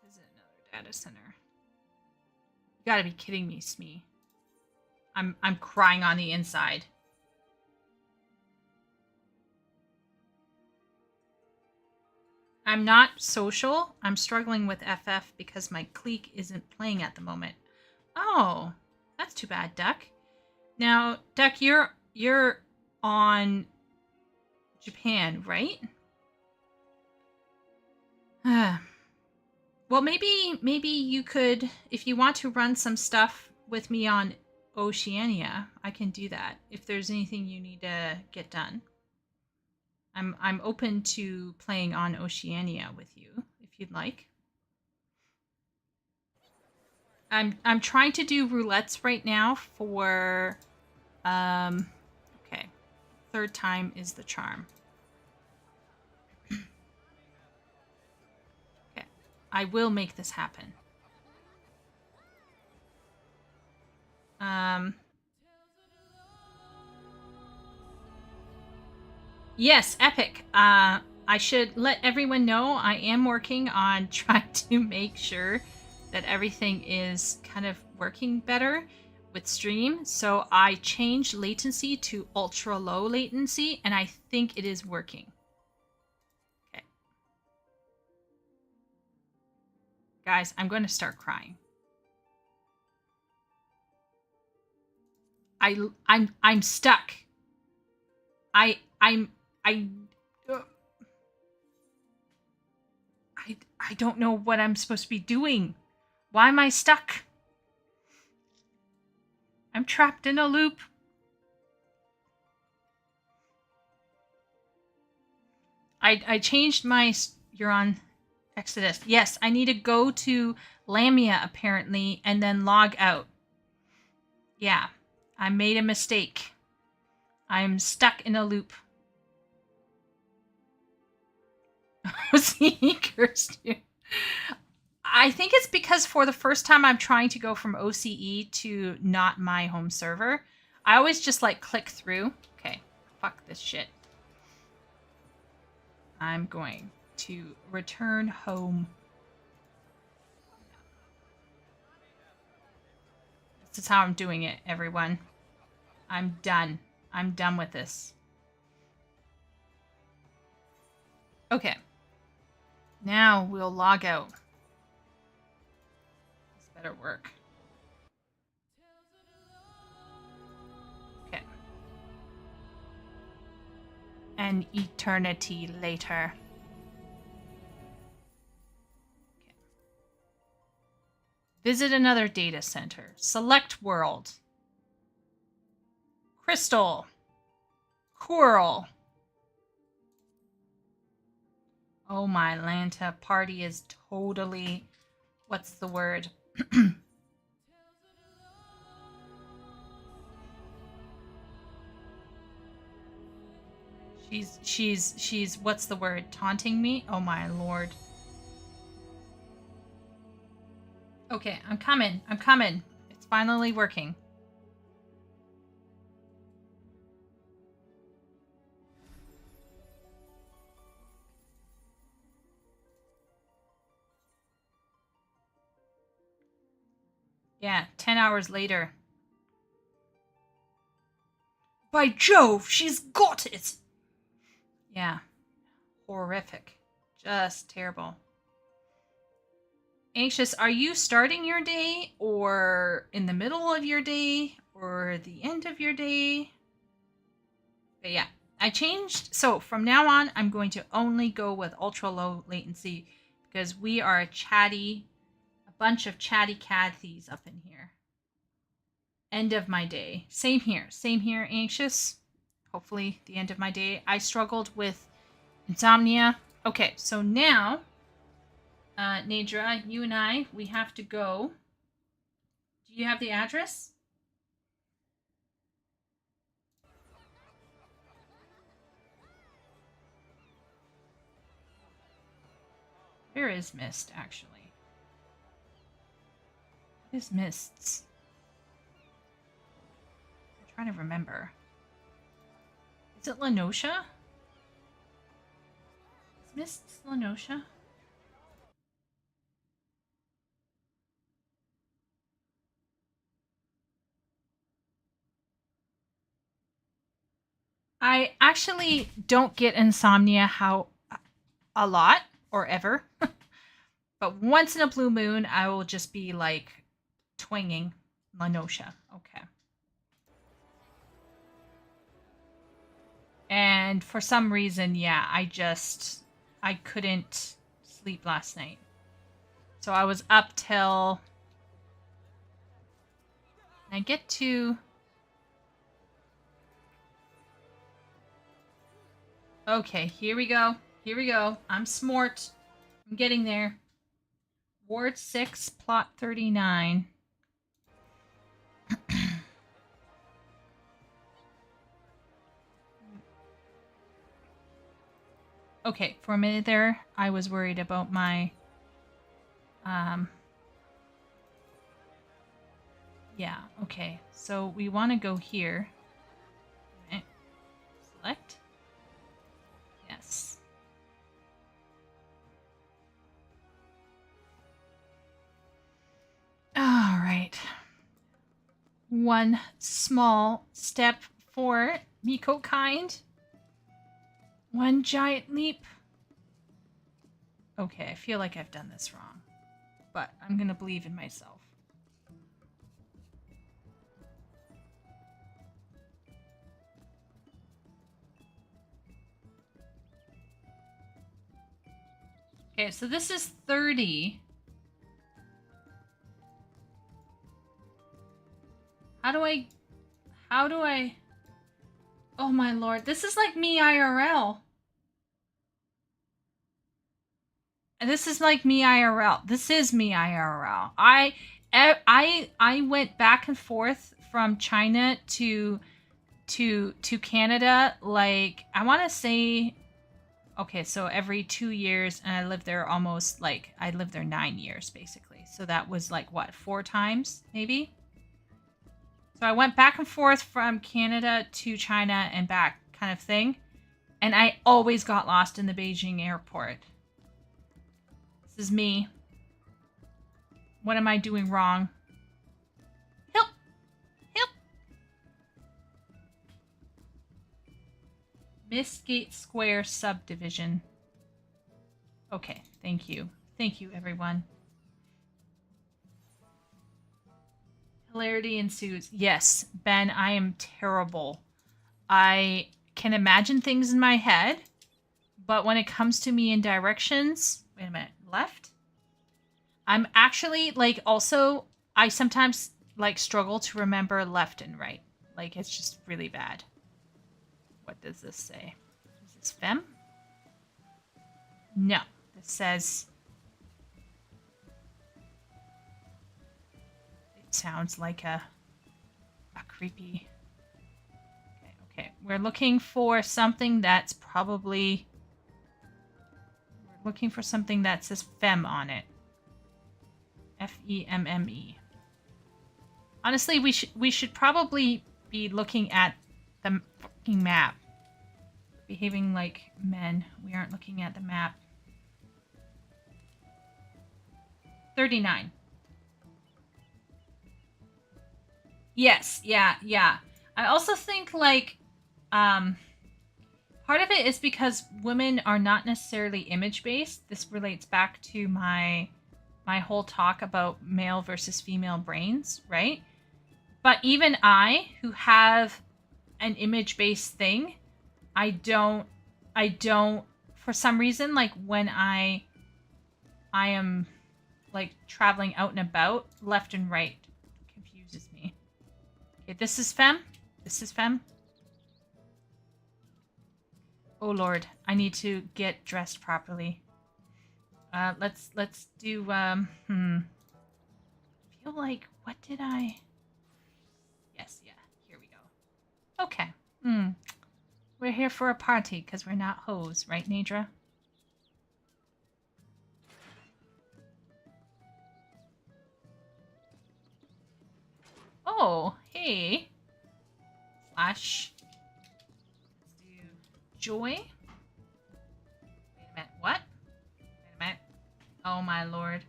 Is it another data center? You gotta be kidding me, Smee. I'm crying on the inside. I'm not social. I'm struggling with FF because my clique isn't playing at the moment. Oh, that's too bad, Duck. Now, Duck, you're on Japan, right? Well, maybe you could, if you want to run some stuff with me on Oceania, I can do that. If there's anything you need to get done. I'm open to playing on Oceania with you, if you'd like. I'm trying to do roulettes right now for okay. Third time is the charm. Okay. I will make this happen. Yes, Epic. I should let everyone know I am working on trying to make sure that everything is kind of working better with stream. So I changed latency to ultra low latency, and I think it is working. Okay. Guys, I'm going to start crying. I'm stuck. I don't know what I'm supposed to be doing. Why am I stuck? I'm trapped in a loop. I changed my... You're on Exodus. Yes, I need to go to Lamia, apparently, and then log out. Yeah, I made a mistake. I'm stuck in a loop. OCE cursed you. I think it's because for the first time I'm trying to go from OCE to not my home server. I always just like click through. Okay, fuck this shit. I'm going to return home. This is how I'm doing it, everyone. I'm done. I'm done with this. Okay. Now we'll log out. This better work. Okay. An eternity later. Okay. Visit another data center. Select world. Crystal. Coral. Oh my Lanta, party is totally, what's the word? she's what's the word? Taunting me? Oh my lord. Okay, I'm coming. I'm coming. It's finally working. Yeah, 10 hours later. By Jove, she's got it! Yeah. Horrific. Just terrible. Anxious, are you starting your day or in the middle of your day or the end of your day? But yeah, I changed. So from now on, I'm going to only go with ultra low latency because we are a bunch of chatty Cathy's up in here. End of my day. Same here. Same here, Anxious. Hopefully the end of my day. I struggled with insomnia. Okay, so now, Nadra, you and I, we have to go. Do you have the address? Where is Mist, actually? What is Mist's? I'm trying to remember. Is it Lenosha? Is Mist's Lenosha? I actually don't get insomnia a lot or ever. But once in a blue moon, I will just be like twinging Lenosha. Okay. And for some reason, yeah, I couldn't sleep last night. So I was up till I get to okay, here we go. Here we go. I'm smart. I'm getting there. Ward 6, plot 39. Okay, for a minute there, I was worried about my yeah, okay. So we want to go here. Okay. Select. Yes. All right. One small step for Miko kind. One giant leap. Okay, I feel like I've done this wrong. But I'm gonna believe in myself. Okay, so this is 30. How do I... Oh my lord, this is like me IRL. And this is like me IRL. This is me IRL. I went back and forth from China to Canada, like, I want to say, Okay, so every 2 years, and I lived there almost like, I lived there 9 years basically. So that was like what, 4 times maybe? So I went back and forth from Canada to China and back kind of thing. And I always got lost in the Beijing airport. This is me. What am I doing wrong? Help! Help! Missgate Square subdivision. Okay, thank you. Thank you, everyone. Hilarity ensues. Yes, Ben, I am terrible. I can imagine things in my head, but when it comes to me in directions... Wait a minute. Left? I'm actually, like, also... I sometimes, like, struggle to remember left and right. Like, it's just really bad. What does this say? Is this femme? No. This says... It sounds like a creepy... Okay, we're looking for something that's probably... We're looking for something that says femme on it. F-E-M-M-E. Honestly, we should probably be looking at the fucking map. Behaving like men. We aren't looking at the map. 39. Yes, yeah. I also think, like, part of it is because women are not necessarily image-based. This relates back to my whole talk about male versus female brains, right? But even I, who have an image-based thing, I don't, for some reason, like, when I am, like, traveling out and about, left and right confuses me. Okay, this is femme. This is femme. Oh Lord, I need to get dressed properly. Let's do, I feel like, what did I... Yes, yeah, here we go. Okay. We're here for a party, because we're not hoes, right, Nadra? Oh, hey. Slash. Let's do joy. Wait a minute, what? Wait a minute. Oh my lord.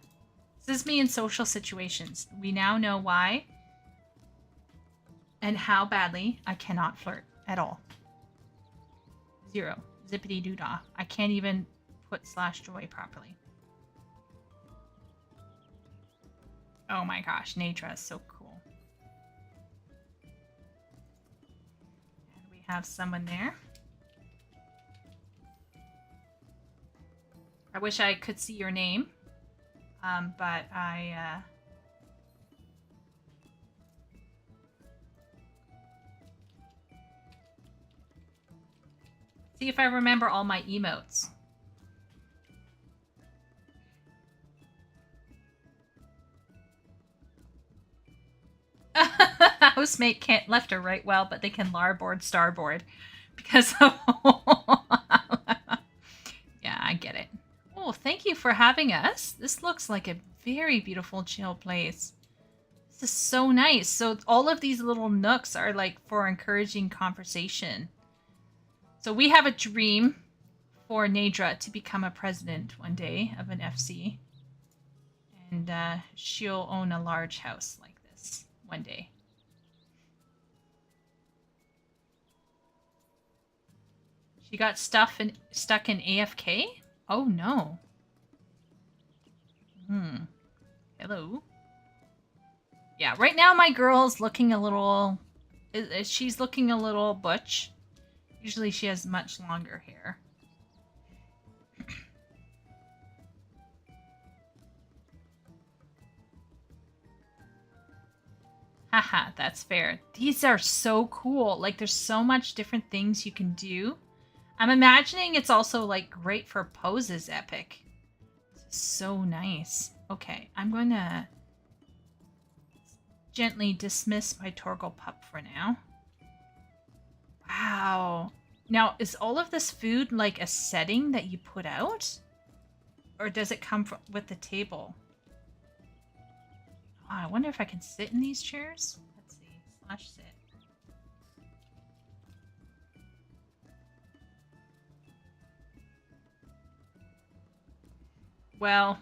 This is me in social situations. We now know why and how badly I cannot flirt at all. 0. Zippity doo dah. I can't even put slash joy properly. Oh my gosh, Nadra is so cool. And we have someone there. I wish I could see your name, but I, see if I remember all my emotes. Housemate can't left or right well, but they can larboard starboard because of... Yeah, I get it. Oh, thank you for having us. This looks like a very beautiful chill place. This is so nice. So all of these little nooks are like for encouraging conversation. So we have a dream for Nadra to become a president one day of an FC. And she'll own a large house like this one day. She got stuck in AFK? Oh no. Hello. Yeah, right now my girl's looking a little... She's looking a little butch. Usually she has much longer hair. Haha, that's fair. These are so cool. Like, there's so much different things you can do. I'm imagining it's also, like, great for poses epic. This is so nice. Okay, I'm going to gently dismiss my Torgal pup for now. Wow. Now, is all of this food like a setting that you put out? Or does it come with the table? Oh, I wonder if I can sit in these chairs. Let's see. /sit. Well,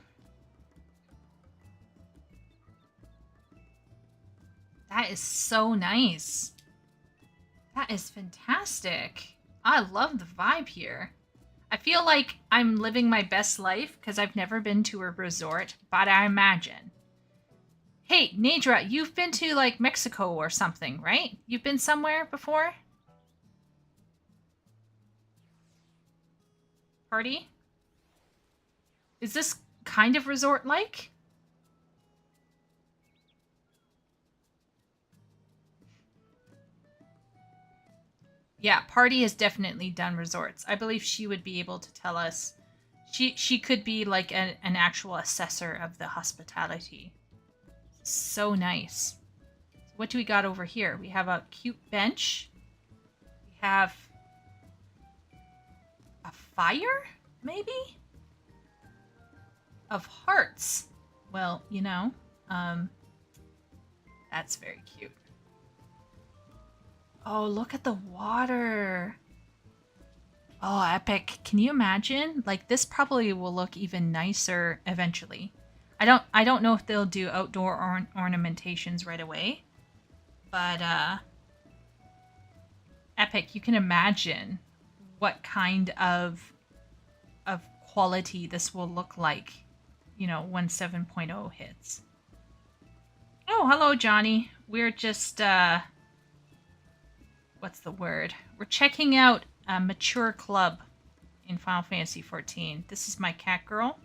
that is so nice. That is fantastic. I love the vibe here. I feel like I'm living my best life because I've never been to a resort, but I imagine. Hey, Nadra, you've been to like Mexico or something, right? You've been somewhere before? Party? Is this kind of resort-like? Yeah, Party has definitely done resorts. I believe she would be able to tell us. She could be like an actual assessor of the hospitality. So nice. So what do we got over here? We have a cute bench. We have a fire, maybe? Of hearts. Well, you know, that's very cute. Oh, look at the water. Oh, epic. Can you imagine? Like, this probably will look even nicer eventually. I don't know if they'll do outdoor ornamentations right away. But, epic. You can imagine what kind of quality this will look like, you know, when 7.0 hits. Oh, hello, Johnny. We're just, what's the word? We're checking out a mature club in Final Fantasy XIV. This is my cat girl.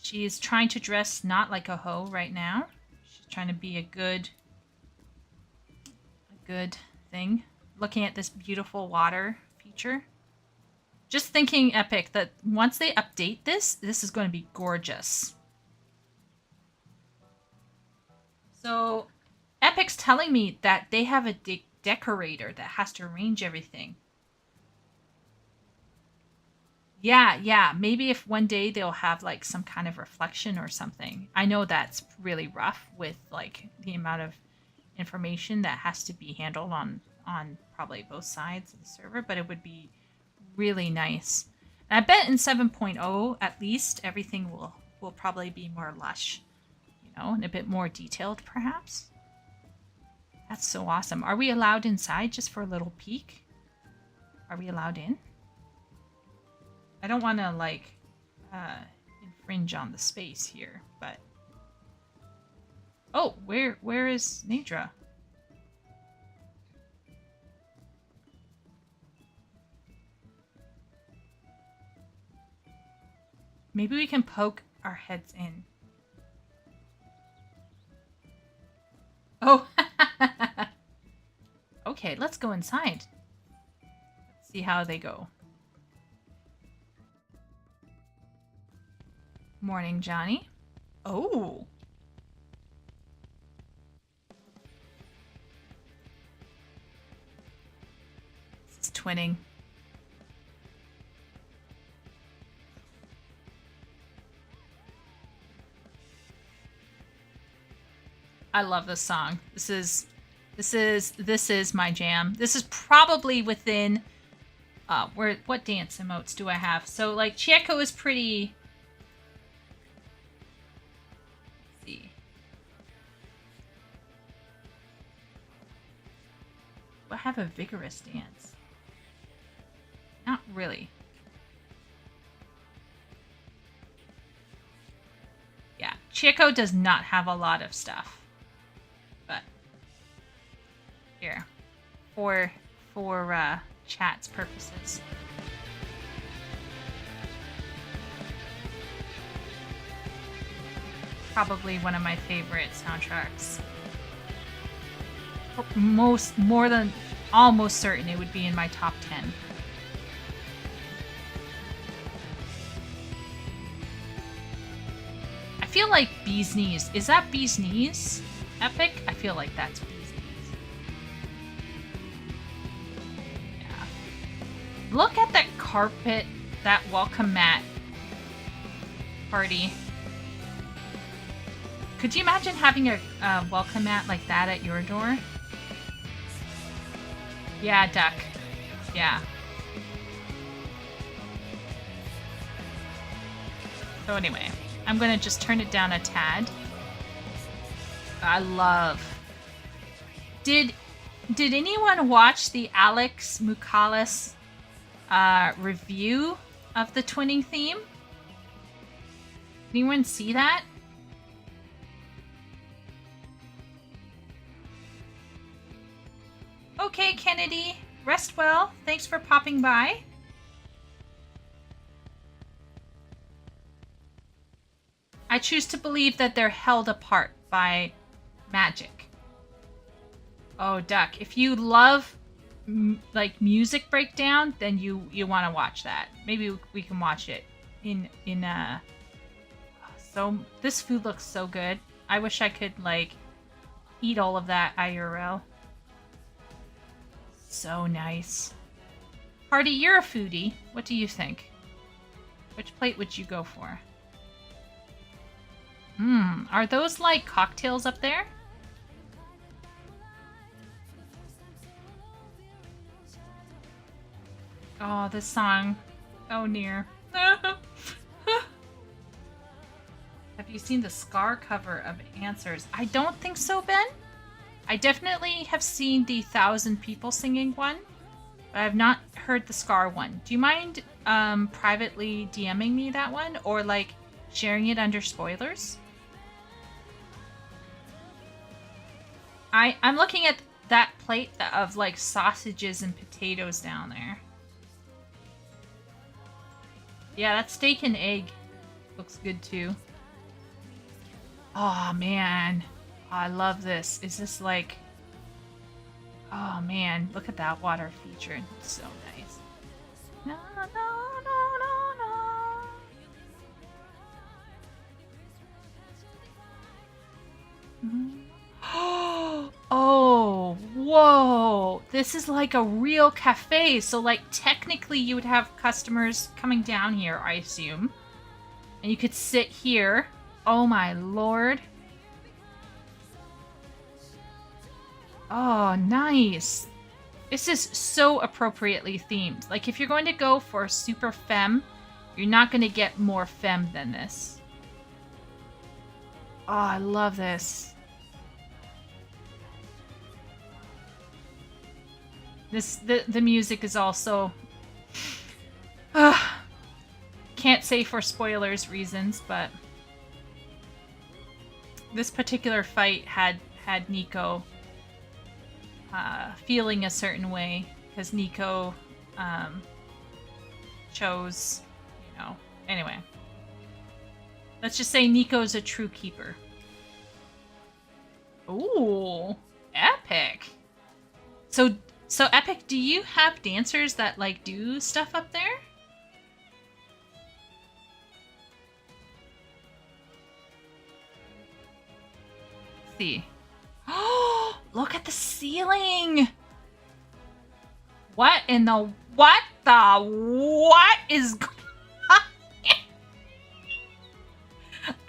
She's trying to dress not like a hoe right now. She's trying to be a good thing. Looking at this beautiful water feature. Just thinking, Epic, that once they update this is going to be gorgeous. So, Epic's telling me that they have a decorator that has to arrange everything. Yeah, maybe if one day they'll have like some kind of reflection or something. I know that's really rough with like the amount of information that has to be handled on probably both sides of the server, but it would be really nice. And I bet in 7.0 at least everything will probably be more lush, you know, and a bit more detailed perhaps. That's so awesome. Are we allowed inside just for a little peek? Are we allowed in? I don't want to like infringe on the space here, but oh, where is Nadra? Maybe we can poke our heads in. Oh, okay, let's go inside. Let's see how they go. Morning, Johnny. Oh. This is twinning. I love this song. This is my jam. This is probably within what dance emotes do I have? So like Chieko is pretty. Let's see. Do I have a vigorous dance? Not really. Yeah, Chieko does not have a lot of stuff. But here, for chat's purposes. Probably one of my favorite soundtracks. Almost certain it would be in my top 10. I feel like Bee's Knees. Is that Bee's Knees? Epic? I feel like that's Bee's Knees. Yeah. Look at that carpet, that welcome mat party. Could you imagine having a welcome mat like that at your door? Yeah, duck. Yeah. So anyway, I'm gonna just turn it down a tad. I love. Did anyone watch the Alex Mukalis review of the twinning theme? Anyone see that? Okay, Kennedy. Rest well. Thanks for popping by. I choose to believe that they're held apart by magic. Oh, Duck. If you love like music breakdown, then you want to watch that. Maybe we can watch it in so this food looks so good. I wish I could like eat all of that IRL. So nice. Hardy, you're a foodie. What do you think? Which plate would you go for? Are those like cocktails up there? Oh, this song. Oh, near. Have you seen the Scar cover of Answers? I don't think so, Ben. I definitely have seen the 1,000 people singing one, but I have not heard the Scar one. Do you mind privately DMing me that one, or like sharing it under spoilers? I'm looking at that plate of like sausages and potatoes down there. Yeah, that steak and egg looks good too. Oh man, I love this. Is this like... Oh man, look at that water feature. It's so nice. No, no, no, no, no. Oh, whoa. This is like a real cafe. So like technically you would have customers coming down here, I assume. And you could sit here. Oh my lord. Oh, nice. This is so appropriately themed. Like if you're going to go for super femme, you're not going to get more femme than this. Oh, I love this. The music is also can't say for spoilers reasons, but this particular fight had Nico feeling a certain way because Nico chose, you know. Anyway, let's just say Nico's a true keeper. Ooh, epic. So Epic, do you have dancers that like do stuff up there? Let's see. Oh, look at the ceiling. What is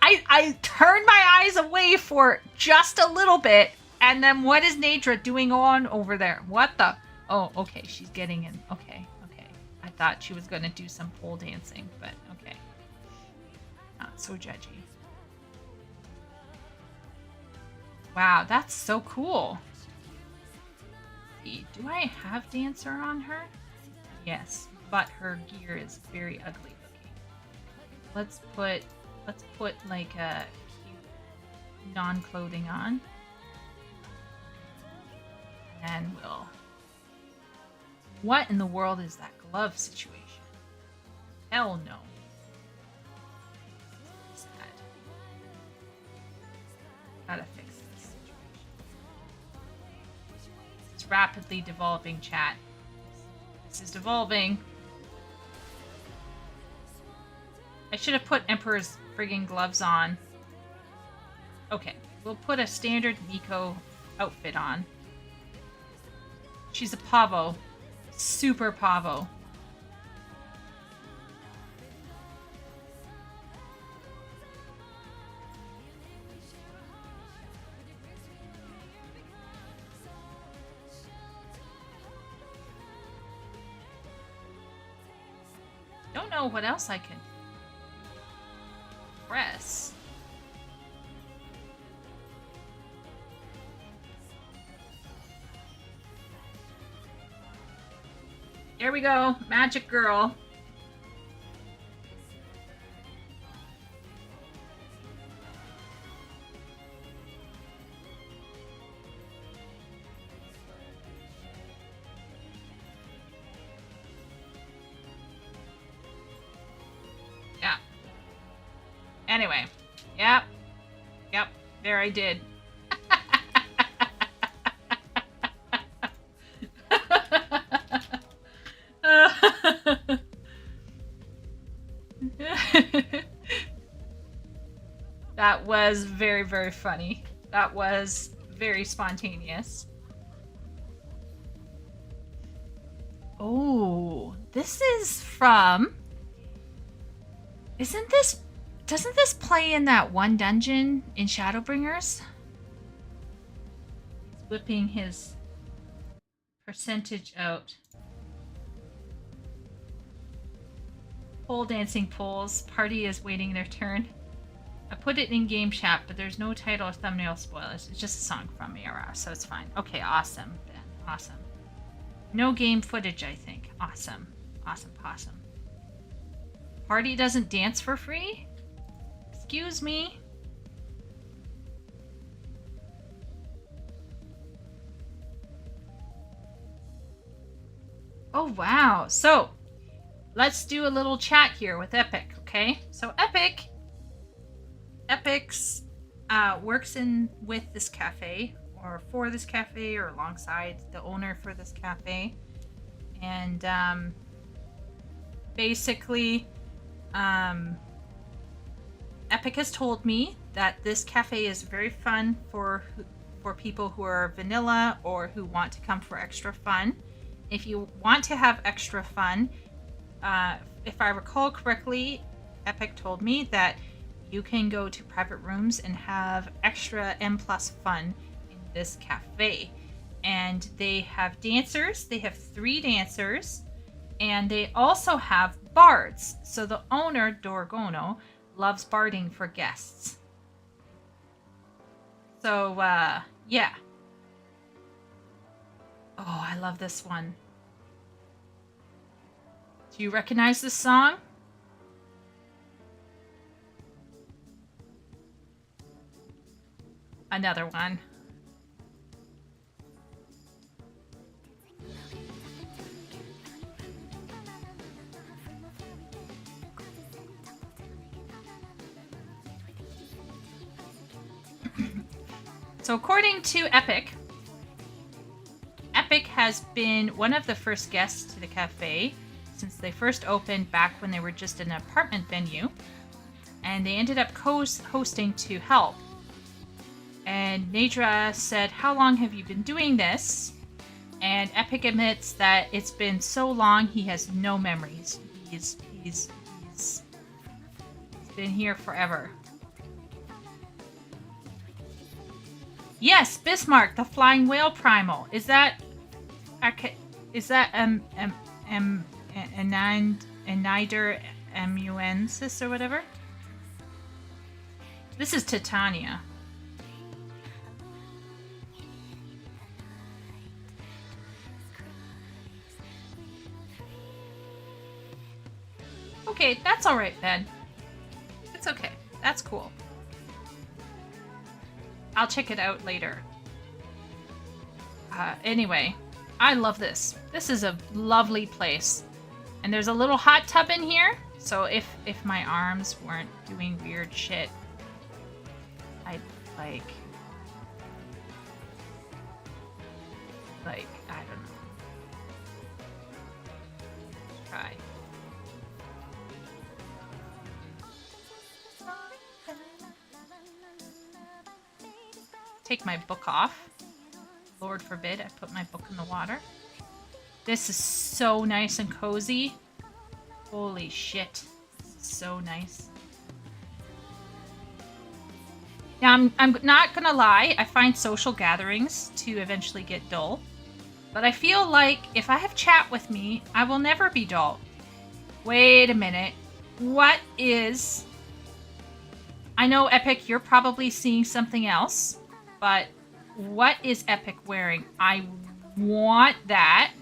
I turned my eyes away for just a little bit. And then what is Nadra doing on over there? What the? Oh, okay. She's getting in. Okay. I thought she was going to do some pole dancing, but okay. Not so judgy. Wow, that's so cool. Do I have Dancer on her? Yes, but her gear is very ugly looking. Let's put like a cute non-clothing on. And we'll... What in the world is that glove situation? Hell no. What's that? Gotta fix this situation. It's rapidly devolving, chat. This is devolving. I should have put Emperor's friggin' gloves on. Okay, we'll put a standard Nico outfit on. She's a pavo. Super pavo. know what else I can press. There we go, magic girl. Yeah. Anyway. Yep. Yep. There I did. That was very, very funny. That was very spontaneous. Oh, this is from... Doesn't this play in that one dungeon in Shadowbringers? He's whipping his percentage out. Pole dancing poles. Party is waiting their turn. I put it in game chat, but there's no title or thumbnail spoilers. It's just a song from j.r.r, so it's fine. Okay, awesome then. Awesome. No game footage, I think. Awesome. Awesome possum. Party doesn't dance for free? Excuse me. Oh, wow. So, let's do a little chat here with Epic, okay? So, Epic's works with this cafe, or for this cafe, or alongside the owner for this cafe. And basically, Epic has told me that this cafe is very fun for people who are vanilla or who want to come for extra fun. If you want to have extra fun, if I recall correctly, Epic told me that you can go to private rooms and have extra M+ fun in this cafe. And they have dancers. They have 3 dancers. And they also have bards. So the owner, Dorgono, loves barding for guests. So, yeah. Oh, I love this one. Do you recognize this song? Another one. So according to Epic has been one of the first guests to the cafe since they first opened back when they were just an apartment venue. And they ended up hosting to help. And Nadra said, "How long have you been doing this?" And Epic admits that it's been so long he has no memories. He's been here forever. Yes, Bismarck, the flying whale primal. Is that Enider Amuensis or whatever? This is Titania. Okay, that's alright, Ben. It's okay. That's cool. I'll check it out later. Anyway, I love this. This is a lovely place. And there's a little hot tub in here. So if my arms weren't doing weird shit, I'd like, I don't know. Try. Take my book off. Lord forbid I put my book in the water. This is so nice and cozy. Holy shit. This is so nice. Now, I'm not gonna lie, I find social gatherings to eventually get dull. But I feel like if I have chat with me, I will never be dull. Wait a minute. What is... I know, Epic, you're probably seeing something else, but what is Epic wearing? I want that.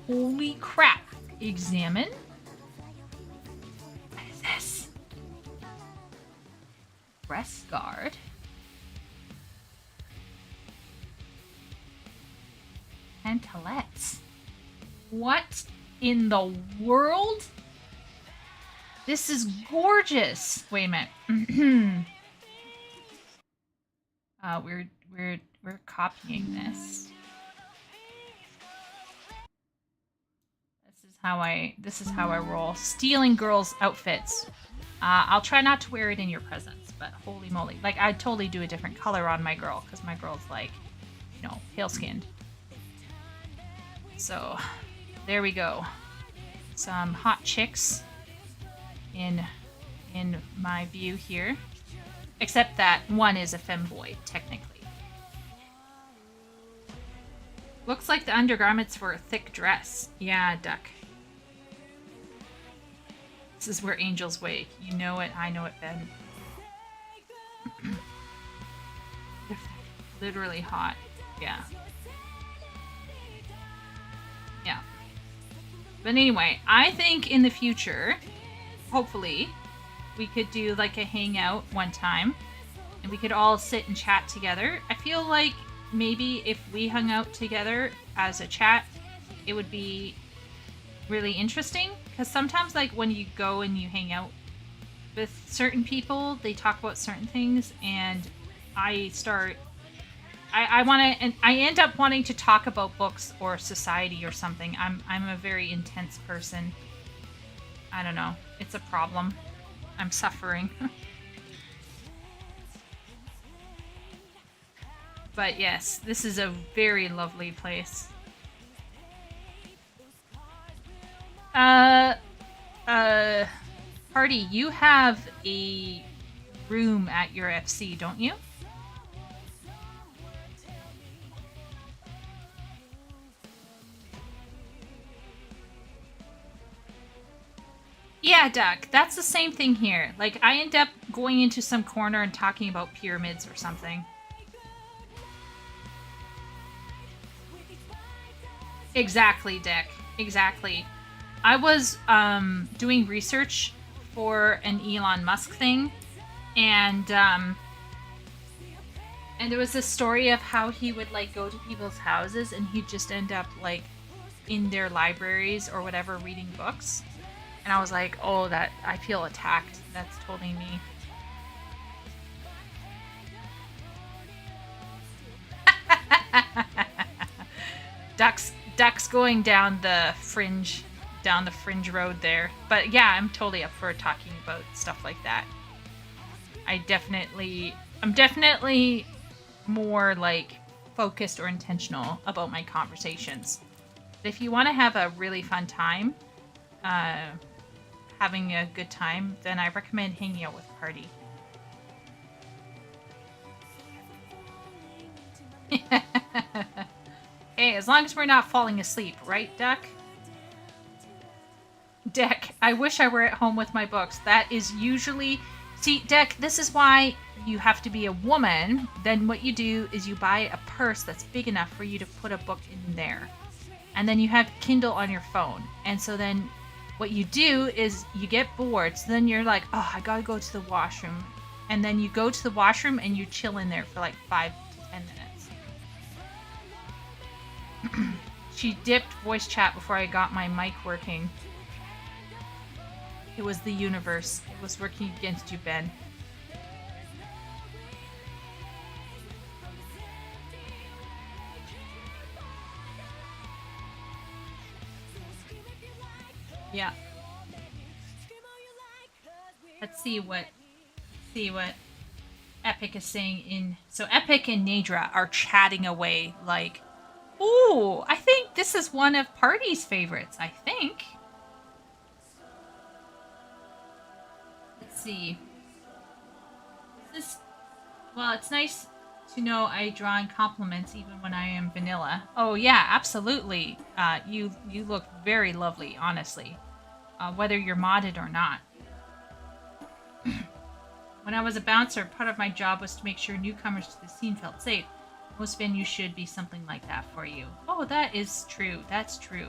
Holy crap. Examine. What is this? Breast guard. Pantalettes. What in the world? This is gorgeous. Wait a minute. We're copying this. This is how I roll. Stealing girls' outfits. I'll try not to wear it in your presence, but holy moly. Like, I'd totally do a different color on my girl, because my girl's like, you know, pale-skinned. So, there we go. Some hot chicks in my view here. Except that one is a femboy, technically. Looks like the undergarments for a thick dress. Yeah, Duck. This is where angels wake. You know it, I know it, Ben. Literally hot. Yeah. Yeah. But anyway, I think in the future, hopefully, we could do like a hangout one time and we could all sit and chat together. I feel like maybe if we hung out together as a chat, it would be really interesting, because sometimes like when you go and you hang out with certain people, they talk about certain things and I end up wanting to talk about books or society or something. I'm a very intense person. I don't know. It's a problem. I'm suffering. But yes, this is a very lovely place. Party, you have a room at your FC, don't you? Yeah, Duck, that's the same thing here. Like, I end up going into some corner and talking about pyramids or something. Exactly, Dick. Exactly. I was doing research for an Elon Musk thing, and there was this story of how he would like go to people's houses and he'd just end up like in their libraries or whatever reading books. And I was like, oh, that I feel attacked. That's totally me. Ducks going down the fringe road there. But yeah, I'm totally up for talking about stuff like that. I'm definitely more like focused or intentional about my conversations. But if you want to have a really fun time, having a good time, then I recommend hanging out with Party. Hey, as long as we're not falling asleep, right, Duck? Deck, I wish I were at home with my books. That is usually... See, Deck, this is why you have to be a woman. Then what you do is you buy a purse that's big enough for you to put a book in there. And then you have Kindle on your phone. And so then what you do is you get bored. So then you're like, oh, I gotta go to the washroom. And then you go to the washroom and you chill in there for like 5 to 10 minutes. She dipped voice chat before I got my mic working. It was the universe. It was working against you, Ben. Yeah. Let's see what Epic is saying in... So Epic and Nadra are chatting away like... Ooh, I think this is one of Party's favorites, I think. Let's see. Well, it's nice to know I draw in compliments even when I am vanilla. Oh yeah, absolutely. You look very lovely, honestly. whether you're modded or not. When I was a bouncer, part of my job was to make sure newcomers to the scene felt safe. Most venues should be something like that for you. Oh, that is true. That's true.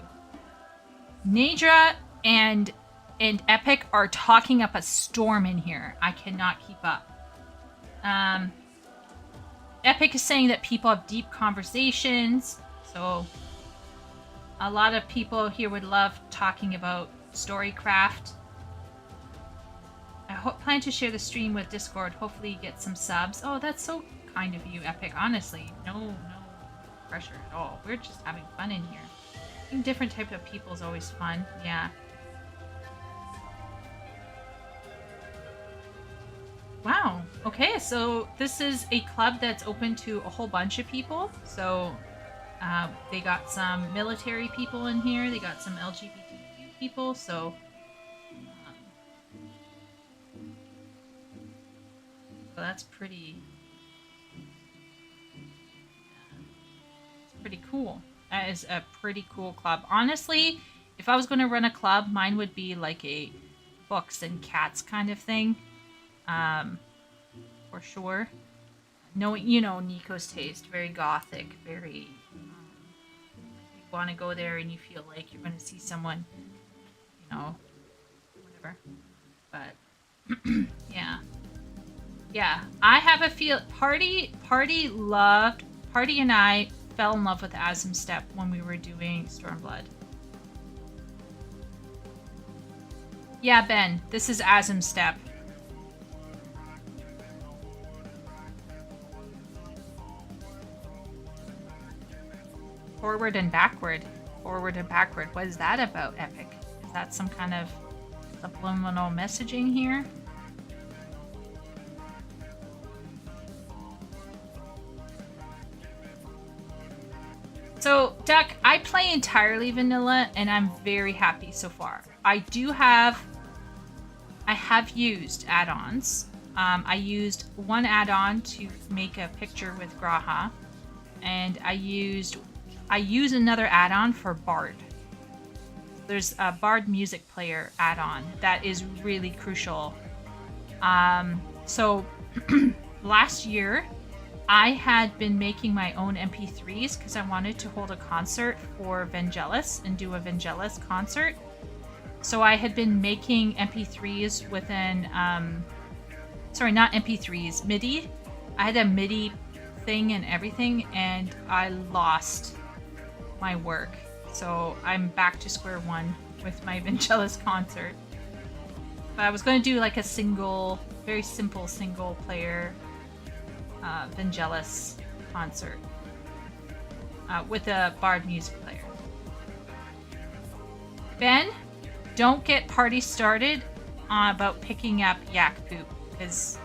Nadra and Epic are talking up a storm in here. I cannot keep up. Epic is saying that people have deep conversations, so a lot of people here would love talking about storycraft. I plan to share the stream with Discord. Hopefully get some subs. Oh, that's so kind of you, Epic. Honestly, no pressure at all. We're just having fun in here. I think different type of people is always fun. Yeah. Wow. Okay, so this is a club that's open to a whole bunch of people. So they got some military people in here. They got some LGBTQ people. So that's pretty. It's pretty cool. That is a pretty cool club. Honestly, if I was going to run a club, mine would be like a books and cats kind of thing. For sure. Knowing, you know, Nico's taste, very gothic, very, you want to go there and you feel like you're going to see someone, you know, whatever. But, yeah. Yeah, I have a feel, Party and I fell in love with Asm Step when we were doing Stormblood. Yeah, Ben, this is Asm Step. Forward and backward. Forward and backward. What is that about, Epic? Is that some kind of subliminal messaging here? So, Duck, I play entirely vanilla, and I'm very happy so far. I have used add-ons. I used one add-on to make a picture with Graha, and I use another add-on for Bard. There's a Bard music player add-on that is really crucial. So last year, I had been making my own MP3s because I wanted to hold a concert for Vangelis and do a Vangelis concert. So I had been making MP3s within, sorry, not MP3s, MIDI. I had a MIDI thing and everything, and I lost my work. So I'm back to square one with my Vangelis concert. But I was going to do like a single, very simple single player Vangelis concert with a Bard music player. Ben, don't get party started about picking up yak poop, because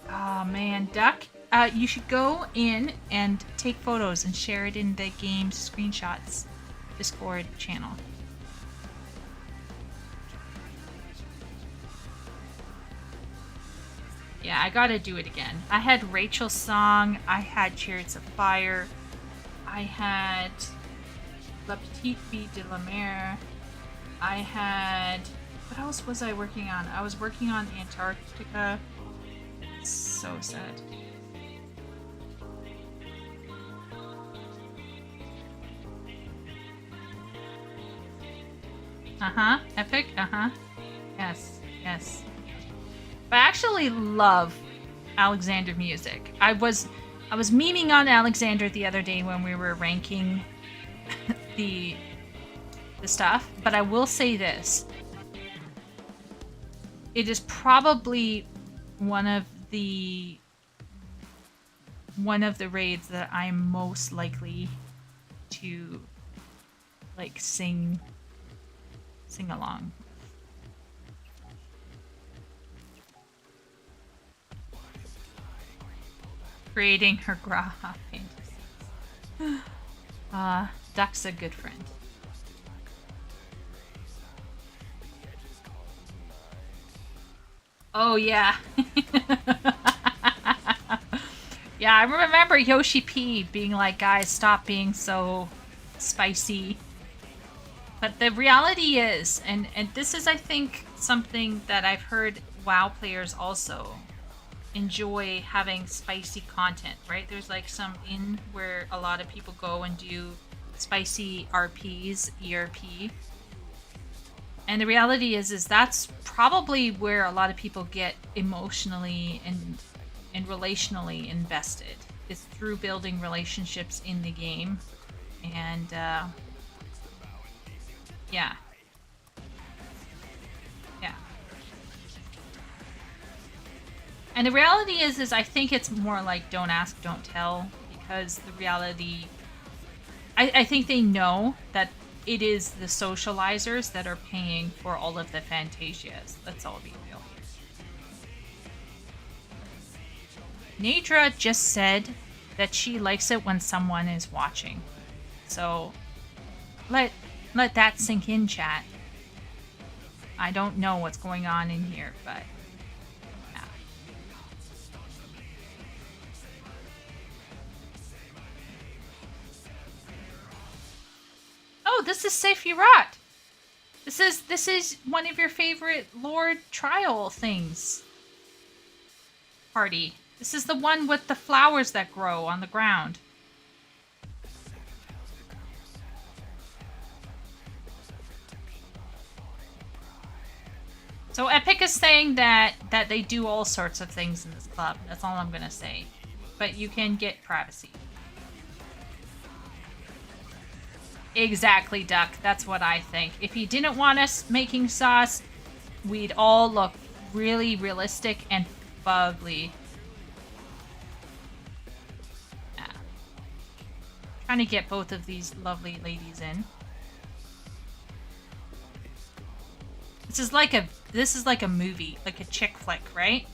oh man, Duck, you should go in and take photos and share it in the game screenshots Discord channel. Yeah, I gotta do it again. I had Rachel's song, I had Chariots of Fire, I had La Petite Vie de la Mer, I had... What else was I working on? I was working on Antarctica. It's so sad. Uh-huh. Epic? Uh-huh. Yes. Yes. But I actually love Alexander music. I was memeing on Alexander the other day when we were ranking the stuff, but I will say this. It is probably one of the raids that I'm most likely to like sing along. Creating her Graha fantasies. Duck's a good friend. Oh yeah. Yeah, I remember Yoshi P being like, guys, stop being so spicy. But the reality is, and this is, I think, something that I've heard WoW players also enjoy having spicy content, right? There's like some inn where a lot of people go and do spicy RPs, ERP. And the reality is that's probably where a lot of people get emotionally and relationally invested, is through building relationships in the game. And yeah. And the reality is I think it's more like don't ask, don't tell, because the reality, I think they know that it is the socializers that are paying for all of the Fantasias. Let's all be real here. Nadra just said that she likes it when someone is watching. So let that sink in, chat. I don't know what's going on in here, but yeah. Oh, this is Sephiroth. This is one of your favorite Lord Trial things. Party. This is the one with the flowers that grow on the ground. So Epic is saying that they do all sorts of things in this club. That's all I'm gonna say. But you can get privacy. Exactly, Duck. That's what I think. If he didn't want us making sauce, we'd all look really realistic and fugly. Yeah. Trying to get both of these lovely ladies in. This is like a movie, like a chick flick, right?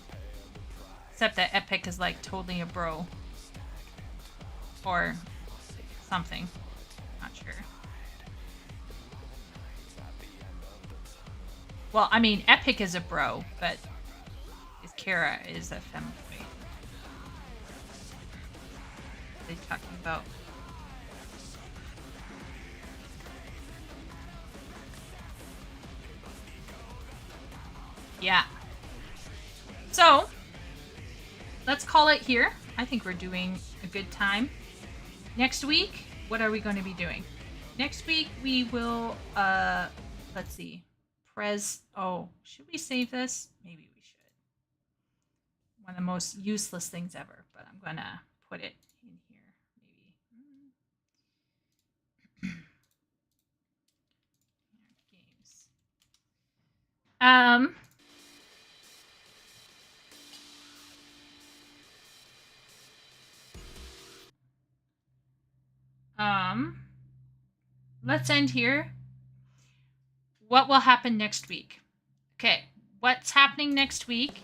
Except that Epic is like totally a bro. Or something. Not sure. Well, I mean, Epic is a bro, but Kara is a femboy. What are they talking about? Yeah. So, let's call it here. I think we're doing a good time. Next week, what are we going to be doing? Next week, we will, let's see. Oh, should we save this? Maybe we should. One of the most useless things ever, but I'm going to put it in here. Maybe. Games. Let's end here. What will happen next week? Okay, what's happening next week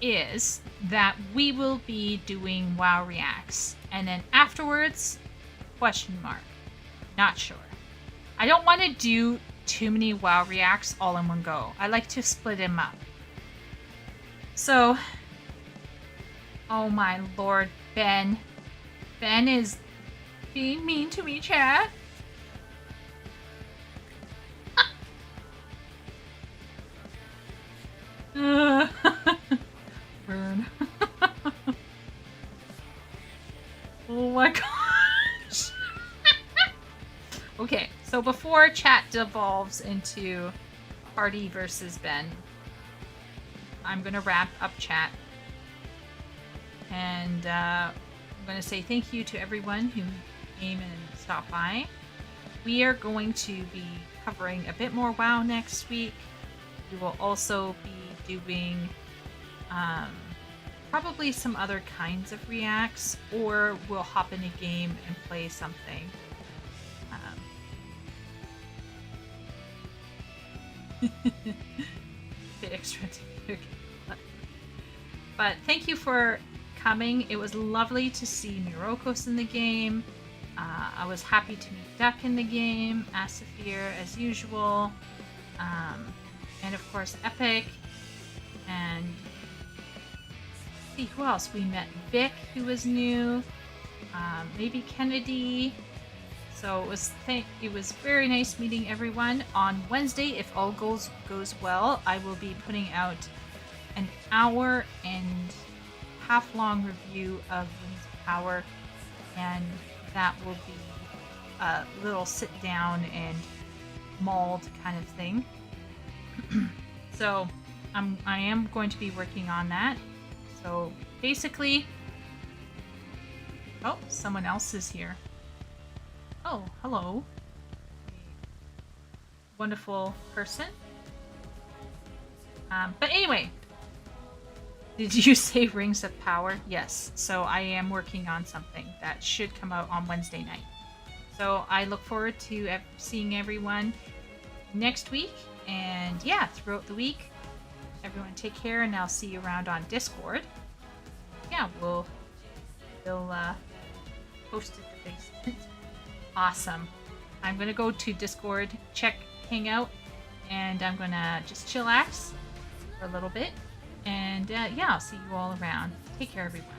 is that we will be doing WoW Reacts. And then afterwards, question mark. Not sure. I don't want to do too many WoW Reacts all in one go. I like to split them up. So, oh my lord, Ben. Ben is being mean to me, chat. Burn. Oh my gosh. Okay, so before chat devolves into Party versus Ben, I'm gonna wrap up chat. And I'm gonna say thank you to everyone who came and stopped by. We are going to be covering a bit more WoW next week. We will also be doing probably some other kinds of reacts, or we'll hop in a game and play something. Bit extra. But thank you for coming. It was lovely to see Mirokos in the game. I was happy to meet Duck in the game, Asafir as usual, and of course Epic, and see who else we met. Vic, who was new, maybe Kennedy. So it was very nice meeting everyone. On Wednesday, if all goes well, I will be putting out an hour and half long review of Rings of Power, and that will be a little sit down and mauled kind of thing. So I am going to be working on that. So basically, oh, someone else is here. Oh, hello. Wonderful person. But anyway, did you say Rings of Power? Yes. So I am working on something that should come out on Wednesday night. So I look forward to seeing everyone next week. And yeah, throughout the week, everyone take care, and I'll see you around on Discord. Yeah, we'll post it the basement. Awesome. I'm gonna go to Discord, hang out, and I'm gonna just chillax for a little bit. And yeah, I'll see you all around. Take care, everyone.